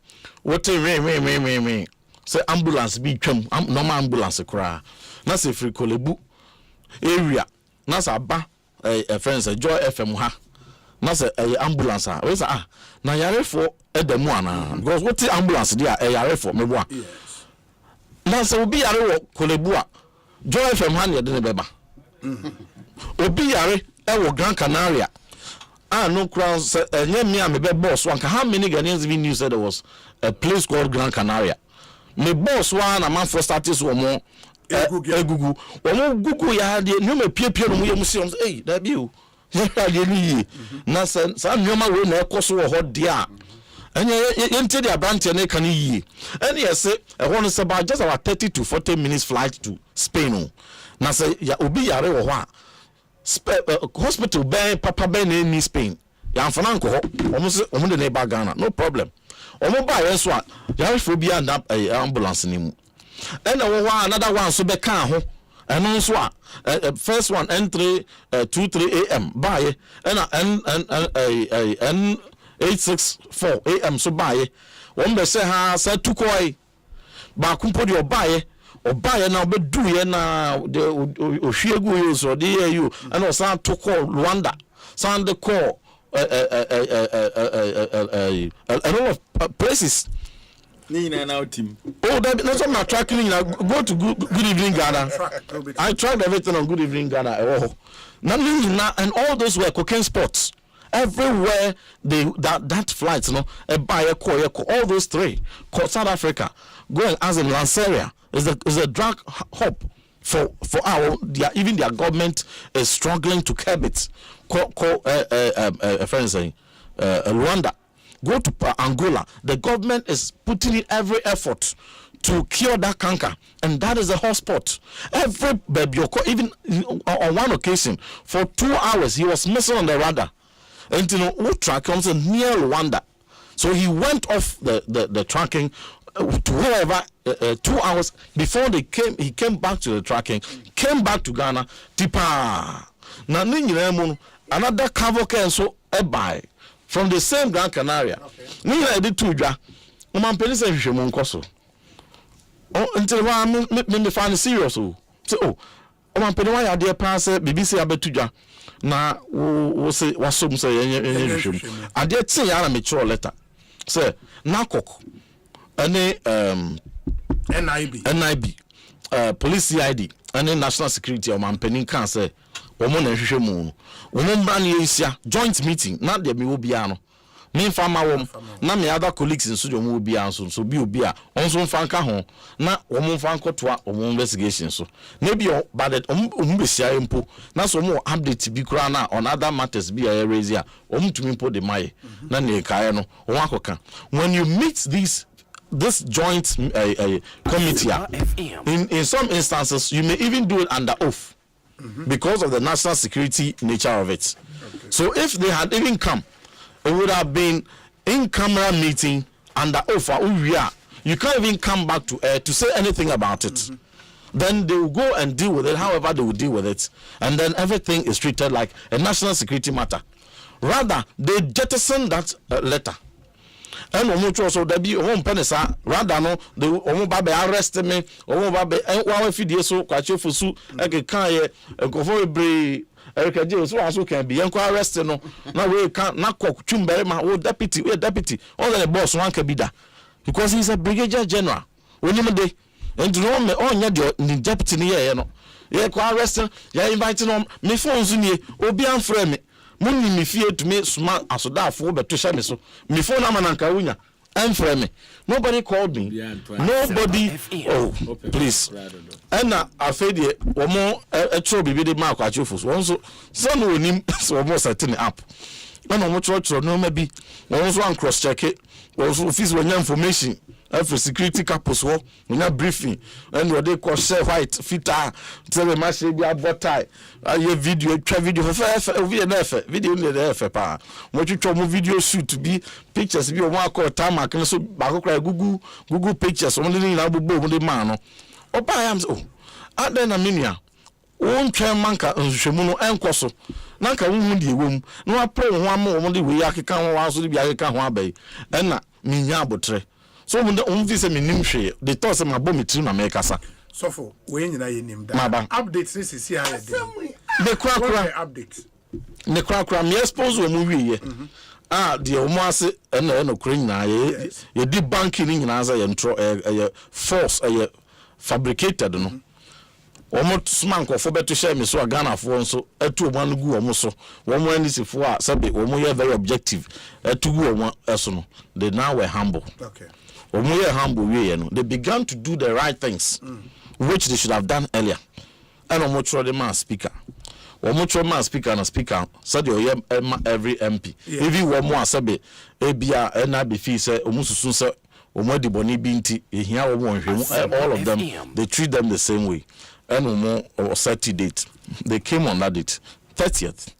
what a say ambulance be twam normal ambulance kra na say free kolebu area na say ba friends Joy FM ha na say ambulance we say na yare for edamu ana because what ambulance dey yare for me bo yes na say obi yare wo kolebu a Joy FM ha ne de ne beba obi yare wo Gran Canaria no crown say me am be boss one how many Ghanaians even knew said there was a place called Gran Canaria. Me boss one a man for status wo mo egugu wo mo gugu ya de no me piepie no mo yem se hey da bi o ya de ni na sa nyoma we na ekoso wo ho de a enye yente de abante na kan yi ene yese e ho no se ba just about 30 to 40 minutes flight to Spain na se ya obi yare wo ho a hospital be papa be na ni Spain ya mfana nko ho omo de na ba Ghana no problem omo ba yeso a yare fo bi and ambulance ni mu and another one so be kan ho eno so a first one N323 AM baye and N864 AM so baye won be say ha say tukoi ba kumpo de obaye na obedu ye na de ohwiegu yo so de you and o san tukoi Rwanda san de call a lot of places. Oh, that's what I'm tracking. Go to Good Evening Ghana. I tried everything on Good Evening Ghana. Oh, and all those were cocaine spots. Everywhere that flights, all those three. South Africa, going as in Lanseria is a drug hub for even their government is struggling to curb it. A friend saying Rwanda, go to Angola. The government is putting in every effort to cure that cancer, and that is a hotspot. Every baby, even on one occasion, for 2 hours, he was missing on the radar. And Ultra comes in near Rwanda, so he went off the tracking to wherever 2 hours before he came back to the tracking, came back to Ghana. Tipa na ninyi another cavoke so buy from the same Gran Canaria. Ninyi did two dwa. Man peni say hwehwemu nkoso. Until me find serious o. Say man peni wa ya de pass BBC abetu dwa. Na wo say wasom say hwehwemu. Ade tin ya na me chro letter. Say nakok ane NIB police CID ane national security o man peni kan say omo na hwehwemu omo mbra na yesia joint meeting na de me obia no me fama wom na me other colleagues nso de omo obia so bi obia onso mfa nka ho na omo mfa nkotoa omo investigation so na bi but omo besia empo na so omo update bi kura na on other matters bi a raise ya omo tumi mpo de mai na ne kae no omo akoka when you meet this joint committee in some instances you may even do it under oath. Because of the national security nature of it. Okay. So if they had even come, it would have been in camera meeting under oath. You can't even come back to say anything about it. Then they will go and deal with it however they will deal with it, and then everything is treated like a national security matter. Rather, they jettison that letter. And omo so da bi omo penesa rather no the omo ba be arrest me omo ba be wa fidie so kwache fosu e kan ye nkofo ebre erikaje so aso kan bi enko arrest no na we kan na kokutwumbere ma wo deputy all the boss one can be da because he's a brigadier general onim de and no me onya the deputy ni ye no ye ko arrest ya invite no me phone zu nie obi amfra me munni mi fie to me suma asodafo beto hye me so mi phone na mananka wunya amfra me nobody called me nobody please and afedie womo etro bibi de mark achofo so no onim so womo setting up and on much no maybe one cross check it, also office when information. For security couples, we not briefing, and what they call say white fitter, tell them I say be about tie. I video, try video video in the pa. What you try video shoot to be pictures, be one call time, I can so back Google pictures, only in Abu the man. Oh, by am so. And then a minia. One try manka and Shemuno and Cosso. Nanka won't the womb. No, I pray one more on the way I can was to be I can one bay. And not minya botre. So when the only say me nimhwe they thought say my bomb it na make asa so for when you nim that updates this is here the crack update the crack me expose we mu wie the omo ase no kran na ye di banking ni nyina za ye ntro force fabricated no omo sman ko fo beto share me so Ghana fo nso atu omo anu gu omo so omo anisifo a sabe omo ye very objective atu gu omo eso no they now were humble. Okay. They began to do the right things, which they should have done earlier. And the man speaker. Man speaker and speaker said every MP. Even one more sabe ABA NIB say omususun say omodi boni binti all of them they treat them the same way. And or 30 date. They came on that date, 30th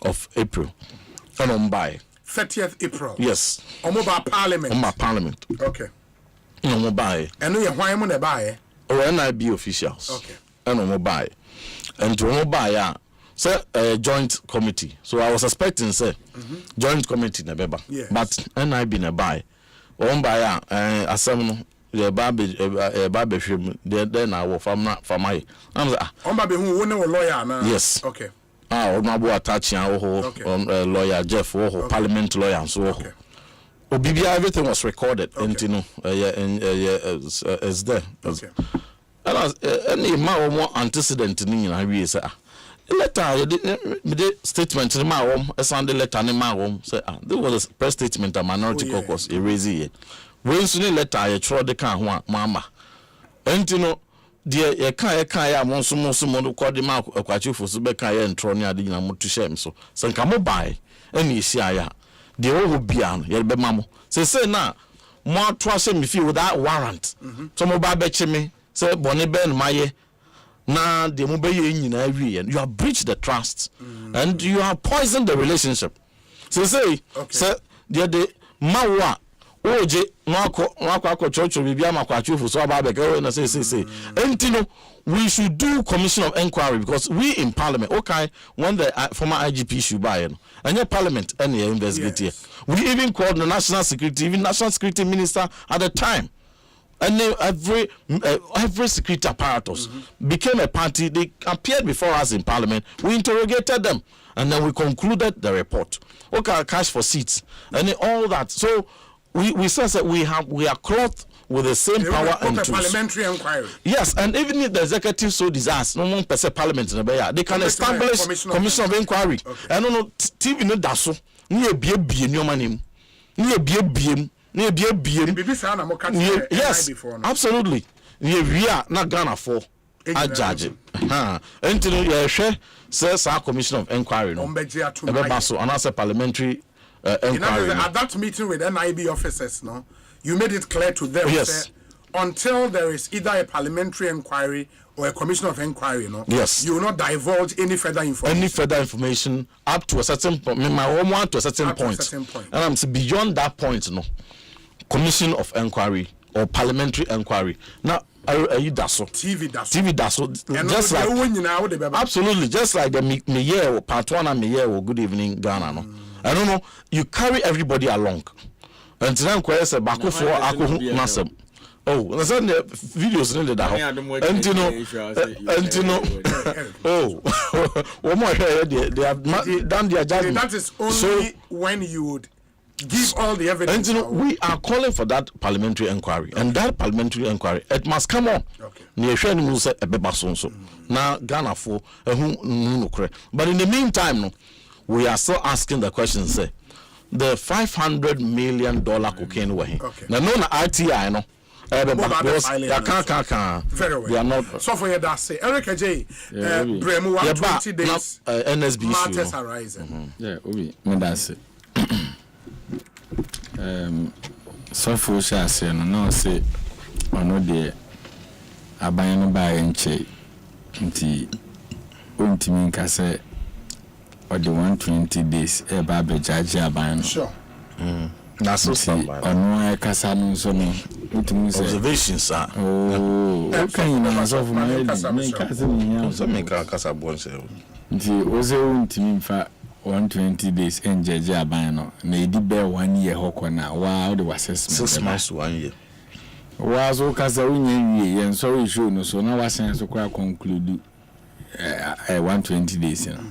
of April. And on by 30th April. Yes. Omoba Parliament. Omoba Parliament. Okay. No buy. And we why am on buy? Or NIB officials. Okay. And no buy. And to buy say a joint committee. So I was expecting say joint committee na beba. Yes. But NIB na buy. On buy asem the babe then I will farm my. I'm on baby who no lawyer na. Yes. Okay. On attach lawyer Jeff parliament lawyer and so okay. Obibia everything was recorded and you know is there. Okay. And any more antecedent ni na we say letter the statement ni ma wom Sunday letter ni ma wom say this was a press statement a minority caucus erase here when soon letter ye tro de kan ho mama and you know the ye kan ya monso mo ko de ma akwachifo so be kan ye ntro ni ade nyina mo to share so nka mo bai ani isi aya the whole bia no ye be mamo say na mo ato ase me fi without warrant so mo ba be chime say bone ben maye na the mo be ye nyina wi you have breached the trust and you have poisoned the relationship say the mawa oje nwakọ chocho bibia makwachufu so aba beke na say entino we should do commission of inquiry because we in parliament okay when the former IGP should buy and your parliament and investigate here we even called the national security minister at the time and every security apparatus became a party. They appeared before us in parliament. We interrogated them and then we concluded the report. Okay, cash for seats and all that. So we said that we are clothed with the same power and tools. Parliamentary inquiry. Yes, and even if the executive so desires, no one per se parliament in the they can establish commission of inquiry. Okay. And no TV no daso. Ni be no manim. Ni be yes, absolutely. We are not Ghana for a judge. Until you share says our commission of inquiry. No, and as a parliamentary inquiry. At that meeting with NIB officers, no, you made it clear to them that until there is either a parliamentary inquiry or a commission of inquiry, no, you will not divulge any further information. Any further information up to a certain point. My home one to a certain point. And I'm saying beyond that point, no. Commission of inquiry or parliamentary inquiry. Now, are you daso? TV daso. Just like absolutely, just like the mayor, part one and mayor or good evening Ghana. No, I don't know. You carry everybody along, and then say baku for aku nasem. Oh, that's the videos in the and you know, oh, one more they have done their judgment. That is only when you would give all the evidence. And you know, we are calling for that parliamentary inquiry, and that parliamentary inquiry, it must come on. Now Ghana for but in the meantime, no, we are still asking the question. Say the $500 million cocaine way. Now, no, RTI, no. Very well. They are not. So for you that say, Eric J. Bremu 20 days. NSB matters arising. Yeah, we that's it. so for share no say ono de aban no ba enche nti ontimi nka say or the 120 days e ba be judge aban no sure that's so somebody ono e kasa no so no ontimi say observations are okay na so for my kasa me so me kasa bon say nti oze ontimi mfa 120 days and judge aban no na edi be 1 year hoko na wa the assessment 6 months 1 year wa so kasa unye wie yen sorry show no so na wa sen so kwa conclude 120 days you know.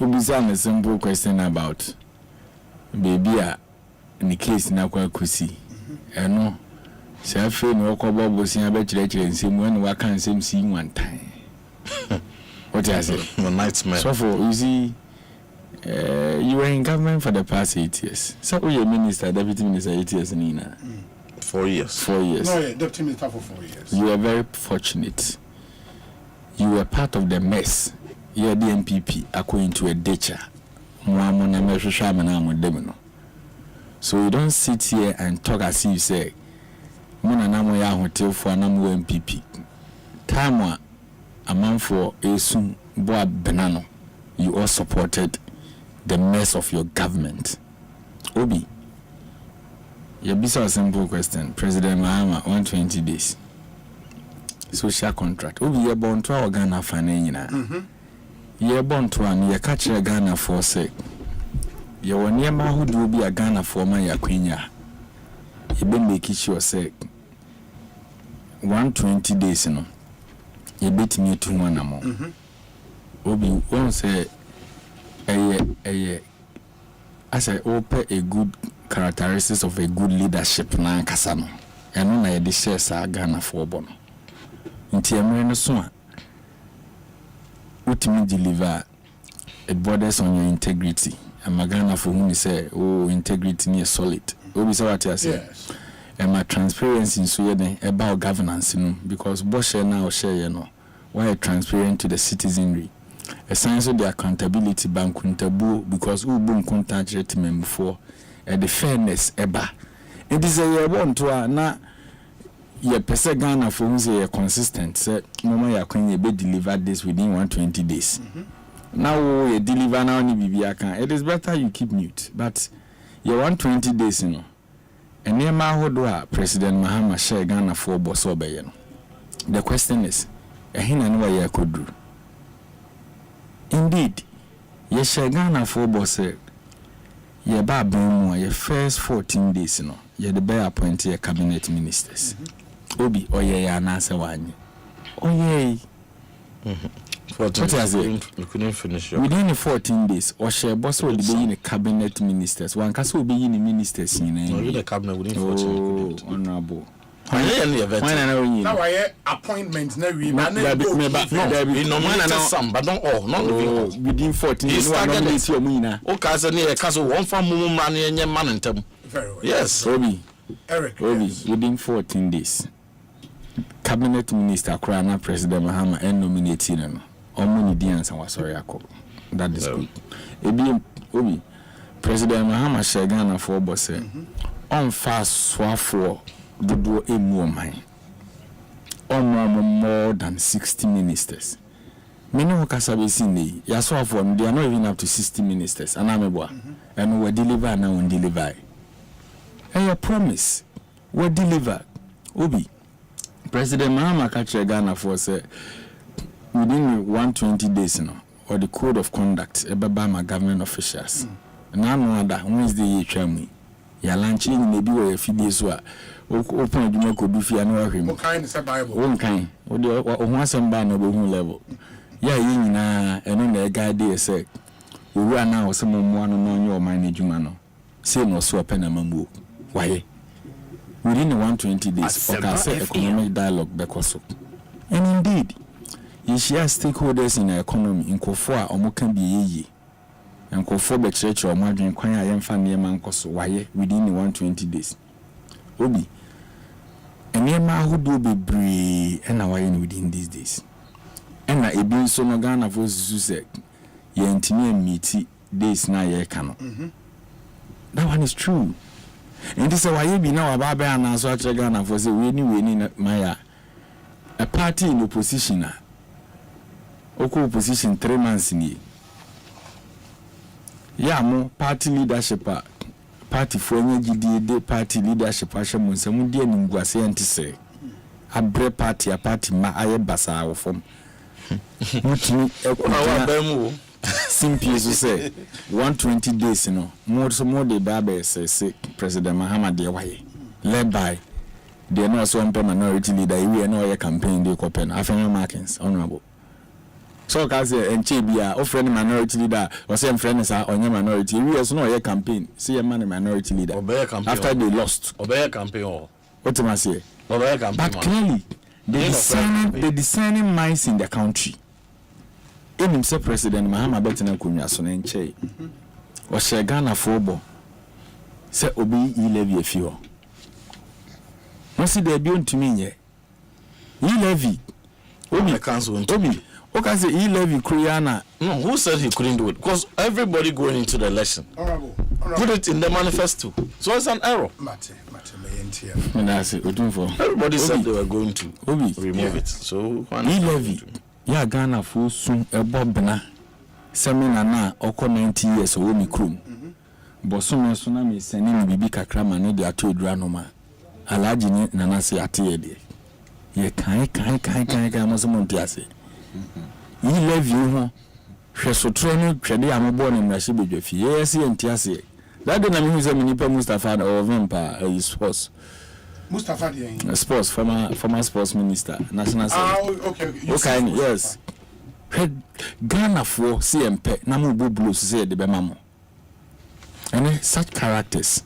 We'll be a simple question about baby in the case na kwa kusi no say fe no ko bobo sin abechire nsem when we can same see one time what I say no nightmare so for you see you were in government for the past 8 years so you minister deputy minister 8 years nina 4 years 4 years no deputy minister for 4 years you were very fortunate you were part of the mess. Yeah, the MPP according to a ditcher. So you don't sit here and talk as if you say, Mona Namo ya hotel for Namu MPP. Time a man for a soon boy banana. You all supported the mess of your government. Obi, you be so simple question. President Mahama 120 days. Social contract. Obi ye born to our Ghana fane ye born to an ye catch a Ghana for say ye won ye ma who do be a Ghana for my yaquinya ye be make sure say 120 days no ye bet me to one amo Obi won say a as I open a good characteristics of a good leadership na kasano eno na ye de share sa Ghana for bono nti emre no so a ultimate deliver it borders on your integrity and magana for whom say oh integrity is solid we say what you say yes and my transparency so yeah about governance because boss share now share why transparent to the citizenry a sense of the accountability bank kuntabu because we been contact me before the fairness eba it is a year one to na ye pese Ghana for who say consistent say mama ya kwenye be deliver this within 120 days now you deliver now ni bibia kan it is better you keep mute but your 120 days and near ma hodo President Mahama share Ghana for boss obeye no the question is ehina ni wa ye kodru indeed ye share Ghana for boss ye ba ban ye first 14 days ye the be appoint your cabinet ministers Obi oye ya na se wanye oye what you couldn't finish within the 14 days or share boss will be in the cabinet ministers one case will be in the ministers in the cabinet within 14 honorable now I appointment na we no some but don't all not within 14 days okay so near castle one from mumma na man ntem yes Obi Eric yes. Within 14 days cabinet minister Krana President Mahama and nominating no omuni dians and wasori akọ that is good ebi Obi President Mahama share Ghana for boss on fast swafo dodo emu oman on more than 60 ministers many wokasa be seen ya swafo they are not even up to 60 ministers anameboa and we deliver now on deliver and your promise we deliver Obi President Mahama catch Ghana for say within 120 days or the code of conduct about my government officials now no other Wednesday ye twam ya lunch in maybe we feed so open adwuma ko bi fia na wahwem o kan say bible o kan o de o ho asem ba na obo level ya ye nyina eno na guide say owura na o se mo no no nye o man adwuma no say no so open na mamu why within the 120 days okay economic dialogue bekoso and indeed you share stakeholders in the economy in kofo a omo kan bi yeye and kofo be church o madwen kwan a yemfa ne man koso why within the 120 days Obi enema hudu bebre na why within these days and na ebi so no Ghana for su say ye ntimi meet days na ye ka no That one is true. And this is why you be now about and so Ghana for say we need Maya. A party in opposition. Opposition 3 months in ye. Yeah, more party leadership. Party for any party leadership. Ashamun, some dear Ningwasi and to say. A bread party, a party, my aye basa from. Simply as you say, 120 days, more the Baba say President Muhammad Dewey, led by the no minority leader, we are no campaign, they copen, Afro Markins, honorable. So, Kazi and Chibia, offering minority leader, or same friends are on your minority, we also know a campaign, see a man minority leader after they lost. Obey a campaign. What am I say? Obey a campaign. But clearly, the discerning minds in the country. Even Mr. President Mahama Betina Kunya Sonenche or Shagana Fobo say Obi levy a few. No see they be to me ye. Levy Obi council Obi. Okay, say levy Kuriana. No, who said he couldn't do it? Because everybody going into the election. Put it in the manifesto. So it's an error. Everybody said they were going to remove it. So levy. Ya Ghana for soon a bobna seminar na oko 90 years owo mi krom bosom tsunami sending bibi kakra ma no de ato edranoma alaji ni nana se ate de ye kan mo so monti ase yi levy ho hwesotro no twede ambo ne mrahye bedwafi ye se enti ase that day na me hu se minipa Mustafa or Vimpa sports Mustafa sports former sports minister national okay yes Ghana for CMP na mo blues say the bemamo and such characters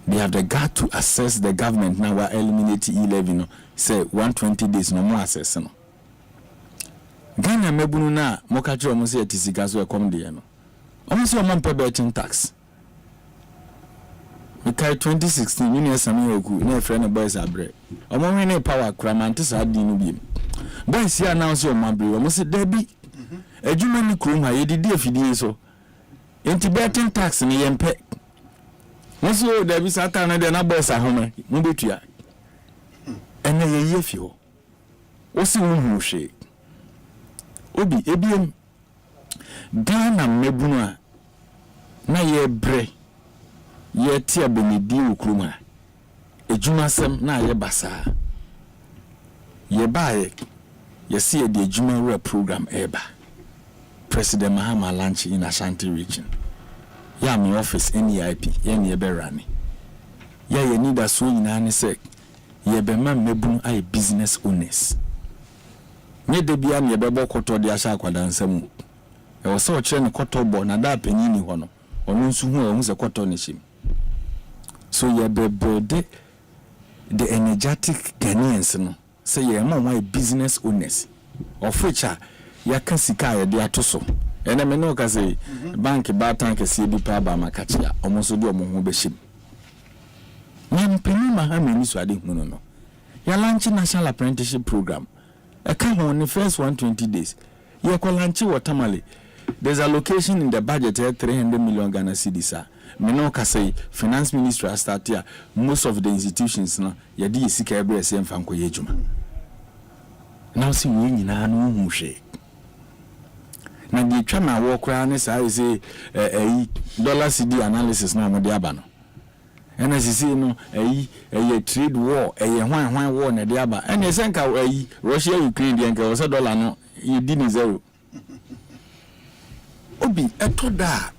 they have the guts to assess the government now we eliminate 11 say 120 days no more assess no Ghana mebunu na mo ka kire mo say tisika so e kom de no o say o mo pay betting tax. Because 2016, you Sami Oku, no friend of boys are bread. A moment in power, Cramantis are dinu beam. Boys here announce your mabri, almost a debby. A German crew, I did if you did so. In Tibetan tax in the MP. Monsieur Debbie Satana, then a boys are home, Mubitia. And a year few. What's the one who shake? Obi, Ebium Ghana Mebuna. Na ye bre. Ye tia benedi ukruma ejumasem na ye basa ye bae ye see the ejuma program eba President Mahama launch in Ashanti region ya me office NEIP ye ne be rani ye need a so nyina ne se ye be man mebun ay business owners me de bia ne be bokoto de asha kwadansam e wo se o kire ne kotobo na da panyin ni ho no onu nsu hu o hu se koto ne shim. So you the energetic Ghanaians no say you are business owners of which ya kan sika ya de atoso ene me no ka say bank ba tank se bi pa ba makachia omoso de omo ho be shim nyam peni Mahama ni so ade hu no ya launch national apprenticeship program e ka ho the first 120 days you ko launch watermale there's a location in the budget 300 million Ghana cedis. Me no ka say finance ministry has started most of the institutions no ya di sika ebre se mfa nkoye adwuma now see we nyina no hu hwe na di twa ma wo kra ne say dollar CD analysis na mo de aba no NSC no trade war hwan war na de aba ene senka Russia Ukraine de nka wo dollar no e di ni zero obi etoda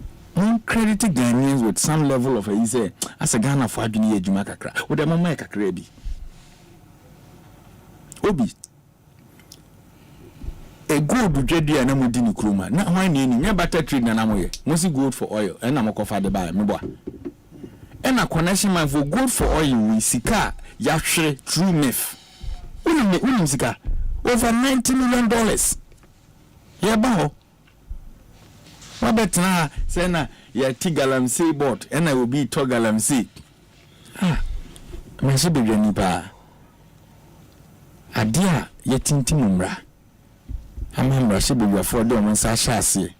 credit Ghanaians with some level of as a Ghana for adwini adwuma kakra wo de mama kakra bi obi a gold dwedua na mudi ni kroma na hwan ni nya butter trade na namoye mo si gold for oil and na mokofa de ba me boa and a connection man for gold for oil we sika ya hwere true myth unim sika over $90 million ya ba ho wabetna say na ya tigalamsi board and I will be togalamsi me se bedwani pa adia ya tintimumra amamra se bedwa for do mon sa hyase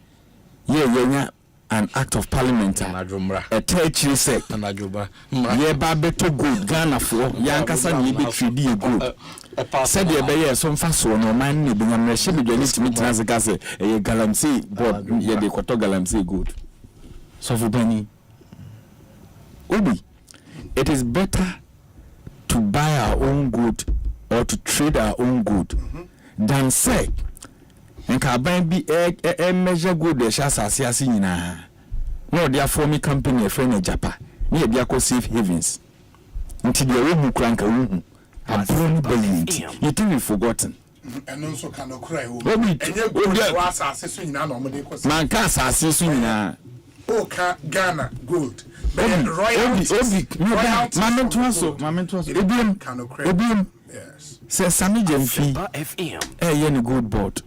ye yenya an act of parliament a church say ye ba beto good Ghana for yankasa ni be trade good said ye be ye so mfa so no man ni be nyamre hye be dwani timi tena se ka se ye galamsey board ye de kwato galamsey good so for bani obi it is better to buy our own good or to trade our own good than say nka ban bi measure good e sha asase nyina no dia form company e friend Japa ne dia ko safe havens nti dia we mu kranka wu abron brilliant you think we forgotten and also can cry obi asase so nyina no mo de ko man ka asase so nyina o ka Ghana gold but royalties obi mamento so obi yes say Sami Jemfi ye ni good board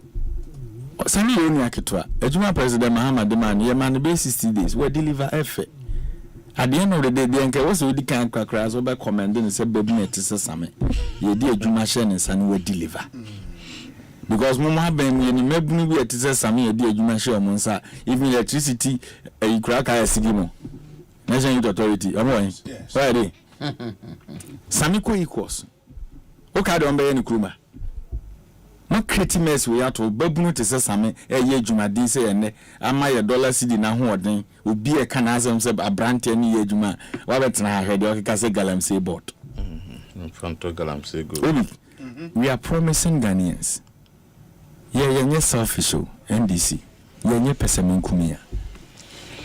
Sami yoni aketwa ejuma president Muhammad man ye man be 60 days we deliver effort at the end of the day the enke was we kan kwakra so be commend and say baby net say Sami ye di ejuma share ne san we deliver because mo ma ben ye ni mabunu bi et say Sami ye di ejuma share mo nsa even electricity e kura ka asigimo National Youth Authority yes. Right Sami ko equals okay don be ni kuruma no critimes we ato babunu te se Sami ye dwumadi se ene ama ye dollar cedi na ho oden obi e kana asem se abrante ni ye dwuma wa betena ahwede o keka se galamsey board Fanto galamsey go we are promising Ghanaians ye selfish NDC ye pesemen kumia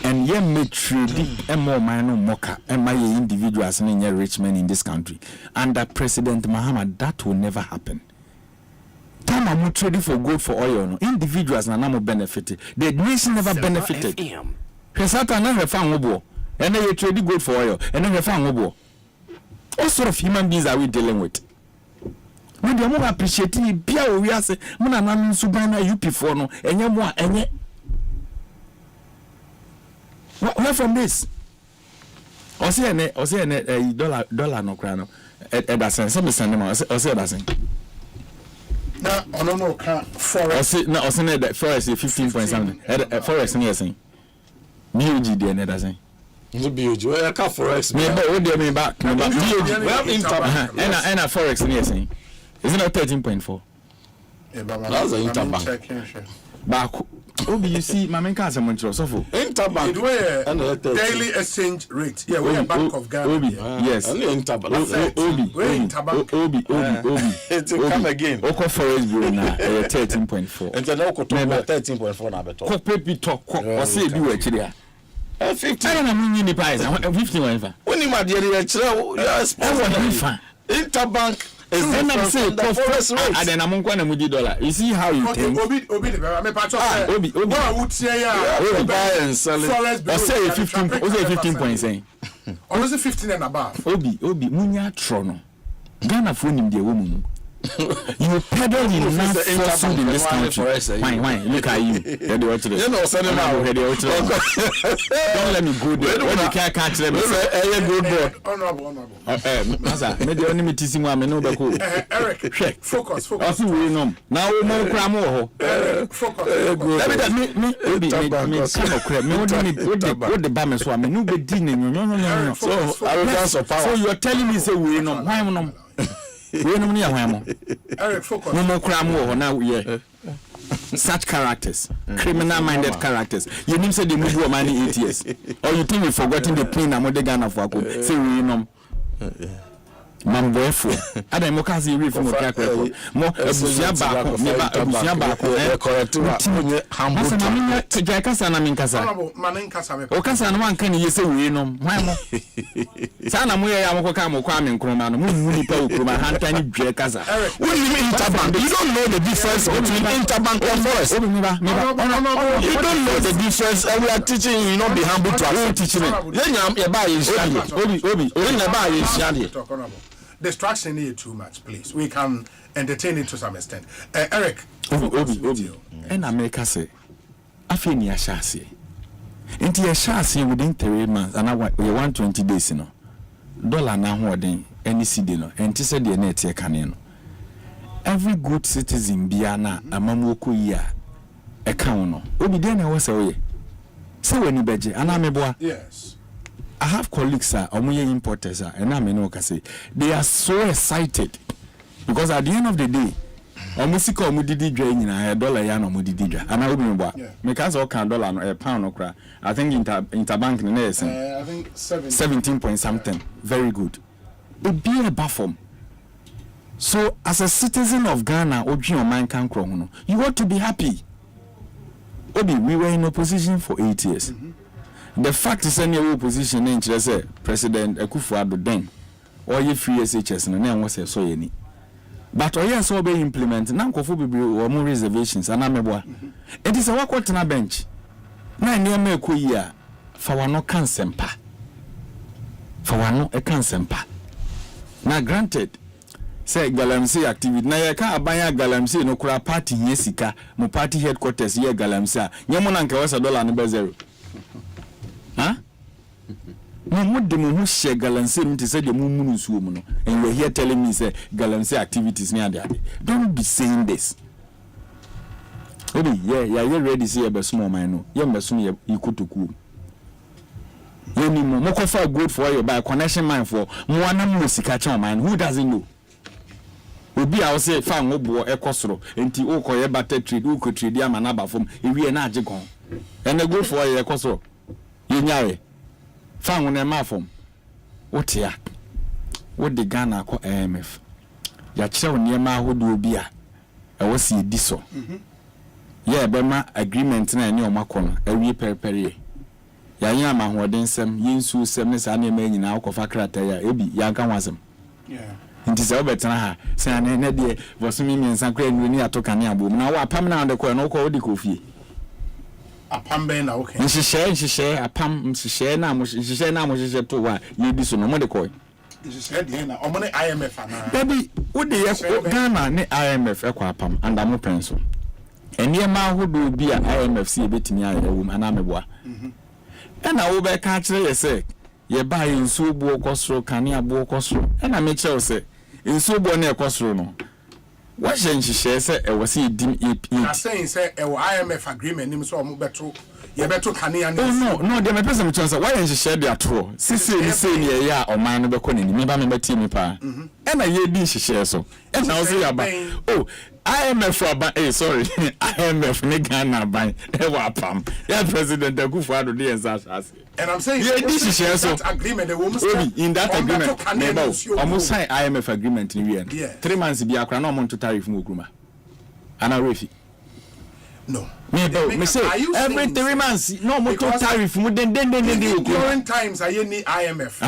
and ye may trade more minor mocha and my individuals and rich men in this country under President Muhammad. That will never happen. Time I'm trading for gold for oil, no individuals na no benefited. The nation never benefited. Resata na refa ngobo, and they trade gold for oil, and then refa ngobo. What sort of human beings are we dealing with? We dey more appreciate ni bia we ase, mo na nanu suban na UP4 no, enye mo a enye. Where from this? Osei dollar no kra no. Edasen se me send ma Osei edasen. Na ono no ka forest. Osei na forest 15.7. Forest ni esen. BOG dey na edasen. No BOG. Where ka forest? Me ba o dey me back. BOG. We have interbank. And forex ni esen. Is it not 13.4? That's an interbank. Back. Obi, you see, my main cancer montro so for interbank daily exchange rate. Yeah, we are Bank of Ghana. Obi, yes. And interbank. Obi. It will come again. Oko forest bureau na 13.4. And then oko to 13.4 na beto. Ko pepi talk. O say bi we chiri a. 50. I don't know ni price. 50 whatever. When ma dey dey chiri, you are sponsor. Interbank is the forest rate. And then I'm going to mudi dollar. You see how you think? Obi, me patch up. Obi. What say ya? Obi buy and sell it. Or say 15. Or say 15 point saying. Or is it 15 and above? Obi. Munya trono. Ghana phone him the woman. You peddle enough force in this country. Why? Look at you. You know, send him out. Don't let me go there. When you can't catch them, good boy. Honorable. Masa, me the only meeting I me no be go. Eric, focus. Asu we no. Now we no kra mo ho. Focus. Let me come crap. Me what the ba me so me no be di no. So you are telling me say we no. Why no? We no near him. Eric, focus. No more crime or now, yeah. Such characters, criminal-minded characters. You didn't say they moved your money 8 years. Or you think we've forgotten the plane and what they Ghana for? Say we know. Mamboefo. Ada mokazi reef mo kakra. Mo abusia ba ko. Correct. Hambo. Tjai kasa na minkasa. Manen kasa me. O kasa na wan kan yese we no. Hwan mo. Sa na mo ya mo kwa mo kwa me nkroma no. Mo ni pa okroma hanta ni dwe kasa. What do you mean interbank? You don't know the difference between interbank and forest. You don't know the difference. We are teaching you not be humble to us. Teaching. Ye ba ye shade. Obi. Ye ba ye shade. Distraction here too much, please. We can entertain it to some extent. Eric, Obi. And America say, afi ni ashase. Enti ashase within 3 months and we 120 days no. Dollar na ho den any cedi no. Enti say de na etie kane no. Every good citizen bia na amamuoko yi a eka no. Obi de na wo say oye. say when you beje anameboa. Yes. I have colleagues omoye importers and I know say they are so excited because at the end of the day omusika omudidi dwa nyina $1 ya no omudidi dwa ana obi mboa because all can dollar a pound okra I think interbank na yes I think 17 point something very good it be a buffer. So as a citizen of Ghana oji oman kan kro ho no you ought to be happy. Obi, we were in opposition for 8 years. The fact is any opposition in say President Akufo-Addo then or ye free SHS no na say so ye ni. But oye so be implement na nkofo bibiri or more reservations anameboa. It is a work out na bench. Na nneema ekoyi a fa wano kan sempa. Fa wano e kan sempa. Na granted say galamsey activity na ye ka abanya galamsey no kura party yesika mo party headquarters ye galamsey nyemo na nka wasa $1 no be zero. Huh? No de mo hu share galamsey nti say de mo munu suo mu no and you are here telling me say galamsey activities near there. Don't be saying this. Obi you ready say be small man no ye mbeso ye ikotoku. Ye ni mo kofa good for you by connection man for mo anam mo sika cha man who doesn't know. Obi a say fa ngobo ekosoro enti ukoye batter trade uko trade ama na ba fom ewie na ajegon ene go for ye ekosoro ye nyawe fa ngone ma fom wotia wo de Ghana ko IMF ya kire niema ahodo obi a wosi edi so ye be ma agreement na ene omakono awie periperi ya yin ama hoden sem yinsu sem ne sa na ema nyina akofa krata ya ebi ya nka wasem nti se obetena ha se ane de vosumi miensa kra ni atoka ne abom na wa pam na de ko no ko odi kofie apam be na okay nhihye apam nhihye na mo nhihye to wa ye di so no mo de ko nhihye de na omo ne IMF ana baby wo de ye Ghana ne IMF ekwa apam anda mo penso enie ma hodo bi a IMF si ebetimi ayewum ana meboa ena wo be ka kire ye se ye ba ye nsu bu okosoro kane abu okosoro ena me kire se nsu bu na ekosoro no wa hye nhihye se e wo se dim na saying say e wo IMF agreement nim so omo beto ye beto kane an no de me pese me chance wa ye nhihye de atoro sisi ni say ni ye ya oman no beko ni me ba me beti mi pa ena ye di nhihye so ena wo se ya ba oh IMF aba sorry IMF ne Ghana ban e wa pam ya president Akufo-Addo de ensas. And I'm saying that agreement the woman in that agreement almost sign IMF agreement in we 3 months be akra no mo to tariff mo kruma ana refi no me say every 3 months no mo to tariff mo den during times I need IMF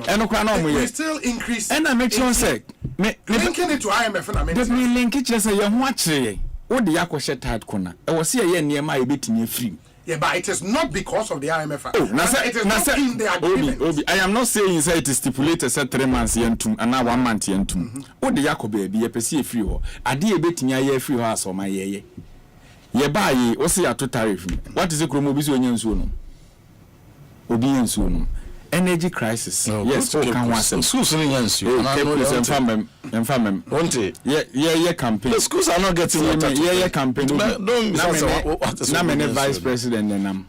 and okra no mo ye still increase and I make sure say me linking it to IMF and I mean me link it say ye ho akire wo de yakoshe tight corner e wo say ye niema e betimi free. Yeah, but it is not because of the IMF. Oh, it is not in the agreement. Obi, I am not saying say it is stipulated say 3 months yentum and now 1 month yentum. O de yakobe bi ye pese free ho. Ade e betimi aye free ho asoma ye. Ye ba ye o se ya to tariff. What is it kromo bi so onye nsuo no? Obi nsuo no. Energy crisis. Yes, o kan wasem. Schools in nsuo. Enfamem. Won't ye campaign. The schools are not getting water. Ye campaign. Na me vice president nenam.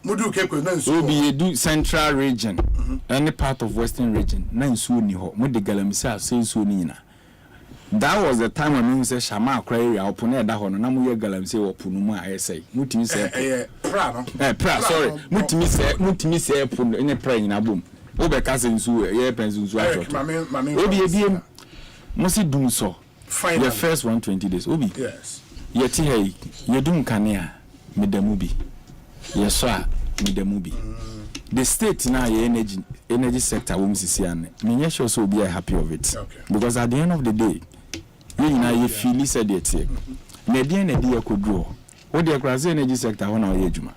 Mudu keko na nsuo. Obi edu central region. Any part of western region. Na nsuo ni ho. Mo de galamsey say nsuo ni nyina. That was the time when we say Shama akra area opone eda ho no na mo ye galamsey opunu mu a say. Mutimi say pra no. Pra sorry. Mutimi say opunu ene pra nyina bom. Wo be ka say nsuo ye pensu nsuo ato. Obi ebiem mo si dum so. The first 120 days. Obi. Yes. Ye ti hey ye dum kanea medamu bi. Ye so a medamu bi. The state now ye energy sector wo msisi ane. Me sure so be happy of it. Okay. Because at the end of the day, you feel said it. Na dey na dey akoduo. Wo dey akra energy sector ho na o ye adwuma.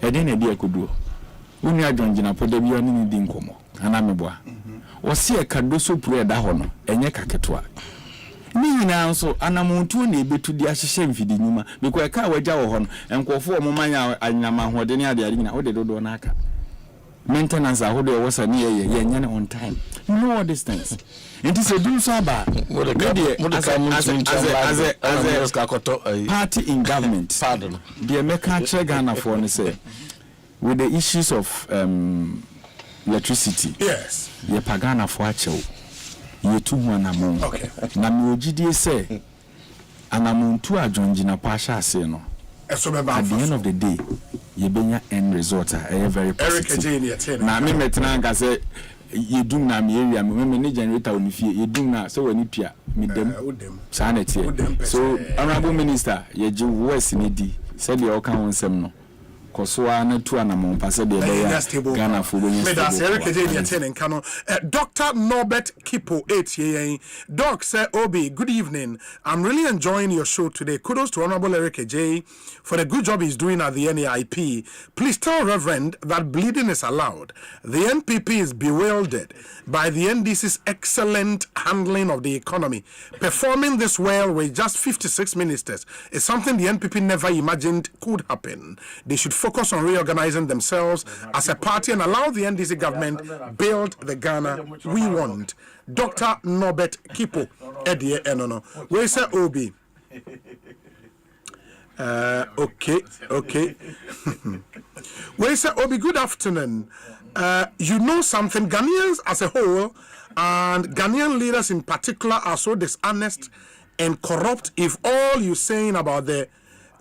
E dey na dey akoduo. Uni adwonjina poda bi oni ni di nkomo. Ana meboa. Wo se e kado so puru eda ho no, enye kaketoa. Ni nyina nso anamontuo na ebetu di ahyehye mfidi nyuma. Biko e ka wagya wo ho no, enkofo o momanya anyama hode ne ade nyina wo de dodo na aka. Maintenance ahodo e wosa ne ye nyane on time. You know all these things. It is a do so about as a party in government. Pardon. The American Ghana for ne say with the issues of electricity. Yes. Ye pagana for acho. Ye tu anamon. Okay. Na me ogidie say anamon tu ajonjina pasha ase no. At the end of the day, ye benya end result very positive. Na me metena nka say ye dum na me area me ne generator on fie ye dum na so wani pia me dem sanity. So honorable minister ye ji voice ni di said the oka wonsem no. Ghana for Dr. Norbert Kipo 8 Doc say Obi, good evening. I'm really enjoying your show today. Kudos to Honorable Eric J for the good job he's doing at the NAIP. Please tell Reverend that bleeding is allowed. The NPP is bewildered by the NDC's excellent handling of the economy. Performing this well with just 56 ministers is something the NPP never imagined could happen. They should focus on reorganizing themselves as a party and allow the NDC government build the Ghana we want. Dr. Norbert Kipo, Eddie Enono. Where is Obi? Okay. Where is Obi? Good afternoon. You know something, Ghanaians as a whole and Ghanaian leaders in particular are so dishonest and corrupt. If all you're saying about the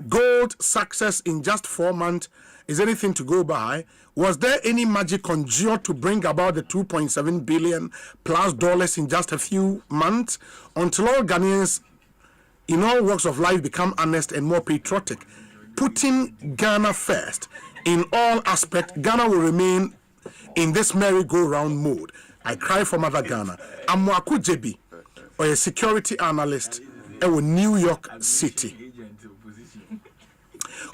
gold success in just 4 months is anything to go by, was there any magic conjured to bring about the $2.7 billion plus dollars in just a few months? Until all Ghanaians in all walks of life become honest and more patriotic, putting Ghana first in all aspects, Ghana will remain in this merry-go-round mode. I cry for Mother Ghana. Amwaku Jebi, or a security analyst in New York City.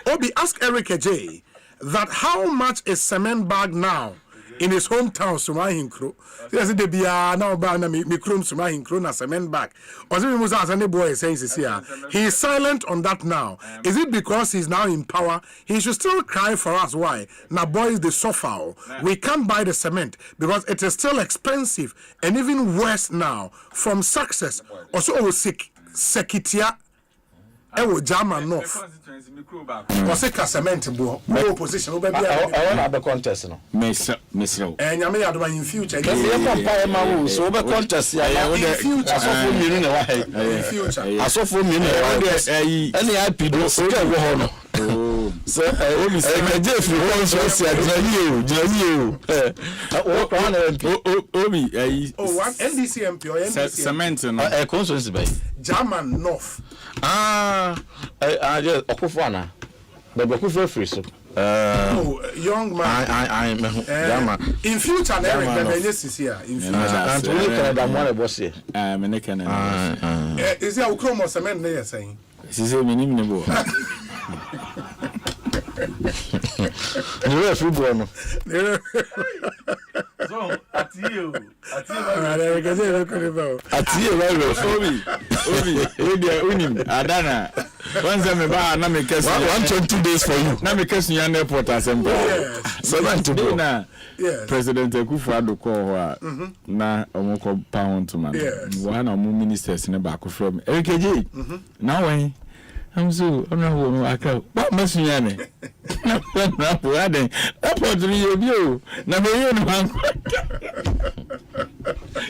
Obi, ask Eric J that how much is cement bag now in his hometown, Sumahinkro. Yes, they be now bana mikrum Sumahinkro na cement bag. Osei Musa Asane boy is saying he is silent on that now. Is it because he's now in power? He should still cry for us. Why? Now boys they suffer. We can't buy the cement because it is still expensive and even worse now from success. Also Sekitia. Ewo German North. Osei cement bo. No position. I want the contest no. Miss. And you may have in future. So over contest ya. In future. In future. Asofo mi no. Any IP do so go ho no. So Obi say Jeff we want to see Obi one NDC MP or NDC cement no. Constituency by German North. Just Okufana. But Okufa free so. Young man. I German. In future Eric Bebenyes here. In future. And we Canada more boss here. Me Canada. Is there Okromo cement there saying? She say me nim nebo. You are free born. So atiyo Eric J Obi unim Adana. Once me ba na me kesi 122 days for you. Na me kesi yan airport Asempa. Seven to go. Na President Akufo-Addo call ho na omoko pound to man. One of ministers ne ba ko from Eric J. Now when I'm so honorable aka. What must you me? Na what then? Airport you bio. Na me you no man.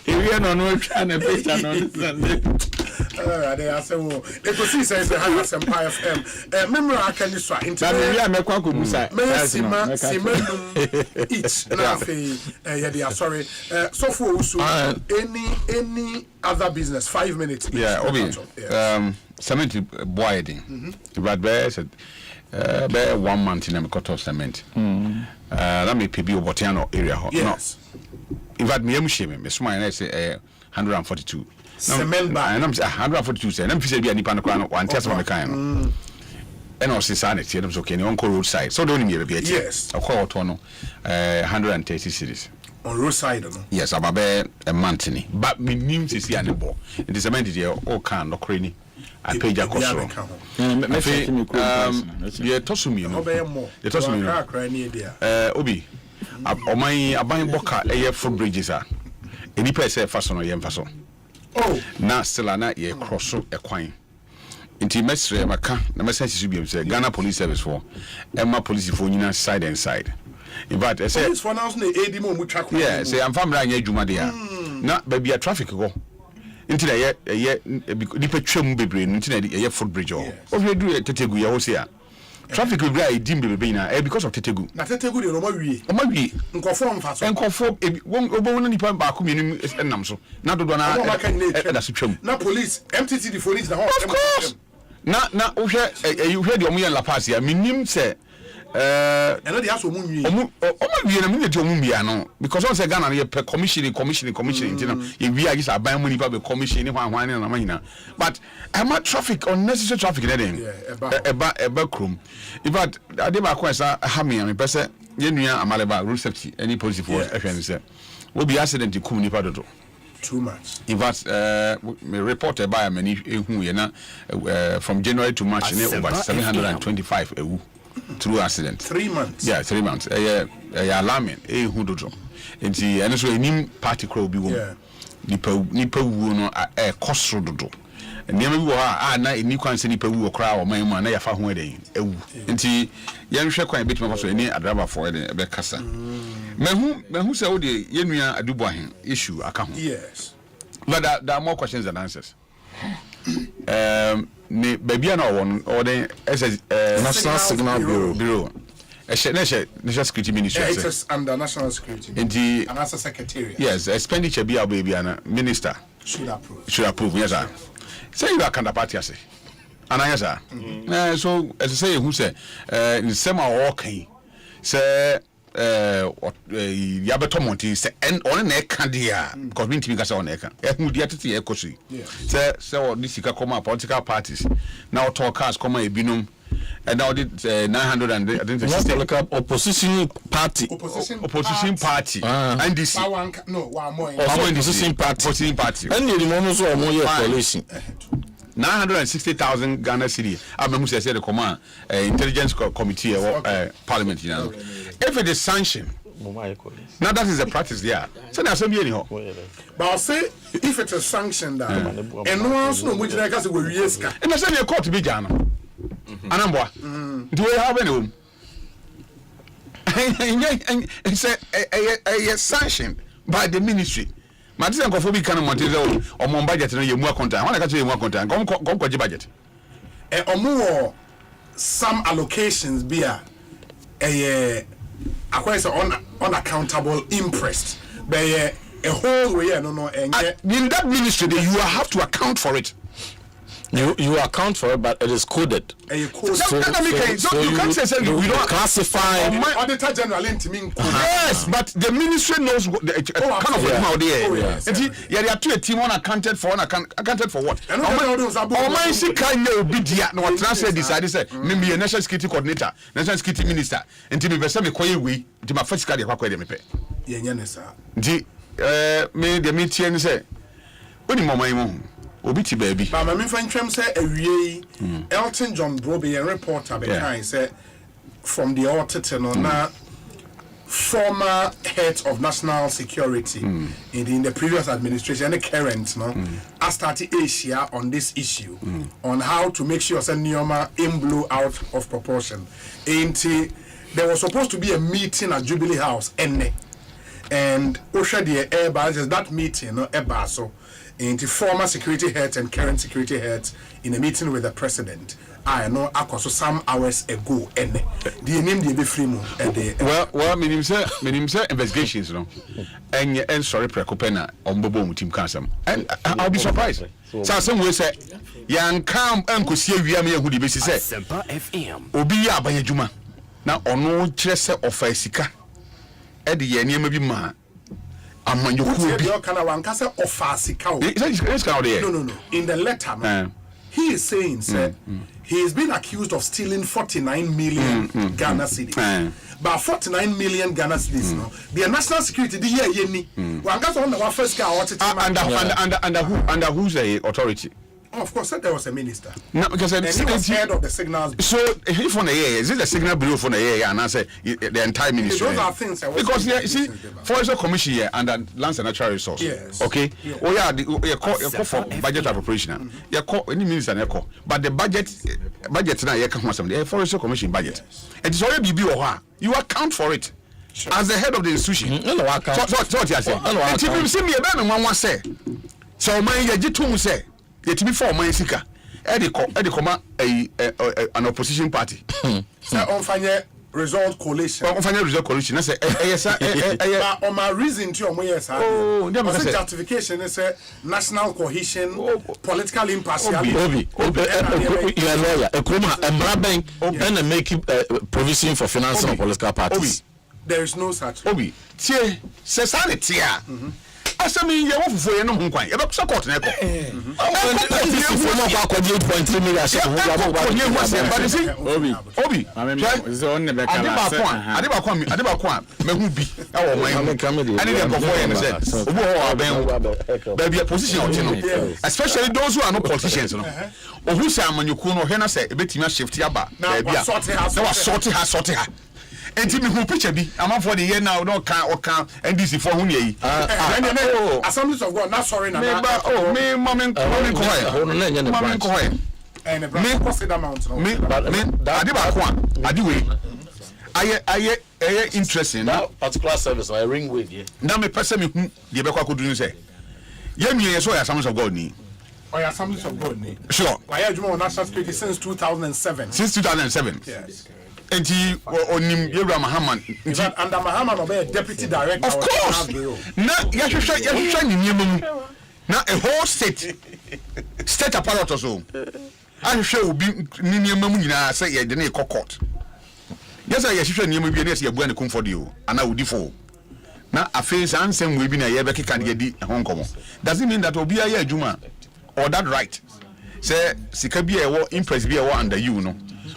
If you no try na picture no Sunday. They are saying, Ekosiisen is the Asempa FM. Memory I can just try into each. Yeah, sorry. So for any other business, 5 minutes. Yeah, Obi. Cement boarding. But bear said, bear 1 month in a cut of cement. Let me PB Botiano area. Yes. In fact, me shame me smile and say 142. Cement bag. And I'm 142 cents. I'm saying, be a nipan crown one test on the kind. And also, sanity, and okay, on roadside. So don't need a yes. A quarter, 130 cities. On roadside, yes, about a monthly. But me names is here and the ball. It is a man here, all can, no cranny. I pay your cost. Yeah, toss me, no, more. The toss me, Obi. O my buying boca a year from bridges are. Any person fasten or yam fason. Oh, now still ana ye cross a coin. Inti mesre maka na message su biam say Ghana Police Service for Emma police for nyina side and side. In fact, I say police for now na edi mo mu twa. Yeah, say am family anya adwuma de a. Na ba bia traffic go. Inti na ye nipa twam bebre inti na ye foot bridge o. Ohwe du tetegu ye ho say a. Traffic will be a dim baby na because of tetegu. Na tetegu de no ma wie. O ma wie. Nkofo mfa so. Nkofo obo nipa ba ko mienu enam so. Na dodo na da so twam. Na police MTT the police na ho. Of course. Na ohwe you hear the omu yan la pass ya minim say eno de aso omu wie. Omu wie na me de omu bia no because on say Ghana na ye commission intina ye wie agis aban mu nipa be commission hwan na ma nyina. But am traffic unnecessary traffic na dem. Eba krom. In fact ade ba ko esa ha me am pese ye nua amaleba road safety any police for ehwe say we be accident kum nipa dodo. Too much. In fact, me reported by many from January to March, over 725 through accident. 3 months. Yeah, 3 months. Alarming. And see, and so any party crowd be one. Nipa wu no cost rodo. And never we are na any kwanse nipa wu okra o man mu na ya fa ho eden ewu. Nti ye nhwe kwan bit me so any adraba for eden be kasa. Mehu say wo de ye nua adubo ahen issue aka ho. Yes. But there are more questions than answers. Ne babia na won or the National Signal Bureau. National Security Ministry. It is under National Security. And the as a secretariat. Yes, expenditure be baby and minister should approve. Should approve, yes sir. Say you are kind of party say. And yes sir. So as I say who say in some okay. Say yabeto monti say and on na ka dia because me ntimi ka say on na ka hu dia tete ekosi say what this ka come political parties now talk cars come ebinom and now did 900 and I think the opposition party and this no one more opposition party and the moment so more coalition 960,000 Ghana cedi. I mean, who said the command intelligence committee or parliament, you know. If it is sanctioned, now that is the practice there. So there's some anyhow. But I'll say if it is sanctioned, and no one's no which like us will risk. And I said, you're caught to be Ghana. Anambwa. Do we have any room? And it's a sanctioned by the ministry. Matisa nkofo bi kan montize o mon budget no ye mu akonta wana ka che ye mu akonta kom kwaje budget omo some allocations be acquire unaccountable interest by a whole way no in that ministry you have to account for it. You account for it, but it is coded. So you can't say we don't classify. Auditor General yes, but the ministry knows what the kind of how they are. There are two team on accounted for what? Oh my, she can't be there. No, what transfer decided say maybe a national security coordinator, national security minister, and to be some quiet way to my first card. Me the meeting say, what do you Obiti baby. But my friend Trem said Elton John Broby a reporter behind said from the auditor now former head of national security in the previous administration and the current I started Asia on this issue on how to make sure that Nioma in blew out of proportion. There was supposed to be a meeting at Jubilee House and Osha the air balances that meeting so into former security heads and current security heads in a meeting with the president. I know so some hours ago and the name the be free well meaning say investigations and sorry prekopena on bobo team cancel and I'll be surprised so some way say yan come unko sie wiam ye hu de be say Asempa FM obi ya abayadwuma na ono kire se ofa sika e de ye niam bi ma amanyoku bi no in the letter he is saying he has been accused of stealing 49 million Ghana cedis but 49 million Ghana cedis the national security the year ni wankasa on the first car under who's the authority Of course, there was a minister. No, because he was head of the signals. So if on the air, is it the signal bureau for the air? And I say the entire ministry. Those are things. Because you see, Forest Commission here under Lands and Natural Resource. Yes. Okay. Yeah. Oh yeah, you call for budget appropriation. You call any minister you call, but the budget now you come from the Forest Commission budget. It is already be you account for it. Sure. As the head of the institution. So what you say? And if you see me a man one say, so my you say. Yet before my sika, Eddie an opposition party. So on final result coalition. On final result coalition. I say yes. On my reason to your yes. Oh, justification is a national cohesion, political impartiality. You're a lawyer. A Kroma and Brabang and make provision for financing of political parties. There is no such. Obi, tie society. Asami ye wo fufu ye no ho kwan ye be so court na ko fufu no kwa 8.3 million se ho ya bo obi so on ne be kala ade ba ko a mehu bi e wo man ani de nkofo ye no se obi ho aben ba bi position o no especially those who are not politicians no ohu se amanyoku no he na se ebetimi shift aba ba bia na wa sort ha enti me hu picture bi amafo de ye now no kan NDC for hu ne yi Assemblies of God not sorry na me moment ko hoye and me consider amount no me ade ba ko ade we aye interesting that particular service I ring with you na me pese me hu de be kwa kodu ni say ye nwie so ya Assemblies of God ni or Assemblies of God ni sure why adwuma national security since 2007 yes. Enti onim Yewra Mahaman under Mahaman obey deputy director of course na yahwehwa ni niemamu na a whole state apparatus so ahwehwa obi ni niemamu nyina say ye de na court yes yahwehwa niemamu bi na say yabu ne comfort o ana odifo na afense ansem we bi na ye be keka de di honkomo doesn't mean that obi aye adwuma or that right say sika bi e wo impress bi e wo under you no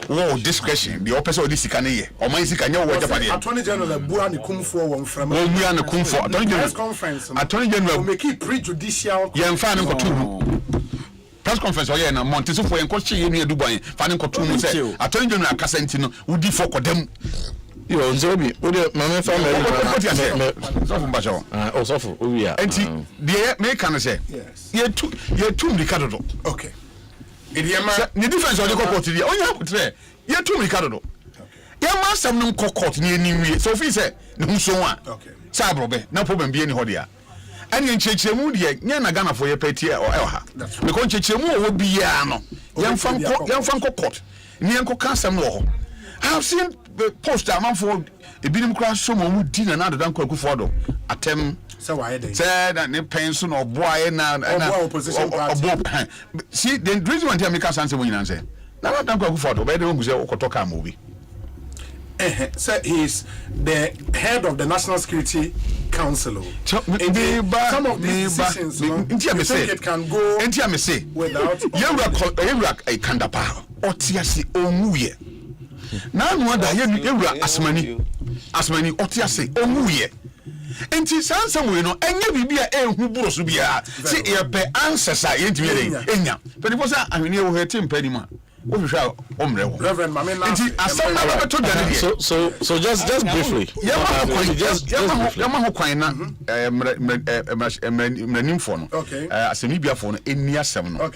wo discretion the opposite of this sika ye o man sika nya wo japade attorney general bua ne kumfo wo mframa wo mua ne kumfo attorney general make it prejudicial ye mfa ne kotu press conference o ye na Montessu fo ye nko che ye nu eduban fa ne kotu mu say attorney general akasa nti no wudi fo kodam yo nzobi wo de mama fa me so fo mbacho so fo o wi a enti de me kan say ye tu mrikadodo okay the difference on the court here onya kutre ye tu mrikadodo ye ma sam no court ni eniwie so fi say ne hu so a sa brobe na problem bi eni ho dia ani enchechemu de nya na Ghana for ye peti e ha me ko enchechemu o bia no ye mfa court ni enko kasam no ho I have seen the post am for ebinim kra so mo di na na dodan kwaku fodo atem say why dey say that ne pension or boy na opposition party see the reason why me can say when you say na dodan kwaku fodo be dey go say okotoka am obi so he is the head of the National Security Council. Some of these decisions it can go without Yewra Kandapa otiasi onwuye na no ada Yewra asmani otiasi onwuye enti sansam we no enye bibia ehu buroso bia se e be ancestor yentimi enya but for say ahwene wo hetim pani ma wo hwehwa omrewo Reverend Mamena enti asama ba to dane so just briefly yama ho kwan na mranimfo no asemi biafo no eni asem no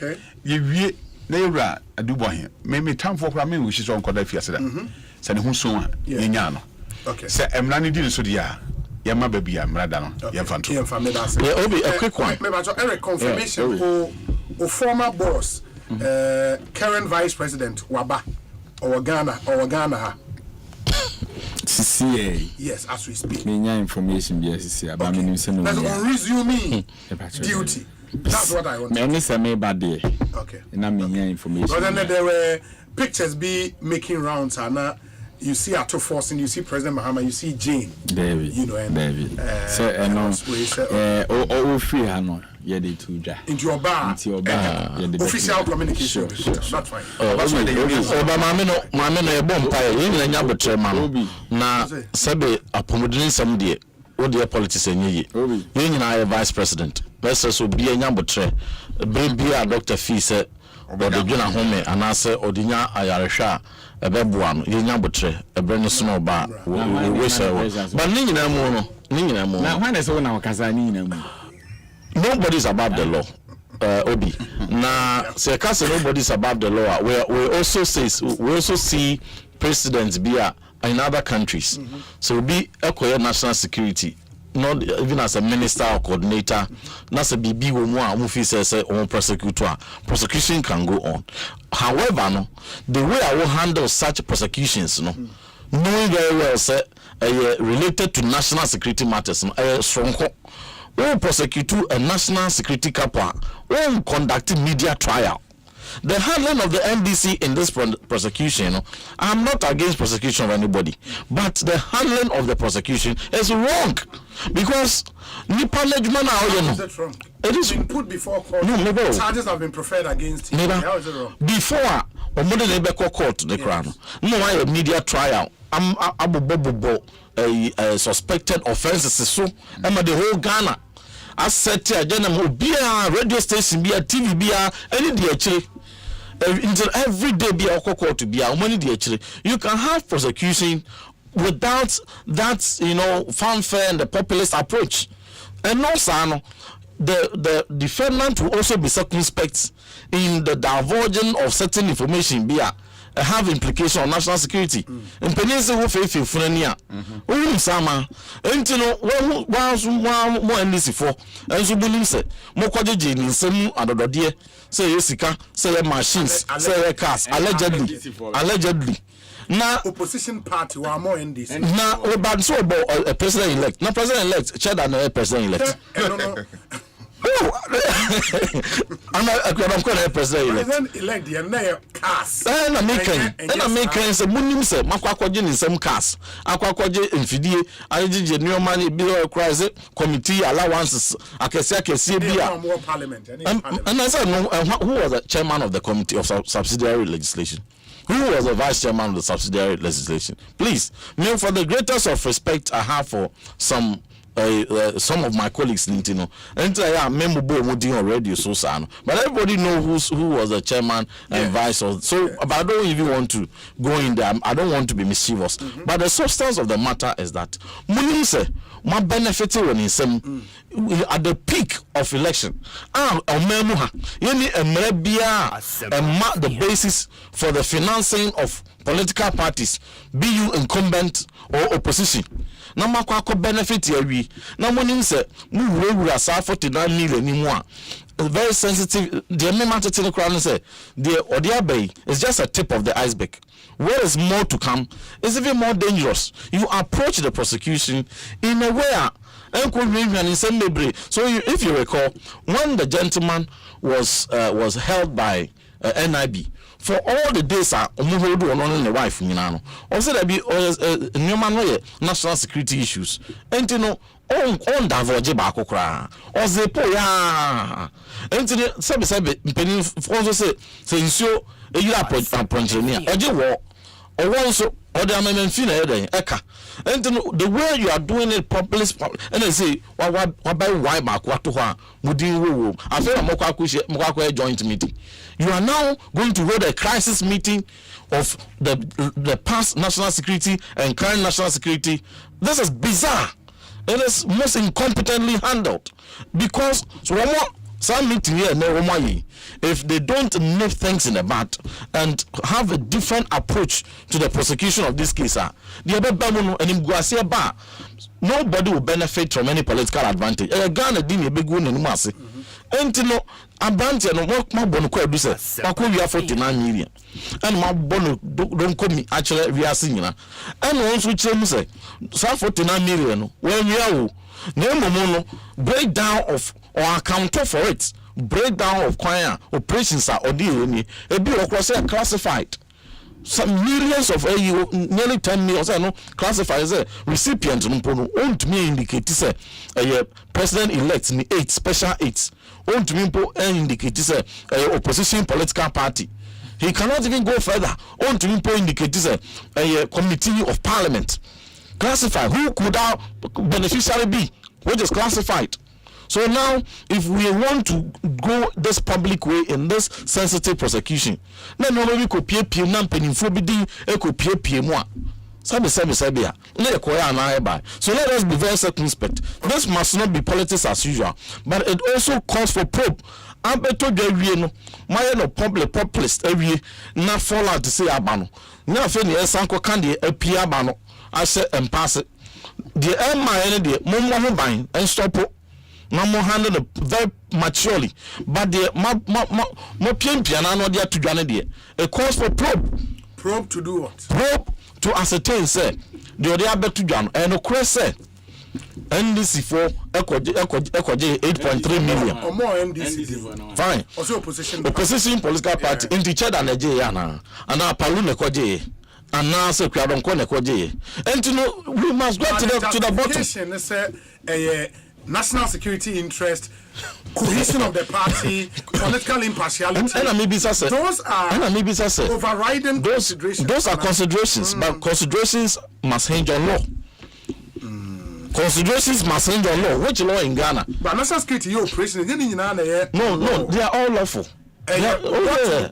yewie na Yewra adubo he me tamfo kra me wo hyeso nkoda fiase da se ne hu so a yenya no se emra ne di so dia yama babia mrada no yemfanto obi a quick one me ba so Eric confirmation o former boss current vice president Waba or Ghana ha CCA yes as we speak me nya information bi CCA ba me nim se no that's on resuming duty that's what I want me say me ba there okay na me nya information but then there were pictures be making rounds and you see Ato Force and you see President Mahama, you see Jane. David. You know, and David. Free Hano, yeah, they too. Into your bar. Official communication. Sure. That's fine. Mamma, a bomb pile, you know, Yabutre, Mamma. Now, Sabe, a pomodin some day. what the politics any ye you na vice president let's so be a nyambotre be a doctor fee say or the gina home and I say odinya ayaresha ebeboa no ye nyambotre ebre no so no ba we say but ni nyina mu no na when say na wakasa ni nyina mu nobody is above the law Obi na say case nobody is above the law we also see presidents be in other countries so be a national security not even as a minister or coordinator na say bibi wo mu a mu fi say on prosecutor prosecution can go on however no the way I will handle such prosecutions no knowing very well say related to national security matters no strong we prosecute a national security couple we conduct media trial. The handling of the NDC in this prosecution, I'm not against prosecution of anybody, but the handling of the prosecution is wrong because Nipa Lejman how is it wrong? It is been put before court. No, charges have been preferred against him. How is it wrong? Before Omode court the crown. No, I a media trial. I'm a suspected offenses so I'm the whole Ghana. I said to be a radio station, be a TV, be a any day every day be a court to be a money day. You can have prosecution without that, fanfare and the populist approach. And also, the defendant will also be circumspect in the divulging of certain information. Be a have implication on national security. In Peninsula, who faithful Frenia, who Sama, and one more NDC for, and so believe say, Mokoji in some other dear, say Yesika, say machines, say cars, allegedly. Now, opposition party were more NDC. Now, about so about a president elect, not president elect, chair than a president elect. I'm a president elect the cast. And I'm making some munim say Makwakoji in some cast. Aquakoji in Fidi, I did new money below a crisis committee allowances. I can see more parliament. And I said, no, who was the chairman of the committee of subsidiary legislation? Who was the vice chairman of the subsidiary legislation? Please, for the greatest of respect I have for some of my colleagues, and I member on radio so sad, but everybody knows who was the chairman and vice. So, but I don't even want to go in there. I don't want to be mischievous. But the substance of the matter is that my benefit when in some at the peak of election, the basis for the financing of political parties, be you incumbent or opposition. Na makwako benefit ya wi na monim se mu wura sa 49 million ni mu a very sensitive the member to the crown say the odiabay is just a tip of the iceberg. What is more to come is even more dangerous. You approach the prosecution in a way so if you recall when the gentleman was held by NIB for all the days omuhodu ono ne wife nyina no also there be nyoma no ye national security issues enti on davorje ba akokra ozepo ya enti sebe mpeni also say nsuo eyira apronchenia oje wo owo so ode amemfi na yeden eka enti the way you are doing it populist and they say wa buy why ba akwato ho a mudin wo afere mokwa joint meeting. You are now going to hold a crisis meeting of the past national security and current national security. This is bizarre. It is most incompetently handled because some meeting here if they don't nip things in the bud and have a different approach to the prosecution of this case, nobody will benefit from any political advantage. Ghana didn't a big one in Masi. Entino Abantia no more bono kwa do say we are 49 million and my bono don't come me actually we are singing and once we say 49 million when we are no breakdown of or account for it breakdown of choir operations are or deal any a be classified some millions of nearly 10 million classified as a recipient won't me indicate say president elect in 8 special 8 won't me indicate say opposition political party. He cannot even go further. Won't me indicate say a committee of parliament. Classified. Who could our beneficiary be? Which is classified. So now, if we want to go this public way in this sensitive prosecution, then nobody could pay nam penifobidi could pay more. So let us be very circumspect. This must not be politics as usual, but it also calls for probe. I'm better than my no public populist every not fall out to say abano. Now, if any sanko candy a piabano, I said and pass it. The my energy, more buying and stop. No more handle it very maturely, but the more piano no dia to Janadi. A cause for probe. Probe to do what? Probe to ascertain, say, the other bet to John and a crest say NDC for Echo 8.3 million. Or more NDC. Fine. Also opposition political party in the Chad and the Jayana and our Paluna Koje. And now say we don't call Koje. And to know we must go to the bottom. National security interest, cohesion of the party, political impartiality. Those are overriding considerations. Those are considerations, but considerations must hinge on law. Considerations must hinge on law. Which law in Ghana? But national security operation. No, they are all lawful.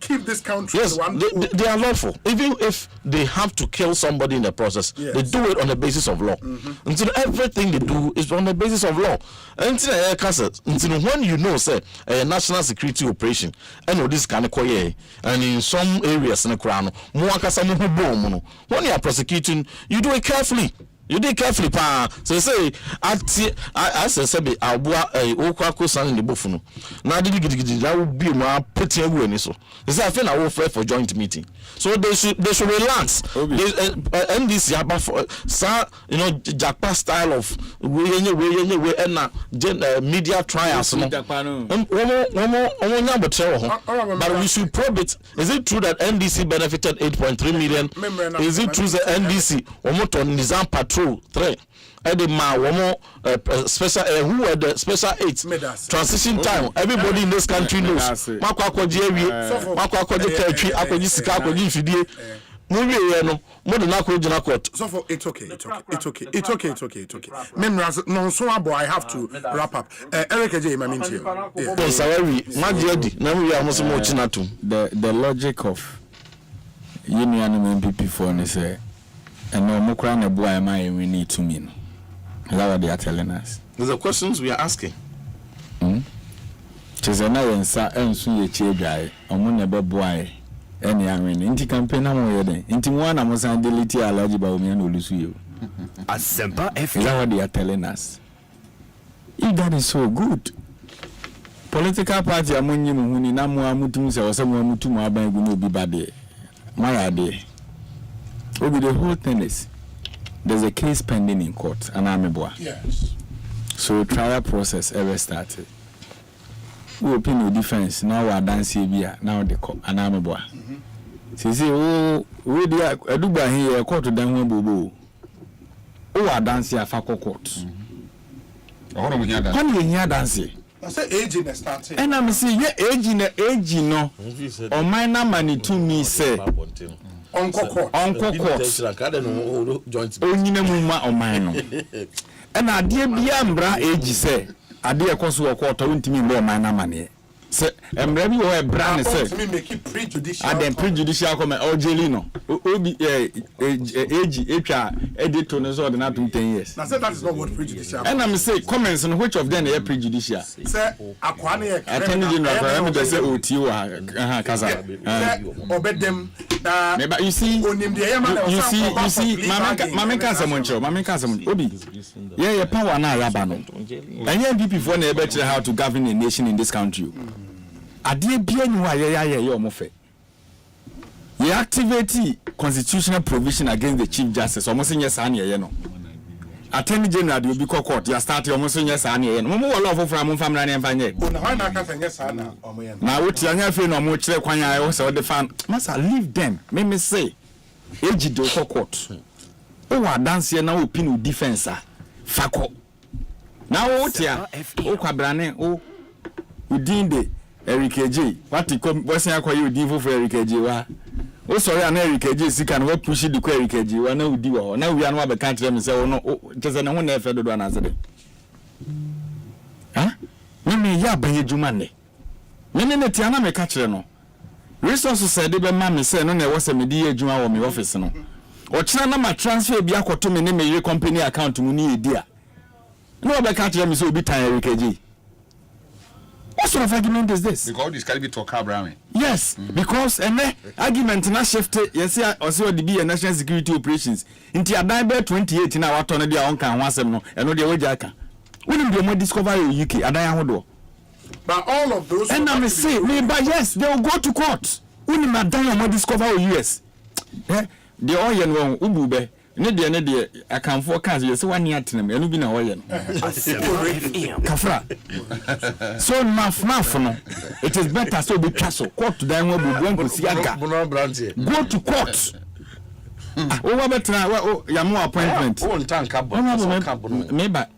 Keep this country. Yes, they are lawful. Even if they have to kill somebody in the process, they do it on the basis of law. Until everything they do is on the basis of law. Until when you know, say, a national security operation, and this kind of and in some areas in the crown, when you are prosecuting, you do it carefully. You did carefully, pa. So say, I say, I'll be a Okako son in the buffalo. Now, that would be my pretty awareness. They say, I feel I will fight for joint meeting. So they should relax. And this Japan style of media trials. But we should probe it. Is it true that NDC benefited 8.3 million? Is it true that NDC Nizam Patrol 3 special who are the special 8 transition time? Everybody in this country knows. So for it's okay. I have to wrap up. Eric J. The logic of union MPP for say and no more na boy am I we need to mean. Is that what they are telling us? Those are questions we are asking. Chizena yensa ensu ye chedwai omo na be boy any amen inti campaign na mo yede inti mo na mo san delete alaji ba omi na olusu yo. Asempa FM. Is that what they are telling us? If that is so good, political party amonyi mu huni na mo amutum se wose mo amutum aban gu no bi bade why there? Obi, the whole thing is there's a case pending in court and yes. So trial process ever started. We open the defense now we are dancing here now the court and ameboa. Say we dey eduba here court dan wen bobo. We are dancing at Fako court. When we hear dancing. I say age in the starting. And I'm saying age no. On my money to me say Uncle court. Onyina muma omano. And adie bia mbra age say adie koso court ontimi mbo omana mane. Say emra bi wo ebra ne say me make it prejudicial. Adem prejudicial come ojeli no. Obi age etwa edito no so de na 10 years. Now say that is not what prejudicial. And I'm say comments on which of them are prejudicial. Say akwane e attorney general me say oti wa kaza. Obedem you see mama can say Obi yeah power na yaba no and MPP for na e better how to govern a nation in this country. Adie bia ni wa ye omofe ye activate constitutional provision against the chief justice almost in yes an ye no attorney general dey be court ya start almost in yes an ye no mo wo love from family na emfa nye na why na ka say yes an na omo ye na wo tia nya fe no mo kire kwan ya wo say wo the fan must leave them me say eji do court o wa dance ye na wo pin defense fako na wo tia o kwabrane o udin de Eric J. What you come? What's your call you? Divo for Eric J. o sorry an Eric J sika no we push the kwa Eric J wa na udi wa na wi anu abeka kire me say no tese ne ho na efe dodo na sede ha me ya ban ejuma ne me ne tia na me ka kire no resources said be ma me say no na wo se me di ejuma wo me office no o kira na ma transfer bi akoto me ne me company account mu ni edi a no abeka kire me say obi tan Eric J. What sort of argument is this? Because this can be talk around. Yes, because argument na shift yes also the be national security operations. Inti adan be 28 na wato no dia on kan ho asem no eno dia waja aka. When dem discover in UK adan ahodo. But all of those and I say but yes they will go to court. When adan mo discover in US. The oil no ubu be ne de akanfo cars yes one year tenem eno bi na oil no. Kafra. So maf no it is better so be castle court dan we go go see aga go to court o wa betra ya mo appointment o ntanka bo me ba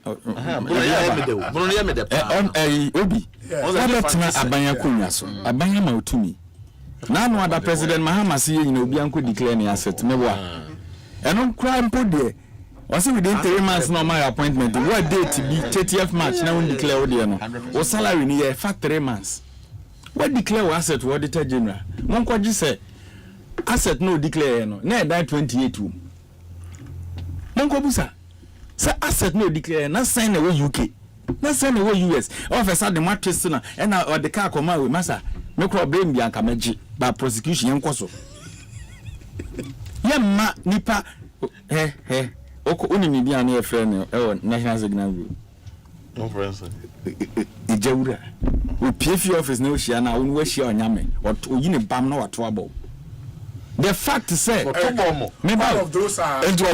obi o betra abanya konwa so abanya ma otumi na no ada president Mahama si ye nyina obi anko declare ni asset me wa eno crime po de also within 3 months no my appointment what date be 30th March now declare odi no o salary ni ye fa 3 months what declare asset what auditor general mon ko gi say asset no declare no na die 28 mon ko busa say asset no declare na sign away UK na sign away US officer the matrix na na or the car come we masa me ko blame bi anka magi ba prosecution yen ko so yemma nipa oko unimi bia na friend national signal group no friends ijawura o PF office na o shia na won wa shia onyame o yine bam na wato abo the fact say all of those are into a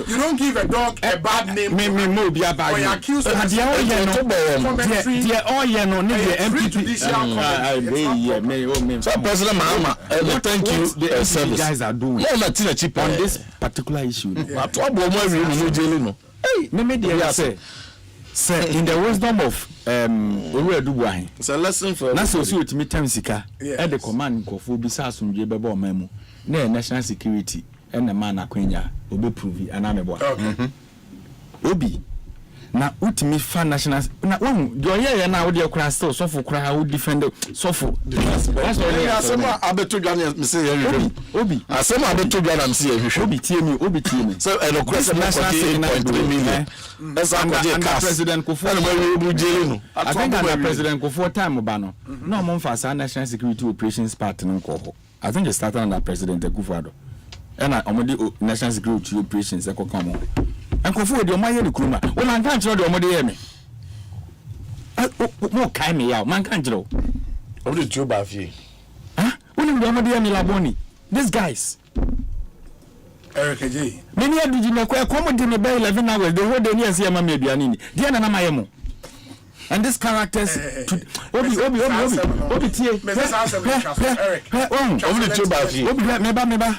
you don't give a dog a bad name me be a bad name accused of the MPP so President Mahama thank you the service guys are doing on this particular issue to abo mo wi no jeli no me dey say in the wisdom of Oruedubuahin it's a lesson for na so otimi time sika e the command nkofo bi sa asomdwe beba omamu na national security and the man akwenya obe prove anamebo obi na utimi fa national na won do ye na wo de kura still so for kura wo defend so for that's all ya Asema abeto dwan me say ye obi Asema abeto dwan am say ye obi tie me so elo kura national security million that's how president Kofo I think that president Kofo time ba no no mo mfa sa national security operations part no ko I think it started under president Kofo and omodi national security operations e ko come and Kofo de omaye de kuruma wo man kan kire de omodi ye me mo kai me ya man kan kire o de tio ba fie woni de omodi ye me laboni these guys Eric J. Many of the comedy in the bay 11 hours, the whole day near Siama Medianini, Diana Mayemo. And these characters Obi,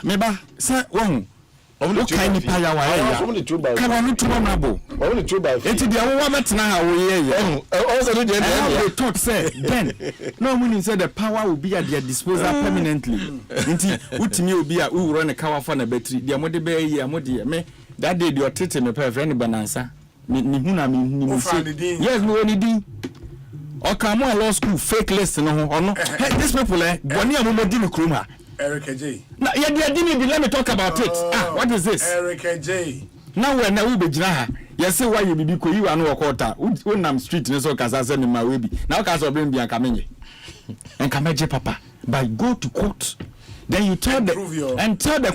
Meba, sir, one. Only tiny paya wa only two by can nabo only two by it the woman now also they talk say then no meaning say the power will be at their disposal permanently nti utimi obi a we run a car for na battery the amode be here amode me that day the otete me per friend banansa me huna me yes me only din o come law school fake list no ho these people boni amodi ni kroma Eric J. Now, let me talk about it. What is this? Eric J. Now we're now Ubejina. You say why you be you are no quarter. When street, so Kazas in my baby. Now Kazo bring Bian Kamenye. And Kamaje Papa. But go to court. Then you tell the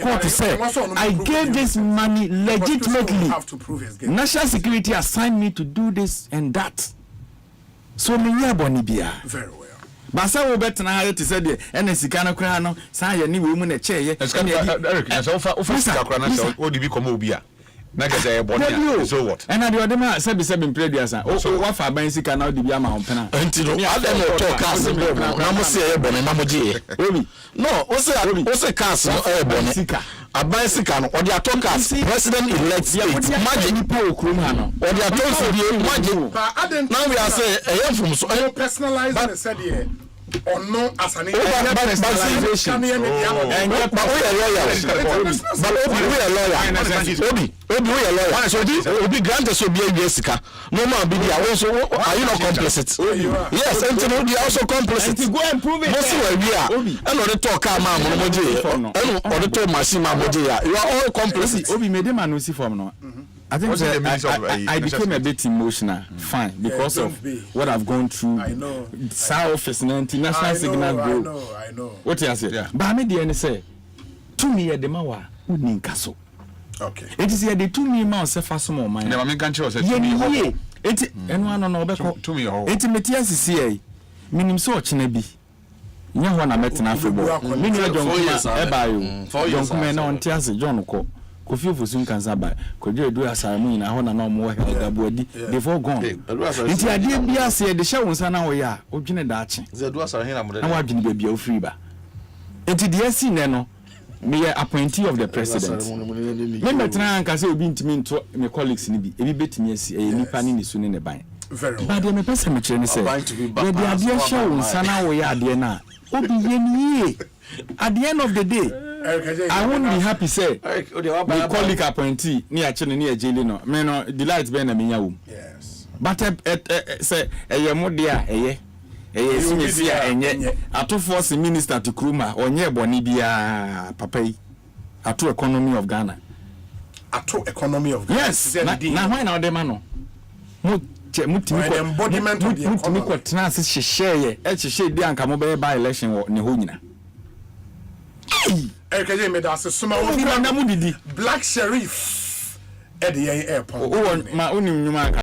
court to say, I gave this money legitimately. National security assigned me to do this and that. So many bonibia. Very well. Basa wo bet na to say the NSC na kra no san ye ni we mu na che ye Eric na so ofa sika kra na so odi bi komo obi a na ga say body so what and na the odema say be play dia san o wa fa ban sika na odi bi ama hompena enti no adam no talk cast na mo say e bone na mo je obi no o say cast no e bone sika aban sika no odi atok cast president elect imagine ni pa okrum ha no odi atok so bi imagine now we are say e from so personalizing said here or no as an personalization. We are lawyer. Obi grant us obi Jessica. No man be there. Also, are you not complicit? Yes, and you also complicit. Go and prove it. Most of we are. And on the talk, man, on the talk, Masima, you are all complicit. Obi made him and for no. I think I became a bit emotional. Fine, because of what I've gone through. I know. South is international signal go. I know. What you say? Yeah. But I made the say, to me at the Mawa, Udin Castle. Okay. It is here the 2 million miles for some more mine. Never make control. It and one on Obeco to me. Intimate CA. Minim so chinebi. Nya wana met na Africa. Mini don't you. For young men on Tiasi John Ko. Kofi Fosun Kansaba. Could you do a ceremony na hona no more Gabodi? They've all gone. Inti idea bia say the show was an hour ya. Ojine dachi. Ze do asarahina mo. Na wadwini baby o free ba. Inti the SC no. Me appointee of the president. Remember try and say obi ntimi nto me colleagues ni bi. Ebi betimi asi e nipa ni su ni ne ban. Very well. But the me person me kire ni say. The idea show nsana wo ya ade na. Obi ye ni. At the end of the day, I won't be happy say my colleague appointee ni a chene ni a jeli no. Me no delight be na me nya wom. Yes. But say eye mo dia eye si enye ato force minister to Kruma onye boni bia papa yi ato economy of Ghana. Ato economy of Ghana. Yes. Na why na dem no? Mutimi embodiment of the economy. Mutimi kwatena se hyehyeye hyehyeye di anka mo be by election wo ne ho nyina. Ekeye me da se suma wo na mu didi. Black Sheriff at the airport. Ma onim nyuma